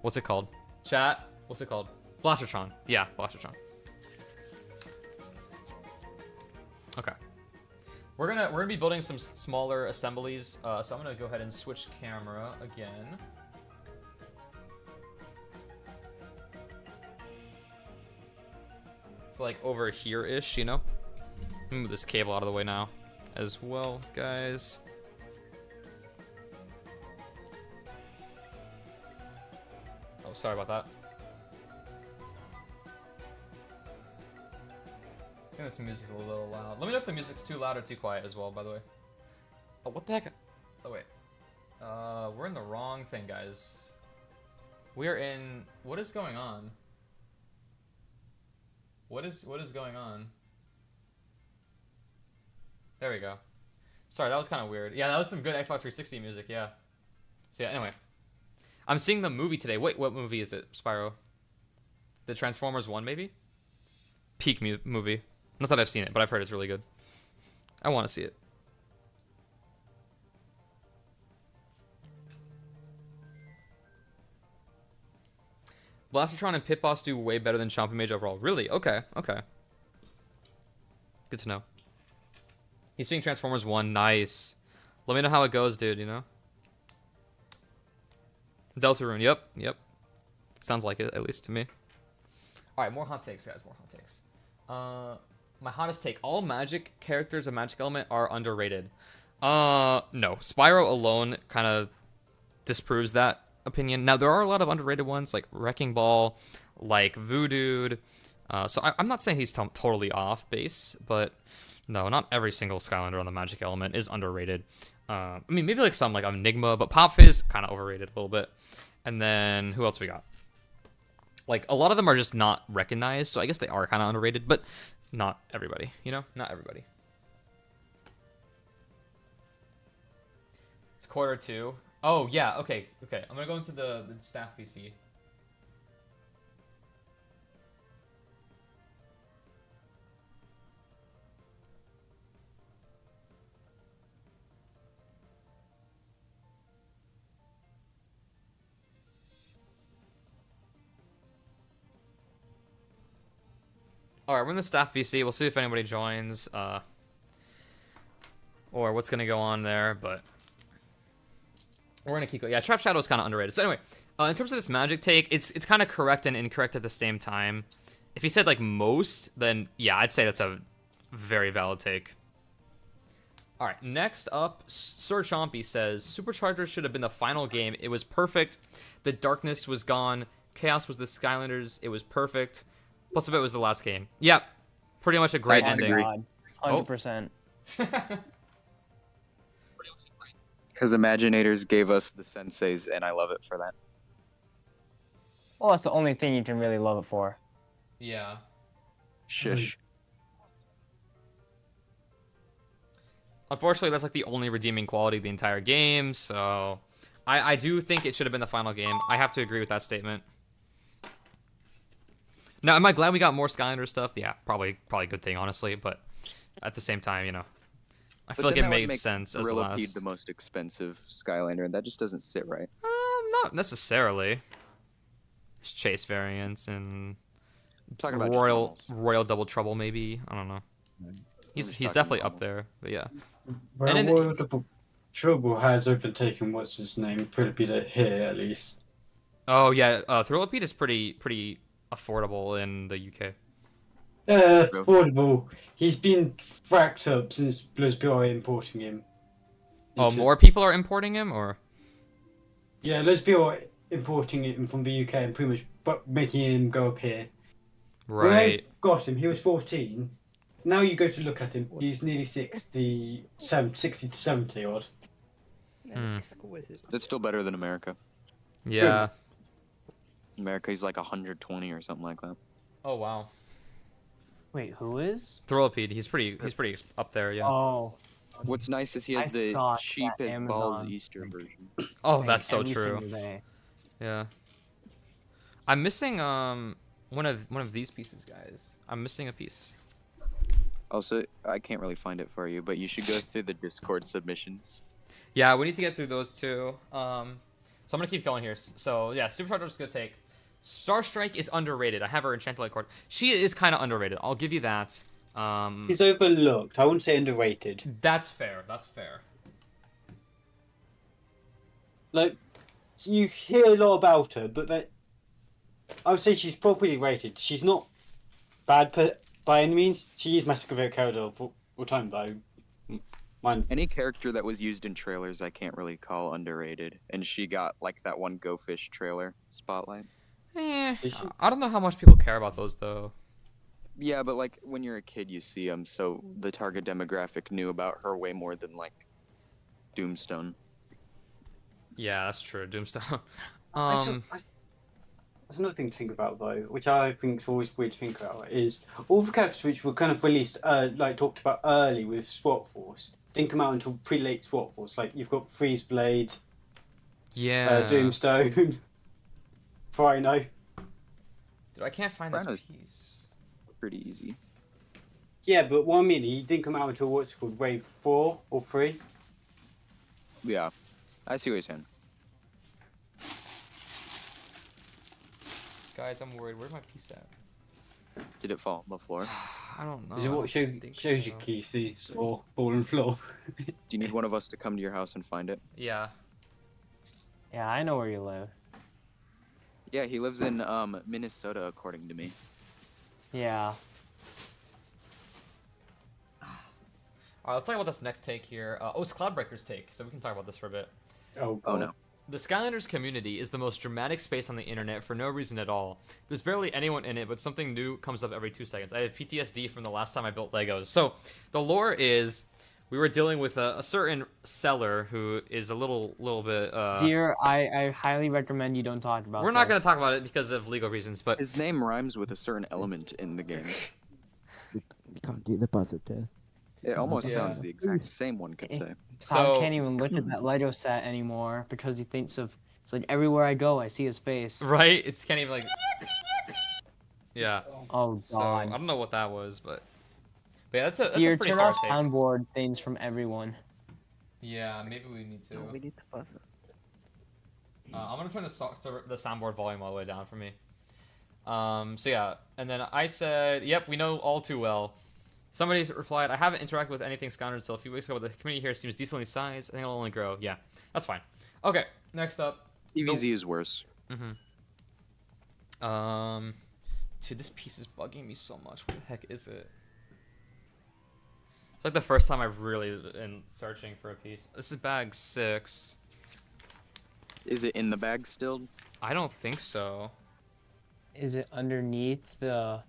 S1: What's it called? Chat? What's it called? Blastertron. Yeah, Blastertron. Okay. We're gonna be building some smaller assemblies, so I'm gonna go ahead and switch camera again. It's like over here-ish, you know? Move this cable out of the way now as well, guys. Oh, sorry about that. I think this music's a little loud. Let me know if the music's too loud or too quiet as well, by the way. Oh, what the heck? Oh, wait. We're in the wrong thing, guys. We're in... What is going on? What is going on? There we go. Sorry, that was kind of weird. Yeah, that was some good Xbox 360 music, yeah. So, yeah, anyway. I'm seeing the movie today. Wait, what movie is it, Spyro? The Transformers 1, maybe? Peak movie. Not that I've seen it, but I've heard it's really good. I want to see it. Blastertron and Pit Boss do way better than Chompy Mage overall. Really? Okay, okay. Good to know. He's seeing Transformers 1. Nice. Let me know how it goes, dude, you know? Deltarune. Yep. Sounds like it, at least to me. All right, more hot takes, guys. More hot takes. My hottest take: all Magic characters of Magic Element are underrated. No, Spyro alone kind of disproves that opinion. Now there are a lot of underrated ones, like Wrecking Ball, like Voodoo. So I'm not saying he's totally off base, but no, not every single Skylander on the Magic Element is underrated. I mean, maybe like some like Enigma, but Pop Fizz kind of overrated a little bit. And then who else we got? Like a lot of them are just not recognized, so I guess they are kind of underrated, but not everybody. You know, not everybody. It's quarter 2. Oh yeah, okay. I'm gonna go into the staff VC. All right, we're in the staff VC. We'll see if anybody joins, or what's gonna go on there. But we're gonna keep going. Yeah, Trap Shadow is kind of underrated. So anyway, in terms of this Magic take, it's kind of correct and incorrect at the same time. If he said like most, then yeah, I'd say that's a very valid take. All right, next up, Sir Chompy says Superchargers should have been the final game. It was perfect. The darkness was gone. Chaos was the Skylanders. It was perfect. Plus, if it was the last game. Yep. Pretty much a great ending.
S4: God. 100%.
S5: Because Imaginators gave us the senseis, and I love it for that.
S4: Well, that's the only thing you can really love it for.
S1: Yeah.
S5: Shush.
S1: Unfortunately, that's like the only redeeming quality of the entire game, so I do think it should have been the final game. I have to agree with that statement. Now, am I glad we got more Skylander stuff? Yeah, probably a good thing, honestly, but at the same time, you know, I feel like it made sense as the last.
S5: The most expensive Skylander, and that just doesn't sit right.
S1: Not necessarily. There's Chase variants and
S5: I'm talking about
S1: Royal Double Trouble, maybe. I don't know. He's definitely up there, but yeah.
S6: Well,
S1: And
S6: Royal Double Trouble has overtaken what's his name, Philippe here at least.
S1: Oh yeah, Thrillipede is pretty affordable in the UK.
S6: Affordable. He's been fracked up since Blues people are importing him.
S1: Oh, more people are importing him, or?
S6: Yeah, loads of people are importing him from the UK and pretty much making him go up here. When I got him, he was 14. Now you go to look at him, he's nearly 60 to 70 odd.
S5: That's still better than America.
S1: Yeah.
S5: America, he's like 120 or something like that.
S1: Oh wow.
S4: Wait, who is?
S1: Thrillipede, he's pretty up there, yeah.
S4: Oh.
S5: What's nice is he has the cheap as balls Easter version.
S1: Oh, that's so
S4: Every
S1: true.
S4: single day.
S1: Yeah. I'm missing one of these pieces, guys. I'm missing a piece.
S5: Also, I can't really find it for you, but you should go through the Discord submissions.
S1: Yeah, we need to get through those too. So I'm gonna keep going here. So yeah, Supercharger's gonna take. Star Strike is underrated. I have her Enchanted Light Cord. She is kind of underrated. I'll give you that.
S6: He's overlooked. I wouldn't say underrated.
S1: That's fair. That's fair.
S6: Like, you hear a lot about her, but I would say she's properly rated. She's not bad by any means. She is my favorite character of all time, though.
S5: Any character that was used in trailers I can't really call underrated, and she got like that one Go Fish trailer spotlight.
S1: I don't know how much people care about those though.
S5: Yeah, but like when you're a kid, you see them, so the target demographic knew about her way more than like Doomstone.
S1: Yeah, that's true. Doomstone.
S6: There's another thing to think about though, which I think is always weird to think about, is all the characters which were kind of released, like talked about early with Swap Force, didn't come out until pretty late Swap Force. Like you've got Freeze Blade,
S1: Yeah.
S6: Doomstone, Rhino.
S1: Dude, I can't find this
S5: Rhino's
S1: piece.
S5: pretty easy.
S6: Yeah, but what I mean, he didn't come out until what's called Wave 4 or 3.
S5: Yeah, I see what you're saying.
S1: Guys, I'm worried. Where's my piece at?
S5: Did it fall on the floor?
S1: I don't know.
S6: Is it
S1: I
S6: what
S1: don't think
S6: shows you
S1: so.
S6: key seats or fallen floor?
S5: Do you need one of us to come to your house and find it?
S1: Yeah.
S4: Yeah, I know where you live.
S5: Yeah, he lives in Minnesota, according to me.
S4: Yeah.
S1: Alright, let's talk about this next take here. It's Cloudbreaker's take, so we can talk about this for a bit.
S6: Oh,
S5: Oh no.
S1: The Skylanders community is the most dramatic space on the internet for no reason at all. There's barely anyone in it, but something new comes up every 2 seconds. I have PTSD from the last time I built Legos. So, the lore is, we were dealing with a certain seller who is a little bit,
S4: Dear, I highly recommend you don't talk about
S1: we're not going
S4: this.
S1: to talk about it because of legal reasons, but
S5: His name rhymes with a certain element in the game.
S7: We can't do the buzzer there.
S5: It almost
S1: Yeah.
S5: sounds the exact same, one could say.
S4: Tom
S1: so
S4: can't even look at that Lego set anymore because he thinks of it's like everywhere I go I see his face.
S1: right? It's can't even like yeah.
S4: Oh
S1: So
S4: god.
S1: I don't know what that was, but yeah, that's a
S4: Dear,
S1: pretty
S4: turn
S1: far
S4: off
S1: take.
S4: soundboard things from everyone.
S1: Yeah, maybe we need to.
S7: No, we need the buzzer.
S1: I'm gonna turn the soundboard volume all the way down for me. So yeah, and then I said, "Yep, we know all too well." Somebody replied, "I haven't interacted with anything Skylanders until a few weeks ago, but the community here seems decently sized. I think it'll only grow." Yeah, that's fine. Okay, next up.
S5: EVZ is worse.
S1: Dude, this piece is bugging me so much. What the heck is it? It's like the first time I've really been searching for a piece. This is bag 6.
S5: Is it in the bag still?
S1: I don't think so.
S4: Is it underneath the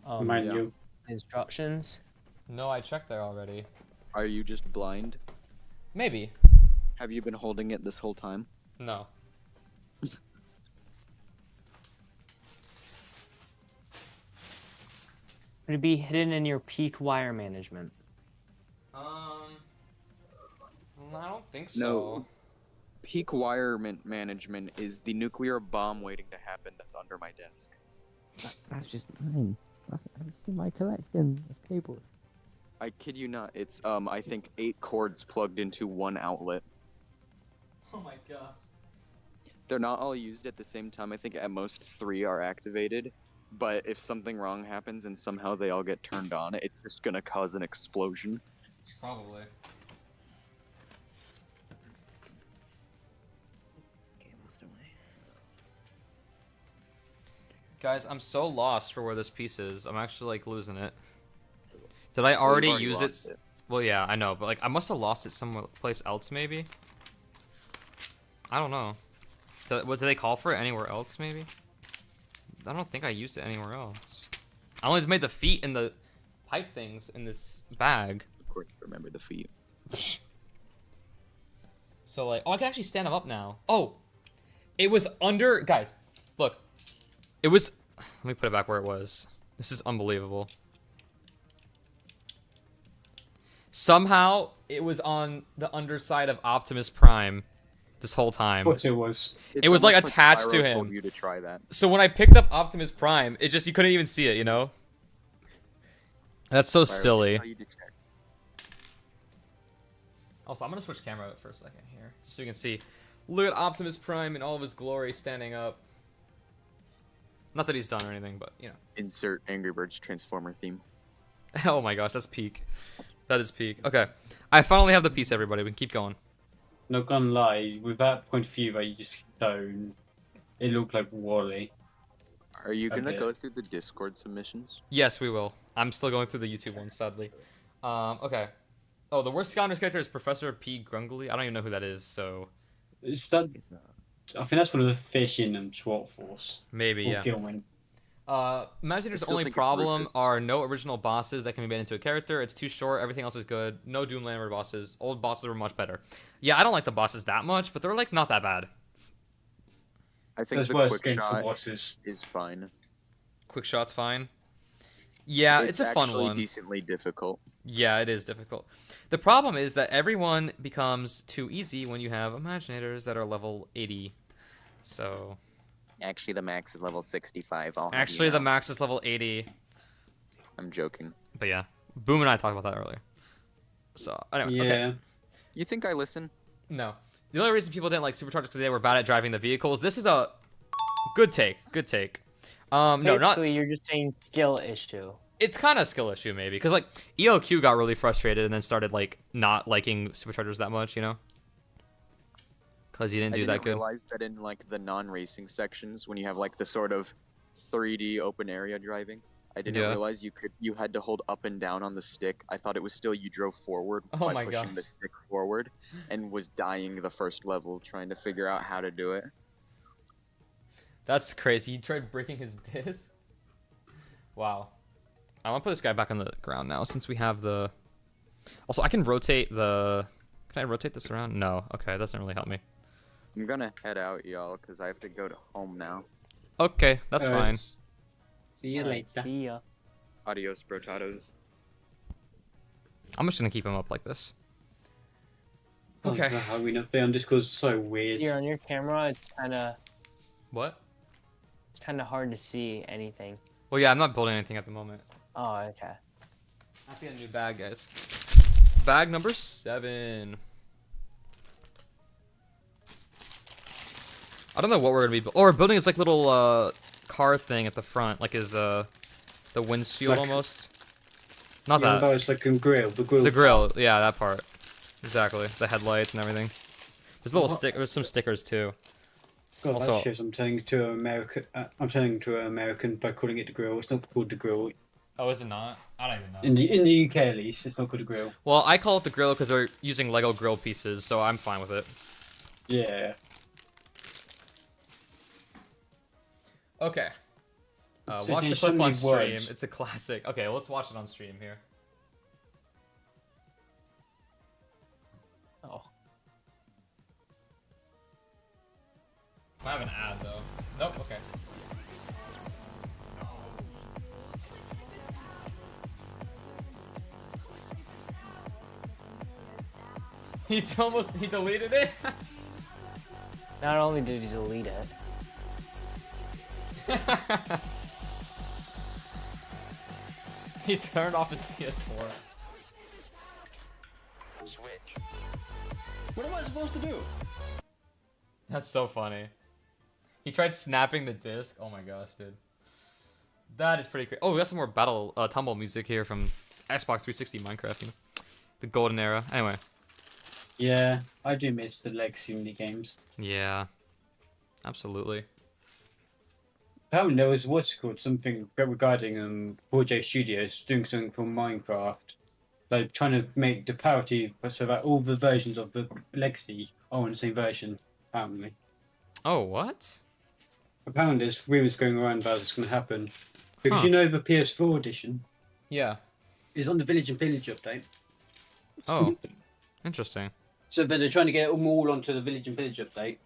S6: mind
S5: yeah.
S6: you.
S4: instructions?
S1: No, I checked there already.
S5: Are you just blind?
S1: Maybe.
S5: Have you been holding it this whole time?
S1: No.
S4: Would it be hidden in your peak wire management?
S1: I don't think so.
S5: No. Peak wire management is the nuclear bomb waiting to happen that's under my desk.
S7: That's just mine. Have you seen my collection of cables?
S5: I kid you not, it's I think 8 cords plugged into one outlet.
S1: Oh my gosh.
S5: They're not all used at the same time. I think at most 3 are activated. But if something wrong happens and somehow they all get turned on, it's just gonna cause an explosion.
S1: Probably.
S7: Cables away.
S1: Guys, I'm so lost for where this piece is. I'm actually like losing it. Did I already use
S5: lost
S1: it? Well, yeah, I know, but like I must have lost it someplace else, maybe. I don't know. Did they call for it anywhere else, maybe? I don't think I used it anywhere else. I only made the feet and the pipe things in this bag.
S5: Of course, remember the feet.
S1: So like, oh, I can actually stand them up now. Oh, it was under, guys, look. It was, let me put it back where it was. This is unbelievable. Somehow, it was on the underside of Optimus Prime this whole time.
S6: What it was.
S5: It's
S1: It was, like,
S5: almost
S1: attached to
S5: Spyro told
S1: him.
S5: you to try that.
S1: So when I picked up Optimus Prime, it just, you couldn't even see it, you know? That's so
S5: Spyro didn't
S1: silly.
S5: tell you to check.
S1: Also, I'm gonna switch camera for a second here, just so you can see. Look at Optimus Prime in all of his glory standing up. Not that he's done or anything, but, you know.
S5: Insert Angry Birds Transformer theme.
S1: Oh my gosh, that's peak. That is peak. Okay. I finally have the piece, everybody. We can keep going.
S6: Not gonna lie, with that point of view that you just shown, it looked like Wally.
S5: Are you gonna
S6: Okay.
S5: go through the Discord submissions?
S1: Yes, we will. I'm still going through the YouTube ones, sadly. Okay. Oh, the worst Skylanders character is Professor P. Grungly. I don't even know who that is, so
S6: Is that?
S7: Is that?
S6: I think that's one of the fish in SWAT Force.
S1: maybe,
S6: Or
S1: yeah.
S6: Gilman.
S1: Imagineer's
S5: still
S1: only
S5: think it's
S1: problem
S5: Rufus.
S1: are no original bosses that can be made into a character. It's too short. Everything else is good. No Doomlander bosses. Old bosses were much better. Yeah, I don't like the bosses that much, but they're like not that bad.
S5: I think
S6: There's
S5: the
S6: worse
S5: quick
S6: games for
S5: shot
S6: bosses.
S5: is fine.
S1: Quick shot's fine. Yeah, it's a fun
S5: actually
S1: one.
S5: decently difficult.
S1: Yeah, it is difficult. The problem is that everyone becomes too easy when you have Imaginators that are level 80. So,
S5: Actually, the max is level 65. I'll have you
S1: actually, the
S5: know.
S1: max is level 80.
S5: I'm joking.
S1: But yeah, Boom and I talked about that earlier. So, anyway,
S6: Yeah.
S1: okay.
S5: You think I listen?
S1: No. The only reason people didn't like Superchargers because they were bad at driving the vehicles. This is a good take. Good take. No, not.
S4: Basically, you're just saying skill issue.
S1: It's kind of a skill issue maybe, because like EOQ got really frustrated and then started like not liking superchargers that much, you know, because he didn't do that good.
S5: I realize that in like the non-racing sections, when you have like the sort of 3D open area driving, I didn't realize you had to hold up and down on the stick. I thought it was still you drove forward by pushing the stick forward, and was dying the first level trying to figure out how to do it.
S1: That's crazy. He tried breaking his disc. Wow. I want to put this guy back on the ground now since we have the... Also, I can rotate the... Can I rotate this around? No. Okay, that doesn't really help me.
S5: I'm gonna head out, y'all, because I have to go to home now.
S1: Okay, that's fine.
S6: See you later.
S4: See ya.
S5: Adios, brotados.
S1: I'm just going to keep him up like this.
S6: Okay.
S1: Okay.
S6: How we not play on Discord is so weird.
S4: Here on your camera, it's kind of
S1: What?
S4: hard to see anything.
S1: Well, yeah, I'm not building anything at the moment.
S4: Oh, okay.
S1: I get a new bag, guys. Bag number 7. I don't know what we're gonna be. We're building this like little car thing at the front, like his the windshield
S6: Like-
S1: almost. Not
S6: Yeah,
S1: that.
S6: it's like a grill. The grill.
S1: The grill, yeah, that part. Exactly. The headlights and everything. There's little There's some stickers too.
S6: God,
S1: Also-
S6: that shit, I'm telling to American. I'm telling to an American by calling it the grill. It's not called the grill.
S1: Oh, is it not? I don't even know.
S6: In the UK at least, it's not called a grill.
S1: Well, I call it the grill because they're using Lego grill pieces, so I'm fine with it.
S6: Yeah.
S1: Okay.
S6: So
S1: Watch the
S6: there's so
S1: clip on
S6: many
S1: stream.
S6: words.
S1: It's a classic. Okay, let's watch it on stream here.
S4: Oh.
S1: I have an ad though. Nope. Okay. He deleted it.
S4: Not only did he delete it,
S1: He turned off his PS4.
S8: What am I supposed to do?
S1: That's so funny. He tried snapping the disc. Oh my gosh, dude. That is pretty crazy. Oh, we got some more battle tumble music here from Xbox 360 Minecraft. You know, the golden era. Anyway.
S6: Yeah, I do miss the legacy indie games.
S1: Yeah. Absolutely.
S6: Apparently there was what's it called something regarding Project Studios doing something for Minecraft, like trying to make the parity so that all the versions of the legacy are on the same version. Apparently,
S1: Oh, what?
S6: apparently there's rumors going around about it's going to happen because
S1: Huh.
S6: you know the PS4 edition
S1: Yeah.
S6: is on the Village and Village update.
S1: Oh. Interesting.
S6: So then they're trying to get them all onto the Village and Village update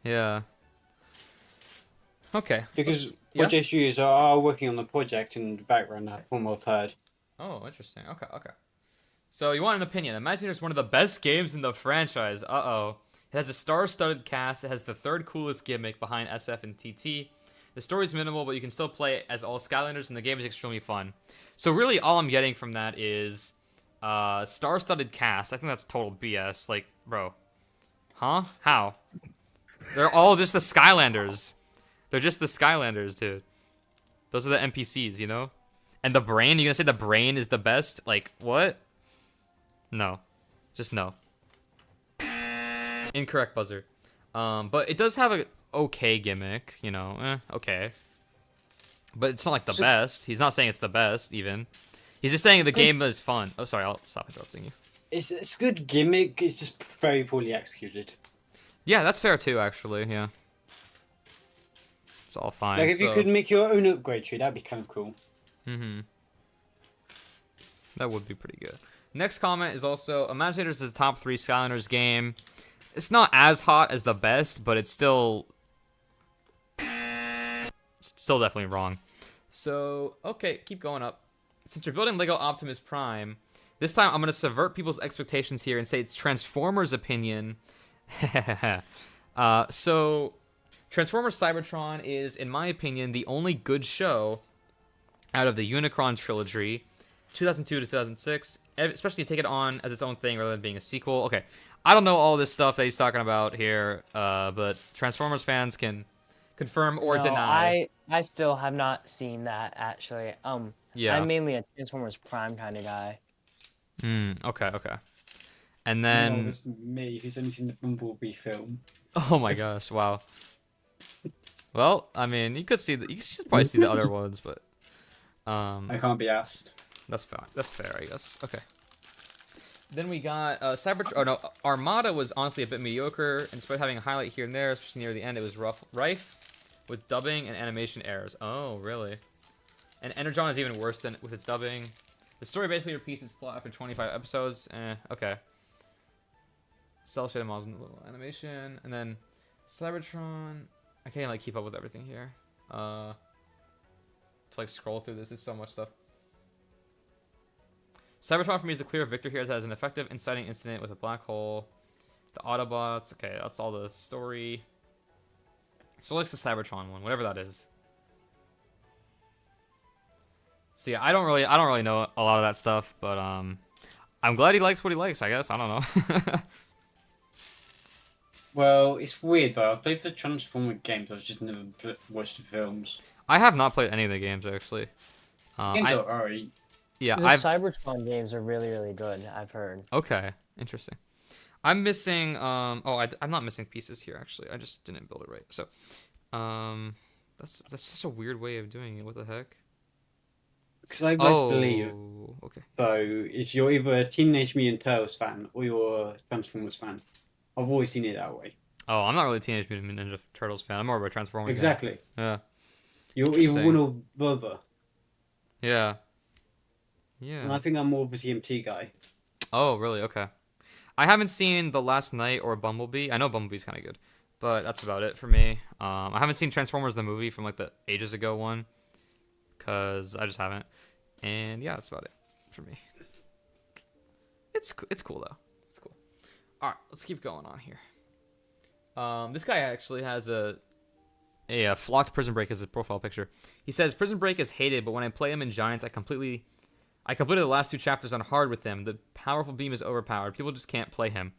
S1: Yeah. Okay.
S6: because
S1: Yeah?
S6: Project Studios are working on the project in the background. That from what I've heard.
S1: Oh, interesting. Okay, okay. So you want an opinion? Imagineer is one of the best games in the franchise. Uh-oh. It has a star-studded cast. It has the third coolest gimmick behind SF and TT. The story's minimal, but you can still play as all Skylanders, and the game is extremely fun. So really, all I'm getting from that is star-studded cast. I think that's total BS. Like, bro. Huh? How? They're all just the Skylanders. They're just the Skylanders, dude. Those are the NPCs, you know? And the brain? You gonna say the brain is the best? Like, what? No. Just no. Incorrect buzzer. But it does have a okay gimmick, you know, okay. But it's not like the best. He's not saying it's the best, even. He's just saying the game is fun. Oh, sorry, I'll stop interrupting you.
S6: It's a good gimmick. It's just very poorly executed.
S1: Yeah, that's fair too, actually, yeah. It's all fine.
S6: Like if you could make your own upgrade tree, that'd be kind of cool.
S1: Mm-hmm. That would be pretty good. Next comment is also, Imaginators is a top 3 Skylanders game. It's not as hot as the best, but it's still definitely wrong. So, okay, keep going up. Since you're building LEGO Optimus Prime, this time I'm going to subvert people's expectations here and say it's Transformers' opinion. So, Transformers Cybertron is, in my opinion, the only good show out of the Unicron trilogy, 2002 to 2006, especially take it on as its own thing rather than being a sequel. Okay, I don't know all this stuff that he's talking about here, but Transformers fans can Confirm or
S4: No,
S1: deny.
S4: I still have not seen that actually.
S1: Yeah.
S4: I'm mainly a Transformers Prime kind of guy.
S1: Okay. And
S6: No,
S1: then,
S6: it's me who's only seen the Bumblebee film.
S1: oh my gosh, wow. Well, I mean, you could probably see the other ones, but
S6: I can't be asked.
S1: that's fine. That's fair, I guess. Okay. Then we got Armada was honestly a bit mediocre, and despite having a highlight here and there, especially near the end, it was rife with dubbing and animation errors. Oh, really? And Energon is even worse than with its dubbing. The story basically repeats its plot after 25 episodes. Okay. Cell shaded models in the little animation, and then Cybertron. I can't like keep up with everything here. To like scroll through this is so much stuff. Cybertron for me is the clear victor here as it has an effective inciting incident with a black hole. The Autobots. Okay, that's all the story. So likes the Cybertron one, whatever that is. So yeah, I don't really know a lot of that stuff, but I'm glad he likes what he likes, I guess. I don't know.
S6: Well, it's weird though. I've played the Transformer games. I've just never watched the films.
S1: I have not played any of the games actually.
S6: Games are alright.
S1: Yeah,
S4: The Cybertron games are really, really good, I've heard.
S1: Okay, interesting. I'm missing. I'm not missing pieces here actually. I just didn't build it right. So, that's such a weird way of doing it. What the heck?
S6: Because I like to believe,
S1: okay.
S6: so is you're either a Teenage Mutant Turtles fan or you're a Transformers fan. I've always seen it that way.
S1: Oh, I'm not really a Teenage Mutant Ninja Turtles fan. I'm more of a Transformers
S6: Exactly.
S1: fan. Yeah.
S6: You're either one or the other.
S1: Yeah.
S6: And I think I'm more of a TMT guy.
S1: Oh, really? Okay. I haven't seen The Last Night or Bumblebee. I know Bumblebee's kind of good, but that's about it for me. I haven't seen Transformers the movie from like the ages ago one, cause I just haven't. And yeah, that's about it for me. It's cool though. It's cool. All right, let's keep going on here. This guy actually has a flocked Prison Break as a profile picture. He says Prison Break is hated, but when I play him in Giants, I completed the last 2 chapters on hard with him. The powerful beam is overpowered. People just can't play him.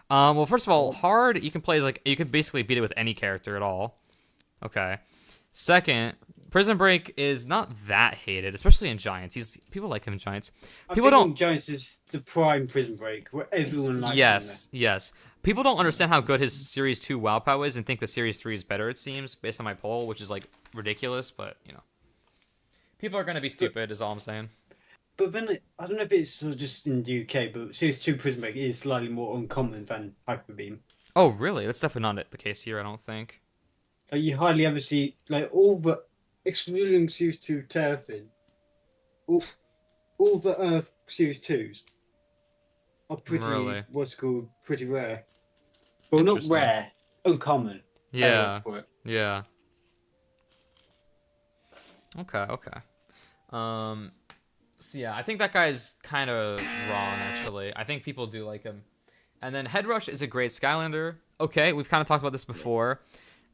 S1: Well, first of all, hard you can play you can basically beat it with any character at all. Okay. Second, Prison Break is not that hated, especially in Giants. People like him in Giants. People don't.
S6: Giants is the prime Prison Break where everyone likes him.
S1: Yes. People don't understand how good his Series 2 WoW POW is and think the Series 3 is better, it seems, based on my poll, which is, like, ridiculous, but, you know. People are going to be stupid, is all I'm saying.
S6: But then, I don't know if it's just in the UK, but Series 2 Prison Break is slightly more uncommon than Hyper Beam.
S1: Oh, really? That's definitely not the case here, I don't think.
S6: Like, you hardly ever see, like, all but, excluding Series 2 Terrafin, all the Series 2s are pretty,
S1: really?
S6: What's called, pretty rare. Well, not rare, uncommon.
S1: Yeah. Yeah. Okay. So yeah, I think that guy's kind of wrong, actually. I think people do like him. And then Headrush is a great Skylander. Okay, we've kind of talked about this before.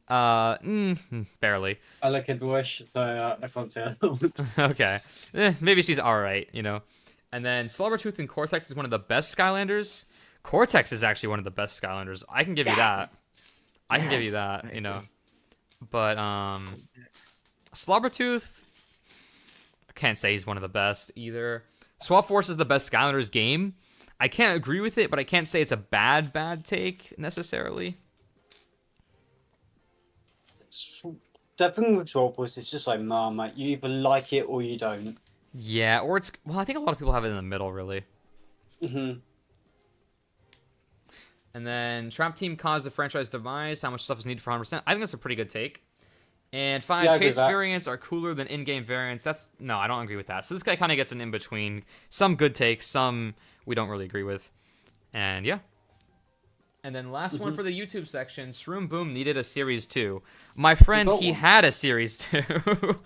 S1: Barely.
S6: I like Headrush, so I can't say that.
S1: Okay. Maybe she's alright, you know. And then Slobbertooth and Cortex is one of the best Skylanders. Cortex is actually one of the best Skylanders. I can give you that. I can give you that, you know. But, Slobbertooth, I can't say he's one of the best either. Swap Force is the best Skylanders game. I can't agree with it, but I can't say it's a bad take, necessarily.
S6: That thing with Swap Force is just like Marmite. You either like it or you don't.
S1: Yeah, or it's... Well, I think a lot of people have it in the middle, really.
S6: Mm-hmm.
S1: And then Trap Team caused the franchise demise. How much stuff is needed for 100%? I think that's a pretty good take. And 5, chase variants are cooler than in-game variants. No, I don't agree with that. So this guy kind of gets an in-between. Some good takes, some we don't really agree with. And yeah. And then last one for the YouTube section. Shroom Boom needed a Series 2. My friend, he had a Series 2.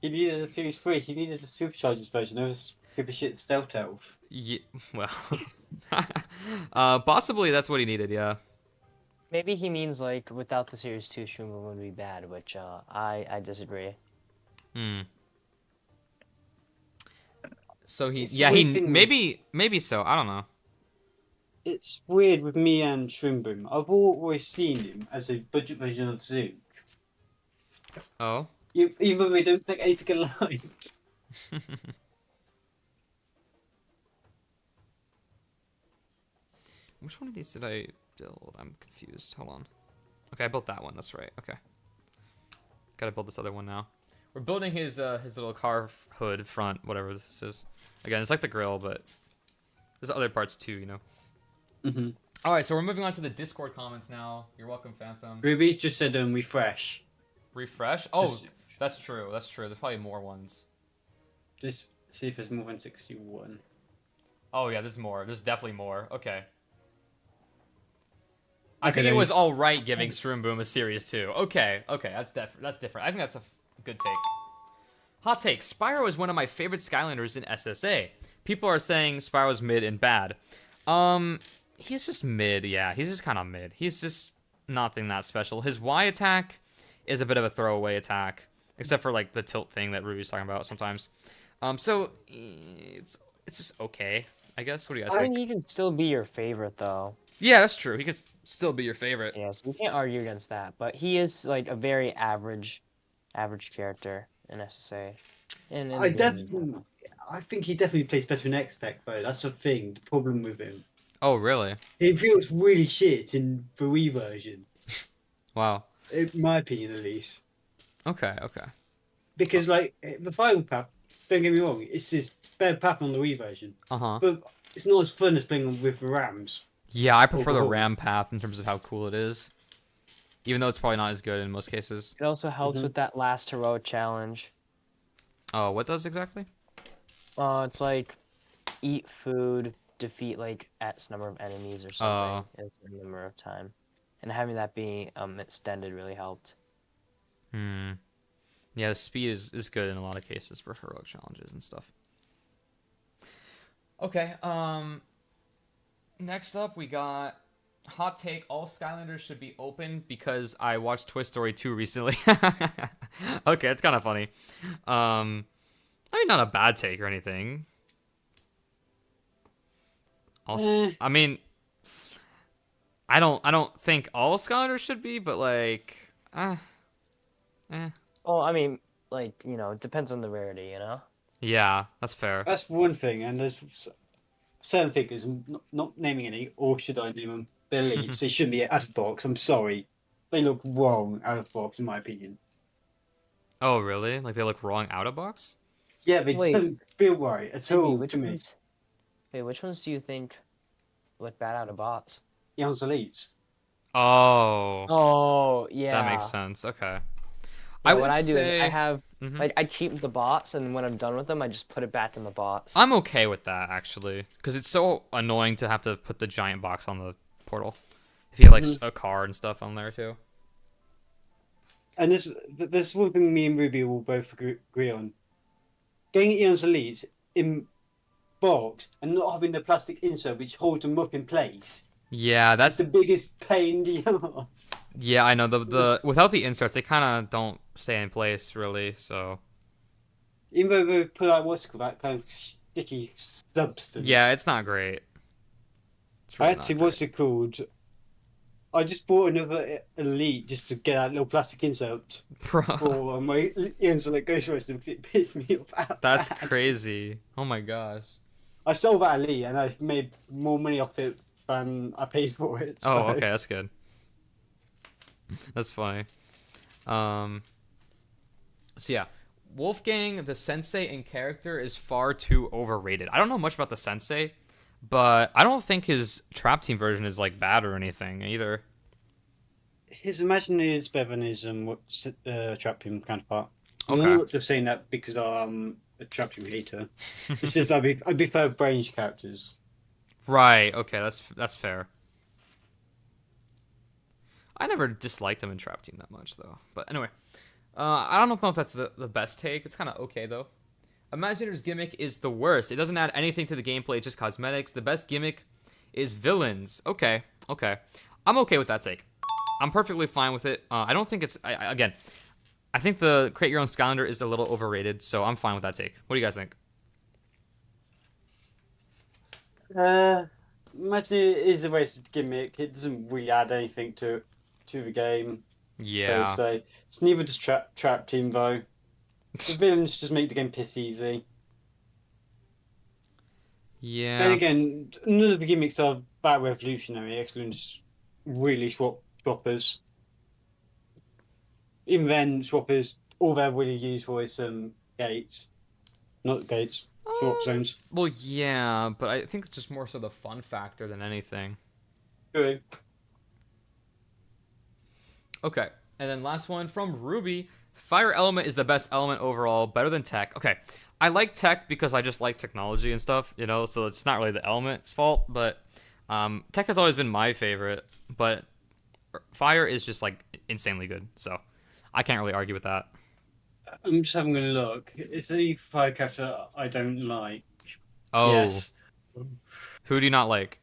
S6: He needed a Series 3. He needed a Superchargers version of his Super Shit Stealth Elf.
S1: Yeah, well. Possibly that's what he needed, yeah.
S4: Maybe he means, like, without the Series 2, Shroom would be bad, which, I disagree.
S1: So maybe so, I don't know.
S6: It's weird with me and Shroom Boom. I've always seen him as a budget version of Zook.
S1: Oh.
S6: Even though we don't think anything alike.
S1: Which one of these did I build? I'm confused. Hold on. Okay, I built that one. That's right. Okay. Gotta build this other one now. We're building his little car hood front, whatever this is. Again, it's like the grill, but there's other parts too, you know.
S6: Mm-hmm.
S1: All right, so we're moving on to the Discord comments now. You're welcome, Phantom.
S6: Ruby's just said refresh.
S1: Refresh? Oh, that's true. That's true. There's probably more ones.
S6: Just see if there's more than 61.
S1: Oh yeah, there's more. There's definitely more. Okay. I
S6: Okay,
S1: think it
S6: then.
S1: was all right giving Shroom Boom a series too. Okay, that's different. I think that's a good take. Hot take: Spyro is one of my favorite Skylanders in SSA. People are saying Spyro's mid and bad. He's just mid. Yeah, he's just kind of mid. He's just nothing that special. His Y attack is a bit of a throwaway attack, except for like the tilt thing that Ruby's talking about sometimes. So it's just okay, I guess. What do you guys
S4: I
S1: think?
S4: think he can still be your favorite though.
S1: Yeah, that's true. He could still be your favorite.
S4: Yeah, so we can't argue against that. But he is like a very average character in SSA. And in the game.
S6: I think he definitely plays better in X-Spec though. That's the thing. The problem with him.
S1: Oh, really?
S6: He feels really shit in the Wii version.
S1: Wow.
S6: In my opinion, at least.
S1: Okay.
S6: Because like the final path, don't get me wrong, it's this better path on the Wii version.
S1: Uh-huh.
S6: But it's not as fun as playing with the Rams.
S1: Yeah, I prefer the
S6: Cool.
S1: RAM path in terms of how cool it is. Even though it's probably not as good in most cases.
S4: It also helps with that last heroic challenge.
S1: Oh, what does exactly?
S4: It's like eat food, defeat like X number of enemies or something in a certain number of time, and having that be extended really helped.
S1: Yeah, the speed is good in a lot of cases for heroic challenges and stuff. Okay, next up we got hot take: all Skylanders should be open because I watched Toy Story 2 recently. Okay, it's kind of funny. I mean, not a bad take or anything. Also, I mean, I don't think all Skylanders should be, but like,
S4: Well, I mean, like, you know, it depends on the rarity, you know?
S1: Yeah, that's fair.
S6: That's one thing, and there's certain figures, not naming any, or should I name them? They're leads. They shouldn't be out of box. I'm sorry. They look wrong out of box, in my opinion.
S1: Oh, really? Like they look wrong out of box?
S6: Yeah, they
S4: Wait.
S6: just don't feel right at all
S4: Which
S6: to me.
S4: ones? Wait, which ones do you think look bad out of box?
S6: Eons Elites.
S1: Oh,
S4: Oh, yeah.
S1: that makes sense. Okay.
S4: Yeah,
S1: would
S4: what I do is
S1: say-
S4: I have
S1: Mhm.
S4: like I keep the bots, and when I'm done with them, I just put it back in the bots.
S1: I'm okay with that actually, because it's so annoying to have to put the giant box on the portal. If you have like a car and stuff on there too.
S6: And there's one thing me and Ruby will both agree on. Getting Eons Elites in box and not having the plastic insert which holds them up in place.
S1: Yeah,
S6: That's
S1: that's
S6: the biggest pain in the ass.
S1: yeah. I know the without the inserts, they kind of don't stay in place really. So
S6: Even though they put out what's it called, that kind of sticky substance.
S1: yeah, it's not great. It's really not
S6: Actually,
S1: great.
S6: what's it called? I just bought another Elite just to get that little plastic insert
S1: Bro,
S6: for my Eons Elite Ghost Racer because it pissed me off.
S1: that's crazy. Oh my gosh.
S6: I sold that Elite and I made more money off it than I paid for it.
S1: Oh,
S6: so-
S1: okay, that's good. That's funny. So yeah, Wolfgang, the sensei in character, is far too overrated. I don't know much about the sensei, but I don't think his Trap Team version is like bad or anything either.
S6: His imaginary is better than his Trap Team counterpart. I'm
S1: Okay.
S6: not just saying that because I'm a Trap Team hater. It's just I prefer range characters.
S1: Right. Okay, that's fair. I never disliked him in Trap Team that much though. But anyway, I don't know if that's the best take. It's kind of okay though. Imaginator's gimmick is the worst. It doesn't add anything to the gameplay, it's just cosmetics. The best gimmick is villains. Okay. I'm okay with that take. I'm perfectly fine with it. I don't think it's... Again, I think the Create Your Own Skylander is a little overrated, so I'm fine with that take. What do you guys think?
S6: Imagine it is a wasted gimmick. It doesn't really add anything to the game.
S1: Yeah.
S6: So it's neither just trap team though. The villains just make the game piss easy.
S1: Yeah.
S6: Then again, none of the gimmicks are that revolutionary. Excellent, really swappers. Even then, swappers all they're really used for is gates, not gates, swap zones.
S1: Well, yeah, but I think it's just more so the fun factor than anything.
S6: True.
S1: Okay, and then last one from Ruby. Fire element is the best element overall, better than tech. Okay, I like tech because I just like technology and stuff, you know, so it's not really the element's fault, but tech has always been my favorite, but fire is just, like, insanely good, so I can't really argue with that.
S6: I'm just having a look. It's the fire character I don't like.
S1: Oh,
S6: Yes.
S1: who do you not like?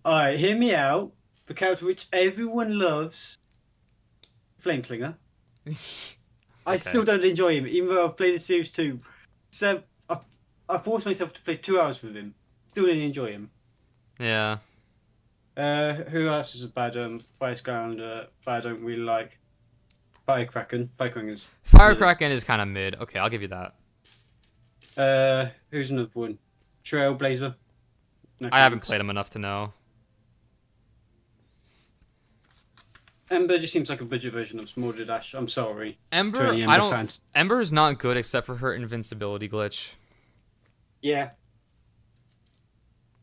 S6: Alright, hear me out. The character which everyone loves, Flameklinger. I
S1: Okay.
S6: still don't enjoy him, even though I've played the series too. So I forced myself to play 2 hours with him. Still didn't enjoy him.
S1: Yeah.
S6: Who else is a bad Fire Skylander that I don't really like? Firecracken.
S1: Firecracken is kind of mid. Okay, I'll give you that.
S6: Who's another one? Trailblazer. No
S1: I haven't
S6: thanks.
S1: played him enough to know.
S6: Ember just seems like a budget version of Smolder Dash. I'm sorry.
S1: Ember,
S6: To any
S1: I
S6: Ember
S1: don't.
S6: fans.
S1: Ember is not good except for her invincibility glitch.
S6: Yeah.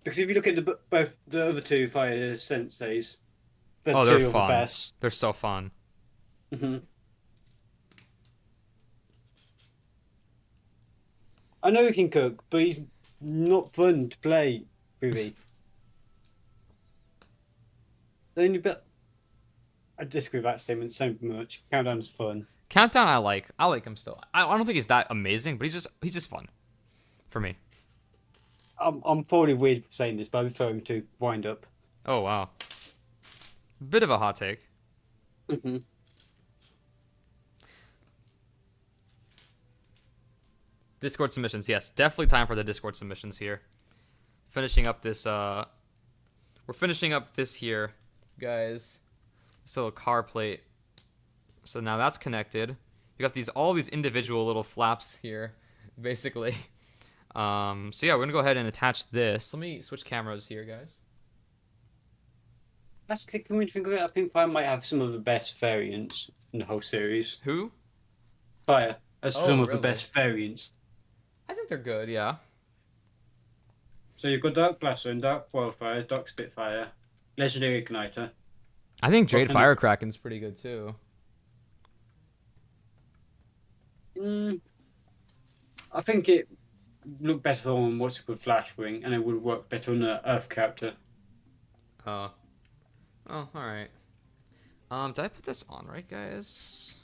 S6: Because if you look at both the other two Fire Senseis, they're
S1: Oh,
S6: two
S1: they're
S6: of the
S1: fun.
S6: best.
S1: They're so fun.
S6: hmm I know he can cook, but he's not fun to play, Ruby. The only bit I disagree with that statement so much. Countdown's fun.
S1: Countdown, I like. I like him still. I don't think he's that amazing, but he's just fun for me.
S6: I'm probably weird for saying this, but I prefer him to wind up.
S1: Oh wow, bit of a hot take.
S6: Mm-hmm.
S1: Discord submissions, yes, definitely time for the Discord submissions here. Finishing up this. We're finishing up this here, guys. This little car plate. So now that's connected. We got all these individual little flaps here, basically. So yeah, we're gonna go ahead and attach this. Let me switch cameras here, guys.
S6: Actually, can we think of it? I think Fire might have some of the best variants in the whole series.
S1: Who?
S6: Fire has
S1: Oh,
S6: some of the
S1: really?
S6: best variants.
S1: I think they're good, yeah.
S6: So you've got Dark Blaster, Dark Wildfire, Dark Spitfire, Legendary Igniter.
S1: I think Jade
S6: kind of-
S1: Firecracken's pretty good too.
S6: I think it looked better on what's it called Flashwing, and it would work better on the Earth character.
S1: Oh, all right. Did I put this on right, guys?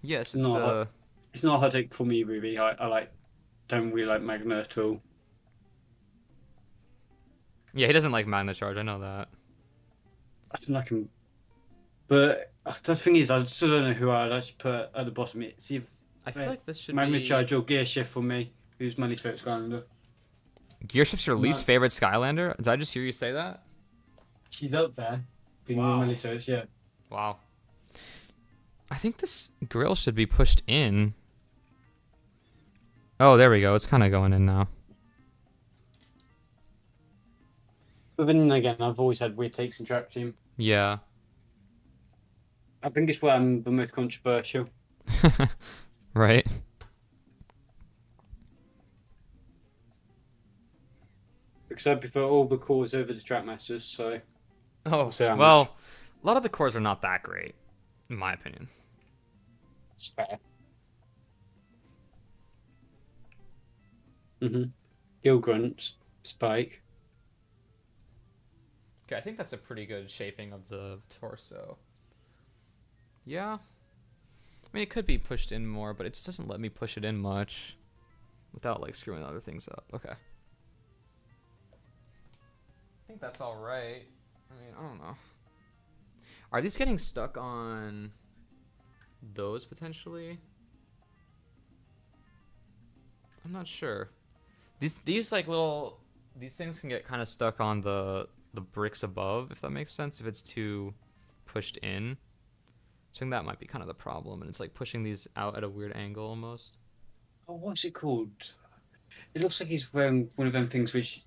S1: Yes, it's
S6: No.
S1: the.
S6: It's not a hot take for me, Ruby. I don't really like Magna at all.
S1: Yeah, he doesn't like Magna Charge. I know that.
S6: I don't like him. But the thing is, I still don't know who I'd actually put at the bottom. See if
S1: I feel like this should
S6: Magna
S1: be.
S6: Charge or Gear Shift for me, who's my least favorite Skylander.
S1: Gear Shift's your least
S6: No.
S1: favorite Skylander? Did I just hear you say that?
S6: She's up there. Being
S1: Wow.
S6: my least favorite, yeah.
S1: Wow. I think this grill should be pushed in. Oh, there we go. It's kind of going in now.
S6: But then again, I've always had weird takes in Trap Team.
S1: Yeah.
S6: I think it's where I'm the most controversial.
S1: Right.
S6: Because I prefer all the cores over the Trackmasters, so...
S1: Oh,
S6: say how
S1: well, a lot of the cores are not that great, in my opinion.
S6: It's fair. Mm-hmm. Gill Grunt, Spike.
S1: Okay, I think that's a pretty good shaping of the torso. Yeah. I mean, it could be pushed in more, but it just doesn't let me push it in much without, like, screwing other things up. Okay. I think that's all right. I mean, I don't know. Are these getting stuck on those, potentially? I'm not sure. These like little... These things can get kind of stuck on the bricks above, if that makes sense, if it's too pushed in. I think that might be kind of the problem, and it's like pushing these out at a weird angle almost.
S6: Oh, what's it called? It looks like he's wearing one of them things which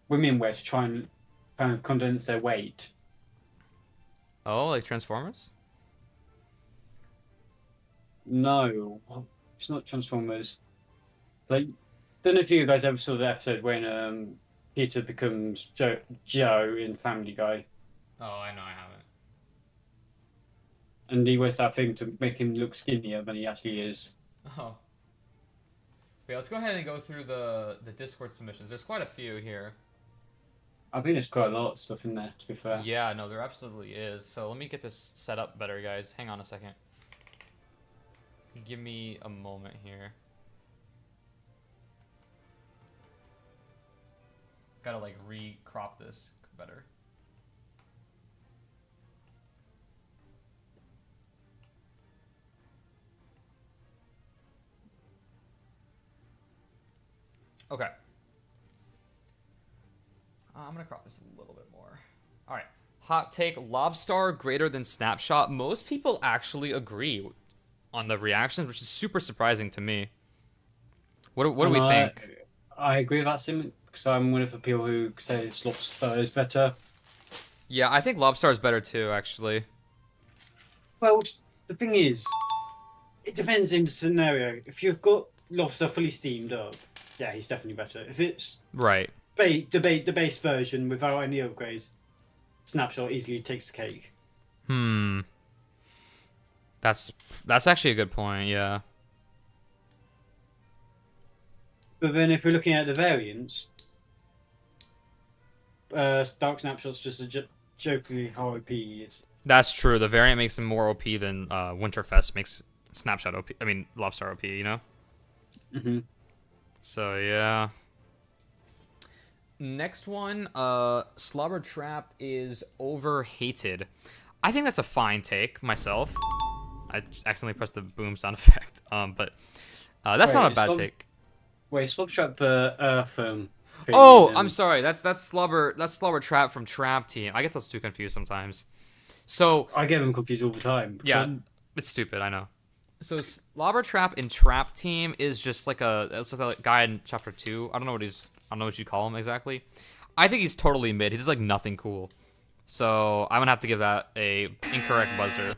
S6: women wear to try and kind of condense their weight.
S1: Oh, like Transformers?
S6: No, it's not Transformers. Like, don't know if you guys ever saw the episode when Peter becomes Joe in Family Guy,
S1: Oh, I know I haven't.
S6: and he wears that thing to make him look skinnier than he actually is.
S1: Oh. Okay, let's go ahead and go through the Discord submissions. There's quite a few here.
S6: I think there's quite a lot of stuff in there, to be fair.
S1: Yeah, no, there absolutely is. So let me get this set up better, guys. Hang on a second. Give me a moment here. Gotta like re-crop this better. Okay. I'm gonna crop this a little bit more. All right. Hot take: Lobstar greater than Snapshot. Most people actually agree on the reactions, which is super surprising to me. What do we think?
S6: I agree with that, Sim, because I'm one of the people who say Lobster is better.
S1: Yeah, I think Lobstar is better too, actually.
S6: Well, the thing is, it depends in the scenario. If you've got Lobster fully steamed up, yeah, he's definitely better. If it's
S1: Right.
S6: the base version without any upgrades, Snapshot easily takes the cake.
S1: That's actually a good point, yeah.
S6: But then if we're looking at the variants, Dark Snapshot's just a jokingly how OP he is.
S1: That's true. The variant makes him more OP than Winterfest makes Snapshot OP. I mean, Lobstar OP, you know?
S6: Mm-hmm.
S1: So, yeah. Next one, Slobber Trap is overhated. I think that's a fine take, myself. I accidentally pressed the boom sound effect. But that's not a bad take.
S6: Wait, Slobber Trap the Earth
S1: Oh, I'm sorry. That's Slobber Trap from Trap Team. I get those two confused sometimes. So
S6: I get them confused all the time.
S1: Yeah, it's stupid. I know. So Slobber Trap in Trap Team is just like it's like a guy in Chapter 2. I don't know what you call him exactly. I think he's totally mid. He does like nothing cool. So I'm gonna have to give that a incorrect buzzer.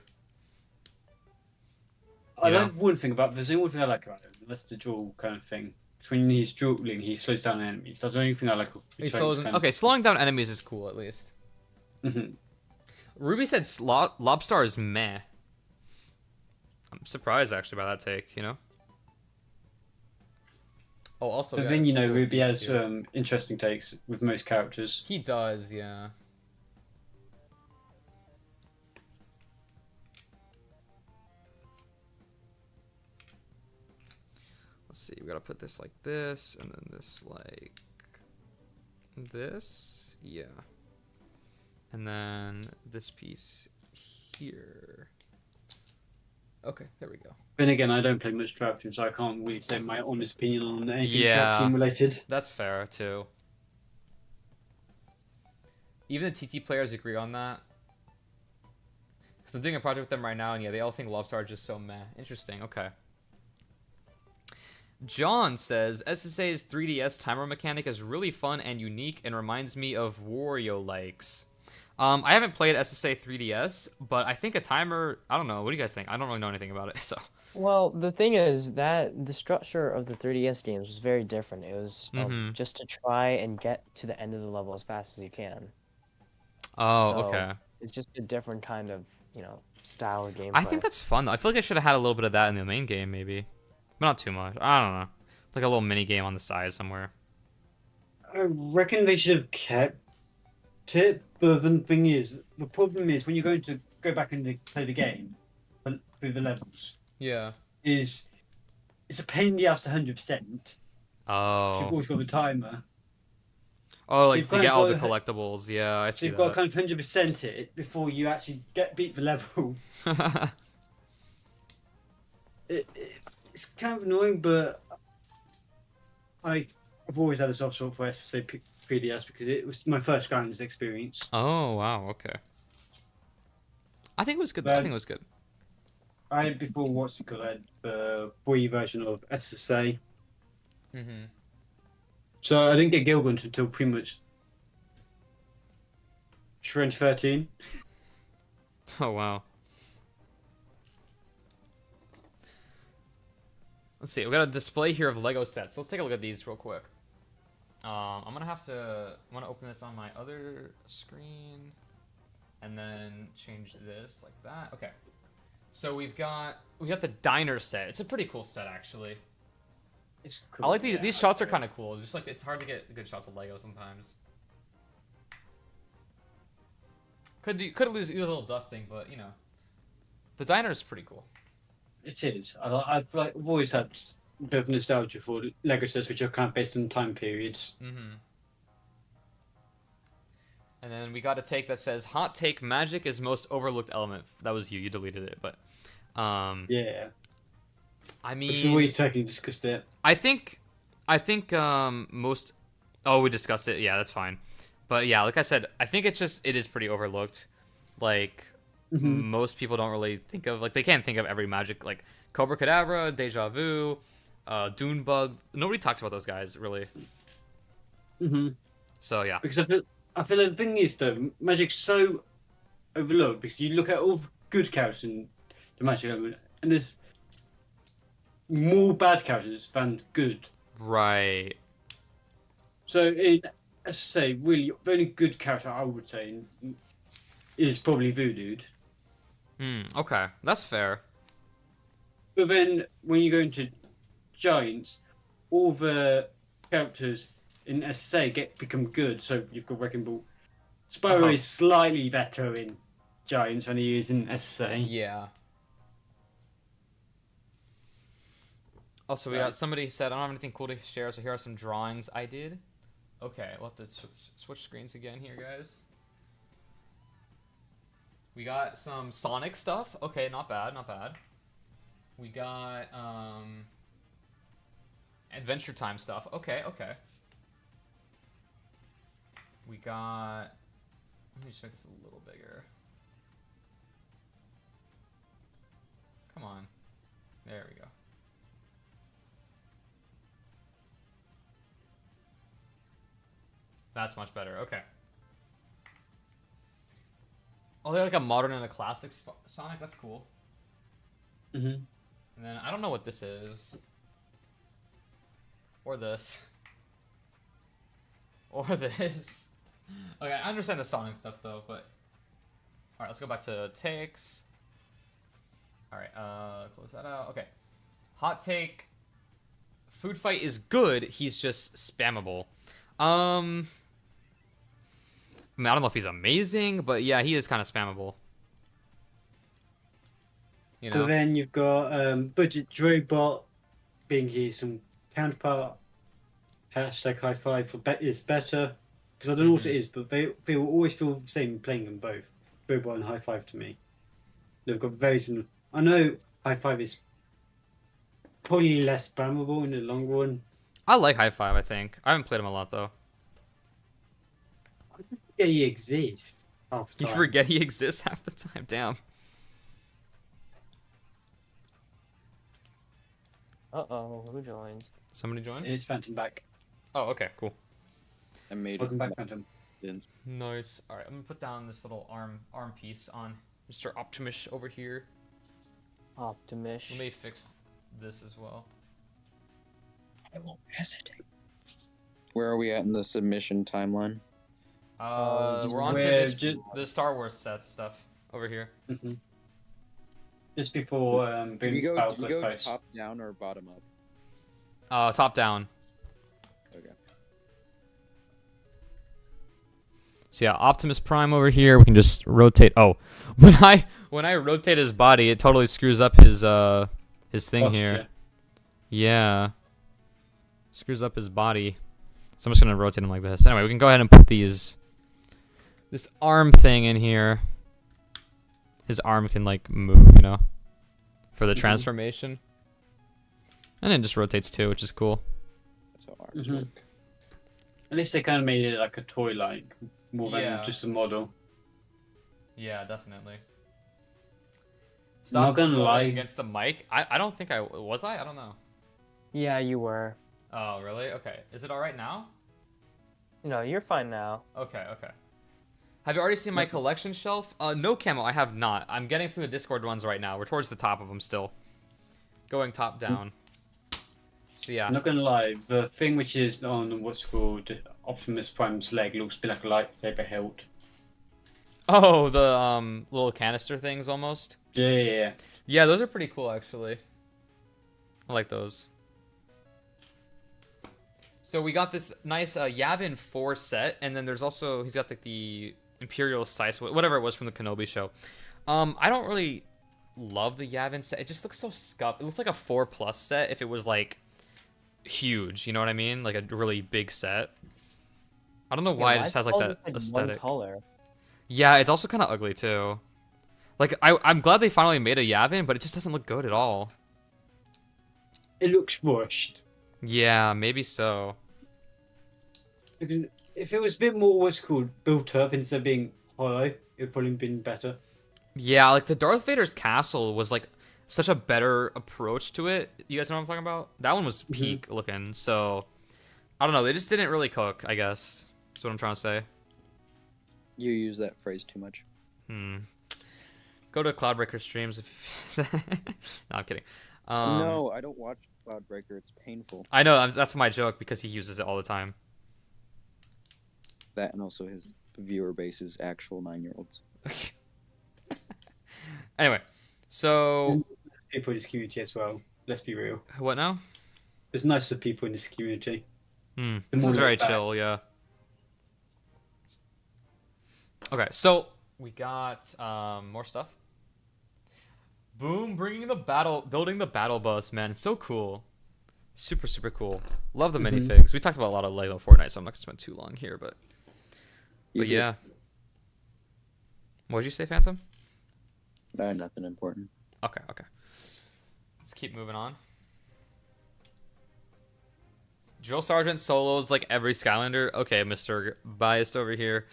S6: I like one thing about there's one thing I like about him. That's the duel kind of thing. When he's dueling, he slows down enemies. That's the only thing I like.
S1: Slowing down enemies is cool at least.
S6: Mm-hmm.
S1: Ruby said Lobstar is meh. I'm surprised actually by that take. You know. Oh, also.
S6: But then Ruby has interesting takes with most characters.
S1: He does, yeah. Let's see, we gotta put this like this, and then this like this, yeah. And then this piece here. Okay, there we go.
S6: Then again, I don't play much Trap Team, so I can't really say my honest opinion on anything
S1: Yeah,
S6: Trap Team related.
S1: That's fair, too. Even the TT players agree on that. Because I'm doing a project with them right now, and yeah, they all think Lobstar is just so meh. Interesting, okay. John says, SSA's 3DS timer mechanic is really fun and unique and reminds me of Wario-likes. I haven't played SSA 3DS, but I think a timer, I don't know, what do you guys think? I don't really know anything about it, so.
S4: Well, the thing is that the structure of the 3DS games was very different. It was just to try and get to the end of the level as fast as you can.
S1: Oh,
S4: So,
S1: okay.
S4: It's just a different kind of, style of gameplay.
S1: I think that's fun, though. I feel like I should have had a little bit of that in the main game, maybe. But not too much. I don't know. Like a little mini game on the side somewhere.
S6: I reckon they should have kept it, but the thing is, the problem is when you're going to go back and play the game through the levels.
S1: Yeah.
S6: It's a pain in the ass to 100%.
S1: Oh.
S6: You've always got the timer.
S1: Oh,
S6: So
S1: like
S6: you've
S1: to
S6: kind
S1: get
S6: of
S1: all the
S6: got-
S1: collectibles. Yeah, I
S6: So
S1: see
S6: you've got
S1: that.
S6: to kind of 100% it before you actually beat the level. It's kind of annoying, but I've always had a soft spot for SSA 3DS because it was my first Skylanders experience.
S1: Oh, wow, okay. I think it was good, though. I think it was good.
S6: I had before what's it called, the Wii version of SSA.
S1: Mm-hmm.
S6: So I didn't get Gilguns until pretty much 2013.
S1: Oh wow. Let's see. We got a display here of Lego sets. Let's take a look at these real quick. I'm gonna open this on my other screen, and then change this like that. Okay. So we got the diner set. It's a pretty cool set actually.
S6: It's cool.
S1: I like these shots are kind of cool. Just like it's hard to get good shots of Lego sometimes. Could use a little dusting, but you know, the diner is pretty cool.
S6: It is. I've always had a bit of nostalgia for Lego sets, which are kind of based on time periods.
S1: Mm-hmm. And then we got a take that says, "Hot take: magic is most overlooked element." That was you. You deleted it, but
S6: Yeah.
S1: I
S6: Because
S1: mean,
S6: we technically discussed it.
S1: I think most. Oh, we discussed it. Yeah, that's fine. But yeah, like I said, I think it is pretty overlooked. Like most people don't really think of they can't think of every magic like Cobra Cadabra, Deja Vu, Dune Bug. Nobody talks about those guys really. So yeah.
S6: Because I feel like the thing is though, magic's so overlooked because you look at all the good characters in the magic element, and there's more bad characters than good.
S1: Right.
S6: So let's say really the only good character I would say is probably Voodoo.
S1: Okay, that's fair.
S6: But then when you go into Giants, all the characters in SSA become good. So you've got Wrecking Ball. Spyro is slightly better in Giants than he is in SSA.
S1: Yeah. Also, we got somebody said, I don't have anything cool to share, so here are some drawings I did. Okay, we'll have to switch screens again here, guys. We got some Sonic stuff. Okay, not bad, not bad. We got Adventure Time stuff. Okay, okay. We got... Let me just make this a little bigger. Come on. There we go. That's much better. Okay. Oh, they're like a modern and a classic Sonic. That's cool. And then I don't know what this is. Or this. Or this. Okay, I understand the Sonic stuff though, but... Alright, let's go back to takes. Alright, close that out. Okay. Hot take. Food Fight is good, he's just spammable. I mean, I don't know if he's amazing, but yeah, he is kind of spammable. You know?
S6: So then you've got Budget Drobot being his some counterpart. Hashtag high five for is better. Because I don't know what it is, but they will always feel the same playing them both. Drobot and high five to me. They've got very similar. I know high five is probably less spammable in the long run.
S1: I like high five, I think. I haven't played him a lot, though.
S6: Yeah, he exists half the
S1: You
S6: time.
S1: forget he exists half the time. Damn.
S4: Uh-oh, who joined?
S1: Somebody joined?
S6: It's Phantom back.
S1: Oh, okay, cool.
S5: I made
S6: Welcome
S5: it.
S6: back, Phantom.
S1: Nice. All right, I'm gonna put down this little arm piece on Mr. Optimus over here.
S4: Optimus.
S1: Let me fix this as well.
S6: I won't hesitate.
S5: Where are we at in the submission timeline?
S1: We're on to the Star Wars set stuff over here.
S6: Just before
S5: Did you
S6: Boom's
S5: go,
S6: Battle
S5: did you go
S6: Post.
S5: top down or bottom up?
S1: Top down.
S5: Okay.
S1: So yeah, Optimus Prime over here. We can just rotate. Oh, when I rotate his body, it totally screws up his thing here.
S6: Posture.
S1: Yeah, screws up his body. So I'm just gonna rotate him like this. Anyway, we can go ahead and put this arm thing in here. His arm can like move, you know, for the transformation. And it just rotates too, which is cool.
S5: That's how arms work.
S6: At least they kind of made it like a toy-like, more than
S1: Yeah.
S6: just a model.
S1: Yeah, definitely. Stop
S6: Not gonna
S1: rolling
S6: lie.
S1: against the mic. I don't think I was. I don't know.
S4: Yeah, you were.
S1: Oh, really? Okay. Is it all right now?
S4: No, you're fine now.
S1: Okay. Have you already seen my collection shelf? No, Camo, I have not. I'm getting through the Discord ones right now. We're towards the top of them still. Going top down. So yeah.
S6: I'm not gonna lie, the thing which is on what's called Optimus Prime's leg looks a bit like a lightsaber hilt.
S1: Oh, the little canister things almost.
S6: Yeah.
S1: Yeah, those are pretty cool actually. I like those. So we got this nice Yavin 4 set, and then there's also he's got the Imperial Size, whatever it was from the Kenobi show. I don't really love the Yavin set. It just looks so scuffed. It looks like a 4+ set if it was like huge. You know what I mean? Like a really big set. I don't know why it just has like that aesthetic.
S4: Color.
S1: Yeah, it's also kind of ugly too. Like I'm glad they finally made a Yavin, but it just doesn't look good at all.
S6: It looks rushed.
S1: Yeah, maybe so.
S6: Because if it was a bit more what's called built up instead of being hollow, it would probably been better.
S1: Yeah, like the Darth Vader's castle was like such a better approach to it. You guys know what I'm talking about? That one was peak looking. So I don't know. They just didn't really cook, I guess. That's what I'm trying to say.
S9: You use that phrase too much.
S1: Go to Cloudbreaker streams if you... No, I'm kidding.
S9: No, I don't watch Cloudbreaker. It's painful.
S1: I know, that's my joke because he uses it all the time.
S9: That and also his viewer base is actual 9-year-olds.
S1: Anyway, so...
S6: People in this community as well. Let's be real.
S1: What now?
S6: There's nicer people in this community.
S1: This is very chill, yeah. Okay, so we got more stuff. Boom, building the battle bus, man. It's so cool. Super, super cool. Love the minifigs. We talked about a lot of LEGO Fortnite, so I'm not going to spend too long here, but yeah. What did you say, Phantom?
S9: Nothing important.
S1: Okay. Let's keep moving on. Drill Sergeant solos like every Skylander. Okay, Mr. Biased over here.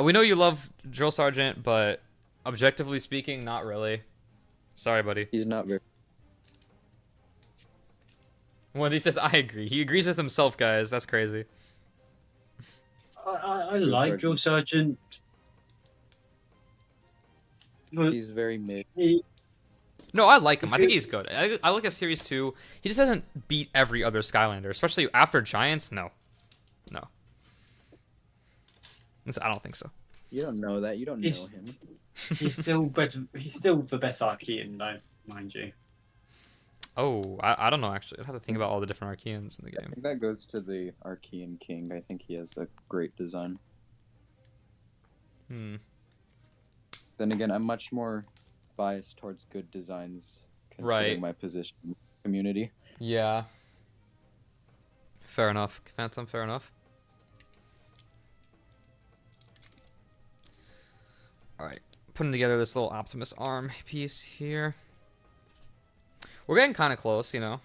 S1: We know you love Drill Sergeant, but objectively speaking, not really. Sorry, buddy.
S9: He's not very...
S1: When he says, I agree. He agrees with himself, guys. That's crazy.
S6: I like Drill Sergeant. But
S9: He's very mid.
S1: No, I like him. I think he's good. I like his Series 2. He just doesn't beat every other Skylander, especially after Giants. No. I don't think so.
S9: You don't know that. You don't know him.
S6: he's still better. He's still the best Archean, though, mind you.
S1: Oh, I don't know, actually. I'd have to think about all the different Archeans in the
S9: I
S1: game.
S9: think that goes to the Archean King. I think he has a great design. Then again, I'm much more biased towards good designs considering my position in the community.
S1: Yeah. Fair enough. Phantom, fair enough. Alright. Putting together this little Optimus arm piece here. We're getting kind of close, you know.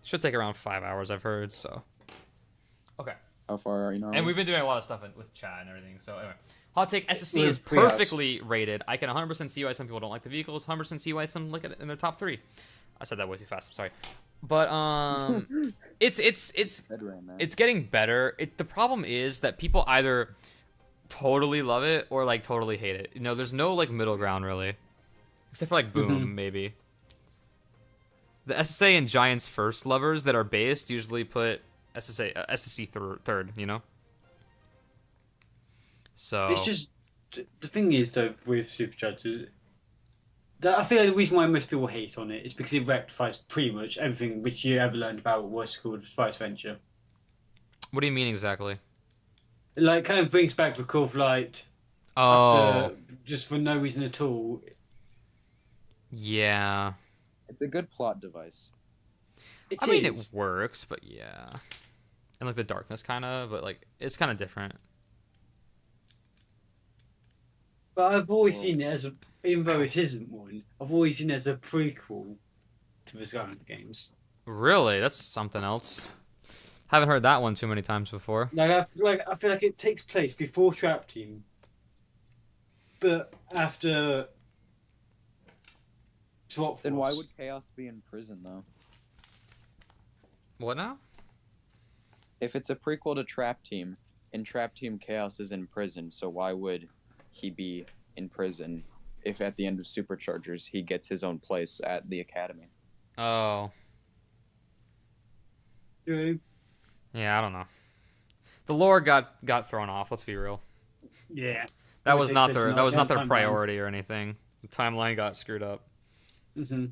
S1: Should take around 5 hours, I've heard, so. Okay.
S9: How far are you now?
S1: And we've been doing a lot of stuff with chat and everything, so anyway. Hot take, SSC is perfectly rated. I can 100% see why some people don't like the vehicles, 100% see why some look at it in their top 3. I said that way too fast, I'm sorry. But, it's getting better. The problem is that people either totally love it or, like, totally hate it. You know, there's no, like, middle ground, really. Except for, like, Boom, maybe. The SSA and Giants first lovers that are based usually put SSC third, you know? So
S6: it's just the thing is though with Superchargers, that I feel like the reason why most people hate on it is because it rectifies pretty much everything which you ever learned about what's called Spice Venture.
S1: What do you mean exactly?
S6: It, like, kind of brings back the Call of Light.
S1: Oh,
S6: just for no reason at all.
S1: Yeah.
S9: It's a good plot device.
S1: I mean, it works, but yeah. And like the darkness kind of, but like it's kind of different.
S6: But I've always seen it as a, even though it isn't one, I've always seen it as a prequel to the Skylanders games.
S1: Really? That's something else. Haven't heard that one too many times before.
S6: I feel like it takes place before Trap Team, but after Swap
S9: Then why
S6: Force.
S9: would Chaos be in prison though?
S1: What now?
S9: If it's a prequel to Trap Team, in Trap Team Chaos is in prison, so why would he be in prison if at the end of Superchargers he gets his own place at the academy?
S1: Oh. Yeah, I don't know. The lore got thrown off. Let's be real.
S6: Yeah.
S1: That was not
S6: their
S1: their priority or anything. The timeline got screwed up.
S6: Mm-hmm.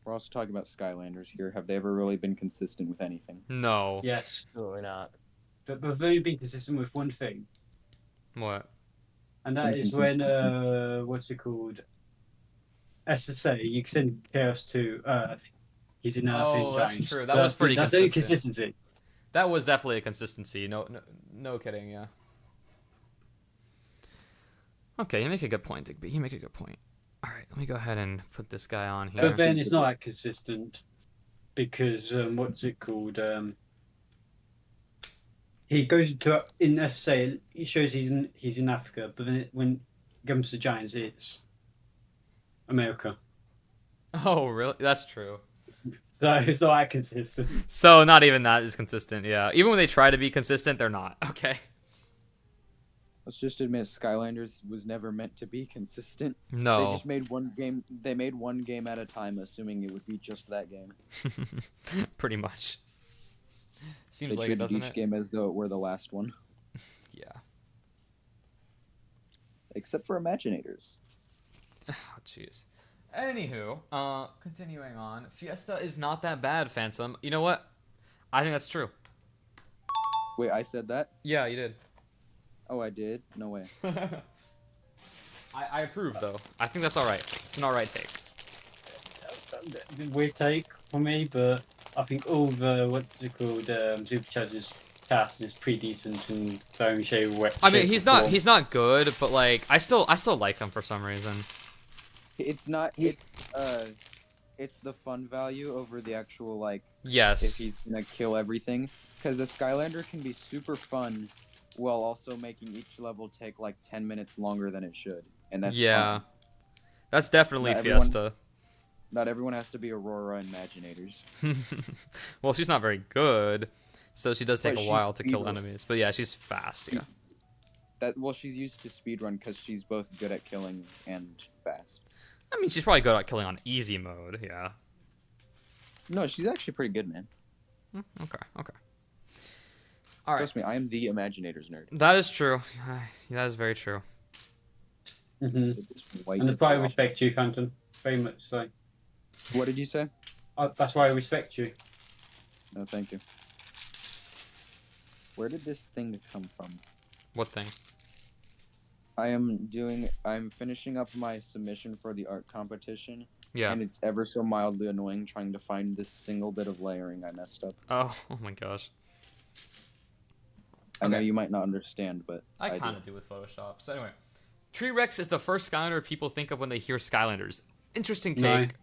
S9: We're also talking about Skylanders here. Have they ever really been consistent with anything?
S1: No.
S6: Yes.
S4: Absolutely not.
S6: But they've only been consistent with one thing.
S1: What?
S6: And that is when,
S9: Inconsistency.
S6: what's it called? SSA, you can send Chaos to Earth. He's in Earth in
S1: that's
S6: Giants.
S1: true. That was pretty
S6: That's
S1: consistent.
S6: consistency.
S1: That was definitely a consistency. No kidding. Yeah. Okay, you make a good point, Digby. You make a good point. All right, let me go ahead and put this guy on here.
S6: But then it's not that consistent because what's it called? He goes to in SSA. He shows he's in Africa, but then when it comes to Giants, it's America.
S1: Oh, really? That's true.
S6: So it's not that consistent.
S1: So not even that is consistent. Yeah, even when they try to be consistent, they're not. Okay.
S9: Let's just admit Skylanders was never meant to be consistent.
S1: No.
S9: They just made one game. They made one game at a time, assuming it would be just that game.
S1: Pretty much. Seems
S9: They
S1: like it,
S9: treated
S1: doesn't
S9: each
S1: it?
S9: game as though it were the last one,
S1: Yeah.
S9: except for Imaginators.
S1: Oh, jeez. Anywho, continuing on. Fiesta is not that bad, Phantom. You know what? I think that's true.
S9: Wait, I said that?
S1: Yeah, you did.
S9: Oh, I did? No way.
S1: I approve, though. I think that's alright. It's an alright take.
S6: Weird take for me, but I think all the what's it called Superchargers cast is pretty decent and very
S1: I mean, he's not good, but like I still like him for some reason.
S9: It's not. It's the fun value over the actual like.
S1: Yes.
S9: If he's gonna kill everything, because a Skylander can be super fun, while also making each level take like 10 minutes longer than it should, and that's fun.
S1: That's definitely
S9: Not
S1: Fiesta.
S9: Not everyone has to be Aurora Imaginators.
S1: Well, she's not very good, so she does take
S9: But
S1: a
S9: she's
S1: while to kill
S9: speedrun.
S1: enemies. But yeah, she's fast. Yeah.
S9: She's used to speedrun because she's both good at killing and fast.
S1: I mean, she's probably good at killing on easy mode. Yeah.
S9: No, she's actually pretty good, man.
S1: Okay. All right.
S9: Trust me, I am the Imaginators nerd.
S1: That is true. That is very true.
S6: Mm-hmm.
S9: This white
S6: And that's why I
S9: top.
S6: respect you, Phantom. Very much so.
S9: What did you say?
S6: That's why I respect you.
S9: No, thank you. Where did this thing come from?
S1: What thing?
S9: I'm finishing up my submission for the art competition.
S1: Yeah.
S9: And it's ever so mildly annoying trying to find this single bit of layering I messed up.
S1: Oh my gosh.
S9: I know
S1: Okay.
S9: you might not understand, but
S1: I kind of do with Photoshop. So anyway, Tree Rex is the first Skylander people think of when they hear Skylanders. Interesting take.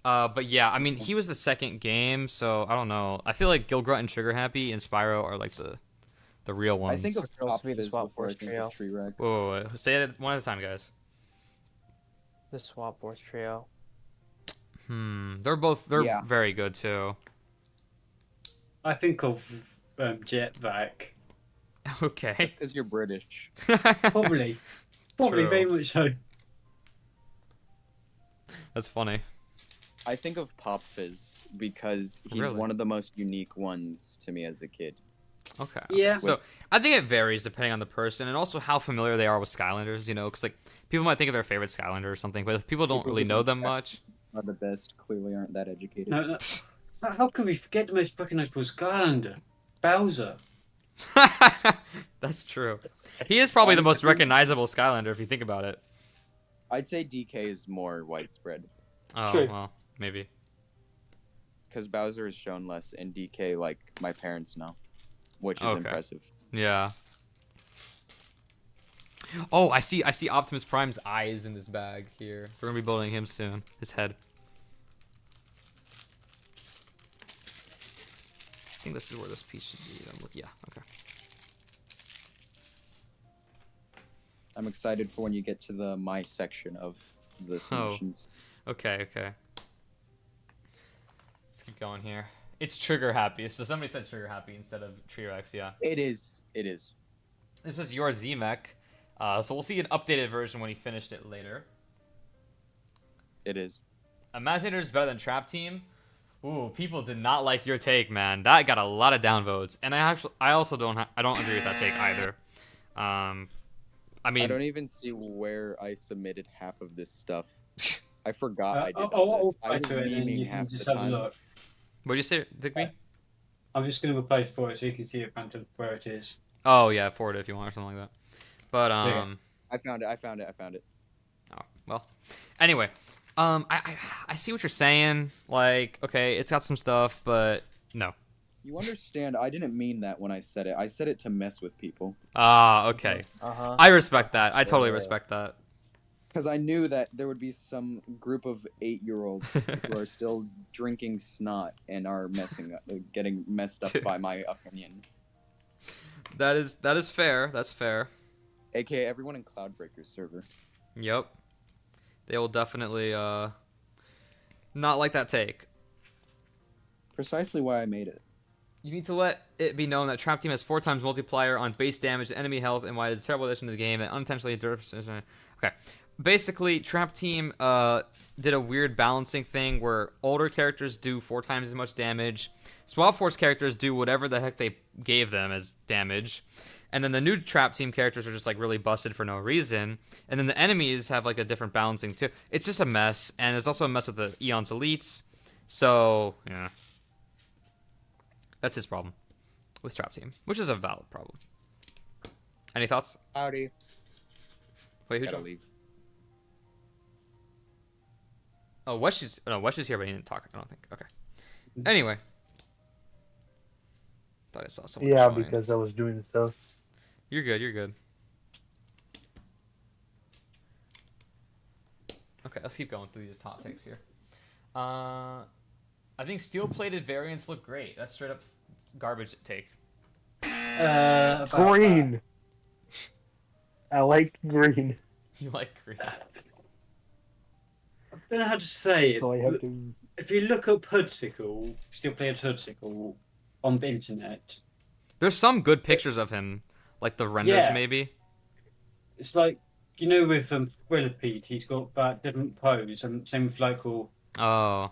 S1: But yeah, I mean, he was the second game, so I don't know. I feel like Gilgrunt and Trigger Happy and Spyro are like the real ones.
S9: I think of
S4: supposed
S9: Pop
S4: to be the
S9: Fizz
S4: Swap
S9: before I
S4: Force
S9: think
S4: trio.
S9: of Tree Rex.
S1: Whoa. Say it one at a time, guys.
S4: The Swap Force trio.
S1: They're
S9: Yeah.
S1: very good too.
S6: I think of Jetpack.
S1: Okay.
S9: Because you're British.
S6: Probably
S1: True.
S6: very much so.
S1: That's funny.
S9: I think of Pop Fizz because he's
S1: Really?
S9: one of the most unique ones to me as a kid.
S1: Okay.
S6: Yeah.
S1: So I think it varies depending on the person and also how familiar they are with Skylanders. You know, because like people might think of their favorite Skylander or something, but if people don't
S9: People
S1: really
S9: who
S1: know
S9: don't
S1: them
S9: care.
S1: much.
S9: Are the best, clearly aren't that educated.
S6: No, how can we forget the most recognizable Skylander? Bowser.
S1: That's true. He is probably the most
S9: Honestly-
S1: recognizable Skylander if you think about it.
S9: I'd say DK is more widespread
S1: Oh,
S6: True.
S1: well, maybe.
S9: because Bowser is shown less, and DK like my parents know, which is
S1: Okay.
S9: impressive.
S1: Yeah. Oh, I see Optimus Prime's eyes in this bag here. So we're gonna be building him soon. His head. I think this is where this piece should be. Yeah, okay.
S9: I'm excited for when you get to the my section of the submissions.
S1: Okay. Let's keep going here. It's trigger happy. So somebody said trigger happy instead of T-Rex. Yeah.
S9: It is. It is.
S1: This is your Z-Mech. So we'll see an updated version when he finished it later.
S9: It is.
S1: Imaginator is better than Trap Team. Ooh, people did not like your take, man. That got a lot of downvotes, and I also don't agree with that take either. I mean,
S9: I don't even see where I submitted half of this stuff. I forgot I did
S6: I'll
S9: all this. I
S6: reply
S9: was
S6: to it and then
S9: memeing
S6: you
S9: half
S6: can just
S9: the
S6: have a
S9: time.
S6: look.
S1: what do you say, Digby?
S6: I'm just going to reply for it so you can see it front of where it is.
S1: Oh yeah, forward it if you want or something like that. But
S6: Yeah.
S9: I found it.
S1: oh well. Anyway, I see what you're saying. Like, okay, it's got some stuff, but no.
S9: You understand, I didn't mean that when I said it. I said it to mess with people.
S1: Ah, okay. I respect that. I totally respect that.
S9: Because I knew that there would be some group of 8-year-olds who are still drinking snot and are getting messed up by my opinion.
S1: That is fair. That's fair.
S9: AKA everyone in Cloudbreaker's server.
S1: Yep. They will definitely not like that take.
S9: Precisely why I made it.
S1: You need to let it be known that Trap Team has 4 times multiplier on base damage, enemy health, and why it is a terrible addition to the game that unintentionally okay. Basically, Trap Team did a weird balancing thing where older characters do 4 times as much damage. Swap Force characters do whatever the heck they gave them as damage. And then the new Trap Team characters are just like really busted for no reason. And then the enemies have like a different balancing too. It's just a mess. And it's also a mess with the Eon's Elites. So, yeah. That's his problem with Trap Team, which is a valid problem. Any thoughts?
S9: Howdy.
S1: Wait, who
S9: Gotta
S1: joined?
S9: leave.
S1: Oh, Wesh is here, but he didn't talk. I don't think. Okay. Anyway, thought I saw someone.
S10: Yeah,
S1: join.
S10: because I was doing stuff.
S1: You're good. You're good. Okay, let's keep going through these hot takes here. I think steel-plated variants look great. That's straight up garbage take.
S10: Green. I like green.
S1: You like green?
S6: I don't know how to say it.
S10: So I have to.
S6: If you look up Hoodsicle, still play Hoodsicle on the internet,
S1: There's some good pictures of him, like the renders
S6: Yeah.
S1: maybe.
S6: it's like, you know, with Thrillipede, he's got that different pose, and same with like all
S1: Oh,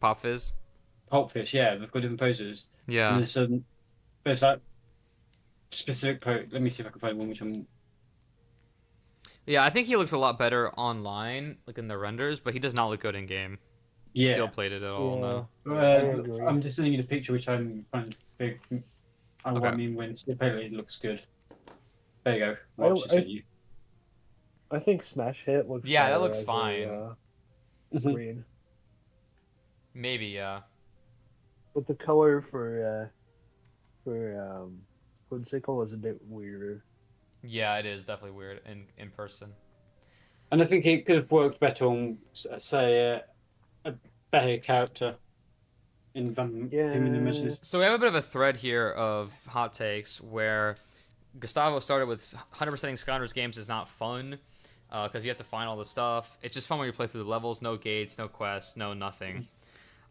S1: Pop Fizz.
S6: Popfish, yeah, they've got different poses.
S1: Yeah.
S6: And there's like specific pose. Let me see if I can find one which I'm.
S1: Yeah, I think he looks a lot better online, like in the renders, but he does not look good in game.
S6: Yeah.
S1: Still plated at all, no.
S10: agree.
S6: I'm just sending you the picture which I'm trying to figure out what I
S1: Okay.
S6: mean when still plated looks good. There you go.
S10: I-
S6: Watch, I sent you.
S10: I think Smash Hit looks.
S1: Yeah, that
S10: better
S1: looks
S10: as a,
S1: fine.
S10: Green,
S1: Maybe, yeah.
S10: but the color for Hoodsicle is a bit weirder.
S1: Yeah, it is definitely weird in person.
S6: And I think it could have worked better on, say, a better character in him in the missions.
S1: So we have a bit of a thread here of hot takes where Gustavo started with 100%ing Skylanders games is not fun because you have to find all the stuff. It's just fun when you play through the levels, no gates, no quests, no nothing.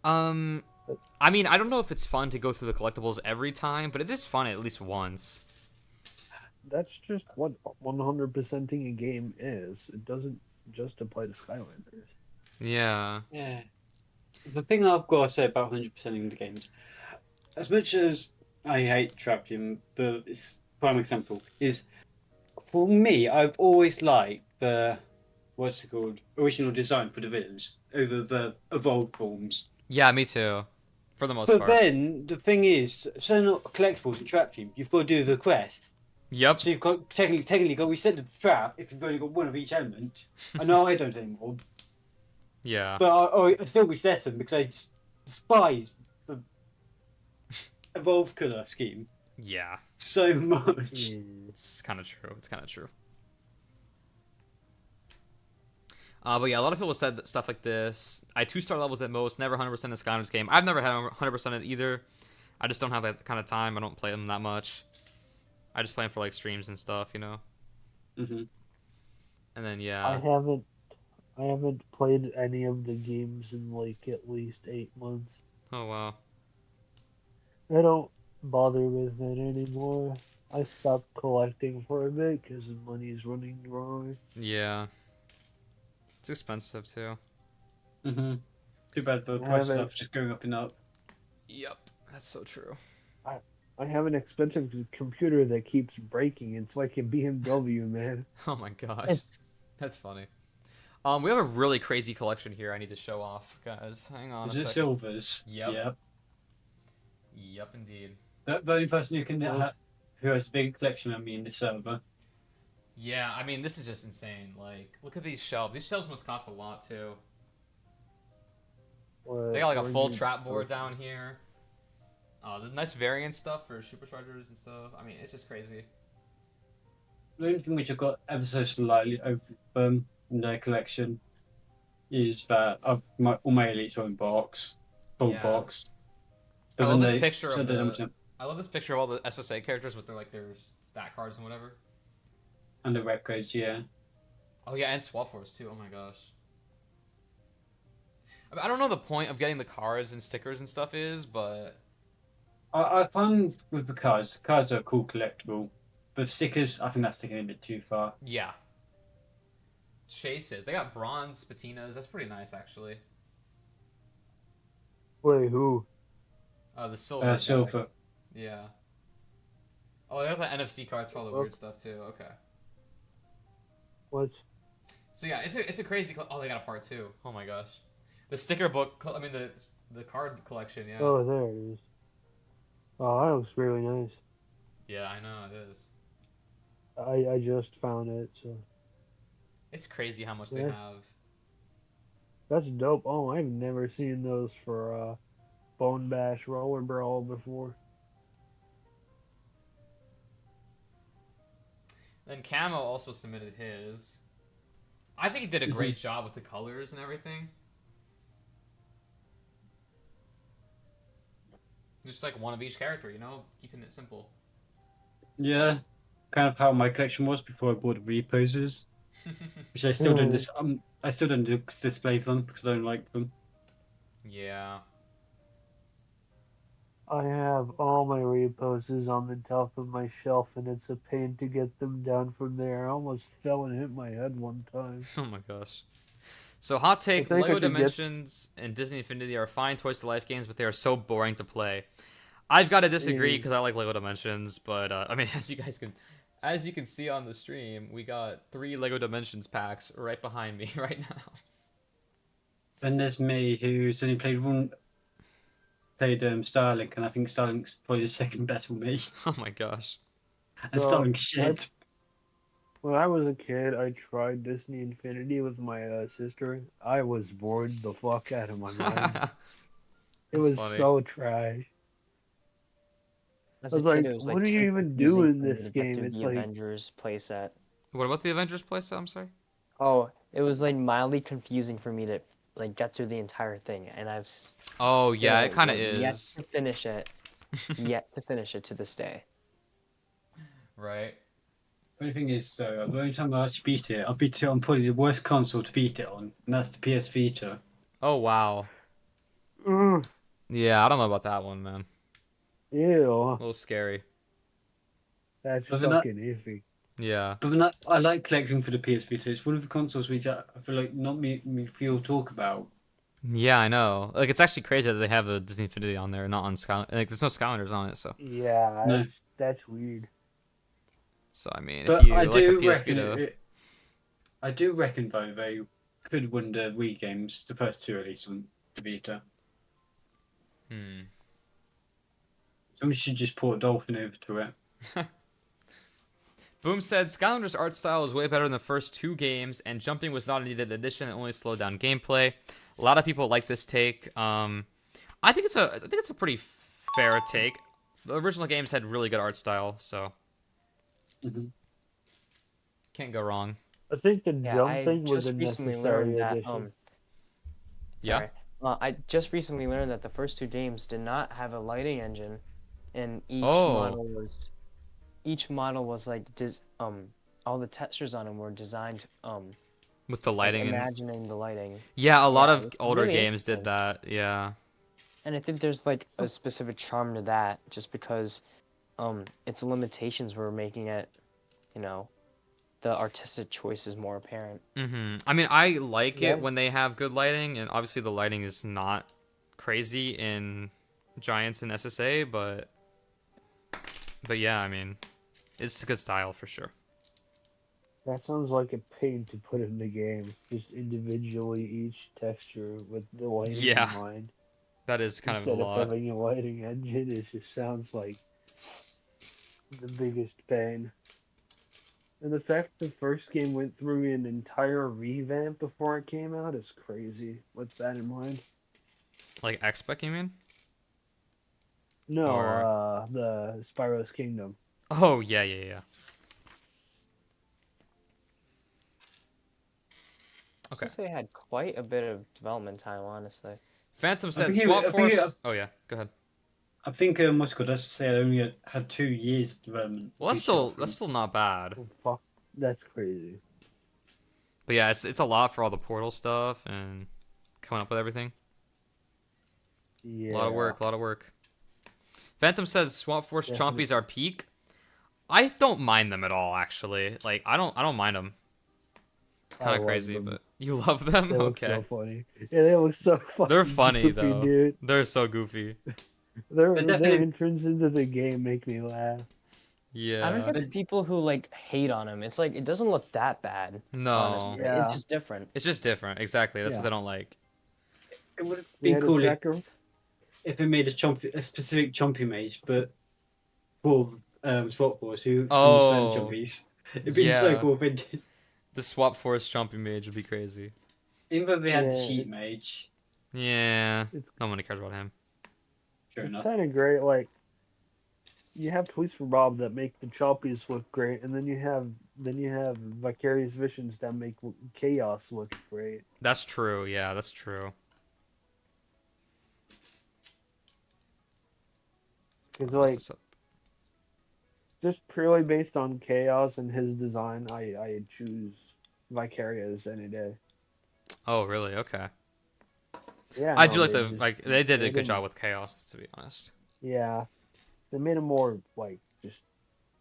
S1: I mean, I don't know if it's fun to go through the collectibles every time, but it is fun at least once.
S10: That's just what 100%ing a game is. It doesn't just apply to Skylanders.
S1: Yeah.
S6: Yeah. The thing I've got to say about 100%ing the games, as much as I hate Trap Team, but it's prime example, is for me, I've always liked the, what's it called, original design for the villains over the evolved forms.
S1: Yeah, me too. For the most
S6: But
S1: part.
S6: then, the thing is, certain collectibles in Trap Team, you've got to do the quest.
S1: Yep.
S6: So you've got technically got to reset the trap if you've only got one of each element. I know I don't anymore,
S1: Yeah.
S6: but I still reset them because I despise the evolved colour scheme
S1: Yeah.
S6: so much.
S1: It's kind of true. It's kind of true. But yeah, a lot of people said stuff like this. I 2-star levels at most, never 100% in Skylanders game. I've never had 100% it either. I just don't have that kind of time. I don't play them that much. I just play them for like streams and stuff, you know.
S6: Mm-hmm.
S1: And then yeah.
S10: I haven't I haven't played any of the games in like at least 8 months.
S1: Oh wow.
S10: I don't bother with it anymore. I stopped collecting for a bit because the money's running dry.
S1: Yeah. It's expensive too.
S6: Mm-hmm. Too bad the
S10: I
S6: price
S10: have
S6: stuff's just going up and up.
S1: Yep. That's so true.
S10: I have an expensive computer that keeps breaking. It's like a BMW, man.
S1: Oh my gosh. That's funny. We have a really crazy collection here I need to show off, guys. Hang on
S6: Is
S1: a
S6: it
S1: second.
S6: silvers?
S1: Yep.
S6: Yep.
S1: Yep, indeed.
S6: The only person who can
S10: Well,
S6: who has a big collection of me in the server.
S1: Yeah, I mean, this is just insane. Like, look at these shelves. These shelves must cost a lot, too. They got, like, a full trap board down here. The nice variant stuff for superchargers and stuff. I mean, it's just crazy.
S6: The only thing which I've got ever so slightly over in their collection is that all my elites are in box, full
S1: Yeah.
S6: box.
S1: I
S6: But
S1: love
S6: then
S1: this picture
S6: so
S1: of
S6: they
S1: the...
S6: don't-
S1: I love this picture of all the SSA characters with their, like, their stat cards and whatever.
S6: and the rep codes, yeah.
S1: Oh, yeah, and Swap Force, too. Oh, my gosh. I don't know the point of getting the cards and stickers and stuff is, but...
S6: I find with the cards are a cool collectible, but stickers, I think that's taking it a bit too far.
S1: Yeah. Chases. They got bronze patinas. That's pretty nice, actually.
S10: Wait, who?
S1: The silver. guy.
S6: Silver.
S1: Yeah. Oh, they have the NFC cards for all the weird stuff, too. Okay.
S10: What?
S1: So, yeah, it's a crazy... Oh, they got a part 2. Oh, my gosh. The sticker book... I mean, the card collection, yeah.
S10: Oh, there it is. Oh, that looks really nice.
S1: Yeah, I know, it is.
S10: I just found it, so
S1: It's crazy how much they
S10: Yes.
S1: have.
S10: that's dope. Oh, I've never seen those for Bone Bash Roller Brawl before.
S1: Then Camo also submitted his. I think he did a great job with the colors and everything. Just like one of each character, you know? Keeping it simple.
S6: Yeah, kind of how my collection was before I bought reposes, which I still don't. I still don't display them because I don't like them.
S1: Yeah.
S10: I have all my reposes on the top of my shelf, and it's a pain to get them down from there. I almost fell and hit my head one time.
S1: Oh my gosh. So, hot take,
S10: I think I
S1: LEGO
S10: should get-
S1: Dimensions and Disney Infinity are fine Toys to Life games, but they are so boring to play. I've got to disagree because I like LEGO Dimensions, but I mean, as you can see on the stream, we got 3 LEGO Dimensions packs right behind me right now.
S6: Then there's me, who's only played Starlink, and I think Starlink's probably the second best for me.
S1: Oh my gosh.
S6: And
S10: Well,
S6: Starlink's shit.
S10: When I was a kid, I tried Disney Infinity with my sister. I was bored the fuck out of my mind. It
S1: That's
S10: was
S1: funny.
S10: so trash.
S4: As
S10: I
S4: a
S10: was
S4: kid,
S10: like,
S4: it was
S10: what
S4: like
S10: do you
S4: too
S10: even do
S4: confusing
S10: in
S4: for me
S10: this
S4: to get
S10: game?
S4: through
S10: It's
S4: the
S10: like,
S4: Avengers playset.
S1: What about the Avengers playset? I'm sorry.
S4: Oh, it was like mildly confusing for me to like get through the entire thing, and
S1: Oh yeah, it
S4: still
S1: kind of
S4: yet
S1: is.
S4: to finish it. Yet to finish it to this day.
S1: Right.
S6: The only thing is, though, the only time I actually beat it, I beat it on probably the worst console to beat it on, and that's the PS Vita.
S1: Oh wow. Yeah, I don't know about that one, man.
S10: ew,
S1: A little scary.
S10: that's
S6: But then
S10: fucking iffy.
S1: Yeah.
S6: But then I like collecting for the PS Vita. It's one of the consoles which I feel like not me people talk about.
S1: Yeah, I know. Like, it's actually crazy that they have the Disney Infinity on there, not on Skylanders. Like, there's no Skylanders on it, so.
S10: Yeah,
S6: No.
S10: that's weird.
S1: So I mean,
S6: But
S1: if you
S6: I
S1: like a
S6: do
S1: PS
S6: reckon
S1: Vita,
S6: I do reckon though they could win the Wii games, the first 2 at least on the Vita. Somebody should just port Dolphin over to it.
S1: Boom said Skylanders' art style is way better than the first 2 games, and jumping was not a needed addition and only slowed down gameplay. A lot of people like this take. I think it's a pretty fair take. The original games had really good art style, so can't go wrong.
S10: I think the
S4: Yeah,
S10: jumping
S4: I
S10: was
S4: just
S10: a
S4: recently
S10: necessary
S4: learned that.
S10: addition.
S1: Yeah.
S4: Sorry. I just recently learned that the first 2 games did not have a lighting engine, and each model was like all the textures on them were designed
S1: With the
S4: like,
S1: lighting and
S4: imagining the lighting.
S1: yeah, a lot
S4: Yeah,
S1: of
S4: it's
S1: older
S4: really
S1: games did
S4: interesting.
S1: that. Yeah.
S4: And I think there's like a specific charm to that, just because its limitations were making it, you know, the artistic choice is more apparent.
S1: I mean, I like it when
S10: That's
S1: they have good lighting, and obviously the lighting is not crazy in Giants and SSA, but yeah, I mean, it's a good style for sure.
S10: That sounds like a pain to put in the game. Just individually each texture with the lighting
S1: Yeah,
S10: in mind.
S1: that is kind of a
S10: Instead of
S1: lot.
S10: having a lighting engine, it just sounds like the biggest pain. And the fact the first game went through an entire revamp before it came out is crazy. With that in mind.
S1: Like X-Spec, you mean?
S10: No,
S1: Or
S10: the Spyro's Kingdom.
S1: oh yeah. Okay.
S4: Since they had quite a bit of development time, honestly.
S1: Phantom
S6: I
S1: said
S6: think
S1: Swap
S6: I think
S1: Force. Oh yeah, go ahead.
S6: I think what's it called? Does say it only had 2 years of development.
S1: Well, that's still not bad.
S10: Oh, fuck, that's crazy.
S1: But yeah, it's a lot for all the Portal stuff and coming up with everything.
S10: Yeah.
S1: A lot of work. Phantom says Swap Force
S10: Definitely.
S1: Chompies are peak. I don't mind them at all, actually. Like I don't mind them.
S10: I
S1: Kind of
S10: love
S1: crazy,
S10: them.
S1: but you love them.
S10: They look
S1: Okay.
S10: so funny. Yeah, they look so fucking
S1: They're funny
S10: goofy,
S1: though.
S10: dude.
S1: They're so goofy.
S10: Their
S6: definitely-
S10: entrance into the game make me laugh.
S1: Yeah.
S4: I don't get the people who like hate on him. It's like it doesn't look that bad.
S1: No.
S4: Honestly.
S10: Yeah.
S4: It's just different.
S1: It's just different. Exactly. That's
S10: Yeah.
S1: what they don't like.
S6: It would have
S10: We
S6: been
S10: had
S6: cool
S10: a second.
S6: if it made a specific chompy mage, but for Swap Force who
S1: Oh,
S6: understand chompies. It'd be so
S1: yeah.
S6: cool if they did.
S1: The Swap Force Chompy Mage would be crazy.
S6: Even though they had the
S10: Yeah,
S6: sheet
S10: it's-
S6: mage.
S1: Yeah.
S10: It's
S1: Nobody cares about him.
S6: Sure
S10: It's
S6: enough.
S10: kind of great. Like you have Police for Bob that make the Chompies look great, and then you have Vicarious Visions that make Chaos look great.
S1: That's true. Yeah, that's true.
S10: Because
S1: I'll mess
S10: like
S1: this up.
S10: just purely based on Chaos and his design, I choose Vicarious any day.
S1: Oh, really? Okay.
S10: Yeah,
S1: I
S10: no,
S1: do like
S10: they
S1: the
S10: just-
S1: like they did a good
S10: didn't-
S1: job with Chaos, to be honest.
S10: Yeah, they made him more like just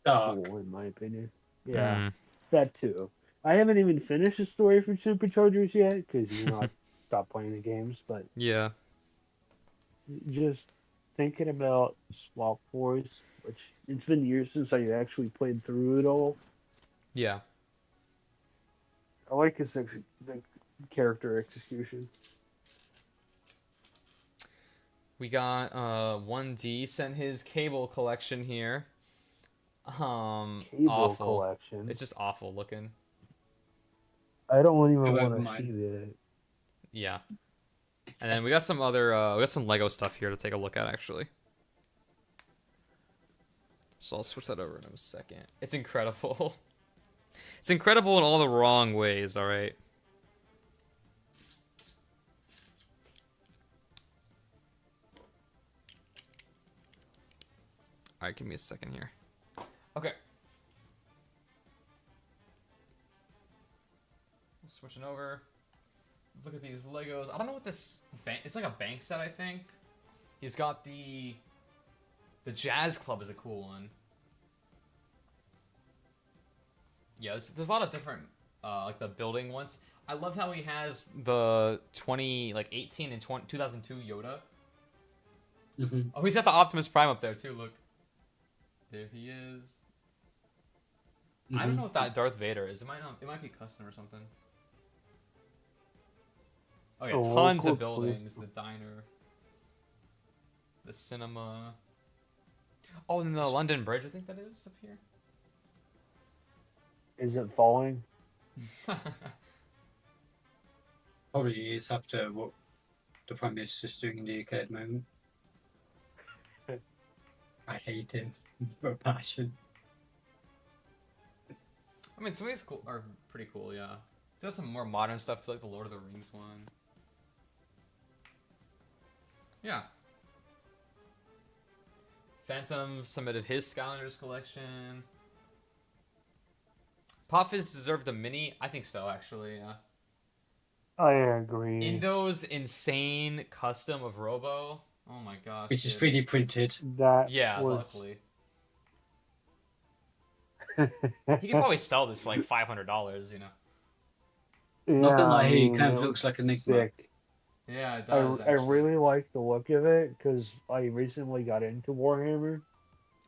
S6: Dark.
S10: cool in my opinion. Yeah,
S1: Mm.
S10: that too. I haven't even finished the story for Superchargers yet because I stopped playing the games. But
S1: Yeah.
S10: just thinking about Swap Force, which it's been years since I actually played through it all.
S1: Yeah.
S10: I like the character execution.
S1: We got 1D sent his cable collection here.
S10: Cable
S1: Awful.
S10: collection.
S1: It's just awful looking.
S10: I don't even
S6: Go
S10: want
S6: over
S10: to
S6: mine.
S10: see that.
S1: Yeah. And then we got some other we got some Lego stuff here to take a look at actually. So I'll switch that over in a second. It's incredible. It's incredible in all the wrong ways, all right? All right, give me a second here. Okay. Switching over. Look at these Legos. I don't know what this bank. It's like a bank set, I think. He's got the Jazz Club is a cool one. Yeah, there's a lot of different like the building ones. I love how he has the 18 and 2002 Yoda.
S6: Mm-hmm.
S1: Oh, he's got the Optimus Prime up there too. Look, there he is. I don't know what that Darth Vader is. It might be custom or something. Oh yeah,
S10: Oh,
S1: tons
S10: cool,
S1: of buildings. The diner, the cinema. Oh, and the London Bridge. I think that is up here.
S10: Is it falling?
S6: Probably is after what the Prime Minister's doing in the UK at the moment. I hate him for a passion.
S1: I mean, some of these are pretty cool. Yeah, there's some more modern stuff too, like the Lord of the Rings one. Yeah. Phantom submitted his Skylanders collection. Popfizz deserved a mini. I think so, actually. Yeah.
S10: I agree.
S1: Indo's insane custom of Robo. Oh my gosh.
S6: Which is
S1: dude.
S6: 3D printed.
S10: That
S1: Yeah,
S10: was.
S1: luckily. He could probably sell this for like $500, you know.
S10: Yeah,
S6: Not gonna lie,
S10: I
S6: he
S10: mean,
S6: kind of
S10: it
S6: looks like a
S10: looks
S6: Enigma.
S10: sick.
S1: Yeah, it
S10: I,
S1: does.
S10: I really like the look of it because I recently got into Warhammer.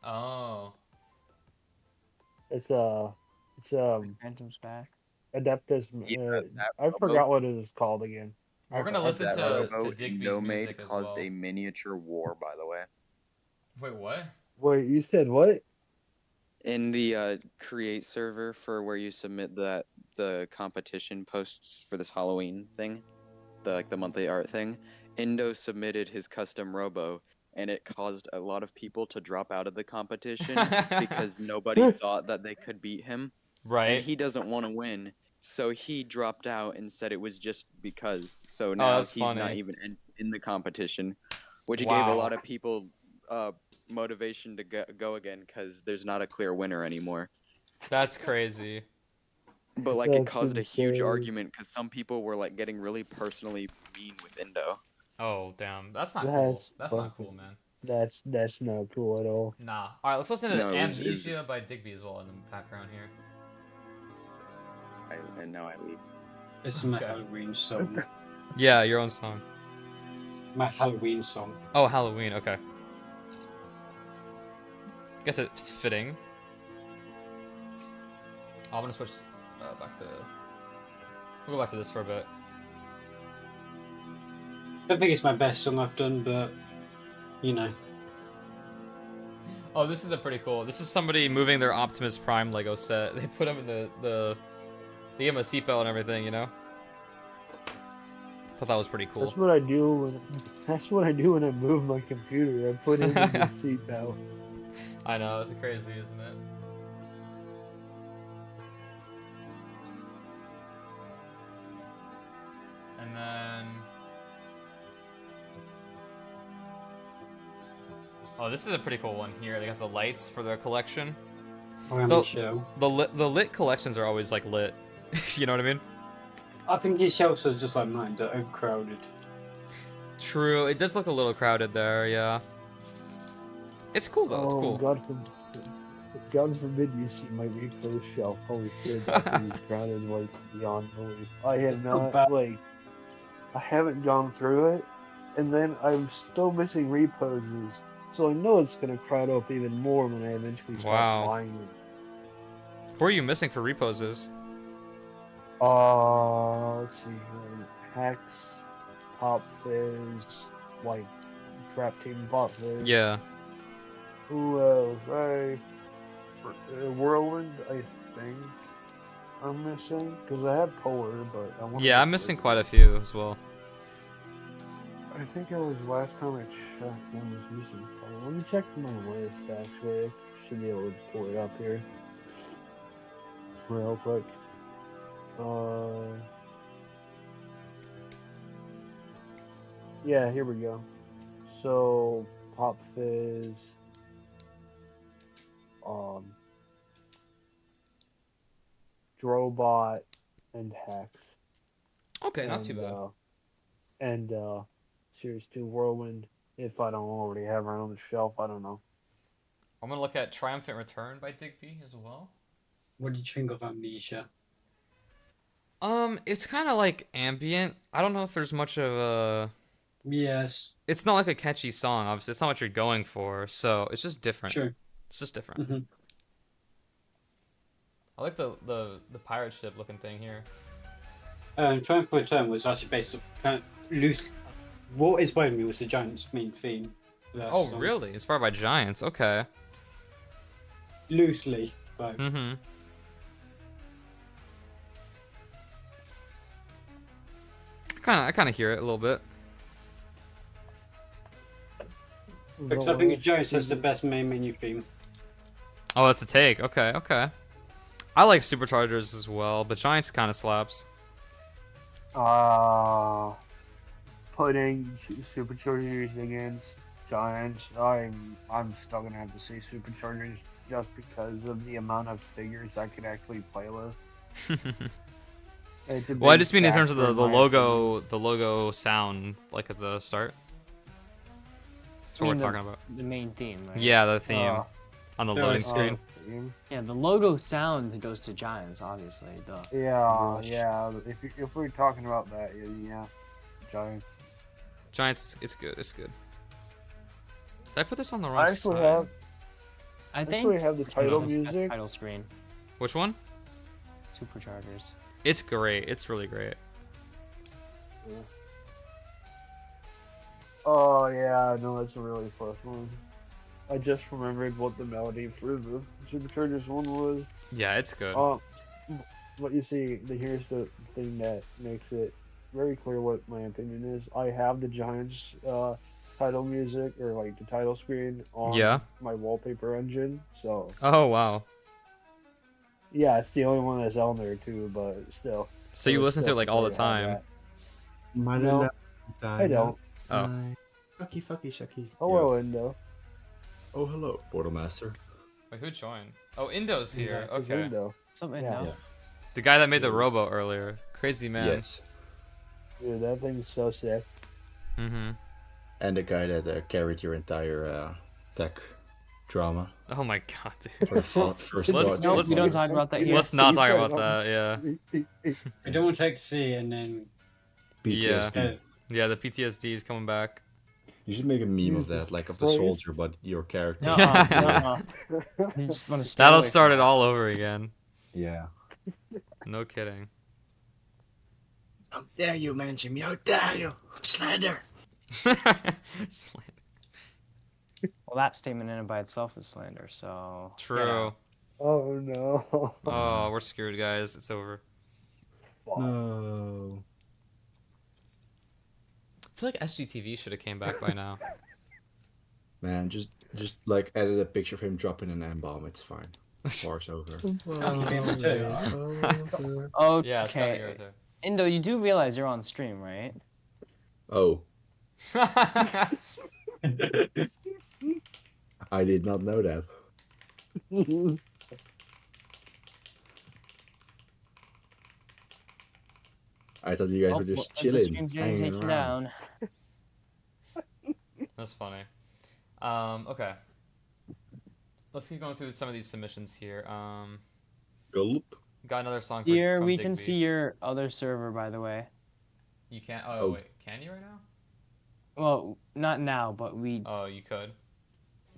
S1: Oh.
S10: It's
S4: Phantom's back.
S10: Adeptus. I forgot what it is called again.
S1: We're gonna listen
S9: that
S1: to
S9: Robo
S1: Digby's
S9: No
S1: music
S9: Made
S1: as
S9: caused
S1: well.
S9: a miniature war, by the way.
S1: Wait, what?
S10: Wait, you said what?
S9: In the create server for where you submit the competition posts for this Halloween thing, the monthly art thing, Indo submitted his custom Robo, and it caused a lot of people to drop out of the competition because nobody thought that they could beat him.
S1: Right.
S9: And he doesn't want to win, so he dropped out and said it was just because. So now
S1: that's
S9: he's
S1: funny.
S9: not even in the competition, which gave
S1: Wow.
S9: a lot of people motivation to go again because there's not a clear winner anymore.
S1: That's crazy.
S9: But like it
S10: That's
S9: caused a huge
S10: insane.
S9: argument because some people were like getting really personally mean with Indo.
S1: Oh, damn. That's not cool.
S10: That's
S1: That's not cool, man.
S10: That's not cool at all.
S1: Nah. Alright, let's listen to
S9: No, it was-
S1: Amnesia by Digby as well in the background here.
S9: And now I leave.
S6: This is my
S1: Okay.
S6: Halloween song.
S1: Yeah, your own song.
S6: My Halloween song.
S1: Oh, Halloween, okay. Guess it's fitting. I'm gonna switch back to... We'll go back to this for a bit.
S6: I don't think it's my best song I've done, but you know.
S1: Oh, this is a pretty cool. This is somebody moving their Optimus Prime Lego set. They put him in the they gave him a seatbelt and everything, you know? Thought that was pretty cool.
S10: That's what I do when I move my computer. I put it in the seatbelt.
S1: I know, it's crazy, isn't it? And then... Oh, this is a pretty cool one here. They got the lights for their collection.
S6: The show.
S1: The lit collections are always, like, lit. You know what I mean?
S6: I think his shelves are just like mine, they're overcrowded.
S1: True, it does look a little crowded there, yeah. It's cool, though, it's cool.
S10: God forbid you see my repo shelf. Holy shit, that thing is crowded like beyond belief. I have I haven't gone through it, and then I'm still missing reposes, so I know it's gonna crowd up even more when I eventually start buying it.
S1: Who are you missing for reposes?
S10: Let's see here. Hex, Pop Fizz, like Trap Team Pop Fizz.
S1: Yeah.
S10: Who else? Whirlwind, I think I'm missing because I have Polar, but I want.
S1: Yeah, I'm missing quite a few as well.
S10: I think it was last time I checked. I was missing 5. Let me check my list. Actually, I should be able to pull it up here real quick. Yeah, here we go. So Pop Fizz. Drobot and Hex.
S1: Okay, not too bad.
S10: And Series 2 Whirlwind, if I don't already have her on the shelf, I don't know.
S1: I'm gonna look at Triumphant Return by Digby as well.
S6: What did you think of Amnesia?
S1: It's kind of like ambient. I don't know if there's much of a...
S6: Yes.
S1: It's not like a catchy song, obviously. It's not what you're going for, so it's just different.
S6: Sure.
S1: It's just different.
S6: Mm-hmm.
S1: I like the pirate ship looking thing here.
S6: Triumph Return was actually based on kind of loose. What inspired me was the Giants' main theme.
S1: Oh, really? Inspired by Giants? Okay.
S6: Loosely, but.
S1: Mm-hmm. I kind of hear it a little bit.
S6: Because I think Giants has the best main menu theme.
S1: Oh, that's a take. Okay, okay. I like Superchargers as well, but Giants kind of slaps.
S10: Putting Superchargers against Giants, I'm still gonna have to say Superchargers just because of the amount of figures I could actually play with. It's a
S1: Well, I
S10: big
S1: just mean in terms of
S10: factor
S1: the
S10: in my
S1: logo,
S10: opinion.
S1: the logo sound, like at the start. That's what we're talking about.
S4: The main theme, right?
S1: Yeah, the theme on the
S6: No,
S1: loading
S6: it's
S1: screen.
S4: Yeah, the logo sound goes to Giants, obviously.
S10: Yeah,
S4: Rush.
S10: yeah. If we're talking about that, yeah, Giants.
S1: Giants, it's good. It's good. Did I put this on the
S10: I
S1: wrong
S10: actually
S1: side?
S10: have.
S4: I
S10: I
S4: think
S10: actually have the title
S4: Superchargers has
S10: music.
S4: title screen.
S1: Which one?
S4: Superchargers.
S1: It's great. It's really great.
S10: Oh yeah, no, that's a really close one. I just remembered what the melody for the Superchargers one was.
S1: Yeah, it's good.
S10: But you see, here's the thing that makes it very clear what my opinion is. I have the Giants title music or like the title screen on my wallpaper engine, so.
S1: Oh wow.
S10: Yeah, it's the only one that's on there too, but still.
S1: So you listen to it like all the time?
S10: No, I don't.
S1: Oh.
S11: Fucky, fucky, shucky.
S10: Hello, Indo.
S11: Oh, hello, Portalmaster.
S1: Wait, who joined? Oh, Indo's here.
S10: Yeah, it's
S1: Okay.
S10: Indo.
S4: Something
S10: Yeah.
S4: now.
S1: The guy that made the robo earlier. Crazy man.
S11: Yes.
S10: Dude, that thing's so sick.
S1: Mm-hmm.
S11: And the guy that carried your entire tech drama.
S1: Oh my god, dude.
S11: For the first
S1: let's
S4: we don't talk about that here.
S1: Let's not talk about that. Yeah.
S6: I don't want to take C and then.
S11: PTSD.
S1: Yeah, the PTSD is coming back.
S11: You should make a meme of that, like of the soldier, but your character.
S4: You just want to stay
S1: That'll
S4: away
S1: start
S4: from
S1: it all over again.
S11: Yeah.
S1: No kidding.
S11: How dare you mention me? How dare you? Slander.
S1: Slander.
S4: Well, that statement in and by itself is slander, so.
S1: True.
S10: Oh no.
S1: Oh, we're screwed, guys. It's over.
S11: No.
S1: I feel like SGTV should have came back by now.
S11: Man, just like edit a picture of him dropping an M-bomb. It's fine. War's over.
S4: Okay.
S1: Yeah, it's coming here too.
S4: Indo, you do realize you're on stream, right?
S11: Oh. I did not know that. I thought you guys were just
S4: The
S11: chilling,
S4: stream's getting
S11: hanging
S4: taken
S11: around.
S4: down.
S1: That's funny. Okay. Let's keep going through some of these submissions here.
S11: Gulp.
S1: Got another song for,
S4: Here
S1: from
S4: we
S1: Digby.
S4: can see your other server, by the way.
S1: You can't. Oh, wait, can you right now?
S4: Well, not now, but we.
S1: Oh, you could.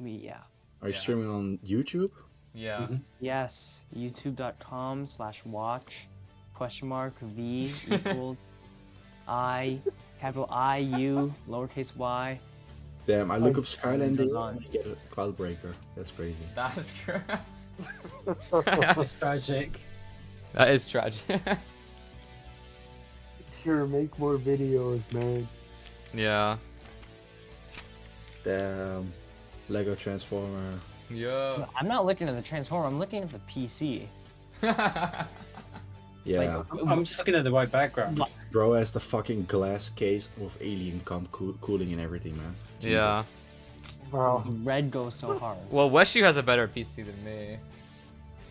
S4: Yeah.
S11: Are you streaming on YouTube?
S1: Yeah.
S4: Yes. YouTube.com/watch !V equals I capital U lowercase y.
S11: Damn, I look up
S4: goes
S11: Skylanders
S4: on.
S11: and I get a Cloudbreaker. That's crazy.
S1: That is true.
S6: It's tragic.
S1: That is tragic.
S10: Sure, make more videos, man.
S1: Yeah.
S11: Damn. Lego Transformer.
S1: Yeah.
S4: I'm not looking at the transformer. I'm looking at the PC.
S11: Yeah.
S6: I'm just looking at the white background.
S11: Bro has the fucking glass case with alien cooling and everything, man. Jesus.
S1: Yeah.
S10: Wow.
S4: The red goes so hard.
S1: Well, Weshu has a better PC than me.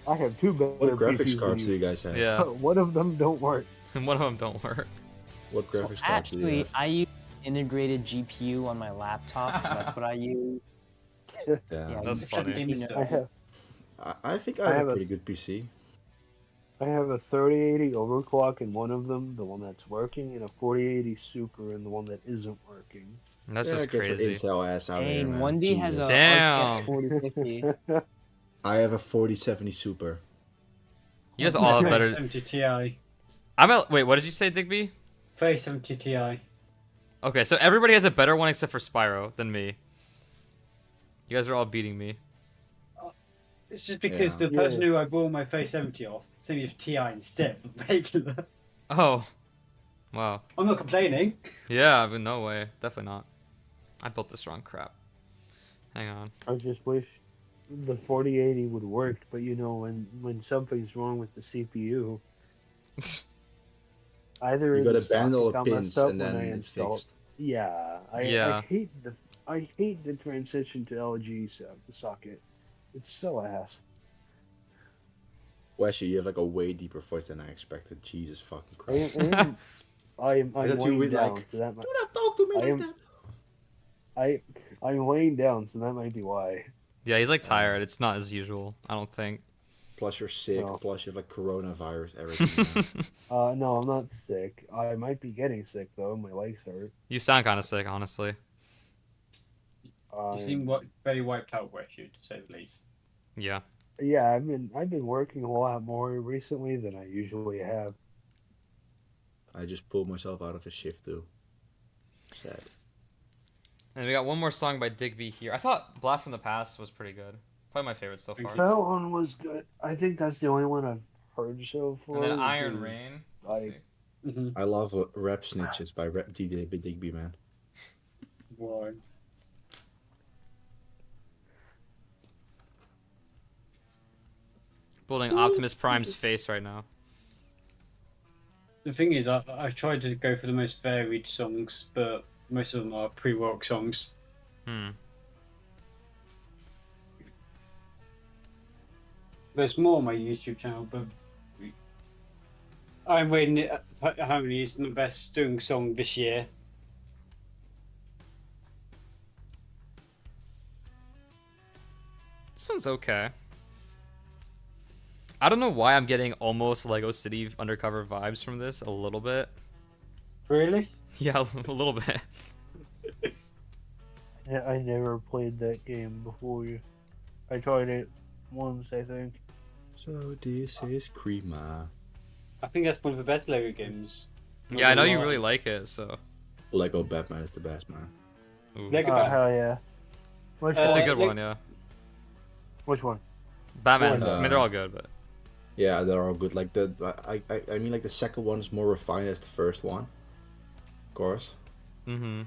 S10: I have two better
S11: What graphics
S10: PCs
S11: cards do
S10: than
S11: you guys have?
S1: Yeah.
S10: One of them don't work.
S1: And one of them don't work.
S11: What
S4: So
S11: graphics cards do you
S4: actually,
S11: have?
S4: I use integrated GPU on my laptop, so that's what I use.
S11: Damn.
S4: Yeah,
S1: That's
S4: you
S1: funny.
S4: should
S10: I have
S11: I think
S10: I
S11: I have
S10: have
S11: a
S10: a
S11: pretty good PC.
S10: I have a 3080 overclock in one of them, the one that's working, and a 4080 Super in the one that isn't working.
S1: That's
S11: Yeah,
S1: just
S11: get your
S1: crazy.
S11: Intel ass out of here,
S4: Dang,
S11: man.
S4: 1D has a
S11: Jesus.
S1: Damn.
S4: RTX 4050.
S11: I have a 4070 Super.
S1: You guys all have better.
S6: 3070 Ti.
S1: Wait, what did you say, Digby?
S6: 3070 Ti.
S1: Okay, so everybody has a better one except for Spyro than me. You guys are all beating me.
S6: It's just because
S11: Yeah.
S6: the person who I bought my 3070 off sent me Ti instead of regular.
S1: Oh. Wow.
S6: I'm not complaining.
S1: Yeah, but no way. Definitely not. I built this wrong crap. Hang on.
S10: I just wish the 4080 would work, but you know, when something's wrong with the CPU, either
S11: You gotta
S10: the
S11: ban all
S10: socket
S11: the
S10: got
S11: pins
S10: messed up
S11: and
S10: when
S11: then
S10: I
S11: it's
S10: installed.
S11: fixed.
S10: Yeah,
S1: Yeah.
S10: I hate the transition to LG socket. It's so ass.
S11: Wesley, you have like a way deeper voice than I expected. Jesus fucking Christ.
S10: I'm
S11: I thought you
S10: laying
S11: would
S10: down,
S11: like,
S10: so that might.
S11: do not talk to me
S10: I
S11: like
S10: am. I'm laying down, so that might be why.
S1: Yeah, he's like tired. It's not as usual, I don't think.
S11: Plus you're sick,
S10: No.
S11: plus you have like coronavirus, everything.
S10: No, I'm not sick. I might be getting sick though. My legs hurt.
S1: You sound kind of sick, honestly.
S6: You seem very wiped out, Wesley, to say the least.
S1: Yeah.
S10: Yeah, I've been working a lot more recently than I usually have.
S11: I just pulled myself out of a shift too. Sad.
S1: And we got one more song by Digby here. I thought Blast from the Past was pretty good. Probably my favorite so far.
S10: That one was good. I think that's the only one I've heard so far.
S1: And then Iron Rain.
S11: I love Rap Snitches by Rap DJ Digby, man.
S6: Why?
S1: Building Optimus Prime's face right now.
S6: The thing is, I tried to go for the most varied songs, but most of them are pre-rock songs. There's more on my YouTube channel, but I'm rating it how many is the best doing song this year.
S1: This one's okay. I don't know why I'm getting almost Lego City Undercover vibes from this a little bit.
S6: Really?
S1: Yeah, a little bit.
S10: Yeah, I never played that game before. I tried it once, I think.
S11: So this is Creema.
S6: I think that's one of the best Lego games.
S1: Yeah, I know you really like it, so.
S11: Lego Batman is the best, man.
S1: Ooh.
S6: Lego Batman.
S10: Hell yeah.
S1: That's a good one, yeah.
S10: Which one?
S1: Batman's, I mean, they're all good, but.
S11: Yeah, they're all good. Like I mean, like the second one is more refined as the first one, of course.
S1: Mm-hmm.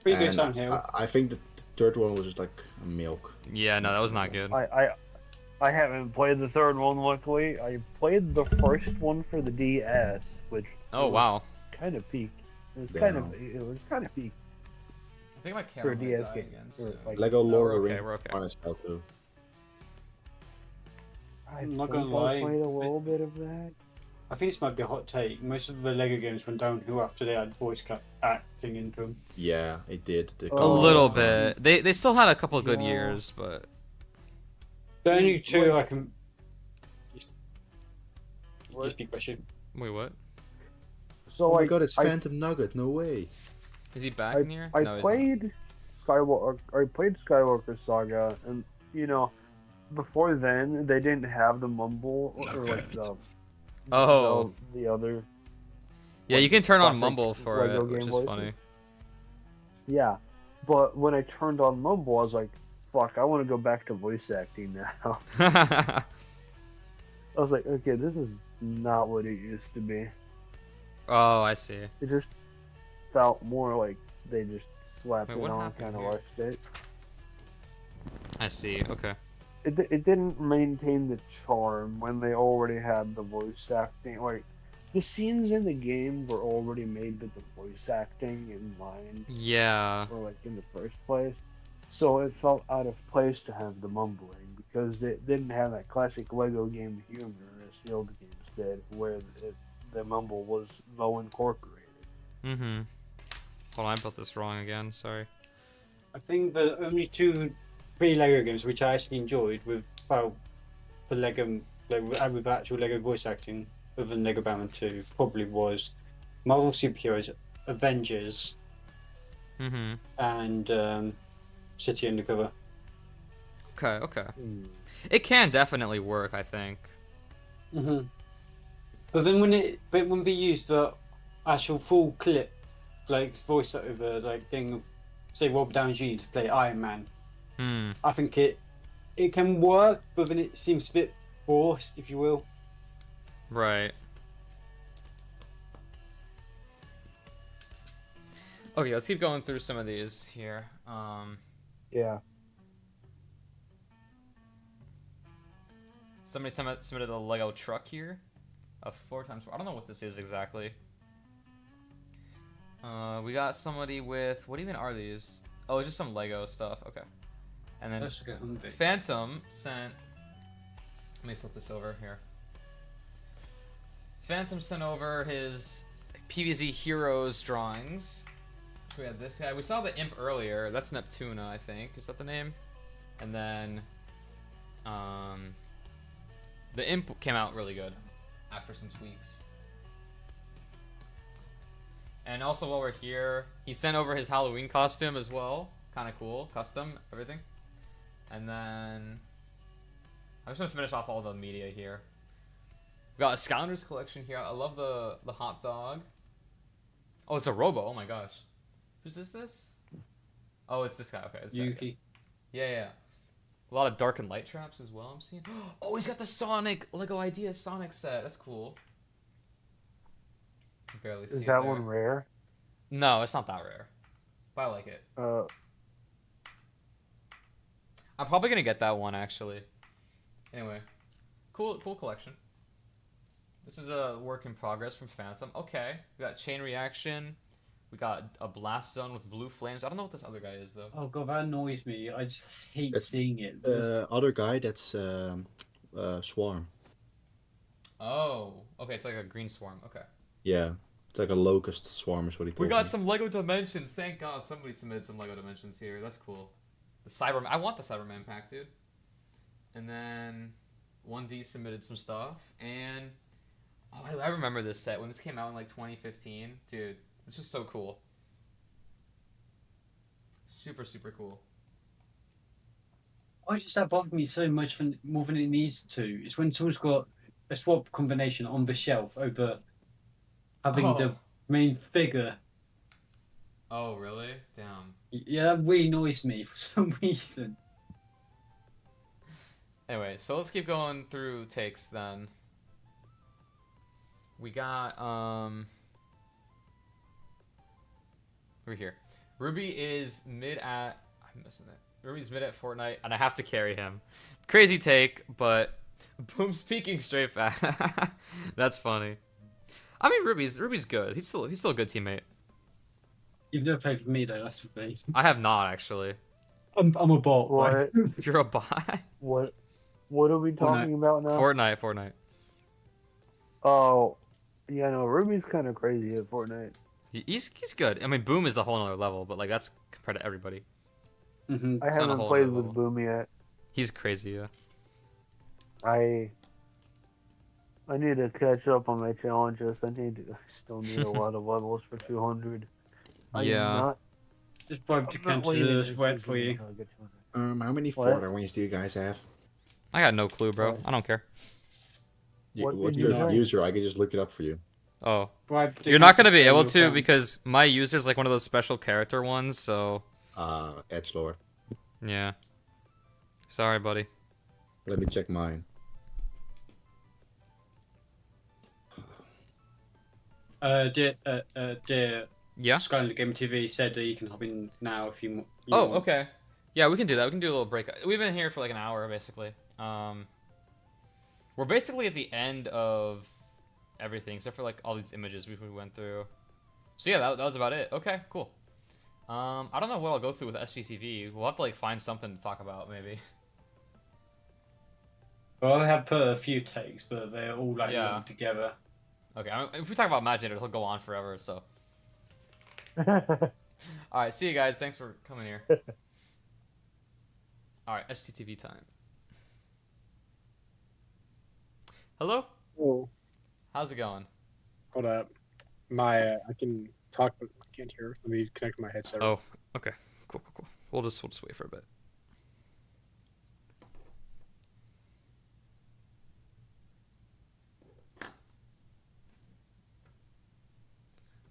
S6: Pretty good song here.
S11: I think the third one was just like milk.
S1: Yeah, no, that was not good.
S10: I haven't played the third one, luckily. I played the first one for the DS, which
S1: wow.
S10: Kind of peak. It was
S11: Damn.
S10: it was kind of peak
S1: I think my
S10: for
S1: camera
S10: a
S1: might
S10: DS
S1: die
S10: game.
S1: again
S10: Or,
S1: soon.
S10: like,
S11: Lego Lord of the
S1: we're
S11: Rings
S1: okay.
S11: one is hell too.
S6: I'm not
S10: think
S6: gonna
S10: I
S6: lie.
S10: played a little bit of that.
S6: I think this might be a hot take. Most of the Lego games went downhill after they had voice acting into them.
S11: Yeah, it did.
S1: A little bit. They still had a couple of good years, but.
S6: The only two I can. You speak question.
S1: Wait, what?
S10: So
S11: Oh my
S10: like,
S11: god, it's Phantom Nugget. No way.
S1: Is he back in here?
S10: I
S1: No, he's
S10: played Skywalker Saga, and you know, before then they didn't have the mumble or like the other.
S1: Yeah, you can turn on
S10: classic
S1: mumble for
S10: Lego
S1: it, which
S10: game
S1: is
S10: voices.
S1: funny.
S10: Yeah, but when I turned on mumble, I was like, "Fuck, I want to go back to voice acting now." I was like, "Okay, this is not what it used to be."
S1: Oh, I see.
S10: It just felt more like they just slapped
S1: Wait,
S10: it
S1: what
S10: on,
S1: happened
S10: kind of
S1: here?
S10: rushed it.
S1: I see. Okay.
S10: It didn't maintain the charm when they already had the voice acting. Like, the scenes in the game were already made with the voice acting in mind.
S1: Yeah.
S10: Or like in the first place. So it felt out of place to have the mumbling because they didn't have that classic Lego game humor as the old games did, where the mumble was well incorporated.
S1: Mm-hmm. Hold on, I built this wrong again. Sorry.
S6: I think the only two pre-Lego games which I actually enjoyed with with actual Lego voice acting, other than Lego Batman 2, probably was Marvel Superheroes, Avengers, and City Undercover.
S1: Okay. It can definitely work, I think.
S6: Mm-hmm. But then when they use the actual full clip, like voiceover, like thing, say Rob Downey Jr. to play Iron Man, I think it can work, but then it seems a bit forced, if you will.
S1: Right. Okay, let's keep going through some of these here.
S10: Yeah.
S1: Somebody submitted a Lego truck here. A 4x4. I don't know what this is exactly. We got somebody with... What even are these? Oh, it's just some Lego stuff. Okay. And then Phantom sent... Let me flip this over here. Phantom sent over his PvZ Heroes drawings. So we had this guy. We saw the Imp earlier. That's Neptuna, I think. Is that the name? And then the Imp came out really good after some tweaks. And also while we're here, he sent over his Halloween costume as well. Kind of cool. Custom, everything. And then I'm just going to finish off all the media here. We got a Skylanders collection here. I love the hot dog. Oh, it's a Robo. Oh my gosh. Whose is this? Oh, it's this guy. Okay. It's
S6: Yuki.
S1: Yeah. A lot of dark and light traps as well, I'm seeing. Oh, he's got the Sonic LEGO Idea Sonic set. That's cool. Barely see
S10: Is
S1: it
S10: that
S1: there.
S10: one rare?
S1: No, it's not that rare. But I like it. I'm probably gonna get that one actually. Anyway, cool collection. This is a work in progress from Phantom. Okay, we got Chain Reaction. We got a Blast Zone with blue flames. I don't know what this other guy is though.
S6: Oh god, that annoys me. I just hate
S11: That's
S6: seeing it.
S11: Other guy, that's Swarm.
S1: Oh, okay, it's like a green swarm. Okay.
S11: Yeah, it's like a locust swarm is what he told
S1: We got
S11: me.
S1: some LEGO Dimensions. Thank God somebody submitted some LEGO Dimensions here. That's cool. The Cyberman. I want the Cyberman pack, dude. And then 1D submitted some stuff. And oh, I remember this set when this came out in like 2015. Dude, this was so cool. Super, super cool.
S6: Why does that bother me so much more than it needs to? It's when someone's got a swap combination on the shelf over having the main figure.
S1: Oh, really? Damn.
S6: Yeah, that really annoys me for some reason.
S1: Anyway, so let's keep going through takes then. We got, over here. Ruby is mid at, I'm missing it. Ruby's mid at Fortnite, and I have to carry him. Crazy take, but boom, speaking straight back. That's funny. I mean, Ruby's good. He's still a good teammate.
S6: You've never played with me though, that's the thing.
S1: I have not actually.
S6: I'm a bot.
S10: What?
S1: You're a bot.
S10: What are we talking about now?
S1: Fortnite.
S10: Oh, yeah, no, Ruby's kind of crazy at Fortnite.
S1: He's good. I mean, Boom is a whole other level, but like that's compared to everybody.
S6: Mm-hmm.
S10: I haven't played with Boom yet.
S1: He's crazy, yeah.
S10: I need to catch up on my challenges. I still need a lot of levels for 200.
S1: Yeah.
S6: Just bribe to cancel the sweat for you.
S11: How many Fortnite wings do you guys have?
S1: I got no clue, bro. I don't care.
S11: What's your user? I can just look it up for you.
S1: Oh. You're not going to be able to because my user's like one of those special character ones, so...
S11: Edgelord.
S1: Yeah. Sorry, buddy.
S11: Let me check mine.
S6: Dear
S1: yeah?
S6: Skylander Game TV said that you can hop in now if you
S1: Oh,
S6: want.
S1: okay. Yeah, we can do that. We can do a little break. We've been here for like an hour, basically. We're basically at the end of everything, except for like all these images we went through. So yeah, that was about it. Okay, cool. I don't know what I'll go through with SGTV. We'll have to like find something to talk about, maybe.
S6: Well, I have put a few takes, but they're all like lumped together.
S1: Okay, if we talk about Imaginators, it'll go on forever, so. Alright, see you guys. Thanks for coming here. Alright, SGTV time. Hello?
S12: Oh.
S1: How's it going?
S12: Hold up. I can talk, but I can't hear. Let me connect my headset.
S1: Oh, okay. Cool. We'll just wait for a bit.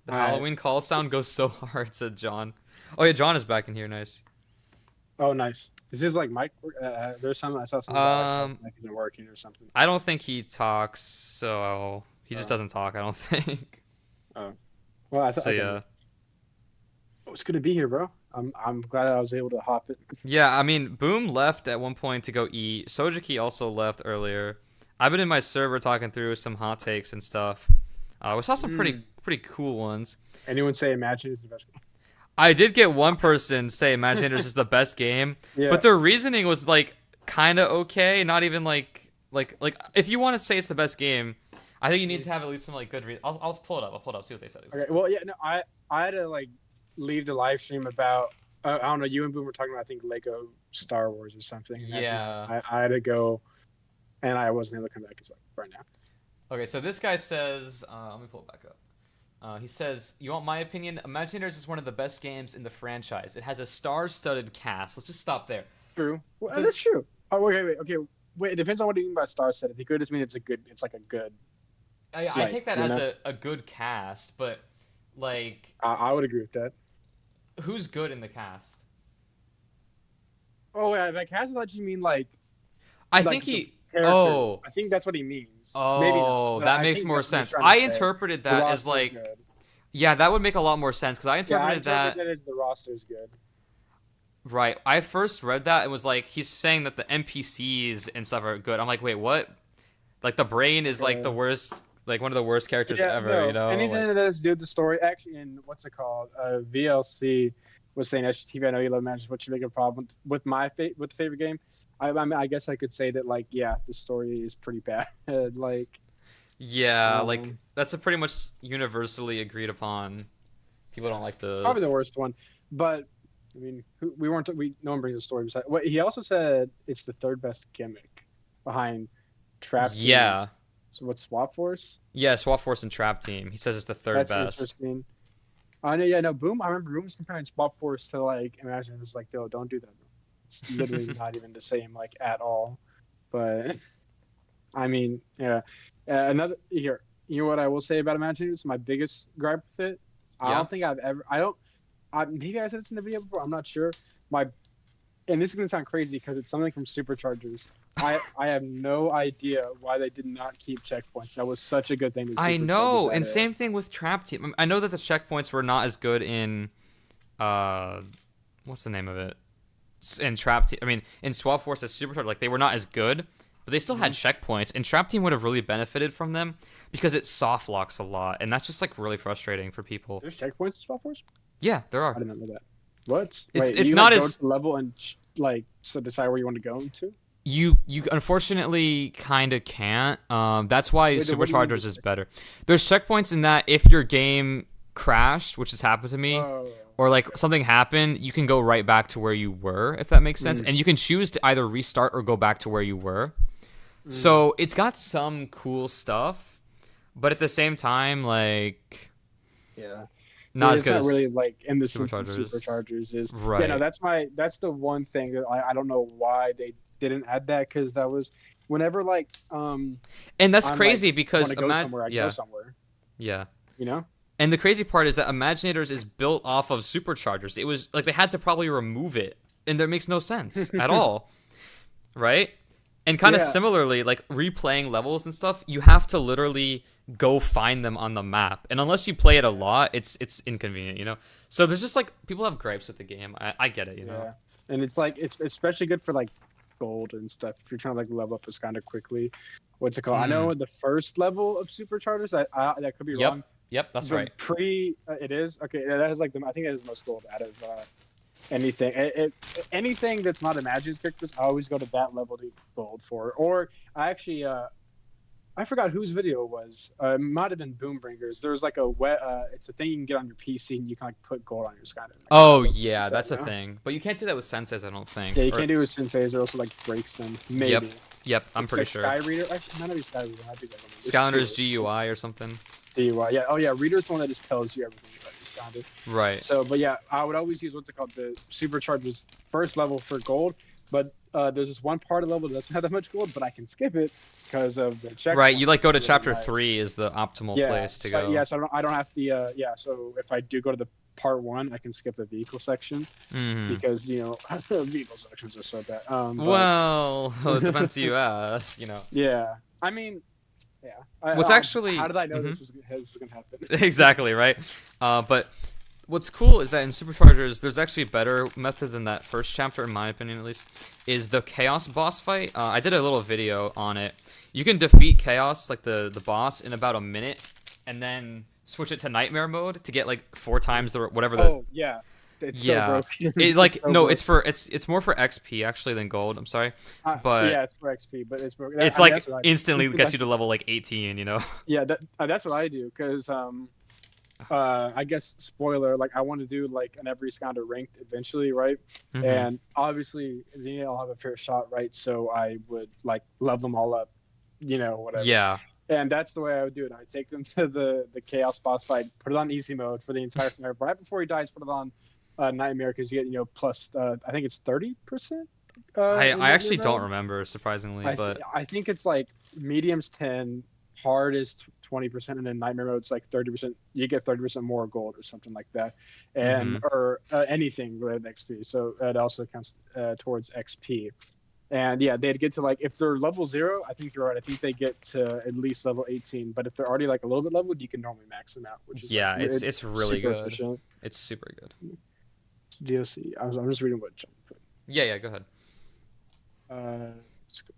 S1: The Halloween call sound goes so hard, said John. Oh yeah, John is back in here. Nice.
S12: Oh, nice. Is this like mic? There's some I saw something about like mic isn't working or something.
S1: I don't think he talks, so he just doesn't talk. I don't think.
S12: Oh, well, I thought.
S1: So yeah.
S12: Oh, it's good to be here, bro. I'm glad I was able to hop it.
S1: Yeah, I mean, Boom left at one point to go eat. Sojiki also left earlier. I've been in my server talking through some hot takes and stuff. We saw some pretty cool ones.
S12: Anyone say Imagine is the best game?
S1: I did get one person say Imaginators is the best game, but their reasoning was like kind of okay. Not even like if you want to say it's the best game, I think you need to have at least some like good. I'll pull it up. I'll pull it up. See what they said.
S12: Okay. Well, yeah. No, I had to like leave the live stream about. I don't know. You and Boom were talking about, I think, Lego Star Wars or something.
S1: Yeah.
S12: I had to go, and I wasn't able to come back right now.
S1: Okay, so this guy says, let me pull it back up. He says, "You want my opinion? Imagineers is one of the best games in the franchise. It has a star-studded cast." Let's just stop there.
S12: True. Well, that's true. Oh, okay. Wait. It depends on what you mean by star-studded. If you could just mean it's a good. It's like a good.
S1: I take that as a good cast, but like.
S12: I would agree with that.
S1: Who's good in the cast?
S12: Oh yeah, that cast. I thought you mean like.
S1: I think he.
S12: Character.
S1: Oh.
S12: I think that's what he means.
S1: Oh,
S12: maybe not,
S1: that makes more sense. I interpreted that as like.
S12: Good.
S1: Yeah, that would make a lot more sense because I interpreted that
S12: as the roster's good.
S1: Right. I first read that and was like, he's saying that the NPCs and stuff are good. I'm like, wait, what? Like the brain is like the worst, like one of the worst characters ever.
S12: No,
S1: you know,
S12: anything that has to do with the story. Actually, in what's it called? VLC was saying, HTV, I know you love matches. What should make a problem with my with the favorite game? I mean, I guess I could say that like, yeah, the story is pretty bad. Like.
S1: Yeah, like that's a pretty much universally agreed upon. People don't like the
S12: probably the worst one, but I mean, no one brings a story beside. What he also said, it's the third best gimmick behind Trap Team.
S1: Yeah.
S12: So what's Swap Force?
S1: Yeah, Swap Force and Trap Team. He says it's the third best.
S12: Interesting. I know. Yeah, no. Boom. I remember Boom was comparing Swap Force to like Imagine. It was like, yo, don't do that. It's literally not even the same, like at all. But I mean, yeah. Another here. You know what I will say about Imagine is my biggest gripe with it. I don't think I've ever. Maybe I said this in the video before. I'm not sure. And this is gonna sound crazy because it's something from Superchargers. I have no idea why they did not keep checkpoints. That was such a good thing.
S1: I know, and same thing with Trap Team. I know that the checkpoints were not as good in, what's the name of it? In Trap Team. I mean, in Swap Force as Superchargers, like they were not as good. But they still had checkpoints, and Trap Team would have really benefited from them because it soft locks a lot, and that's just like really frustrating for people.
S12: There's checkpoints in Swap Force?
S1: Yeah, there are.
S12: I didn't know that. What?
S1: It's not
S12: go
S1: as
S12: to the level and like so decide where you want to go into.
S1: You unfortunately kind of can't. That's why Superchargers is better. There's checkpoints in that if your game crashed, which has happened to me. Or like something happened, you can go right back to where you were, if that makes sense. And you can choose to either restart or go back to where you were. So it's got some cool stuff, but at the same time, like, not as good as
S12: really like in the
S1: Superchargers
S12: is.
S1: Right.
S12: Yeah, no, that's the one thing that I don't know why they didn't add that because that was whenever like
S1: and that's crazy because
S12: go somewhere.
S1: Yeah.
S12: You know.
S1: And the crazy part is that Imaginators is built off of Superchargers. It was like they had to probably remove it, and that makes no sense at all, right? And kind of similarly, like replaying levels and stuff, you have to literally go find them on the map, and unless you play it a lot, it's inconvenient, you know. So there's just like people have gripes with the game. I get it, you know.
S12: And it's like it's especially good for like gold and stuff if you're trying to like level up this kind of quickly. What's it called? I know the first level of Superchargers. That could be wrong.
S1: Yep, that's right.
S12: It is okay. That is like I think that is the most gold out of anything. Anything that's not Imagine's characters, I always go to that level to gold for. Or I actually, I forgot whose video it was. It might have been Boombringers. There was like it's a thing you can get on your PC and you can like put gold on your Skylander.
S1: Oh yeah, that's a thing. But you can't do that with Senseis, I don't think.
S12: Yeah, you can't do it with Senseis. Or also like breaks them. Maybe.
S1: Yep, I'm pretty sure.
S12: Sky Reader. Actually, might not be Sky Reader. Might be
S1: Skylanders GUI or something.
S12: GUI. Yeah. Oh yeah, Reader's the one that just tells you everything about your Skylander.
S1: Right.
S12: So, but yeah, I would always use what's it called, the Superchargers first level for gold. But there's this one part of the level that doesn't have that much gold, but I can skip it because of the check.
S1: Right, you like go to chapter 3 is the optimal place to go.
S12: Yeah, so I don't have to. So if I do go to the part 1, I can skip the vehicle section because you know vehicle sections are so bad.
S1: Well, it depends who you ask, you know.
S12: Yeah, I mean. Yeah.
S1: What's actually?
S12: How did I know this was going to happen?
S1: Exactly right. But what's cool is that in Superchargers, there's actually a better method than that first chapter, in my opinion at least, is the Chaos boss fight. I did a little video on it. You can defeat Chaos, like the boss, in about a minute, and then switch it to Nightmare mode to get like 4 times the whatever the.
S12: Oh yeah. It's
S1: Yeah.
S12: so broken.
S1: It like
S12: It's so
S1: no,
S12: broken.
S1: it's more for XP actually than gold. I'm sorry, but
S12: Yeah, it's for XP, but it's broken.
S1: it's
S12: I mean,
S1: like
S12: that's what I do.
S1: instantly gets you
S12: That's-
S1: to level like 18. You know.
S12: Yeah, that's what I do because I guess spoiler, like I want to do like an every Skylander ranked eventually, right?
S1: Mhm.
S12: And obviously, I'll have a fair shot, right? So I would like level them all up, whatever.
S1: Yeah.
S12: And that's the way I would do it. I'd take them to the Chaos boss fight, put it on easy mode for the entire thing. Right before he dies, put it on Nightmare because you get plus I think it's 30%.
S1: I actually don't remember, surprisingly, but
S12: I think it's like medium's 10, hard is 20%, and then nightmare mode's like 30%. You get 30% more gold or something like that, and or anything related to XP. So it also counts towards XP. And yeah, they'd get to like if they're level 0, I think you're right. I think they get to at least level 18. But if they're already like a little bit leveled, you can normally max them out. Which is
S1: yeah,
S12: like,
S1: it's really
S12: super
S1: good.
S12: efficient.
S1: It's super good.
S12: DLC. I'm just reading what John put.
S1: Yeah, go ahead.
S12: Let's go.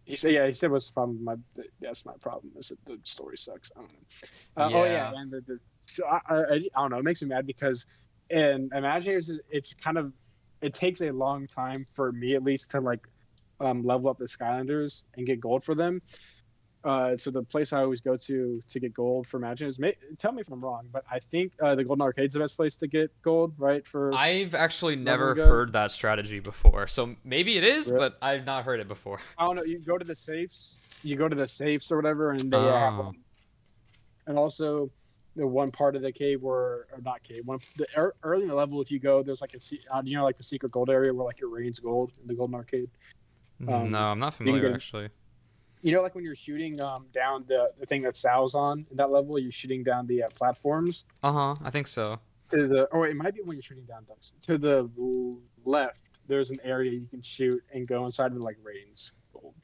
S12: He said what's the problem? That's my problem. Is that the story sucks. I don't know. Oh yeah, and so I don't know. It makes me mad because in Imagineers it's kind of it takes a long time for me at least to like level up the Skylanders and get gold for them. So the place I always go to get gold for Imagineers, tell me if I'm wrong, but I think the Golden Arcade's the best place to get gold, right?
S1: I've actually never heard that strategy before, so maybe it is, but I've not heard it before.
S12: I don't know. You go to the safes. Or whatever, and they have one. And also, the one part of the cave early in the level, if you go, there's like like the secret gold area where like it rains gold in the Golden Arcade.
S1: No, I'm not familiar actually.
S12: Like when you're shooting down the thing that Sal's on in that level, you're shooting down the platforms.
S1: I think so.
S12: It might be when you're shooting down ducks. To the left, there's an area you can shoot and go inside and like rains gold.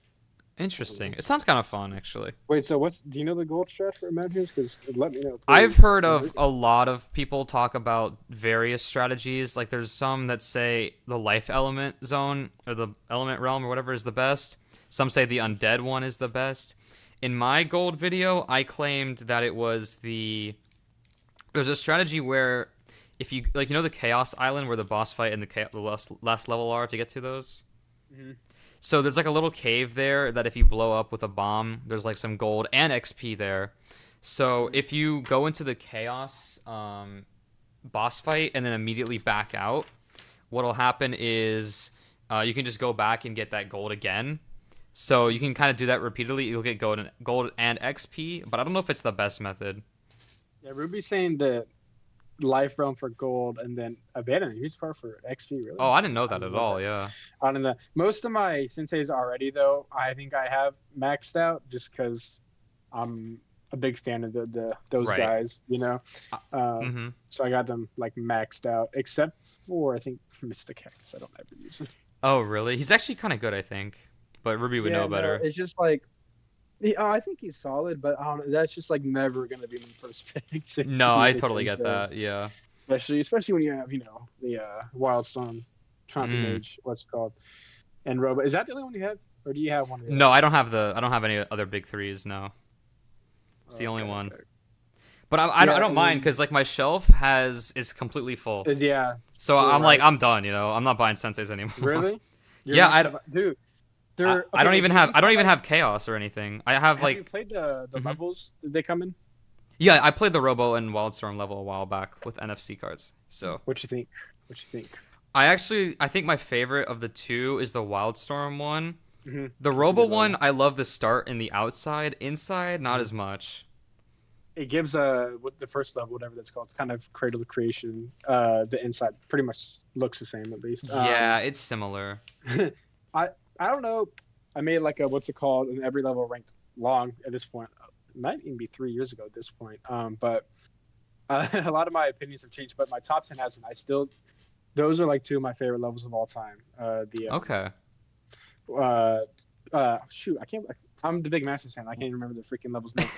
S1: Interesting. It sounds kind of fun, actually.
S12: Wait, so do you know the gold strat for Imagineers? Because let me know. Please.
S1: I've heard of a lot of people talk about various strategies. Like there's some that say the life element zone or the element realm or whatever is the best. Some say the undead one is the best. In my gold video, I claimed that it was there's a strategy where if you the Chaos Island where the boss fight and the last level are to get to those.
S12: Mm-hmm.
S1: So there's like a little cave there that if you blow up with a bomb, there's like some gold and XP there. So if you go into the Chaos boss fight and then immediately back out, what'll happen is you can just go back and get that gold again. So you can kind of do that repeatedly. You'll get gold and XP, but I don't know if it's the best method.
S12: Yeah, Ruby's saying the life realm for gold and then abandonment. He's far for XP, really.
S1: Oh, I didn't know that at all. Yeah.
S12: I don't know. Most of my senseis already, though, I think I have maxed out just because I'm a big fan of those guys, So I got them like maxed out, except for I think Mystic Cactus. I don't ever use him.
S1: Oh, really? He's actually kind of good, I think. But Ruby would know better.
S12: It's just like, I think he's solid, but I don't know. That's just like never gonna be my first pick.
S1: No, I totally get that. Yeah.
S12: Especially when you have the Wildstorm, Trumpet Mage, what's it called, and Robo. Is that the only one you have, or do you have one?
S1: No, I don't have any other big threes. No, it's the only one. Okay. But I don't mind because like my shelf is completely full.
S12: Yeah.
S1: So I'm like I'm done. I'm not buying senseis anymore.
S12: Really?
S1: Dude. I don't even have chaos or anything. I have like.
S12: You played the levels? Did they come in?
S1: Yeah, I played the Robo and Wildstorm level a while back with NFC cards. So.
S12: What you think?
S1: I think my favorite of the two is the Wildstorm one. Mm-hmm. The Robo one, I love the start and the outside. Inside, not as much.
S12: It gives the first level, whatever that's called. It's kind of Cradle of Creation. The inside pretty much looks the same at least.
S1: Yeah, it's similar.
S12: I don't know. I made like what's it called? An every level ranked long at this point. It might even be 3 years ago at this point. But a lot of my opinions have changed. But my top 10 hasn't. Those are like two of my favorite levels of all time.
S1: Okay.
S12: Shoot, I'm the big Masters fan. I can't even remember the freaking level's name.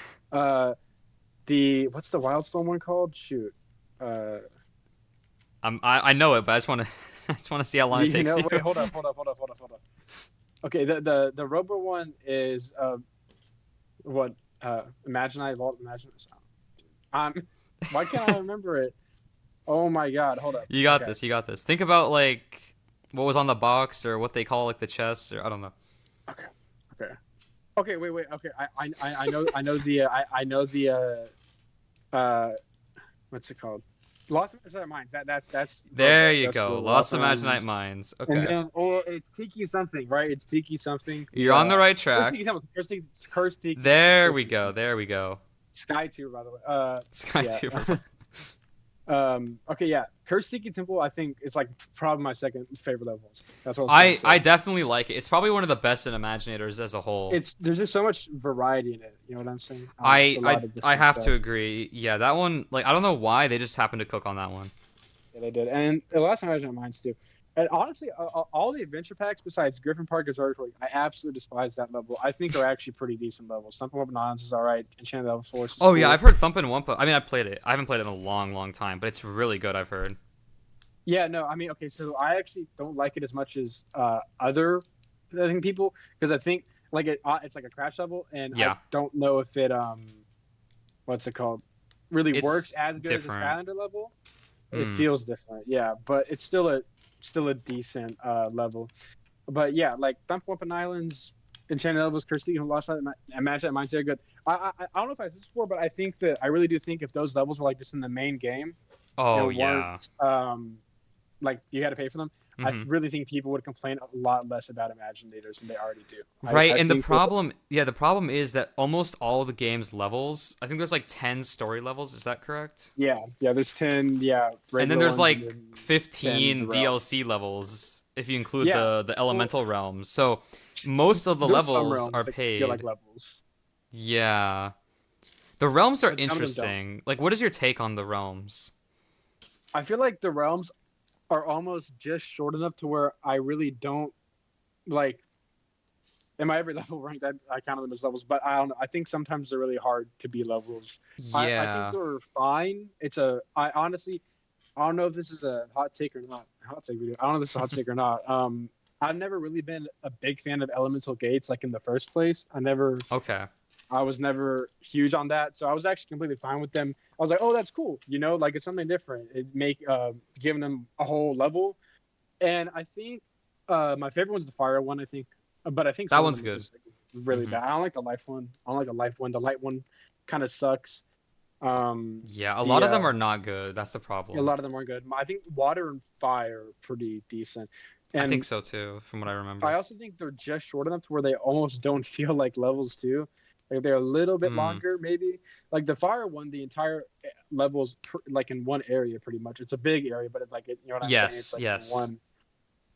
S12: What's the Wildstorm one called? Shoot.
S1: I know it, but I just want to see how long it takes you.
S12: Wait, hold up. Okay, the Robo one is Imagine. Why can't I remember it? Oh my God! Hold up.
S1: You got
S12: Okay.
S1: this. You got this. Think about like what was on the box or what they call like the chests or I don't know.
S12: Okay. Wait. Okay. I know the what's it called? Lost Imaginite Mines. That's.
S1: There
S12: okay,
S1: you
S12: that's
S1: go.
S12: cool.
S1: Lost
S12: Imaginite
S1: Imaginite Mines. Okay.
S12: And then, it's Tiki something, right? It's Tiki something.
S1: You're on the right
S12: Cursed
S1: track.
S12: Tiki something. Cursed Tiki.
S1: There
S12: Cursed
S1: we
S12: Tiki.
S1: go. There we go.
S12: Sky Tuber, by the way.
S1: Sky
S12: yeah.
S1: Tuber.
S12: Okay, yeah. Cursed Tiki Temple, I think, is like probably my second favorite levels. That's what I was gonna
S1: I
S12: say.
S1: definitely like it. It's probably one of the best in Imaginators as a whole.
S12: There's just so much variety in it. You know what I'm saying? It's a lot of
S1: I
S12: different
S1: have to
S12: stuff.
S1: agree. Yeah, that one. Like I don't know why they just happened to cook on that one.
S12: Yeah, they did. And the last time I was in Mines too. And honestly, all the adventure packs besides Griffin Park Observatory, I absolutely despise that level. I think are actually pretty decent levels. Thumping Weapon Islands is alright. Enchanted Level Force.
S1: Oh yeah, I've heard Thumpin' Wumpa. I mean, I played it. I haven't played it in a long, long time, but it's really good. I've heard.
S12: Yeah, no, I mean, okay, so I actually don't like it as much as other I think people because I think like it's like a crash level, and
S1: Yeah.
S12: I don't know if it what's it called really
S1: It's
S12: works as good
S1: different.
S12: as a Skylander level. It
S1: Mm.
S12: feels different, yeah, but it's still a decent level. But yeah, like Thump Weapon Islands, Enchanted Levels, Cursed Tiki, Lost Light, Imagine Minds are good. I don't know if I said this before, but I really do think if those levels were like just in the main game,
S1: Oh
S12: and
S1: yeah.
S12: weren't like you had to pay for them, I
S1: Mhm.
S12: really think people would complain a lot less about Imaginators than they already do.
S1: Right, and the
S12: think that-
S1: problem is that almost all of the game's levels, I think there's like 10 story levels, is that correct?
S12: yeah, there's 10, yeah.
S1: And
S12: regular
S1: then there's
S12: ones,
S1: like
S12: and then
S1: 15
S12: 10
S1: DLC levels if you include
S12: Yeah.
S1: the elemental realms. So most of the
S12: There's some
S1: levels
S12: realms
S1: are
S12: that
S1: paid.
S12: feel like levels.
S1: Yeah. The realms are
S12: But some of them don't.
S1: interesting. Like what is your take on the realms?
S12: I feel like the realms are almost just short enough to where I really don't like. In my every level ranked, I count them as levels, but I don't know. I think sometimes they're really hard to be levels. I
S1: Yeah.
S12: think they're fine. I honestly, I don't know if this is a hot take or not. Hot take video. I don't know if this is a hot take or not. I've never really been a big fan of elemental gates, like in the first place.
S1: Okay.
S12: I was never huge on that, so I was actually completely fine with them. I was like, oh, that's cool, like it's something different. It make giving them a whole level, and I think my favorite one's the fire one. I think, but I think
S1: That
S12: some of
S1: one's
S12: them
S1: good.
S12: just, like, really
S1: Mhm.
S12: bad. I don't like the life one. I don't like the life one. The light one kind of sucks.
S1: Yeah, a lot of them are not good. That's the problem.
S12: A lot of them are good. I think water and fire are pretty decent. And
S1: I think so too, from what I remember.
S12: I also think they're just short enough to where they almost don't feel like levels too. Like they're a little bit
S1: Mm.
S12: longer, maybe. Like the fire one, the entire level's like in one area, pretty much. It's a big area, but it's like you know what I'm saying. It's like
S1: yes.
S12: in one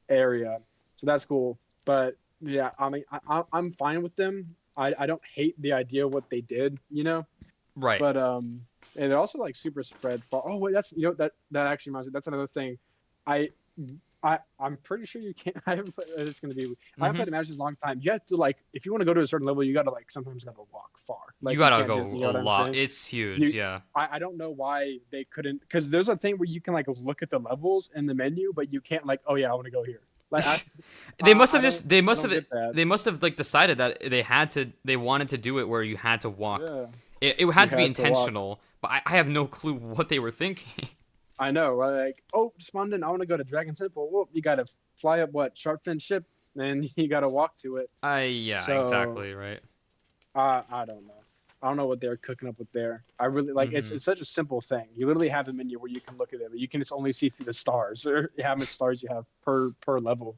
S12: area, so that's cool. But yeah, I mean, I'm fine with them. I don't hate the idea of what they did,
S1: Right.
S12: But and it also like super spread far. Oh wait, that's that actually reminds me. That's another thing. I'm pretty sure you can't. I haven't played. It's gonna be. I haven't played Imagine in a long time. You have to like, if you want to go to a certain level, you gotta like sometimes gotta walk far. Like
S1: you gotta
S12: can't
S1: go
S12: just- you know
S1: a
S12: what I'm
S1: lot.
S12: saying?
S1: It's huge, yeah.
S12: I don't know why they couldn't, because there's a thing where you can like look at the levels in the menu, but you can't like, oh yeah, I want to go here. Like
S1: They must have
S12: I
S1: just
S12: don't-
S1: they
S12: I
S1: must
S12: don't
S1: have
S12: get that.
S1: they must have like decided that they wanted to do it where you had to walk.
S12: Yeah.
S1: It had to be
S12: You had to walk.
S1: intentional, but I have no clue what they were thinking.
S12: I know, like, oh, spawned in. I want to go to Dragon Temple. Well, you gotta fly up Sharpfin ship, and you gotta walk to it.
S1: Yeah,
S12: So-
S1: exactly, right.
S12: I don't know. I don't know what they're cooking up with there. I really like it's such a simple thing. You literally have a menu where you can look at it, but you can just only see through the stars or how many stars you have per level.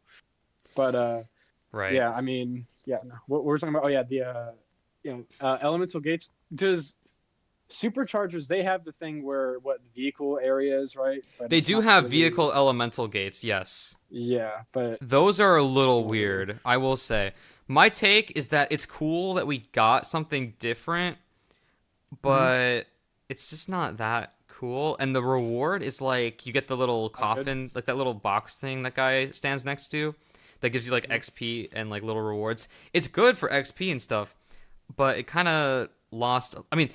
S12: But
S1: Right.
S12: yeah, I mean, yeah, no. What we're talking about? Oh yeah, the elemental gates. Does superchargers, they have the thing where vehicle areas, right? But
S1: They
S12: it's
S1: do
S12: not
S1: have
S12: really-
S1: vehicle elemental gates, yes.
S12: Yeah, but
S1: Those are a little weird, I will say. My take is that it's cool that we got something different, but it's just not that cool. And the reward is like you get the little coffin, like that little box thing that guy stands next to, that gives you like XP and like little rewards. It's good for XP and stuff, but it kind of lost. I mean,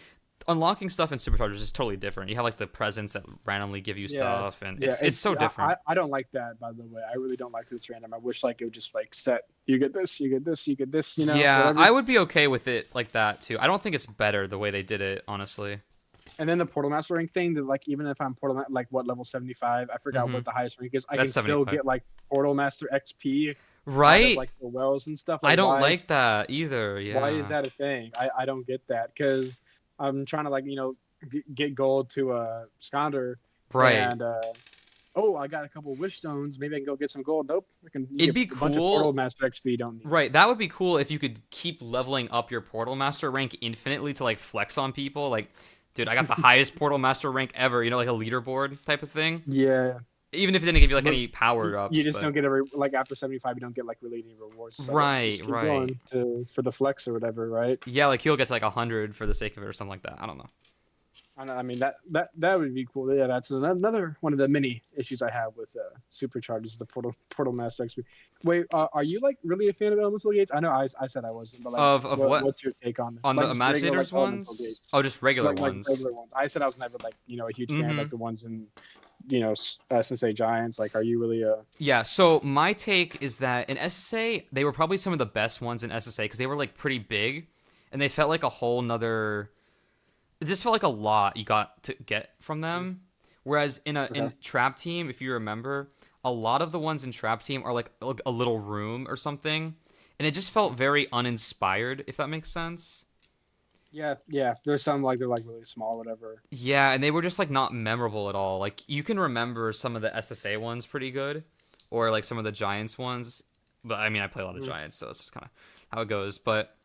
S1: unlocking stuff in Superchargers is totally different. You have like the presents that randomly give you stuff, and it's so different.
S12: I don't like that, by the way. I really don't like that it's random. I wish like it would just like set. You get this, you get this, you get this.
S1: Yeah,
S12: whatever.
S1: I would be okay with it like that too. I don't think it's better the way they did it, honestly.
S12: And then the Portal Master rank thing, that like even if I'm like what level 75, I forgot what the highest rank is. I
S1: That's
S12: can still
S1: 75.
S12: get like Portal Master XP.
S1: Right?
S12: Out of, like the wells and stuff. Like,
S1: I don't
S12: why,
S1: like that either. Yeah.
S12: Why is that a thing? I don't get that because I'm trying to like get gold to Skylander.
S1: Right.
S12: And oh, I got a couple wish stones. Maybe I can go get some gold. Nope.
S1: It'd be
S12: a bunch of
S1: cool.
S12: Portal Master XP. Don't need.
S1: Right. That would be cool if you could keep leveling up your Portal Master rank infinitely to like flex on people. Like, dude, I got the highest Portal Master rank ever. You know, like a leaderboard type of thing.
S12: Yeah.
S1: Even if it didn't give you like any power ups.
S12: You just don't get like after 75, you don't get like really any rewards. So
S1: Right.
S12: just keep
S1: Right.
S12: going for the flex or whatever, right?
S1: Yeah, like he'll get to like 100 for the sake of it or something like that. I don't know.
S12: I mean that would be cool. Yeah, that's another one of the many issues I have with Superchargers, the Portal Master XP. Wait, are you like really a fan of Elemental Gates? I know I said I wasn't, but like
S1: of what?
S12: What's your take on
S1: like, the Imaginators ones? Oh, just regular ones.
S12: Regular ones. I said I was never like a huge fan of like the ones in SSA Giants. Like, are you really a?
S1: Yeah. So my take is that in SSA they were probably some of the best ones in SSA because they were like pretty big, and they felt like a whole nother. It just felt like a lot you got to get from them. Whereas in Trap Team, if you remember, a lot of the ones in Trap Team are like a little room or something, and it just felt very uninspired, if that makes sense.
S12: Yeah. There's some like they're like really small, whatever.
S1: Yeah, and they were just like not memorable at all. Like you can remember some of the SSA ones pretty good, or like some of the Giants ones. But I mean, I play a lot of Giants, so that's just kind of how it goes. But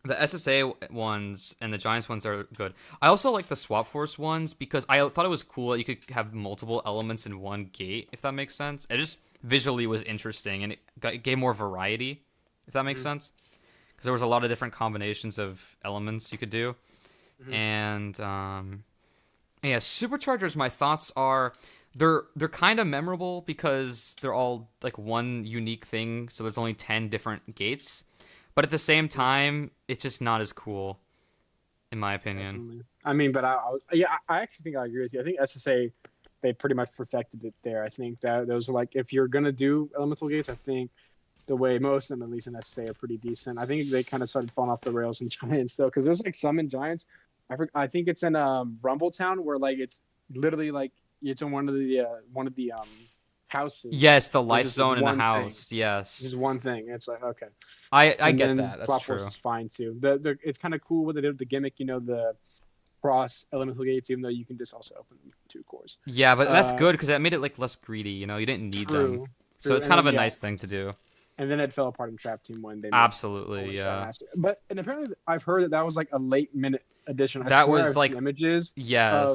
S1: the SSA ones and the Giants ones are good. I also like the Swap Force ones because I thought it was cool that you could have multiple elements in one gate, if that makes sense. It just visually was interesting, and it gave more variety, if that makes sense. Because there was a lot of different combinations of elements you could do. And, yeah, Superchargers, my thoughts are, they're kind of memorable because they're all, like, one unique thing, so there's only 10 different gates. But at the same time, it's just not as cool, in my opinion.
S12: Definitely. I mean, but I actually think I agree with you. I think SSA, they pretty much perfected it there. I think that those are like, if you're gonna do elemental gates, I think the way most of them, at least in SSA, are pretty decent. I think they kind of started falling off the rails in Giants though, because there's like some in Giants. I think it's in Rumbletown where like it's literally like it's in one of the houses.
S1: Yes, the life zone in the house. Yes,
S12: just one thing. It's like okay.
S1: I get that. That's true.
S12: Is fine too. It's kind of cool what they did with the gimmick. The cross elemental gates, even though you can just also open 2 cores.
S1: Yeah, but that's good because that made it like less greedy. You didn't need them, so it's kind of a nice thing to do.
S12: And then it fell apart in Trap Team when they
S1: absolutely
S12: But apparently I've heard that was like a late minute addition.
S1: That was like
S12: images of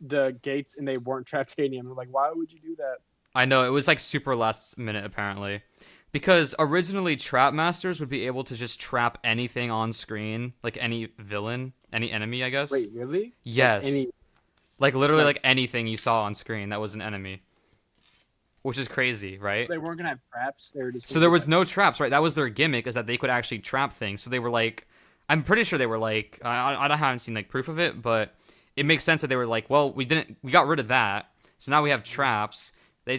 S12: the gates and they weren't Traptanium. I'm like, why would you do that?
S1: I know it was like super last minute apparently, because originally Trap Masters would be able to just trap anything on screen, like any villain, any enemy, I guess.
S12: Wait, really?
S1: Yes. Like literally like anything you saw on screen that was an enemy. Which is crazy, right?
S12: They weren't gonna have traps. They were just.
S1: So there was no traps, right? That was their gimmick, is that they could actually trap things. So they were like, I'm pretty sure they were like, I haven't seen like proof of it, but it makes sense that they were like, well, we got rid of that, so now we have traps.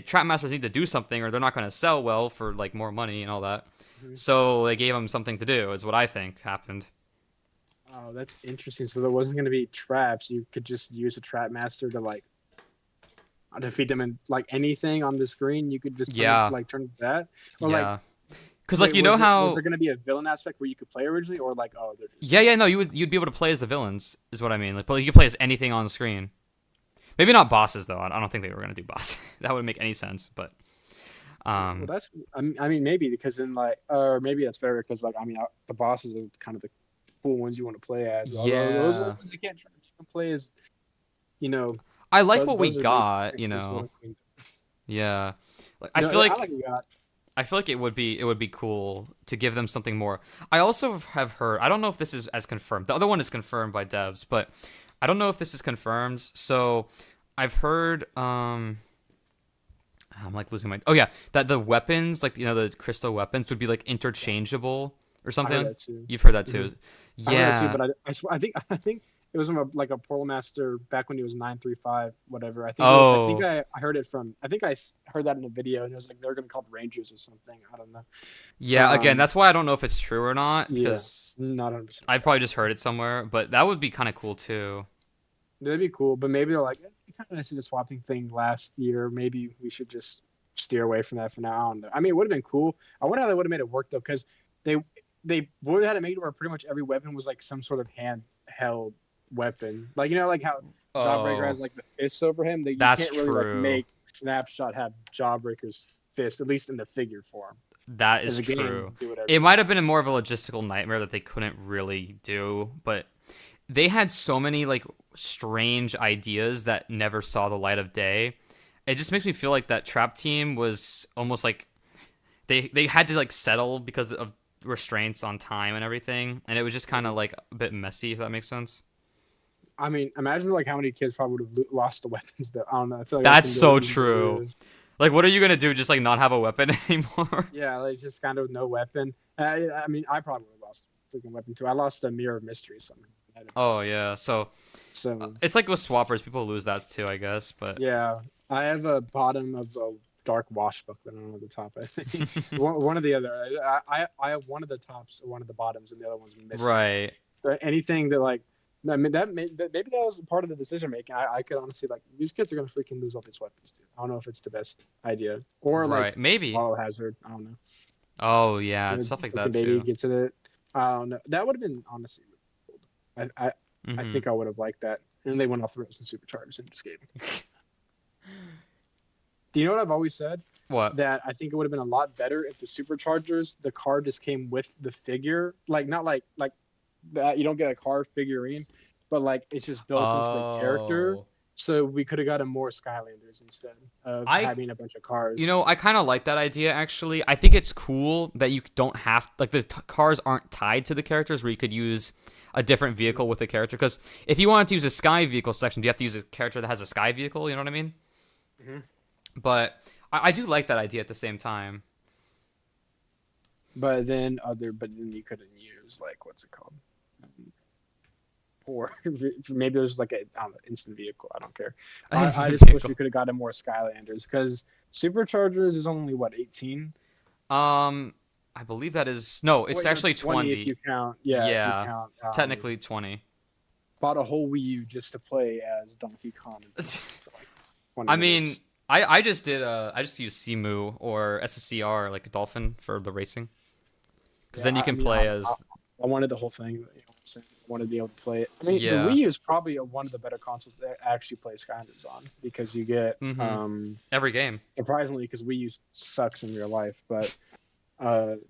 S1: Trap masters need to do something, or they're not gonna sell well for like more money and all that. So they gave them something to do. Is what I think happened.
S12: Oh, that's interesting. So there wasn't gonna be traps. You could just use a trap master to like defeat them in like anything on the screen. You could just turn it to that. Or
S1: because like you know how
S12: was there going to be a villain aspect where you could play originally, or like they're just...
S1: no, you'd be able to play as the villains is what I mean. Like, but you could play as anything on the screen. Maybe not bosses though. I don't think they were going to do bosses. That wouldn't make any sense. But
S12: well, that's I mean maybe because then like or maybe that's better because like I mean the bosses are kind of the cool ones you want to play as.
S1: Yeah,
S12: those ones you can't play as.
S1: I like what we got, Yeah, like, I feel like it would be cool to give them something more. I also have heard. I don't know if this is as confirmed. The other one is confirmed by devs, but I don't know if this is confirmed. So I've heard. I'm like losing my. Oh yeah, that the weapons, like the crystal weapons, would be like interchangeable or something.
S12: I heard that too.
S1: You've heard that too.
S12: Mm-hmm. Yeah, I heard that too, but I think. It was from like a Portal Master back when he was 935, whatever. I heard it from. I think I heard that in a video, and it was like they're gonna call it Rangers or something. I don't know.
S1: Yeah, again, that's why I don't know if it's true or not because
S12: not 100%.
S1: I probably just heard it somewhere, but that would be kind of cool too.
S12: That'd be cool, but maybe they're like, we kind of see the swapping thing last year. Maybe we should just steer away from that for now. I don't know. I mean, it would have been cool. I wonder how they would have made it work though, because they would have had it made where pretty much every weapon was like some sort of handheld weapon. Like like how Jawbreaker has like the fists over him. You
S1: That's
S12: can't really
S1: true.
S12: like make Snapshot have Jawbreaker's fist, at least in the figure form.
S1: That is true. It might have been more of a logistical nightmare that they couldn't really do, but they had so many like strange ideas that never saw the light of day. It just makes me feel like that Trap Team was almost like they had to like settle because of restraints on time and everything, and it was just kind of like a bit messy, if that makes sense.
S12: I mean, imagine like how many kids probably would have lost the weapons. That I don't know. I feel like
S1: That's so true. Like, what are you gonna do? Just like not have a weapon anymore?
S12: Yeah, like just kind of no weapon. I mean, I probably would have lost a freaking weapon too. I lost a Mirror of Mystery or something.
S1: Oh yeah, so it's like with swappers, people lose that too, I guess. But
S12: yeah, I have a bottom of a dark wash book that I don't know the top. I think one of the other. I have one of the tops, one of the bottoms, and the other one's missing.
S1: Right.
S12: But anything that like. I mean, maybe that was part of the decision making. I could honestly like these kids are gonna freaking lose all these weapons too. I don't know if it's the best idea or like
S1: maybe
S12: Swallow Hazard. I don't know.
S1: Oh yeah, stuff like that
S12: baby
S1: too.
S12: Gets it. I don't know. That would have been honestly really cool. I think I would have liked that. And they went off the rails and Superchargers and just gave. Do you know what I've always said?
S1: What?
S12: That I think it would have been a lot better if the Superchargers, the card just came with the figure, like not like that you don't get a car figurine, but like it's just built into the character. So we could have gotten more Skylanders instead of having a bunch of cars.
S1: You know, I kind of like that idea actually. I think it's cool that you don't have like the cars aren't tied to the characters, where you could use a different vehicle with the character. Because if you wanted to use a Sky vehicle section, do you have to use a character that has a Sky vehicle? You know what I mean?
S12: Mm-hmm.
S1: But I do like that idea at the same time.
S12: But then you couldn't use like what's it called? Or maybe there's like a instant vehicle. I don't care. I just wish we could have gotten more Skylanders because Superchargers is only what 18.
S1: I believe that is it's actually 20
S12: if you count. Yeah, if you count,
S1: technically 20.
S12: Bought a whole Wii U just to play as Donkey Kong.
S1: I mean, I just did I just used Simu or SSCR like a Dolphin for the racing. Because then you can play as.
S12: I wanted the whole thing. I wanted to be able to play it. I mean, the Wii U is probably one of the better consoles that actually play Skylanders on because you get
S1: every game.
S12: Surprisingly, because Wii U sucks in real life, but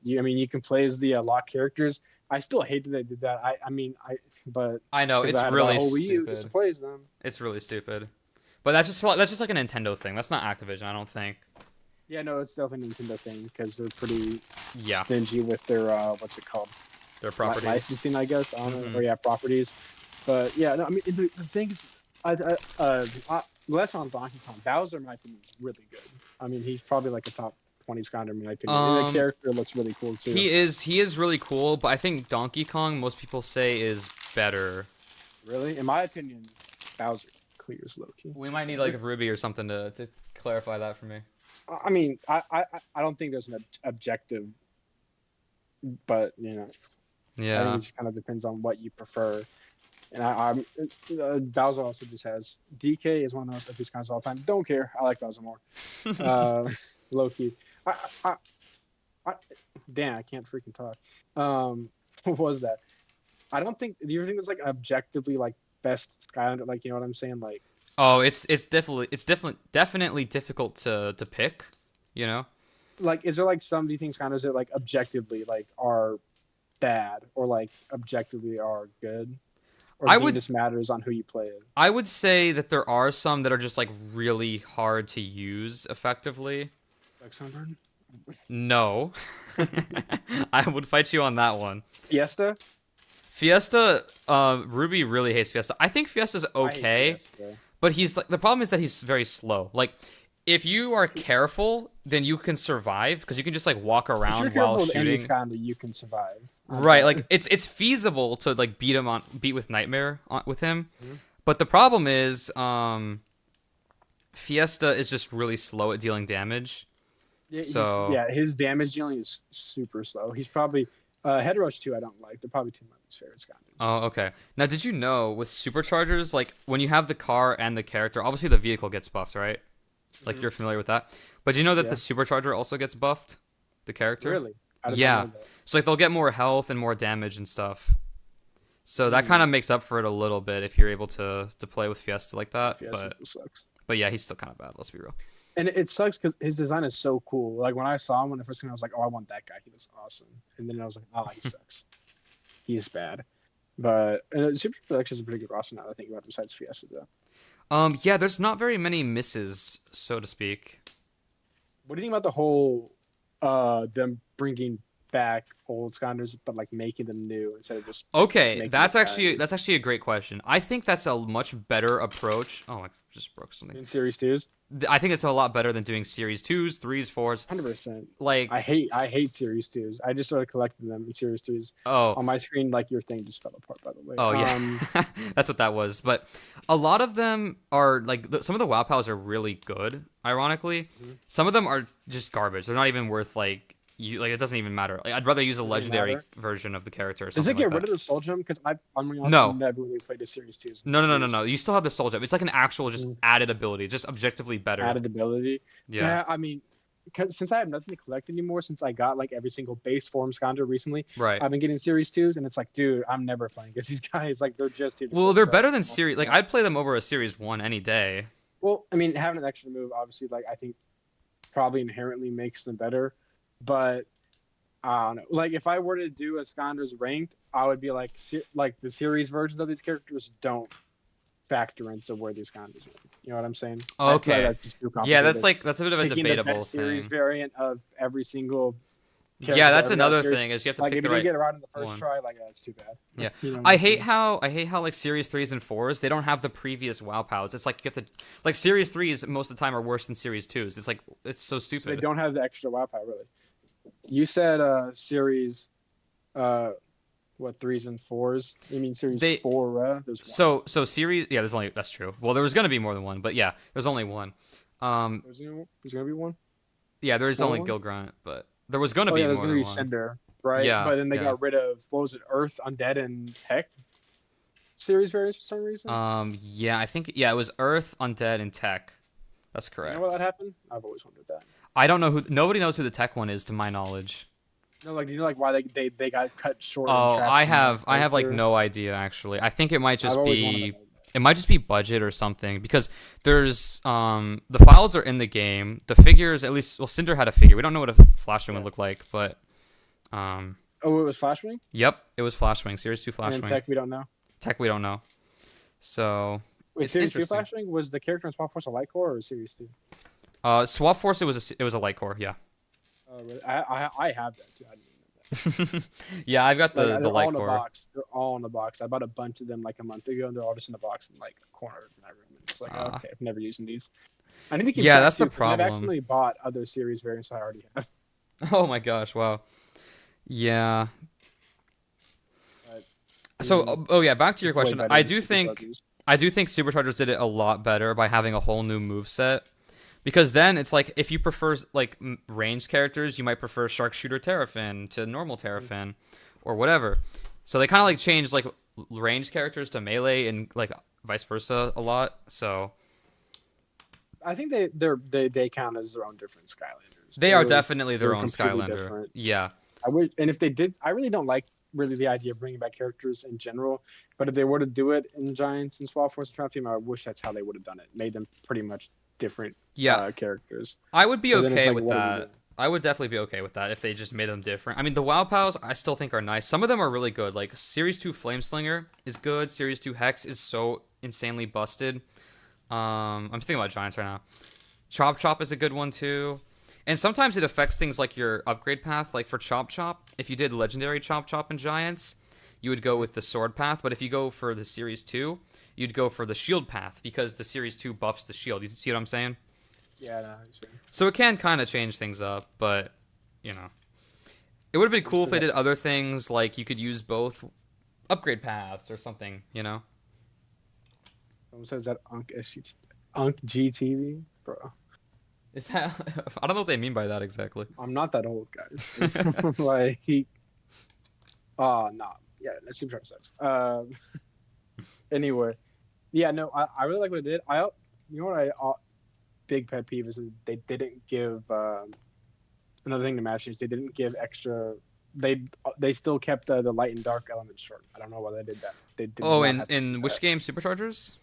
S12: you can play as the lock characters. I still hate that they did that. I know
S1: it's really
S12: stupid.
S1: Wii U
S12: plays them.
S1: It's really stupid. But that's just like a Nintendo thing. That's not Activision, I don't think.
S12: Yeah, no, it's definitely a Nintendo thing because they're pretty stingy with their what's it called?
S1: Their properties.
S12: Licensing, I guess. I don't know. Or properties. But yeah, no, I mean the thing is, less on Donkey Kong. Bowser, in my opinion, is really good. I mean, he's probably like a top 20 Skylander in my opinion. And the character looks really cool too.
S1: He is really cool, but I think Donkey Kong, most people say, is better.
S12: Really, in my opinion, Bowser clears low-key.
S1: We might need like a Ruby or something to clarify that for me.
S12: I mean, I don't think there's an objective, but
S1: Yeah.
S12: I think it just kind of depends on what you prefer. And Bowser also just has DK is one of those kinds of all time. Don't care. I like Bowser more. Low key. Damn, I can't freaking talk. What was that? I don't think. Do you think it's like objectively like best Skylander? Like, you know what I'm saying? Like.
S1: Oh, it's definitely difficult to pick. You know.
S12: Like, is there like some? Do you think Skylanders that like objectively like are bad or like objectively are good? Or do you think this matters on who you play it?
S1: I would say that there are some that are just like really hard to use effectively.
S12: Like Sunburn?
S1: No. I would fight you on that one.
S12: Fiesta,
S1: Ruby really hates Fiesta. I think Fiesta's okay, but he's like the problem is that he's very slow. Like if you are careful, then you can survive because you can just like walk around while shooting.
S12: Skylander, you can survive.
S1: Right, like it's feasible to like beat with Nightmare with him, but the problem is Fiesta is just really slow at dealing damage.
S12: Yeah, his damage dealing is super slow. He's probably Head Rush 2 I don't like. They're probably two of my least favorite Skylanders.
S1: Oh, okay. Now, did you know with superchargers, like when you have the car and the character, obviously the vehicle gets buffed, right? Like you're familiar with that. But do you know that the supercharger also gets buffed? The character?
S12: Really?
S1: Yeah. So like they'll get more health and more damage and stuff. So that kind of makes up for it a little bit if you're able to play with Fiesta like that.
S12: Fiesta still sucks.
S1: But yeah, he's still kind of bad. Let's be real.
S12: And it sucks because his design is so cool. Like when I saw him when the first time, I was like, "Oh, I want that guy. He looks awesome." And then I was like, "Oh, he sucks. He's bad." But Super Production is a pretty good roster now. I think about besides Fiesta though.
S1: Yeah, there's not very many misses, so to speak.
S12: What do you think about the whole them bringing back old Skylanders but like making them new instead of just
S1: that's actually a great question. I think that's a much better approach. Oh, I just broke something.
S12: In Series 2s?
S1: I think it's a lot better than doing Series 2s, 3s, 4s.
S12: 100%.
S1: Like
S12: I hate Series 2s. I just started collecting them in Series 2s.
S1: Oh.
S12: On my screen, like your thing just fell apart, by the way.
S1: Oh yeah, that's what that was. But a lot of them are like some of the WoW Pals are really good. Ironically, some of them are just garbage. They're not even worth like it doesn't even matter. Like, I'd rather use a legendary version of the character. Or
S12: Does it get rid of the soul gem? Because I'm never really played the Series 2s.
S1: No. You still have the soul gem. It's like an actual just added ability, just objectively better.
S12: Added ability.
S1: Yeah.
S12: I mean, since I have nothing to collect anymore, since I got like every single base form Skylander recently,
S1: right?
S12: I've been getting Series 2s, and it's like, dude, I'm never playing because these guys like they're just.
S1: Well, they're better than Series. Like I'd play them over a Series 1 any day.
S12: Well, I mean, having an extra move, obviously, like I think probably inherently makes them better, but. I don't know. Like if I were to do a Skylanders ranked, I would be like the series versions of these characters don't factor into where these Skylanders are. You know what I'm saying?
S1: Okay.
S12: That's just too
S1: yeah, that's a bit of a debatable
S12: the series
S1: thing.
S12: variant of every single.
S1: Yeah, that's another thing is you have to
S12: like
S1: pick
S12: if
S1: the
S12: you
S1: right
S12: get it right in the first
S1: one.
S12: try, like that's too bad.
S1: Yeah,
S12: you know
S1: I hate how like Series 3s and 4s they don't have the previous WoW Pals. It's like you have to like Series 3s most of the time are worse than Series 2s. It's like it's so stupid.
S12: So they don't have the extra WoW Pal really. You said series, what 3s and 4s? You mean series 4? There's one.
S1: So series that's true. Well, there was gonna be more than one, but yeah, there's only one.
S12: There's gonna be one.
S1: Yeah, there's only Gilgrunt, but there was gonna be more than one.
S12: Cinder, right?
S1: Yeah,
S12: but then they got rid of what was it? Earth, Undead, and Tech series variants for some reason.
S1: Yeah, I think it was Earth, Undead, and Tech. That's correct.
S12: You know why that happened? I've always wondered that.
S1: I don't know nobody knows who the Tech one is to my knowledge.
S12: No, like do you know like why they got cut short?
S1: Oh, I have like no idea actually. I think it might just be budget or something because there's the files are in the game. The figures at least Cinder had a figure. We don't know what a Flashwing would look like, but
S12: oh, it was Flashwing?
S1: Yep, it was Flashwing. Series 2 Flashwing.
S12: And Tech we don't know.
S1: Tech we don't know. So
S12: wait, Series 2 Flashwing was the character in Swap Force a Light Core or Series 2?
S1: Swap Force it was a Light Core, yeah.
S12: Really? I have that too. I didn't know that.
S1: Yeah, I've got the Light Core.
S12: They're all in the box. I bought a bunch of them like a month ago, and they're all just in the box in like a corner of my room. And it's like, okay, I've never used these. I need to keep
S1: that's the
S12: too,
S1: problem.
S12: I've actually bought other series variants I already have.
S1: Oh my gosh! Wow. Yeah. So, back to your question. I do think Superchargers did it a lot better by having a whole new moveset. Because then it's like if you prefer like ranged characters, you might prefer Sharpshooter Terrafin to normal Terrafin, or whatever. So they kind of like changed like ranged characters to melee and like vice versa a lot. So
S12: I think they count as their own different Skylanders.
S1: They are definitely their own Skylander.
S12: Different.
S1: Yeah.
S12: I wish, and if they did, I really don't like the idea of bringing back characters in general. But if they were to do it in Giants and Swap Force and Trap Team, I wish that's how they would have done it. Made them pretty much different characters.
S1: I would be okay with that. I would definitely be okay with that if they just made them different. I mean, the WoW Pals I still think are nice. Some of them are really good. Like Series 2 Flameslinger is good. Series 2 Hex is so insanely busted. I'm thinking about Giants right now. Chop Chop is a good one too. And sometimes it affects things like your upgrade path. Like for Chop Chop, if you did Legendary Chop Chop in Giants, you would go with the Sword path. But if you go for the Series 2, you'd go for the Shield path because the Series 2 buffs the shield. You see what I'm saying?
S12: Yeah, no, I understand.
S1: So it can kind of change things up, but, you know. It would have been cool if they did other things, like you could use both upgrade paths or something, you know?
S12: Someone says that Unk GTV? Bro.
S1: Is that... I don't know what they mean by that exactly.
S12: I'm not that old, guys. Like, Nah. Yeah, that Supercharger sucks. Anyway, yeah, no, I really like what it did. You know what big pet peeve is that they didn't give another thing to match is they didn't give extra. They still kept the light and dark elements short. I don't know why they did that. They did
S1: Oh,
S12: not have to
S1: in
S12: do
S1: which
S12: that.
S1: game? Superchargers?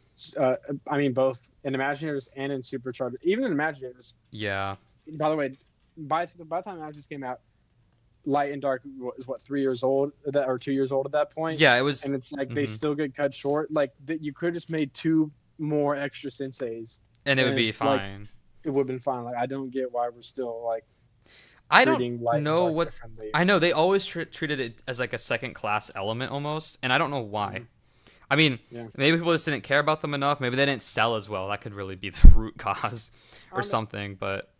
S12: I mean both in Imagineers and in Superchargers. Even in Imagineers.
S1: Yeah.
S12: By the way, by the time Imagineers came out, light and dark is what 3 years old or 2 years old at that point.
S1: Yeah, it was.
S12: And it's like they still get cut short. Like you could have just made 2 more extra senseis,
S1: and it would be
S12: like,
S1: fine.
S12: it would have been fine. Like I don't get why we're still like.
S1: I don't know what.
S12: Differently.
S1: I know they always treated it as like a second class element almost, and I don't know why. I mean, maybe people just didn't care about them enough. Maybe they didn't sell as well. That could really be the root cause, or something. But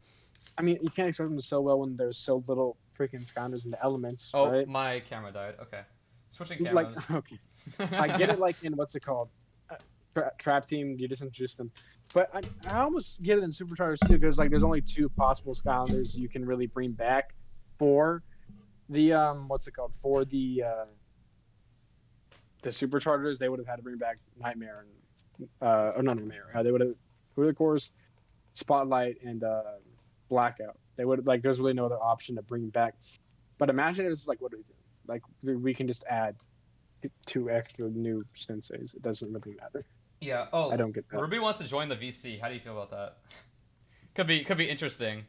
S12: I mean, you can't expect them to sell well when there's so little freaking Skylanders in the elements.
S1: Oh,
S12: right?
S1: my camera died. Okay, switching cameras.
S12: Like, okay, I get it. Like in what's it called, Trap Team. You just introduce them, but I almost get it in Superchargers too because like there's only 2 possible Skylanders you can really bring back for the what's it called for the Superchargers. They would have had to bring back Nightmare and or not Nightmare. They would have of course Spotlight and Blackout. They would like there's really no other option to bring back. But imagine it's like what do we do? Like we can just add 2 extra new senseis. It doesn't really matter.
S1: Yeah. Oh,
S12: I don't get that.
S1: Ruby wants to join the VC. How do you feel about that? Could be interesting.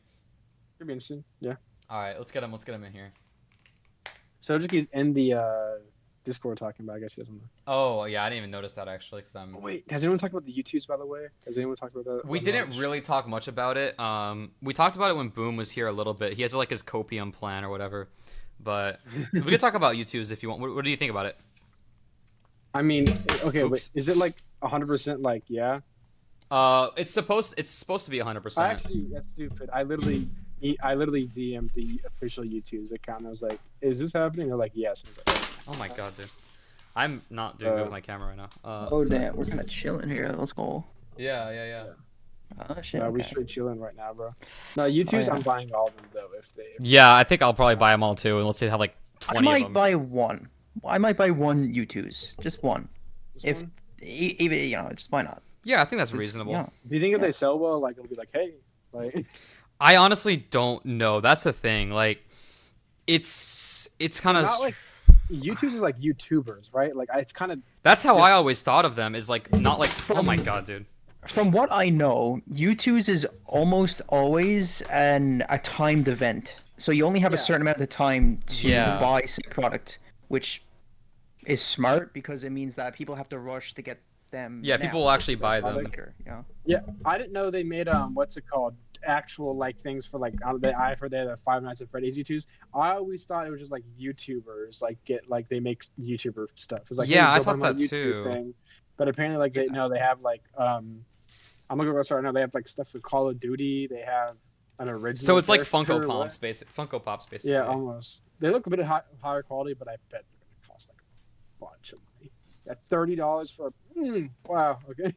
S12: Could be interesting. Yeah.
S1: All right, let's get him. Let's get him in here.
S12: So just keep in the Discord talking about. I guess he doesn't know.
S1: Oh yeah, I didn't even notice that actually because I'm.
S12: Oh, wait, has anyone talked about the YouTubes by the way? Has anyone talked about that?
S1: We didn't really talk much about it. We talked about it when Boom was here a little bit. He has like his copium plan or whatever, but we could talk about YouTubes if you want. What do you think about it?
S12: I mean, okay, wait, is it like 100% like yeah?
S1: It's supposed to be 100%.
S12: Actually, that's stupid. I literally DM'd the official YouTube's account. And I was like, "Is this happening?" They're like, "Yes." I was like,
S1: oh my god, dude! I'm not doing good with my camera right now.
S13: Oh damn, we're kind of chilling here. Let's go.
S1: Yeah.
S13: Oh shit.
S12: We straight chilling right now, bro. No, YouTube's I'm buying all of them though.
S1: Yeah, I think I'll probably buy them all too, and let's say have like 20 of them.
S13: I might buy one. I might buy one U2s, just one. Even just why not?
S1: Yeah, I think that's reasonable.
S12: Do you think if they sell well, like it'll be like, hey, like?
S1: I honestly don't know. That's the thing. Like, it's kind of
S12: like YouTubers is like YouTubers, right? Like it's kind of.
S1: That's how I always thought of them. Is like not like oh my god, dude.
S13: From what I know, U2s is almost always a timed event. So you only have a certain amount of time to buy some product, which is smart because it means that people have to rush to get them.
S1: Yeah, people will actually buy them.
S13: Later,
S12: Yeah, I didn't know they made what's it called? Actual like things for like I've heard they had the Five Nights at Freddy's U2s. I always thought it was just like YouTubers they make YouTuber stuff. It was like,
S1: yeah,
S12: hey,
S1: I thought that too.
S12: Thing. But apparently like they have like I'm looking for sorry now they have like stuff for Call of Duty. They have an original.
S1: So it's like Funko Pops, basically.
S12: Yeah, almost. They look a bit higher quality, but I bet they're gonna cost like a bunch of money. That's $30 for. Wow. Okay.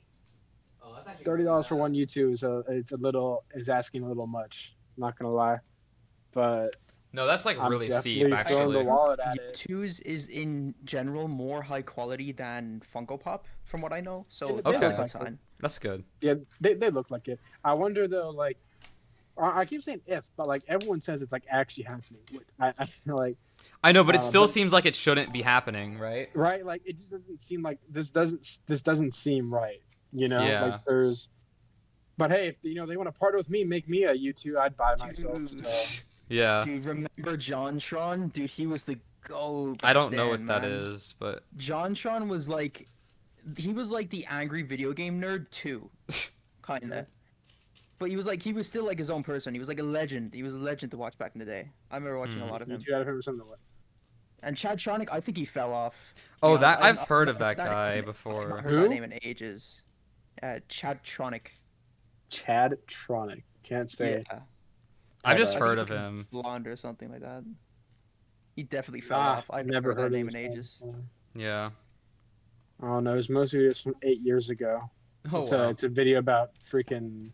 S1: Oh, that's actually
S12: $30 for one U2 is asking a little much. I'm not gonna lie, but
S1: no, that's like really steep actually.
S12: The wallet at
S13: U2s is in general more high quality than Funko Pop, from what I know. So
S1: okay, that's good.
S12: Yeah, they look like it. I wonder though, like, I keep saying if, but like everyone says it's like actually happening. I feel like.
S1: I know, but it still seems like it shouldn't be happening, right?
S12: Right, like it just doesn't seem like this doesn't seem right. You know, like there's. But hey, if they want to partner with me, make me a U2, I'd buy myself. So.
S1: Yeah.
S13: Do you remember JonTron? Dude, he was the GOAT.
S1: I don't know what that is, but
S13: JonTron was like, he was like the angry video game nerd too, kinda. But he was still like his own person. He was like a legend. He was a legend to watch back in the day. I remember watching a lot of him. And Chadtronic, I think he fell off.
S1: Oh, I've heard of that guy before.
S13: I haven't heard that name in ages. Chadtronic.
S12: Chadtronic. Can't say.
S13: Yeah.
S1: I've just heard of him.
S13: Blonde or something like that. He definitely fell off. I've never heard that name in ages.
S1: Yeah.
S12: Oh no, his most videos from 8 years ago.
S1: Oh wow.
S12: It's a video about freaking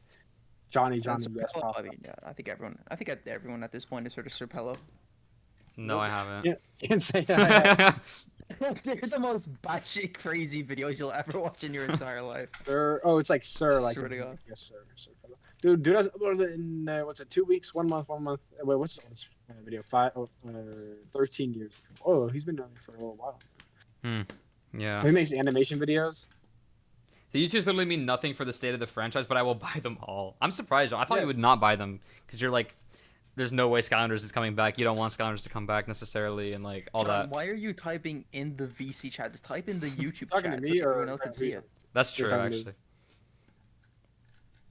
S12: Johnny. Yes,
S13: I mean, yeah, I think everyone at this point has heard of Sir Pello.
S1: No, I haven't.
S12: Yeah, you can say that.
S13: They're the most batshit crazy videos you'll ever watch in your entire life.
S12: Oh, it's like Sir, like
S13: Swear to God.
S12: yes, sir. Dude has uploaded it in what's it? 2 weeks, 1 month, 1 month. Wait, what's this video? 13 years. Oh, he's been doing it for a little while.
S1: Yeah.
S12: He makes animation videos.
S1: The YouTubers literally mean nothing for the state of the franchise, but I will buy them all. I'm surprised. I thought you would not buy them because you're like, there's no way Skylanders is coming back. You don't want Skylanders to come back necessarily, and like all
S13: John,
S1: that.
S13: why are you typing in the VC chat? Just type in the YouTube
S12: Talking
S13: chat
S12: to
S13: so
S12: me or
S13: everyone else can see it.
S1: That's true, actually.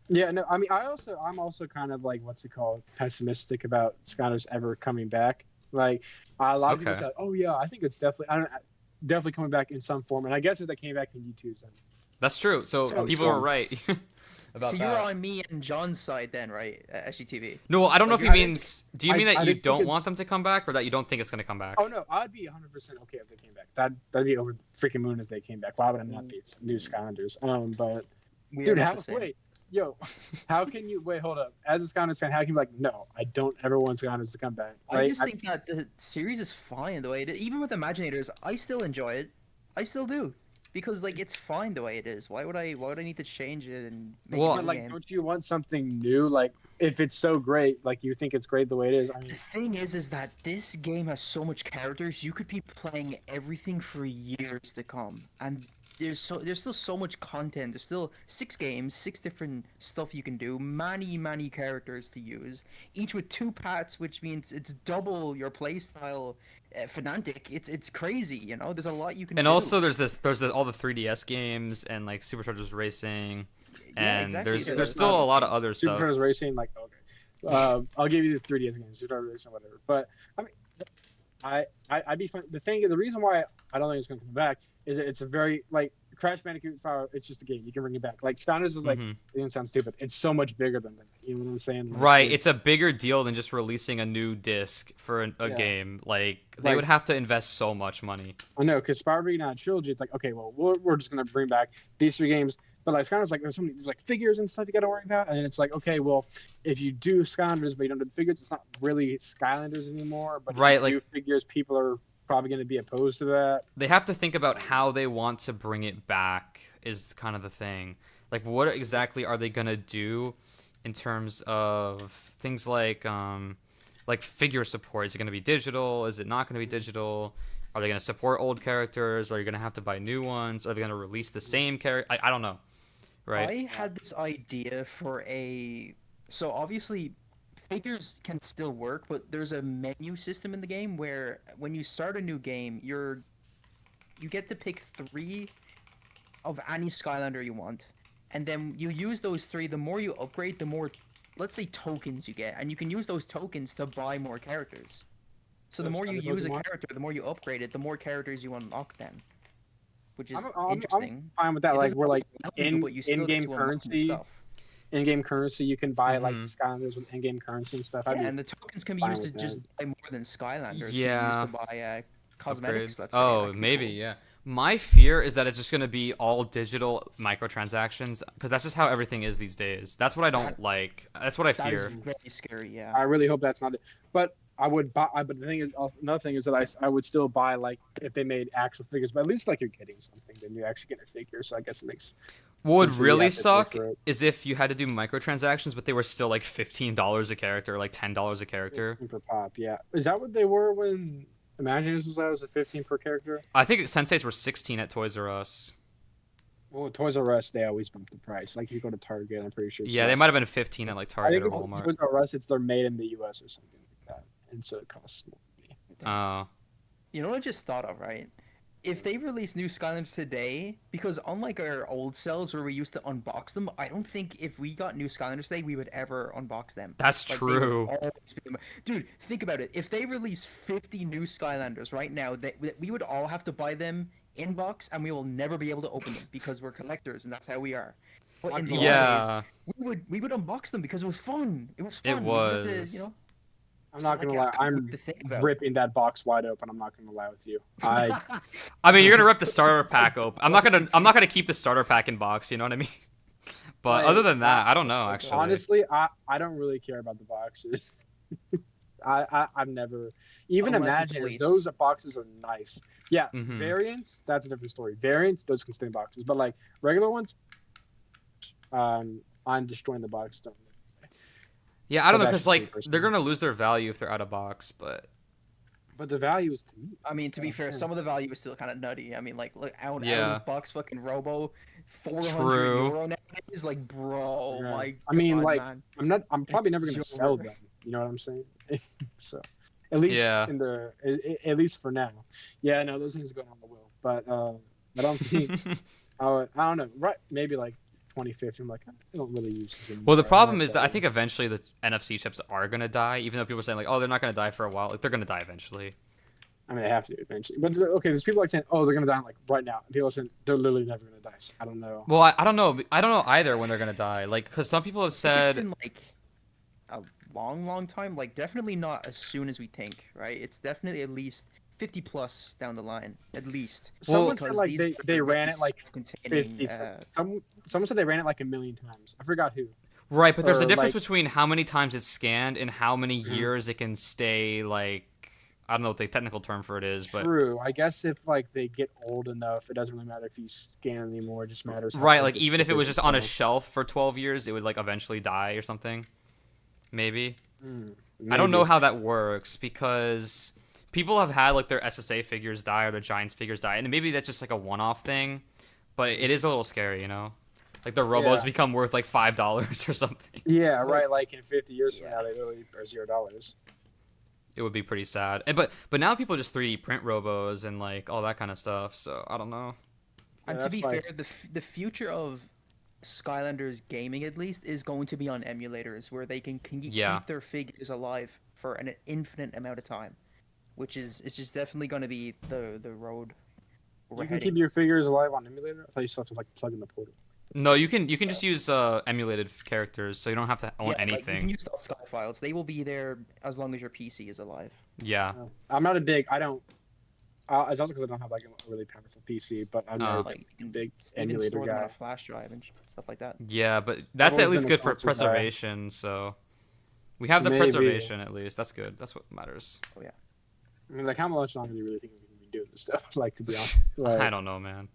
S12: Yeah, no, I mean, I'm also kind of like, what's it called, pessimistic about Skylanders ever coming back. Like, a lot of people said, oh yeah, I think it's definitely coming back in some form, and I guess if they came back in YouTube, then.
S1: That's true. So people were right about
S13: so
S1: that.
S13: you're on me and John's side then, right? SGTV.
S1: No, I don't know if he means. Do you mean that you don't want them to come back, or that you don't think it's going to come back?
S12: Oh no, I'd be 100% okay if they came back. That'd be over the freaking moon if they came back. Why would I not be? It's new Skylanders. But dude, how can you wait? Hold up. As a Skylanders fan, how can you be like, no, I don't ever want Skylanders to come back? Right?
S13: I just think that the series is fine the way it is. Even with Imaginators, I still enjoy it. I still do. Because like it's fine the way it is. Why would I need to change it and make it
S12: like
S13: game?
S12: Don't you want something new? Like if it's so great, like you think it's great the way it is. I mean,
S13: the thing is that this game has so much characters. You could be playing everything for years to come, and there's still so much content. There's still 6 games, 6 different stuff you can do, many characters to use, each with 2 paths, which means it's double your playstyle. Fnatic, it's crazy, you know. There's a lot you can.
S1: And
S13: do.
S1: also, there's all the 3DS games and like Superchargers Racing, and there's still a lot of other stuff.
S12: Superchargers Racing, like okay, I'll give you the 3DS games, Superchargers Racing, whatever. But I mean, I'd be fine. The reason why I don't think it's gonna come back is that it's a very like Crash Bandicoot Fire. It's just a game. You can bring it back. Like Skylanders is like it didn't sound stupid. It's so much bigger than that. You know what I'm saying? Like,
S1: Right. It's a bigger deal than just releasing a new disc for a game. Like they would have to invest so much money.
S12: I know, because Spyro Reignited Trilogy, it's like, okay, well, we're just gonna bring back these 3 games. But like Skylanders, like there's so many like figures and stuff you gotta worry about, and it's like, okay, well, if you do Skylanders but you don't do the figures, it's not really Skylanders anymore. But if you do figures, people are probably going to be opposed to that.
S1: They have to think about how they want to bring it back is kind of the thing. Like, what exactly are they going to do in terms of things like figure support? Is it going to be digital? Is it not going to be digital? Are they going to support old characters? Are you going to have to buy new ones? Are they going to release the same character? I don't know. Right?
S13: I had this idea for so obviously figures can still work, but there's a menu system in the game where when you start a new game, you get to pick 3 of any Skylander you want, and then you use those 3. The more you upgrade, the more, let's say, tokens you get, and you can use those tokens to buy more characters. So the more you use a character, the more you upgrade it, the more characters you unlock then, which is interesting.
S12: I'm fine with that. Like we're like in-game currency. In-game currency, you can buy like Skylanders with in-game currency and stuff.
S13: Yeah, and the tokens can be used to just buy more than Skylanders.
S1: Yeah.
S13: Used to buy cosmetics.
S1: Maybe,
S13: cool.
S1: yeah. My fear is that it's just going to be all digital microtransactions, because that's just how everything is these days. That's what I don't like. That's what I fear.
S13: That is very scary, yeah.
S12: I really hope that's not it. But I would buy. But the thing is, another thing is that I would still buy like if they made actual figures. But at least like you're getting something, then you actually get a figure. So I guess it makes.
S1: What would really suck is if you had to do microtransactions, but they were still like $15 a character, like $10 a character.
S12: Per pop, yeah. Is that what they were when Imaginators was out? Was it 15 per character?
S1: I think Senseis were 16 at Toys R Us.
S12: Well, Toys R Us, they always bump the price. Like you go to Target, I'm pretty sure.
S1: Yeah, they might have been 15 at like Target or Walmart.
S12: Toys R Us, they're made in the US or something like that, and so it costs more.
S1: Oh.
S13: You know what I just thought of, right? If they release new Skylanders today, because unlike our old cells where we used to unbox them, I don't think if we got new Skylanders today, we would ever unbox them.
S1: That's true.
S13: Dude, think about it. If they release 50 new Skylanders right now, we would all have to buy them in box, and we will never be able to open them because we're collectors, and that's how we are. But in the old days, we would unbox them because it was fun. It was fun.
S1: It was.
S12: I'm not gonna lie. I'm ripping that box wide open. I'm not gonna lie with you.
S1: I mean, you're gonna rip the starter pack open. I'm not gonna keep the starter pack in box. You know what I mean? But other than that, I don't know. Actually,
S12: honestly, I don't really care about the boxes. I've never even
S13: Unless it's
S12: imagined.
S13: elites.
S12: Those boxes are nice. Yeah,
S1: Mhm.
S12: variants, that's a different story. Variants, those can stay in boxes, but like regular ones, I'm destroying the box.
S1: Yeah, I don't
S12: But
S1: know,
S12: that's
S1: because
S12: just me
S1: like they're
S12: personally.
S1: gonna lose their value if they're out of box, but
S12: But the value is to me.
S13: I mean, to be fair,
S12: yeah.
S13: some of the value is still kind of nutty. I mean, like, look, out
S1: Yeah.
S13: of box fucking Robo, 400
S1: True.
S13: euro nowadays. Like, bro,
S12: Yeah.
S13: my
S12: I mean,
S13: God,
S12: like,
S13: man.
S12: I'm probably
S13: It's
S12: never gonna
S13: just
S12: sell
S13: over.
S12: them. You know what I'm saying? So, at least
S1: Yeah.
S12: in the at least for now. Yeah, no, those things are going on the will, but I don't think I don't know. Right, maybe like 2050. I'm like, I don't really use this anymore.
S1: Well, the
S12: I
S1: problem
S12: might
S1: is that
S12: sell
S1: I
S12: them.
S1: think eventually the NFC chips are gonna die, even though people are saying like, oh, they're not gonna die for a while. Like they're gonna die eventually.
S12: I mean, they have to eventually. But okay, there's people like saying, oh, they're gonna die like right now. And people are saying they're literally never gonna die. So I don't know.
S1: Well, I don't know. I don't know either when they're gonna die. Like, because some people have
S13: It's
S1: said,
S13: in like a long time. Like, definitely not as soon as we think, right? It's definitely at least 50 plus down the line, at least.
S12: Someone
S13: Because
S12: said like
S13: these
S12: they
S13: are
S12: ran
S13: really
S12: it like
S13: containing,
S12: 50. Someone said they ran it like 1,000,000 times. I forgot who.
S1: right, but there's a
S12: Or,
S1: difference
S12: like-
S1: between how many times it's scanned and how many
S12: Mhm.
S1: years it can stay. Like, I don't know what the technical term for it is, but
S12: True. I guess if like they get old enough, it doesn't really matter if you scan anymore. It just matters. how
S1: right,
S12: quick
S1: like even if it was
S12: goes
S1: just on a
S12: down.
S1: shelf for 12 years, it would like eventually die or something. Maybe.
S12: Mm,
S1: I don't know
S12: maybe.
S1: how that works because people have had like their SSA figures die or their Giants figures die, and maybe that's just like a one-off thing, but it is a little scary, you know? Like the Robos
S12: Yeah.
S1: become worth like $5 or something.
S12: Yeah, right. Like in 50 years from now, they literally are $0.
S1: It would be pretty sad. But now people just 3D print Robos and like all that kind of stuff. So I don't know.
S13: And
S12: Yeah,
S13: to be
S12: that's why-
S13: fair, the future of Skylanders gaming at least is going to be on emulators where they can
S1: Yeah.
S13: keep their figures alive for an infinite amount of time, which is it's just definitely going to be the road we're
S12: You can
S13: heading.
S12: keep your figures alive on emulator. I thought you still have to like plug in the portal.
S1: No, you can just use emulated characters, so you don't have to own
S13: Like, you
S1: anything.
S13: can use the Sky files; they will be there as long as your PC is alive.
S1: Yeah.
S12: I'm not a big. I don't. It's also because I don't have like a really powerful PC, but I'm not
S1: Oh.
S12: a big
S13: Even
S12: emulator
S13: store them on
S12: guy.
S13: a flash drive and stuff like that.
S1: Yeah, but that's
S12: always
S1: at least
S12: been a
S1: good for
S12: console guy.
S1: preservation. So we have the
S12: Maybe.
S1: preservation at least. That's good. That's what matters.
S13: Oh yeah.
S12: I mean, like how much longer do you really think we can be doing this stuff? Like to be honest, like,
S1: I don't know, man.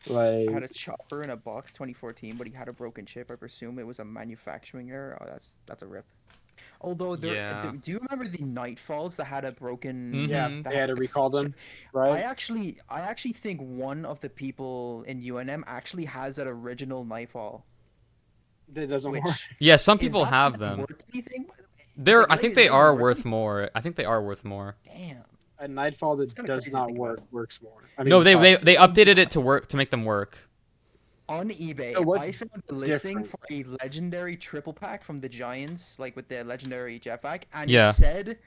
S12: Like
S13: I had a chopper in a box 2014, but he had a broken chip. I presume it was a manufacturing error. Oh, that's a rip. Although there,
S1: Yeah.
S13: do you remember the Nightfalls that had a broken?
S12: yeah,
S1: Mhm.
S13: that
S12: they had to
S13: a
S12: recall them,
S13: chip?
S12: right?
S13: I actually think one of the people in UNM actually has that original Nightfall.
S12: That doesn't
S13: Which
S12: work.
S1: Yeah, some
S13: is
S1: people
S13: that
S1: have
S13: even
S1: them.
S13: worth anything, by the way?
S1: They're.
S13: Like,
S1: I think
S13: really,
S1: they
S13: is it
S1: are
S13: worth
S1: worth
S13: it?
S1: more. I think they are worth more.
S13: Damn.
S12: A Nightfall that
S13: kinda
S12: does
S13: crazy to
S12: not
S13: think
S12: work
S13: about.
S12: works more. I
S1: No,
S12: mean,
S1: they updated it to work to make them work.
S13: On eBay,
S12: So what's
S13: I found a listing
S12: different?
S13: for a legendary triple pack from the Giants, like with the legendary jetpack, and
S1: Yeah.
S13: it said,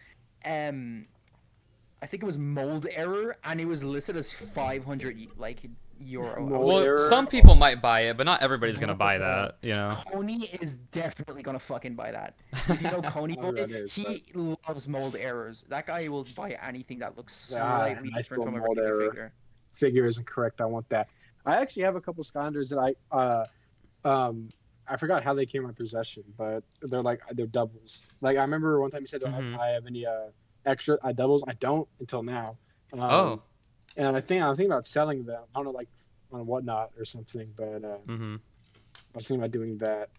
S13: I think it was mold error, and it was listed as 500 like euro.
S12: Mold
S1: Well,
S12: error.
S1: some people might buy it, but not everybody's gonna buy that. You know.
S13: Coney is definitely gonna fucking buy that. If you know Coney
S12: I don't know
S13: boy,
S12: who that is,
S13: he loves mold errors. That guy will buy anything that looks
S12: Ah,
S13: slightly
S12: nice
S13: different
S12: little
S13: from a
S12: mold
S13: regular
S12: error.
S13: figure.
S12: Figure isn't correct. I want that. I actually have a couple Skylanders that I forgot how they came in my possession, but they're doubles. Like I remember one time you said,
S1: Mhm.
S12: I have any extra doubles? I don't until now.
S1: Oh.
S12: And I'm thinking about selling them. I don't know, like on Whatnot or something, but
S1: Mm-hmm.
S12: I was thinking about doing that.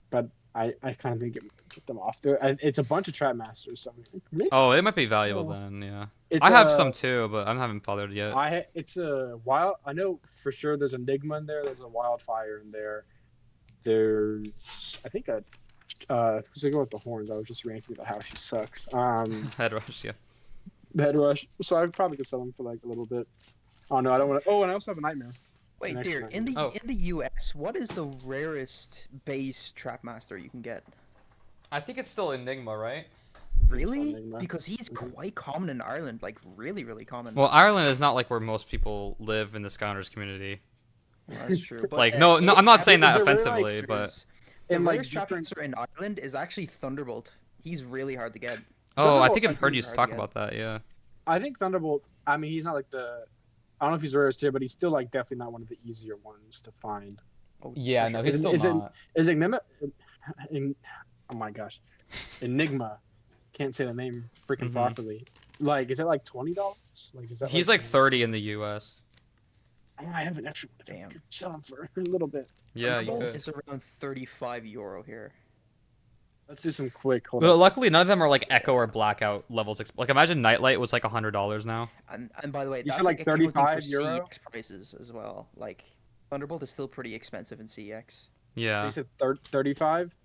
S12: But I kind of think get them off there. It's a bunch of Trap Masters. So maybe,
S1: Oh, it might be valuable
S12: Oh.
S1: then. Yeah.
S12: it's
S1: I have
S12: a-
S1: some too, but I haven't bothered yet.
S12: It's a wild. I know for sure there's Enigma in there. There's a Wildfire in there. There's I think who's the girl with the horns? I was just ranking about how she sucks.
S1: Head rush, yeah.
S12: The Head Rush. So I probably could sell them for like a little bit. Oh no, I don't want to. Oh, and I also have a Nightmare.
S13: Wait,
S12: An
S13: dear,
S12: extra
S13: in the
S1: Oh.
S13: in the US, what is the rarest base Trapmaster you can get?
S1: I think it's still Enigma, right?
S13: Really?
S12: Enigma.
S13: Because he's quite common in Ireland, like really, really common.
S1: Well, Ireland is not like where most people live in the Skylanders community.
S13: Well, that's true. But,
S1: Like, no, I'm not saying that
S12: is it really,
S1: offensively,
S12: like,
S1: but
S13: the
S12: And, like,
S13: rarest
S12: different-
S13: Trapmaster in Ireland is actually Thunderbolt. He's really hard to get.
S1: oh, I
S12: Thunderbolt's
S1: think I've
S12: like
S1: heard you
S13: really hard
S1: talk
S13: to
S1: about that. Yeah.
S12: I think Thunderbolt. I mean, he's not like the. I don't know if he's the rarest here, but he's still like definitely not one of the easier ones to find.
S13: Oh,
S1: Yeah,
S13: for
S1: no,
S13: sure.
S1: he's
S12: Is-
S1: still
S12: is it-
S1: not.
S12: Is Enigma? Oh my gosh, Enigma. can't say the name freaking
S1: Mhm.
S12: properly. Like, is it like $20? Like, is that?
S1: He's like 30 in the U.S.
S12: I have an extra one.
S13: Damn.
S12: I could sell him for a little bit.
S1: Yeah, you
S13: Thunderbolt
S1: could.
S13: is around 35 euro here.
S12: Let's do some quick. Hold
S1: Well,
S12: on.
S1: luckily, none of them are like Echo or Blackout levels. Like, imagine Nightlight was like $100 now.
S13: And by the way,
S12: You
S13: that's
S12: said, like,
S13: accounting for
S12: 35 euro?
S13: CX prices as well. Like Thunderbolt is still pretty expensive in CX.
S12: So
S1: Yeah.
S12: you said 35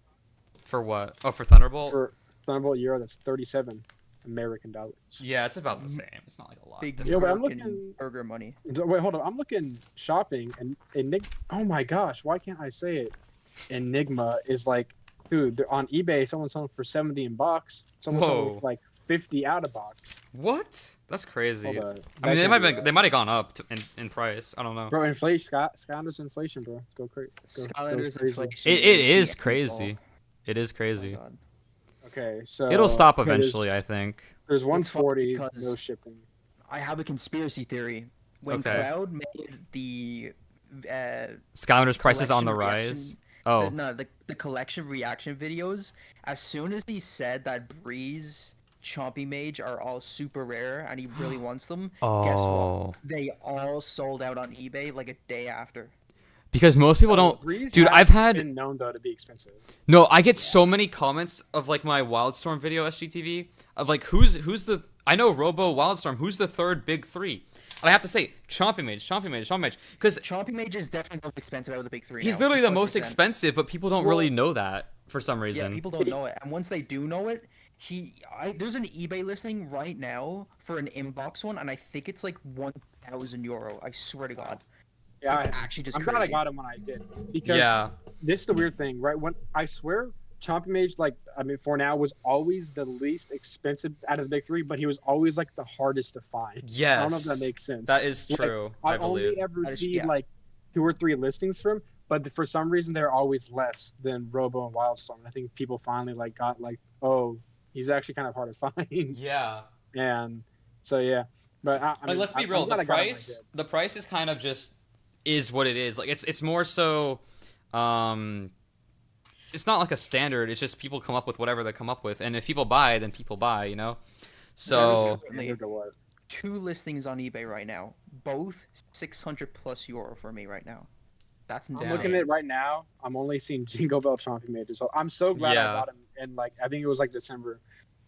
S1: For what? Oh, for Thunderbolt?
S12: for Thunderbolt euro. That's 37 American dollars.
S1: Yeah, it's about the same. It's not like a lot.
S13: Big
S1: different.
S12: but I'm
S13: American
S12: looking-
S13: burger money.
S12: Wait, hold on. I'm looking shopping and oh my gosh, why can't I say it? Enigma is like, dude, they're on eBay. Someone's selling for 70 in box. Someone's selling
S1: Whoa.
S12: for like 50 out of box.
S1: What? That's crazy.
S12: Hold on.
S1: I mean,
S12: That
S1: they
S12: can't
S1: might
S12: be
S1: have
S12: right.
S1: they might have gone up in price. I don't know.
S12: Bro, inflation. Skylanders inflation, bro. Go crazy.
S13: Skylanders inflation.
S1: It
S13: is
S1: is
S13: the
S1: crazy.
S13: end
S1: It is
S13: all. Oh my
S1: crazy.
S13: God.
S12: Okay, so
S1: It'll stop
S12: okay, there's-
S1: eventually, I think.
S12: There's
S13: funny
S12: 140,
S13: because-
S12: no shipping.
S13: I have a conspiracy theory. When
S1: Okay.
S13: Cloud made the
S1: Skylanders prices on the
S13: collection
S1: rise.
S13: reaction-
S1: Oh,
S13: the collection reaction videos, as soon as he said that Breeze, Chompy Mage are all super rare and he really wants them, guess
S1: oh.
S13: what? They all sold out on eBay like a day after.
S1: Because most people
S12: So,
S1: don't.
S12: Breeze
S1: Dude,
S12: has
S1: I've had
S12: been known though to be expensive.
S1: no. I get so many comments of like my Wildstorm video SGTV of like who's the. I know Robo Wildstorm. Who's the third big three? And I have to say Chompy Mage, because
S13: Chompy Mage is definitely the most expensive out of the big three.
S1: he's
S13: now,
S1: literally the most
S13: 100%.
S1: expensive, but people don't really know that for some
S13: Yeah,
S1: reason.
S13: people don't know it, and once they do know it, there's an eBay listing right now for an inbox one, and I think it's like 1,000 euro. I swear to God.
S12: Yeah,
S13: It's actually just
S12: I'm glad I
S13: crazy.
S12: got him when I did. Because
S1: Yeah.
S12: this is the weird thing, right? When I swear, Chompy Mage, like, I mean, for now, was always the least expensive out of the big three, but he was always like the hardest to find.
S1: Yes.
S12: I don't know if that makes sense.
S1: That is
S12: Like,
S1: true.
S12: I
S1: I believe.
S12: only ever
S13: That is-
S12: see
S13: yeah.
S12: like 2 or 3 listings from him, but for some reason they're always less than Robo and Wildstorm. I think people finally like got like, oh, he's actually kind of hard to find.
S1: Yeah.
S12: And so yeah, but I
S1: Like,
S12: mean,
S1: let's be
S12: I'm
S1: real.
S12: glad
S1: The
S12: I got him when I
S1: price,
S12: did.
S1: the price is kind of just is what it is. Like it's more so, it's not like a standard. It's just people come up with whatever they come up with, and if people buy, then people buy. You know. So
S12: Standard to what?
S13: 2 listings on eBay right now, both 600 plus euro for me right now. That's
S12: I'm
S13: insane.
S12: looking at it right now. I'm only seeing Jingle Bell Chompy Mages. So I'm so glad
S1: Yeah.
S12: I got him in like I think it was like December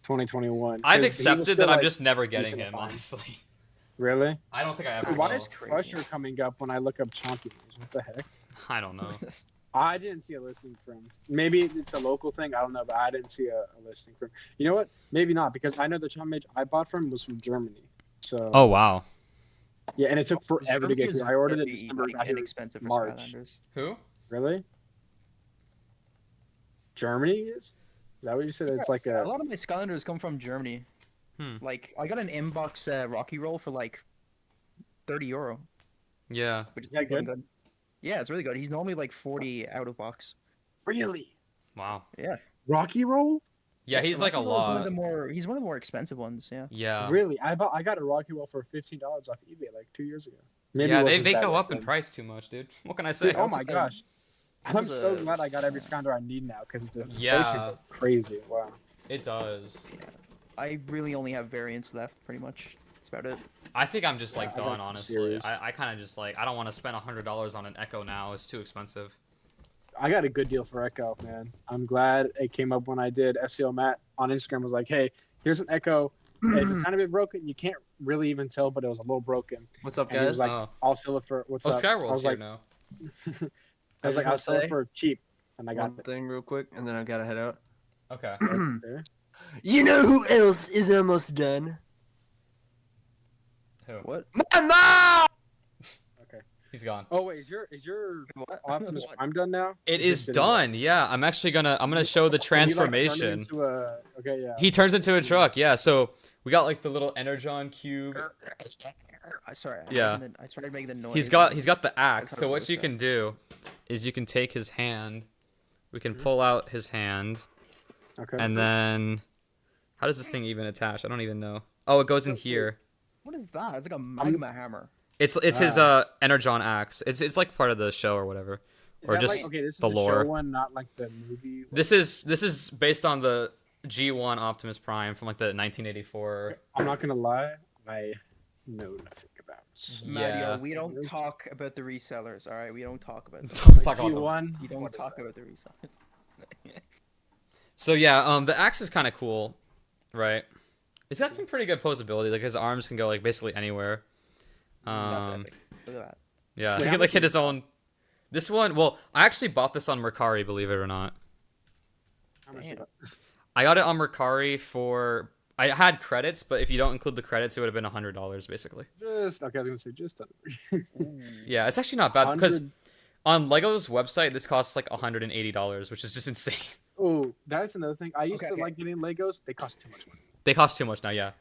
S12: 2021. 'cause
S1: I've
S12: he was
S1: accepted
S12: still,
S1: that I'm
S12: like,
S1: just never
S12: decent
S1: getting
S12: to
S1: him.
S12: find.
S1: Honestly,
S12: Really?
S1: I don't think I ever.
S12: Why
S1: will.
S12: is pressure coming up when I look up Chompy Mage? What the heck?
S1: I don't know.
S12: I didn't see a listing from. Maybe it's a local thing. I don't know, but I didn't see a listing from. You know what? Maybe not because I know the Chompy Mage I bought from was from Germany. So
S1: Oh wow.
S12: yeah, and it took forever to get
S13: Germany is
S12: here. I ordered it
S13: very,
S12: December.
S13: like,
S12: got here
S13: inexpensive for
S12: March.
S13: Skylanders.
S1: Who?
S12: Really? Germany is? Is that what you said? It's like
S13: A
S12: a.
S13: lot of my Skylanders come from Germany.
S1: Hmm.
S13: Like, I got an inbox Rocky Roll for like 30 euro,
S1: Yeah.
S13: which is
S12: that
S13: really
S12: good?
S13: good. Yeah, it's really good. He's normally like 40 out of box.
S12: Really?
S1: Wow.
S13: Yeah.
S12: Rocky Roll?
S1: Yeah, he's like a
S13: Rocky Roll's one of
S1: lot.
S13: the more. He's one of the more expensive ones. Yeah.
S1: Yeah.
S12: Really? I got a Rocky Roll for $15 off eBay like 2 years ago. Maybe
S1: Yeah,
S12: it
S1: they
S12: wasn't that
S1: go
S12: back
S1: up in
S12: then.
S1: price too much, dude. What can I say?
S12: Dude, oh
S13: That's
S12: my
S13: a-
S12: gosh. I'm
S13: was
S12: so
S13: a-
S12: glad I got every Skylander I need now because the inflation
S1: Yeah.
S12: is crazy. Wow.
S1: It does.
S13: I really only have variants left, pretty much. That's about it.
S1: I think I'm just like
S12: Yeah, I got
S1: done, honestly.
S12: serious.
S1: I kind of just like I don't want to spend $100 on an Echo now. It's too expensive.
S12: I got a good deal for Echo, man. I'm glad it came up when I did. SEO Matt on Instagram was like, hey, here's an Echo. It's a tiny bit broken. You can't really even tell, but it was a little broken.
S14: What's up,
S12: And he
S14: guys?
S12: was like,
S1: Oh.
S12: I'll sell it for, what's
S1: Oh,
S12: up? I
S1: Skyworld's
S12: was
S1: here
S12: like,
S1: now.
S12: I was like, I'll sell it for cheap. And I got
S14: one
S12: it.
S14: thing real quick, and then I gotta head out.
S1: Okay.
S12: Okay.
S14: You know who else is almost done?
S1: Who?
S13: What?
S14: My mom!
S12: Okay.
S1: He's gone.
S12: Oh, wait, is your
S13: What?
S12: Optimus
S13: What?
S12: Prime done now?
S1: It
S12: Or
S1: is
S12: just
S1: done. Yeah, I'm actually gonna show the
S12: Can you, like, turn it
S1: transformation.
S12: into a- okay, yeah.
S1: He turns into a truck. Yeah. So we got like the little Energon cube.
S13: Sorry.
S1: Yeah.
S13: I started making the noise.
S1: He's got the axe.
S13: That's
S1: So
S13: how
S1: what
S13: it
S1: you
S13: goes
S1: can do is you can take his hand. We can pull out his hand,
S12: Okay.
S1: and then how does this thing even attach? I don't even know. Oh, it goes in here.
S13: What is that? It's like a magma hammer.
S1: It's his Energon axe. It's like part of the show or whatever,
S12: Is
S1: or
S12: that
S1: just
S12: like, okay, this is
S1: the
S12: the
S1: lore.
S12: show one, not like the movie.
S1: This is based on the G1 Optimus Prime from like the 1984.
S12: I'm not gonna lie, I know nothing about.
S13: Mario,
S1: Yeah.
S13: we don't talk about the resellers, all right? We don't talk about them.
S1: Don't talk about
S12: G1.
S13: You don't talk about the resellers.
S1: So yeah, the axe is kind of cool, right? It's got some pretty good posability. Like his arms can go like basically anywhere.
S13: That's epic. Look at that.
S1: Yeah,
S12: Wait,
S1: he
S12: how
S1: can like
S12: much
S1: hit
S12: does
S1: his own. This one, well, I actually bought this on Mercari, believe it or not.
S12: How much
S13: Damn.
S12: is that?
S1: I got it on Mercari for. I had credits, but if you don't include the credits, it would have been $100 basically.
S12: Just okay. I was gonna say just under.
S1: Yeah, it's actually not bad because
S12: 100.
S1: on Lego's website this costs like $180, which is just insane.
S12: Oh, that's another thing. I used
S13: Okay,
S12: to
S13: okay.
S12: like getting Legos. They cost too much money.
S1: They cost too much now, yeah.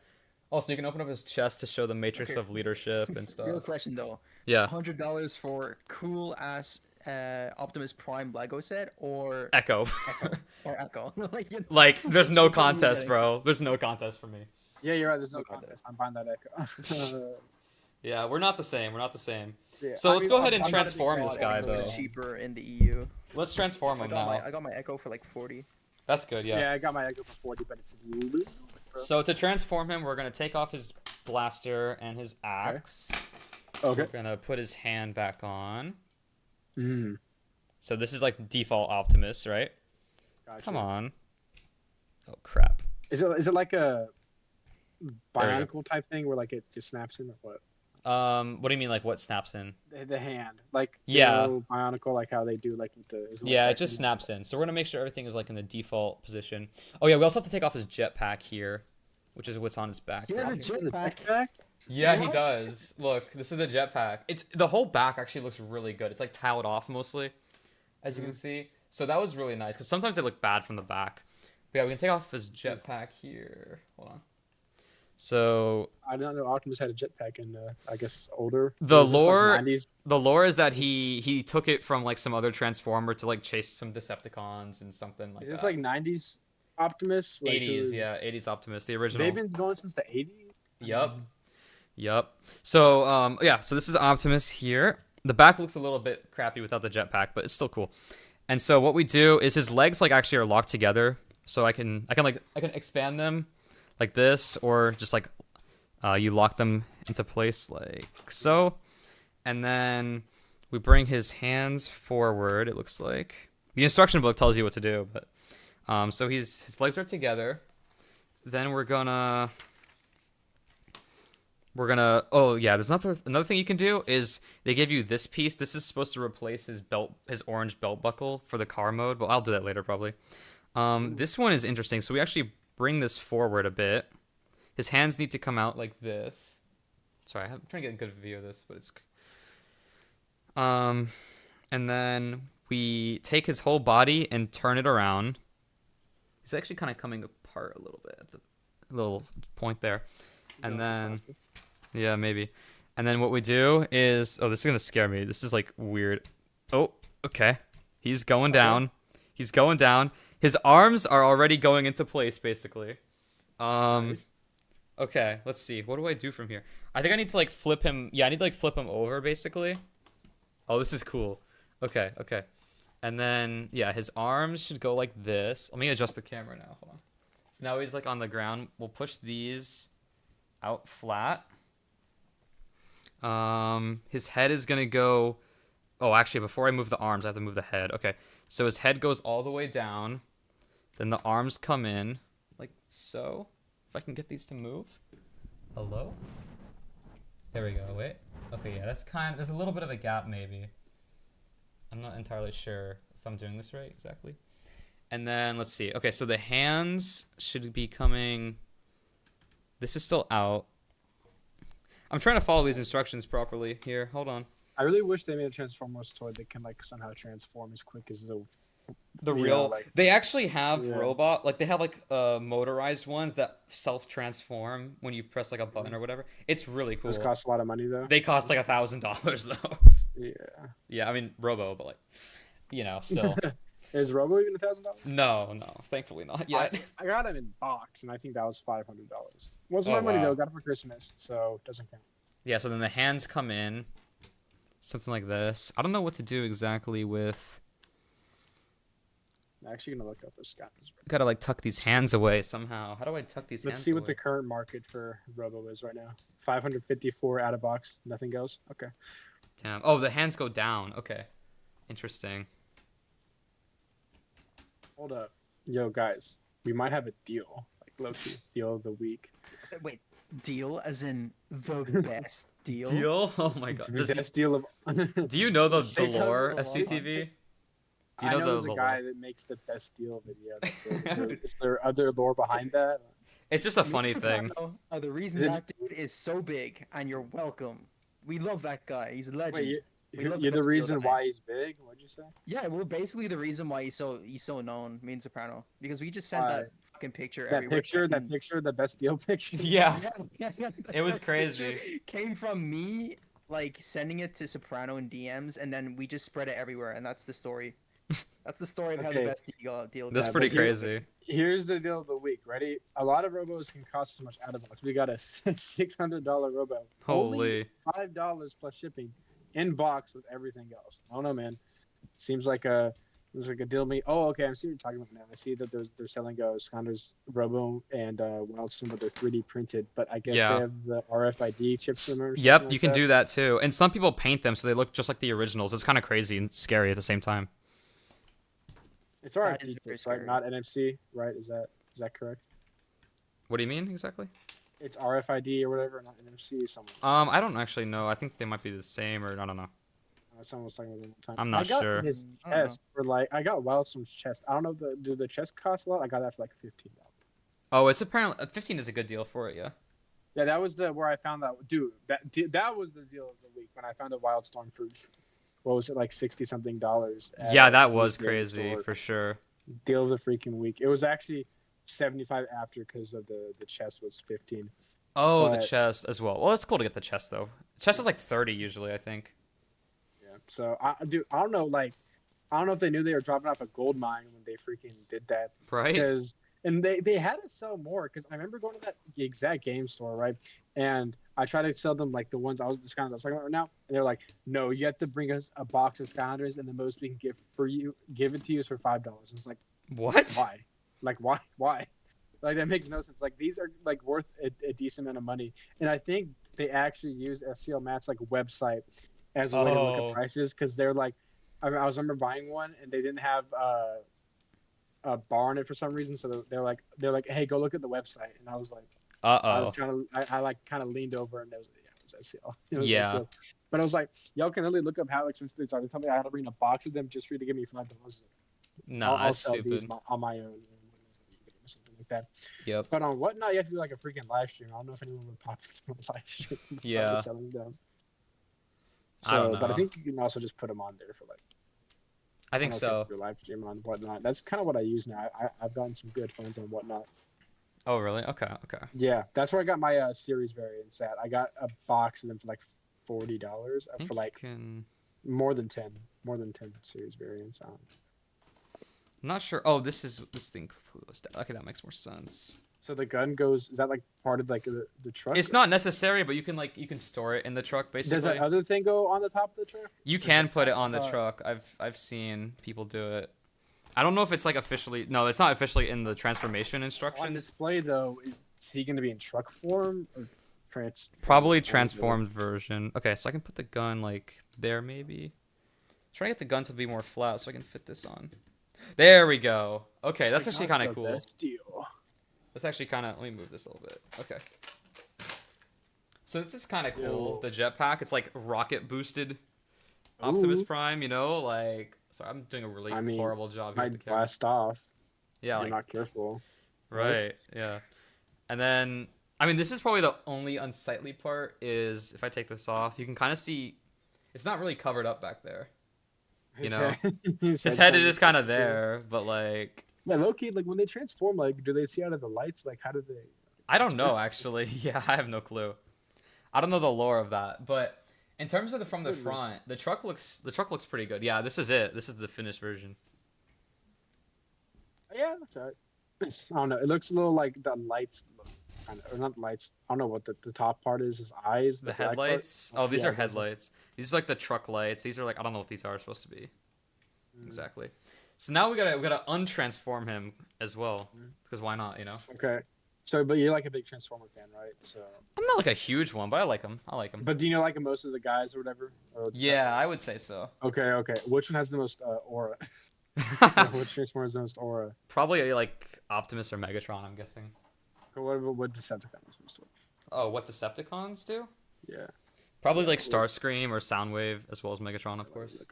S1: Also, you can open up his chest to show the matrix
S13: Okay.
S1: of leadership and
S13: Real
S1: stuff.
S13: question though.
S1: Yeah,
S13: $100 for cool ass Optimus Prime Lego set or
S1: Echo.
S13: Echo. Like, you know,
S1: Like, there's no
S13: which one are you
S1: contest,
S13: getting?
S1: bro. There's no contest for me.
S12: Yeah, you're right. There's no
S13: Okay.
S12: contest. I'm buying that Echo.
S1: Yeah, we're not the same. We're not the same.
S12: Yeah,
S1: So
S12: I
S1: let's
S12: mean,
S1: go ahead and
S13: I gotta be
S1: transform this
S13: honest,
S1: guy,
S13: I think it's
S1: though.
S13: cheaper in the EU.
S1: Let's transform
S13: I
S1: him
S13: got
S1: now.
S13: my Echo for like 40.
S1: That's good,
S12: yeah.
S1: yeah.
S12: I got my Echo for 40, but it's a little.
S1: So to transform him, we're gonna take off his blaster and his axe.
S12: Okay.
S1: We're gonna put his hand back on.
S12: Mm.
S1: So this is like default Optimus, right?
S12: Gotcha.
S1: Come on. Oh crap.
S12: Is it like a
S1: There we
S12: bionicle type thing where like it just snaps in or what?
S1: What do you mean, like what snaps in?
S12: The hand, like
S1: Yeah.
S12: bionicle, like how they do like with the. is
S1: Yeah,
S12: like
S1: it just snaps in. So we're gonna make sure everything is like in the default position. Oh yeah, we also have to take off his jetpack here, which is what's on his back.
S13: He has a
S1: right here.
S13: jetpack.
S1: Yeah, he
S13: What?
S1: does. Look, this is the jetpack. It's the whole back actually looks really good. It's like tiled off mostly, as you can see. So that was really nice because sometimes they look bad from the back. But yeah, we can take off his jetpack here. Hold on. So
S12: I didn't know Optimus had a jetpack in, I guess, older.
S1: the
S12: Was this, like,
S1: lore,
S12: 90s?
S1: the lore is that he took it from like some other Transformer to like chase some Decepticons and something like
S12: Is this
S1: that.
S12: like 90s Optimus? Like,
S1: 80s, yeah, 80s Optimus, the original.
S12: They've been going since the 80s.
S1: Yep. So yeah, so this is Optimus here. The back looks a little bit crappy without the jetpack, but it's still cool. And so what we do is his legs like actually are locked together. So I can expand them like this, or just like you lock them into place like so. And then we bring his hands forward, it looks like. The instruction book tells you what to do, but so his legs are together. Then we're gonna oh yeah, there's another thing you can do is they give you this piece. This is supposed to replace his orange belt buckle for the car mode, but I'll do that later probably. This one is interesting. So we actually bring this forward a bit. His hands need to come out like this. Sorry, I'm trying to get a good view of this, but it's and then we take his whole body and turn it around. He's actually kind of coming apart a little bit at the little point there. And then yeah, maybe. And then what we do is, oh, this is going to scare me. This is like weird. Oh, okay. He's going down. He's going down. His arms are already going into place, basically. Okay, let's see. What do I do from here? I think I need to like flip him. Yeah, I need to like flip him over, basically. Oh, this is cool. Okay. And then, yeah, his arms should go like this. Let me adjust the camera now. Hold on. So now he's like on the ground. We'll push these out flat. His head is gonna go. Oh, actually, before I move the arms, I have to move the head. Okay, so his head goes all the way down. Then the arms come in, like so. If I can get these to move. Hello? There we go. Wait. Okay, yeah, that's there's a little bit of a gap, maybe. I'm not entirely sure if I'm doing this right exactly. And then, let's see. Okay, so the hands should be coming. This is still out. I'm trying to follow these instructions properly here. Hold on.
S12: I really wish they made a Transformers toy that can like somehow transform as quick as the
S1: real.
S12: like,
S1: they actually have
S12: yeah.
S1: robot. Like they have like motorized ones that self-transform when you press like a button or whatever. It's really cool.
S12: Those cost a lot of money though.
S1: They cost like $1,000 though.
S12: Yeah.
S1: Yeah, I mean Robo, but like, still.
S12: Is Robo even $1,000?
S1: No, thankfully not yet.
S12: I got him in box, and I think that was $500. Wasn't my money
S1: wow.
S12: though. Got it for Christmas, so doesn't count.
S1: Yeah, so then the hands come in, something like this. I don't know what to do exactly with.
S12: I'm actually gonna look up the Skylanders.
S1: Gotta like tuck these hands away somehow. How do I tuck these
S12: Let's
S1: hands
S12: see
S1: away?
S12: what the current market for Robo is right now. 554 out of box. Nothing goes. Okay.
S1: Damn. Oh, the hands go down. Okay. Interesting.
S12: Hold up. Yo, guys. We might have a deal. Like, low-key. Deal of the week.
S13: Wait, deal as in the best deal?
S1: Deal? Oh my god.
S12: The best deal of...
S1: Do you know the
S12: Say
S1: lore,
S12: something.
S1: SCTV? Do you
S12: I
S1: know,
S12: know
S1: the
S12: there's a
S1: lore?
S12: guy that makes the best deal video. Is there other lore behind that?
S1: It's just a funny
S13: Mr.
S1: thing.
S13: Brando, the reason that dude is so big, and you're welcome. We love that guy. He's a legend.
S12: Wait,
S13: We love
S12: you're the
S13: best deal
S12: reason
S13: guy.
S12: why he's big? What'd you say?
S13: Yeah, we're basically the reason why he's so known, me and Soprano, because we just sent
S12: Why?
S13: that fucking picture
S12: That
S13: everywhere.
S12: picture, the best deal picture.
S1: Yeah.
S13: Yeah,
S1: It was
S13: that picture
S1: crazy.
S13: Came from me, like sending it to Soprano in DMs, and then we just spread it everywhere, and that's the story. That's the story of how the
S12: Okay.
S13: best deal.
S1: That's
S13: got.
S1: pretty
S12: but here's-
S1: crazy.
S12: Here's the deal of the week. Ready? A lot of robos can cost so much out of box. We got a $600 robo.
S1: Holy.
S12: $5 plus shipping in box with everything else. I don't know, man. Seems like a deal to me. Oh, okay. I see what you're talking about now. I see that they're selling Skylanders Robo and Wildstorm, but they're 3D printed. But I guess
S1: Yeah.
S12: they have the RFID chips in them.
S1: Yep, you can do that too. And some people paint them so they look just like the originals. It's kind of crazy and scary at the same time.
S12: It's
S13: That is
S12: RFID
S13: very
S12: chips, right?
S13: scary.
S12: Not NFC, right? Is that correct?
S1: What do you mean exactly?
S12: It's RFID or whatever, not NFC. Someone.
S1: I don't actually know. I think they might be the same, or I don't know.
S12: Someone was talking about it one time.
S1: I'm not
S12: I got
S1: sure.
S12: His
S13: I don't know.
S12: chest for like I got Wildstorm's chest. I don't know do the chest cost a lot? I got that for like $15.
S1: Oh, it's apparently 15 is a good deal for it. Yeah.
S12: Yeah, that was where I found that. Dude, that was the deal of the week when I found a Wildstorm for what was it, like $60-something?
S1: Yeah, that was crazy for sure.
S12: Deal of the freaking week. It was actually 75 after because of the chest was 15.
S1: Oh, the
S12: But-
S1: chest as well. Well, it's cool to get the chest though. Chest is like 30 usually, I think.
S12: Yeah. So I don't know, like I don't know if they knew they were dropping off a gold mine when they freaking did that.
S1: Right?
S12: Because and they had to sell more because I remember going to that exact game store, right? And I tried to sell them like the ones I was talking about right now, and they're like, "No, you have to bring us a box of Skylanders, and the most we can give it to you is for $5." It's like,
S1: What?
S12: why? Like why? Like that makes no sense. Like these are like worth a decent amount of money, and I think they actually use SCL Matt's like website as a way to look
S1: Oh.
S12: at prices because they're like, I remember buying one and they didn't have a bar on it for some reason, so they're like, hey, go look at the website, and I was like, I was trying to, I like kind of leaned over and it was SCL. It was
S1: Yeah.
S12: SCL. But I was like, y'all can really look up how expensive these are. They told me I had to bring a box of them just for you to give me $5.
S1: Nah,
S12: I'll
S1: that's
S12: sell these
S1: stupid.
S12: on my own. Or something like that.
S1: Yep.
S12: But on Whatnot, you have to do like a freaking live stream. I don't know if anyone would pop on a live stream. and start
S1: Yeah.
S12: selling them.
S1: I don't
S12: But I
S1: know.
S12: think you can also just put them on there for like.
S1: I think
S12: don't know if you
S1: so.
S12: have to do a live stream on Whatnot. That's kind of what I use now. I've gotten some good phones on Whatnot.
S1: Oh, really? Okay.
S12: Yeah, that's where I got my series variants at. I got a box of them for like $40
S1: I think
S12: for like
S1: you can...
S12: more than 10 series variants.
S1: I'm not sure. Oh, this thing was down. Okay, that makes more sense.
S12: So the gun goes. Is that like part of like the truck?
S1: It's not necessary, but you can store it in the truck
S12: Does
S1: basically.
S12: that other thing go on the top of the truck?
S1: You can put it on the
S12: thought-
S1: truck. I've seen people do it. I don't know if it's like officially. No, it's not officially in the transformation
S12: On
S1: instructions.
S12: display though, is he going to be in truck form or
S1: Probably transformed version. Okay, so I can put the gun like there maybe. Try to get the gun to be more flat so I can fit this on. There we go. Okay, that's actually kind of cool. That's actually kind of. Let me move this a little bit. Okay. So this is kind of cool. The jetpack. It's like rocket boosted Optimus
S12: Ooh.
S1: Prime. You know, like. Sorry, I'm doing a really horrible job here. with the
S12: Might
S1: camera.
S12: blast off.
S1: Yeah,
S12: if
S1: like,
S12: you're not careful.
S1: Right. Yeah. And then, I mean, this is probably the only unsightly part. Is if I take this off, you can kind of see. It's not really covered up back there. You know, his head is just kind of there, but like.
S12: Yeah, low key, like when they transform, like do they see out of the lights? Like how do they?
S1: I don't know actually. Yeah, I have no clue. I don't know the lore of that, but in terms of from the front, the truck looks pretty good. Yeah, this is it. This is the finished version.
S12: Yeah, that's alright. I don't know. It looks a little like the lights, kind of, or not lights. I don't know what the top part is. His eyes.
S1: The
S12: black part.
S1: headlights. Oh, these
S12: Yeah,
S1: are headlights. These are like the truck lights. These are like I don't know what these are supposed to be. Exactly. So now we gotta untransform him as well, because why not?
S12: Okay. So, but you're like a big Transformer fan, right? So.
S1: I'm not like a huge one, but I like him.
S12: But do you know like most of the guys or whatever? Or
S1: Yeah, I would say so.
S12: Okay. Which one has the most aura? Which Transformer has the most aura?
S1: Probably like Optimus or Megatron, I'm guessing.
S12: What Decepticons most?
S1: Oh, what Decepticons do?
S12: Yeah.
S1: Probably like Starscream or Soundwave, as well as Megatron, of course.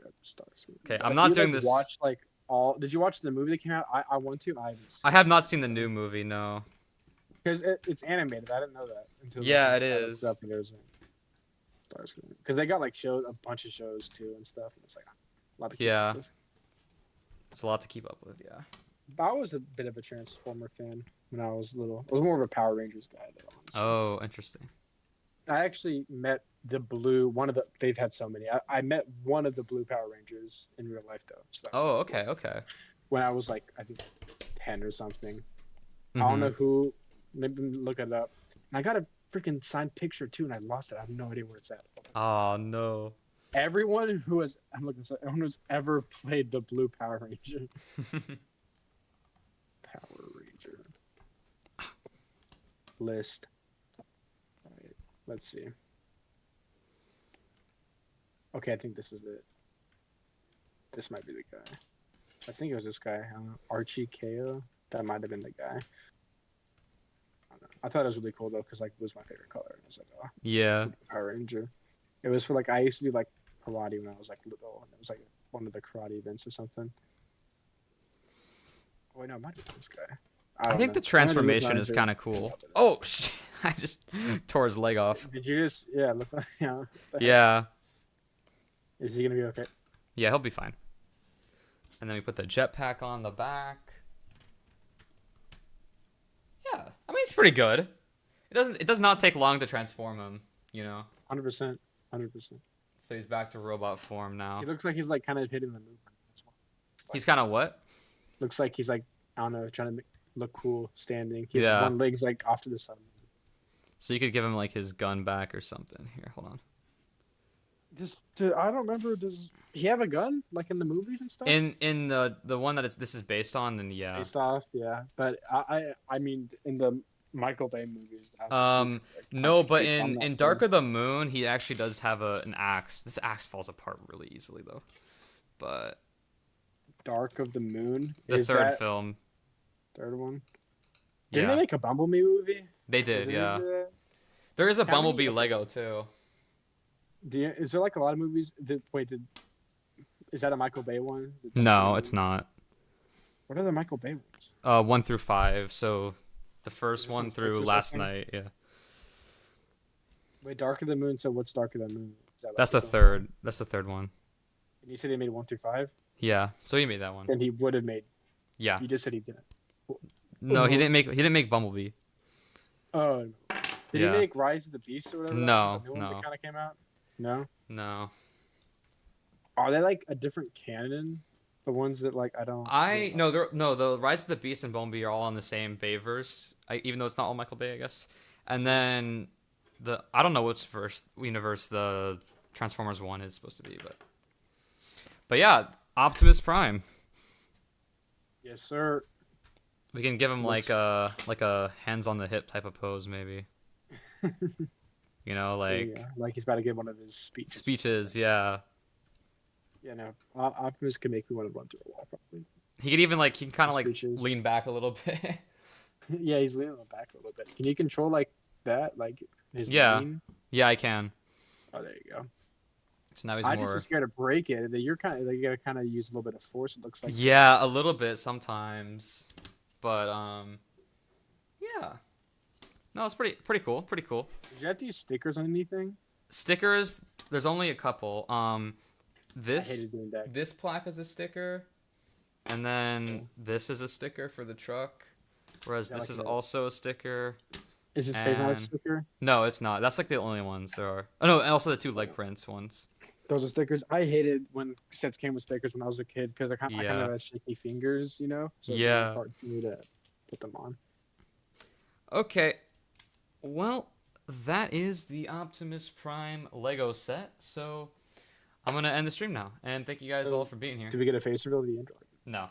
S1: Okay, I'm
S12: But
S1: not
S12: you,
S1: doing
S12: like,
S1: this.
S12: Watch like all. Did you watch the movie that came out? I want to.
S1: I have not seen the new movie, no.
S12: Because it's animated. I didn't know that until.
S1: Yeah, it is.
S12: Because they got like a bunch of shows too and stuff. And it's like a lot to keep up with.
S1: It's a lot to keep up with, yeah.
S12: I was a bit of a Transformer fan when I was little. I was more of a Power Rangers guy though. Honestly.
S1: Oh, interesting.
S12: I actually met the blue they've had so many. I met one of the blue Power Rangers in real life though. So
S1: okay.
S12: When I was like I think 10 or something. I don't know who. Maybe look it up. And I got a freaking signed picture too, and I lost it. I have no idea where it's at.
S1: Oh no.
S12: Everyone who's ever played the blue Power Ranger. Power Ranger list. All right, let's see. Okay, I think this is it. This might be the guy. I think it was this guy, Archie Ko. That might have been the guy. I thought it was really cool though, because like it was my favorite color. And I was like, oh,
S1: yeah,
S12: Power Ranger. It was for like I used to do like karate when I was like little, and it was like one of the karate events or something. Oh wait, no, it might have been this guy.
S1: I think the transformation is kind of cool. Oh shit! I just tore his leg off.
S12: Did you just look like
S1: Yeah.
S12: Is he gonna be okay?
S1: Yeah, he'll be fine. And then we put the jetpack on the back. Yeah, I mean it's pretty good. It does not take long to transform him,
S12: 100%.
S1: So he's back to robot form now.
S12: He looks like he's like kind of hitting the movement.
S1: He's kind of what?
S12: Looks like he's like I don't know, trying to look cool standing. His one leg's like off to the side.
S1: So you could give him like his gun back or something. Here, hold on.
S12: I don't remember. Does he have a gun like in the movies and stuff?
S1: In the one that this is based on, then yeah.
S12: Based off, yeah. But I mean in the Michael Bay movies.
S1: No, but in Dark of the Moon, he actually does have an axe. This axe falls apart really easily though. But
S12: Dark of the Moon.
S1: The third film.
S12: Third one. Didn't they make a Bumblebee movie?
S1: They did, yeah. There is a Bumblebee Lego too.
S12: Is there like a lot of movies? Is that a Michael Bay one?
S1: No, it's not.
S12: What are the Michael Bay ones?
S1: 1 through 5. So the first one through Last Night, yeah.
S12: Wait, Dark of the Moon. So what's Dark of the Moon?
S1: That's the third. That's the third one.
S12: And you said he made 1 through 5.
S1: Yeah, so he made that one.
S12: Then he would have made.
S1: Yeah.
S12: You just said he didn't.
S1: No, he didn't make Bumblebee.
S12: Oh. Did he make Rise of the Beast or whatever?
S1: No,
S12: the new one that kind of came out. No.
S1: No.
S12: Are they like a different canon? The ones that like I don't.
S1: No, the Rise of the Beast and Bumblebee are all on the same Bayverse, even though it's not all Michael Bay, I guess. And then I don't know which universe the Transformers 1 is supposed to be, but yeah, Optimus Prime.
S12: Yes, sir.
S1: We can give him like a hands on the hip type of pose, maybe.
S12: Like he's about to give one of his speeches.
S1: Speeches, yeah.
S12: Yeah, no. Optimus can make me want to run through a wall, probably.
S1: He could even he can kind of lean back a little bit.
S12: Yeah, he's leaning back a little bit. Can you control like that, like his lean?
S1: Yeah, I can.
S12: Oh, there you go.
S1: So now he's
S12: I just was scared to break it. You gotta kind of use a little bit of force. It looks like.
S1: Yeah, a little bit sometimes, but yeah. No, it's pretty cool. Pretty cool.
S12: Did you have to use stickers on anything?
S1: Stickers. There's only a couple. This
S12: I hated doing that.
S1: This plaque is a sticker, and then this is a sticker for the truck, whereas this is also a sticker.
S12: Is his face on a sticker?
S1: No, it's not. That's like the only ones there are. Oh no, and also the 2 leg prints ones.
S12: Those are stickers. I hated when sets came with stickers when I was a kid because I kind of had shaky fingers, So it was hard for me to put them on. Okay.
S1: Well, that is the Optimus Prime Lego set. So I'm gonna end the stream now, and thank you guys all for being here.
S12: Did we get a face reveal of the Android?
S1: No.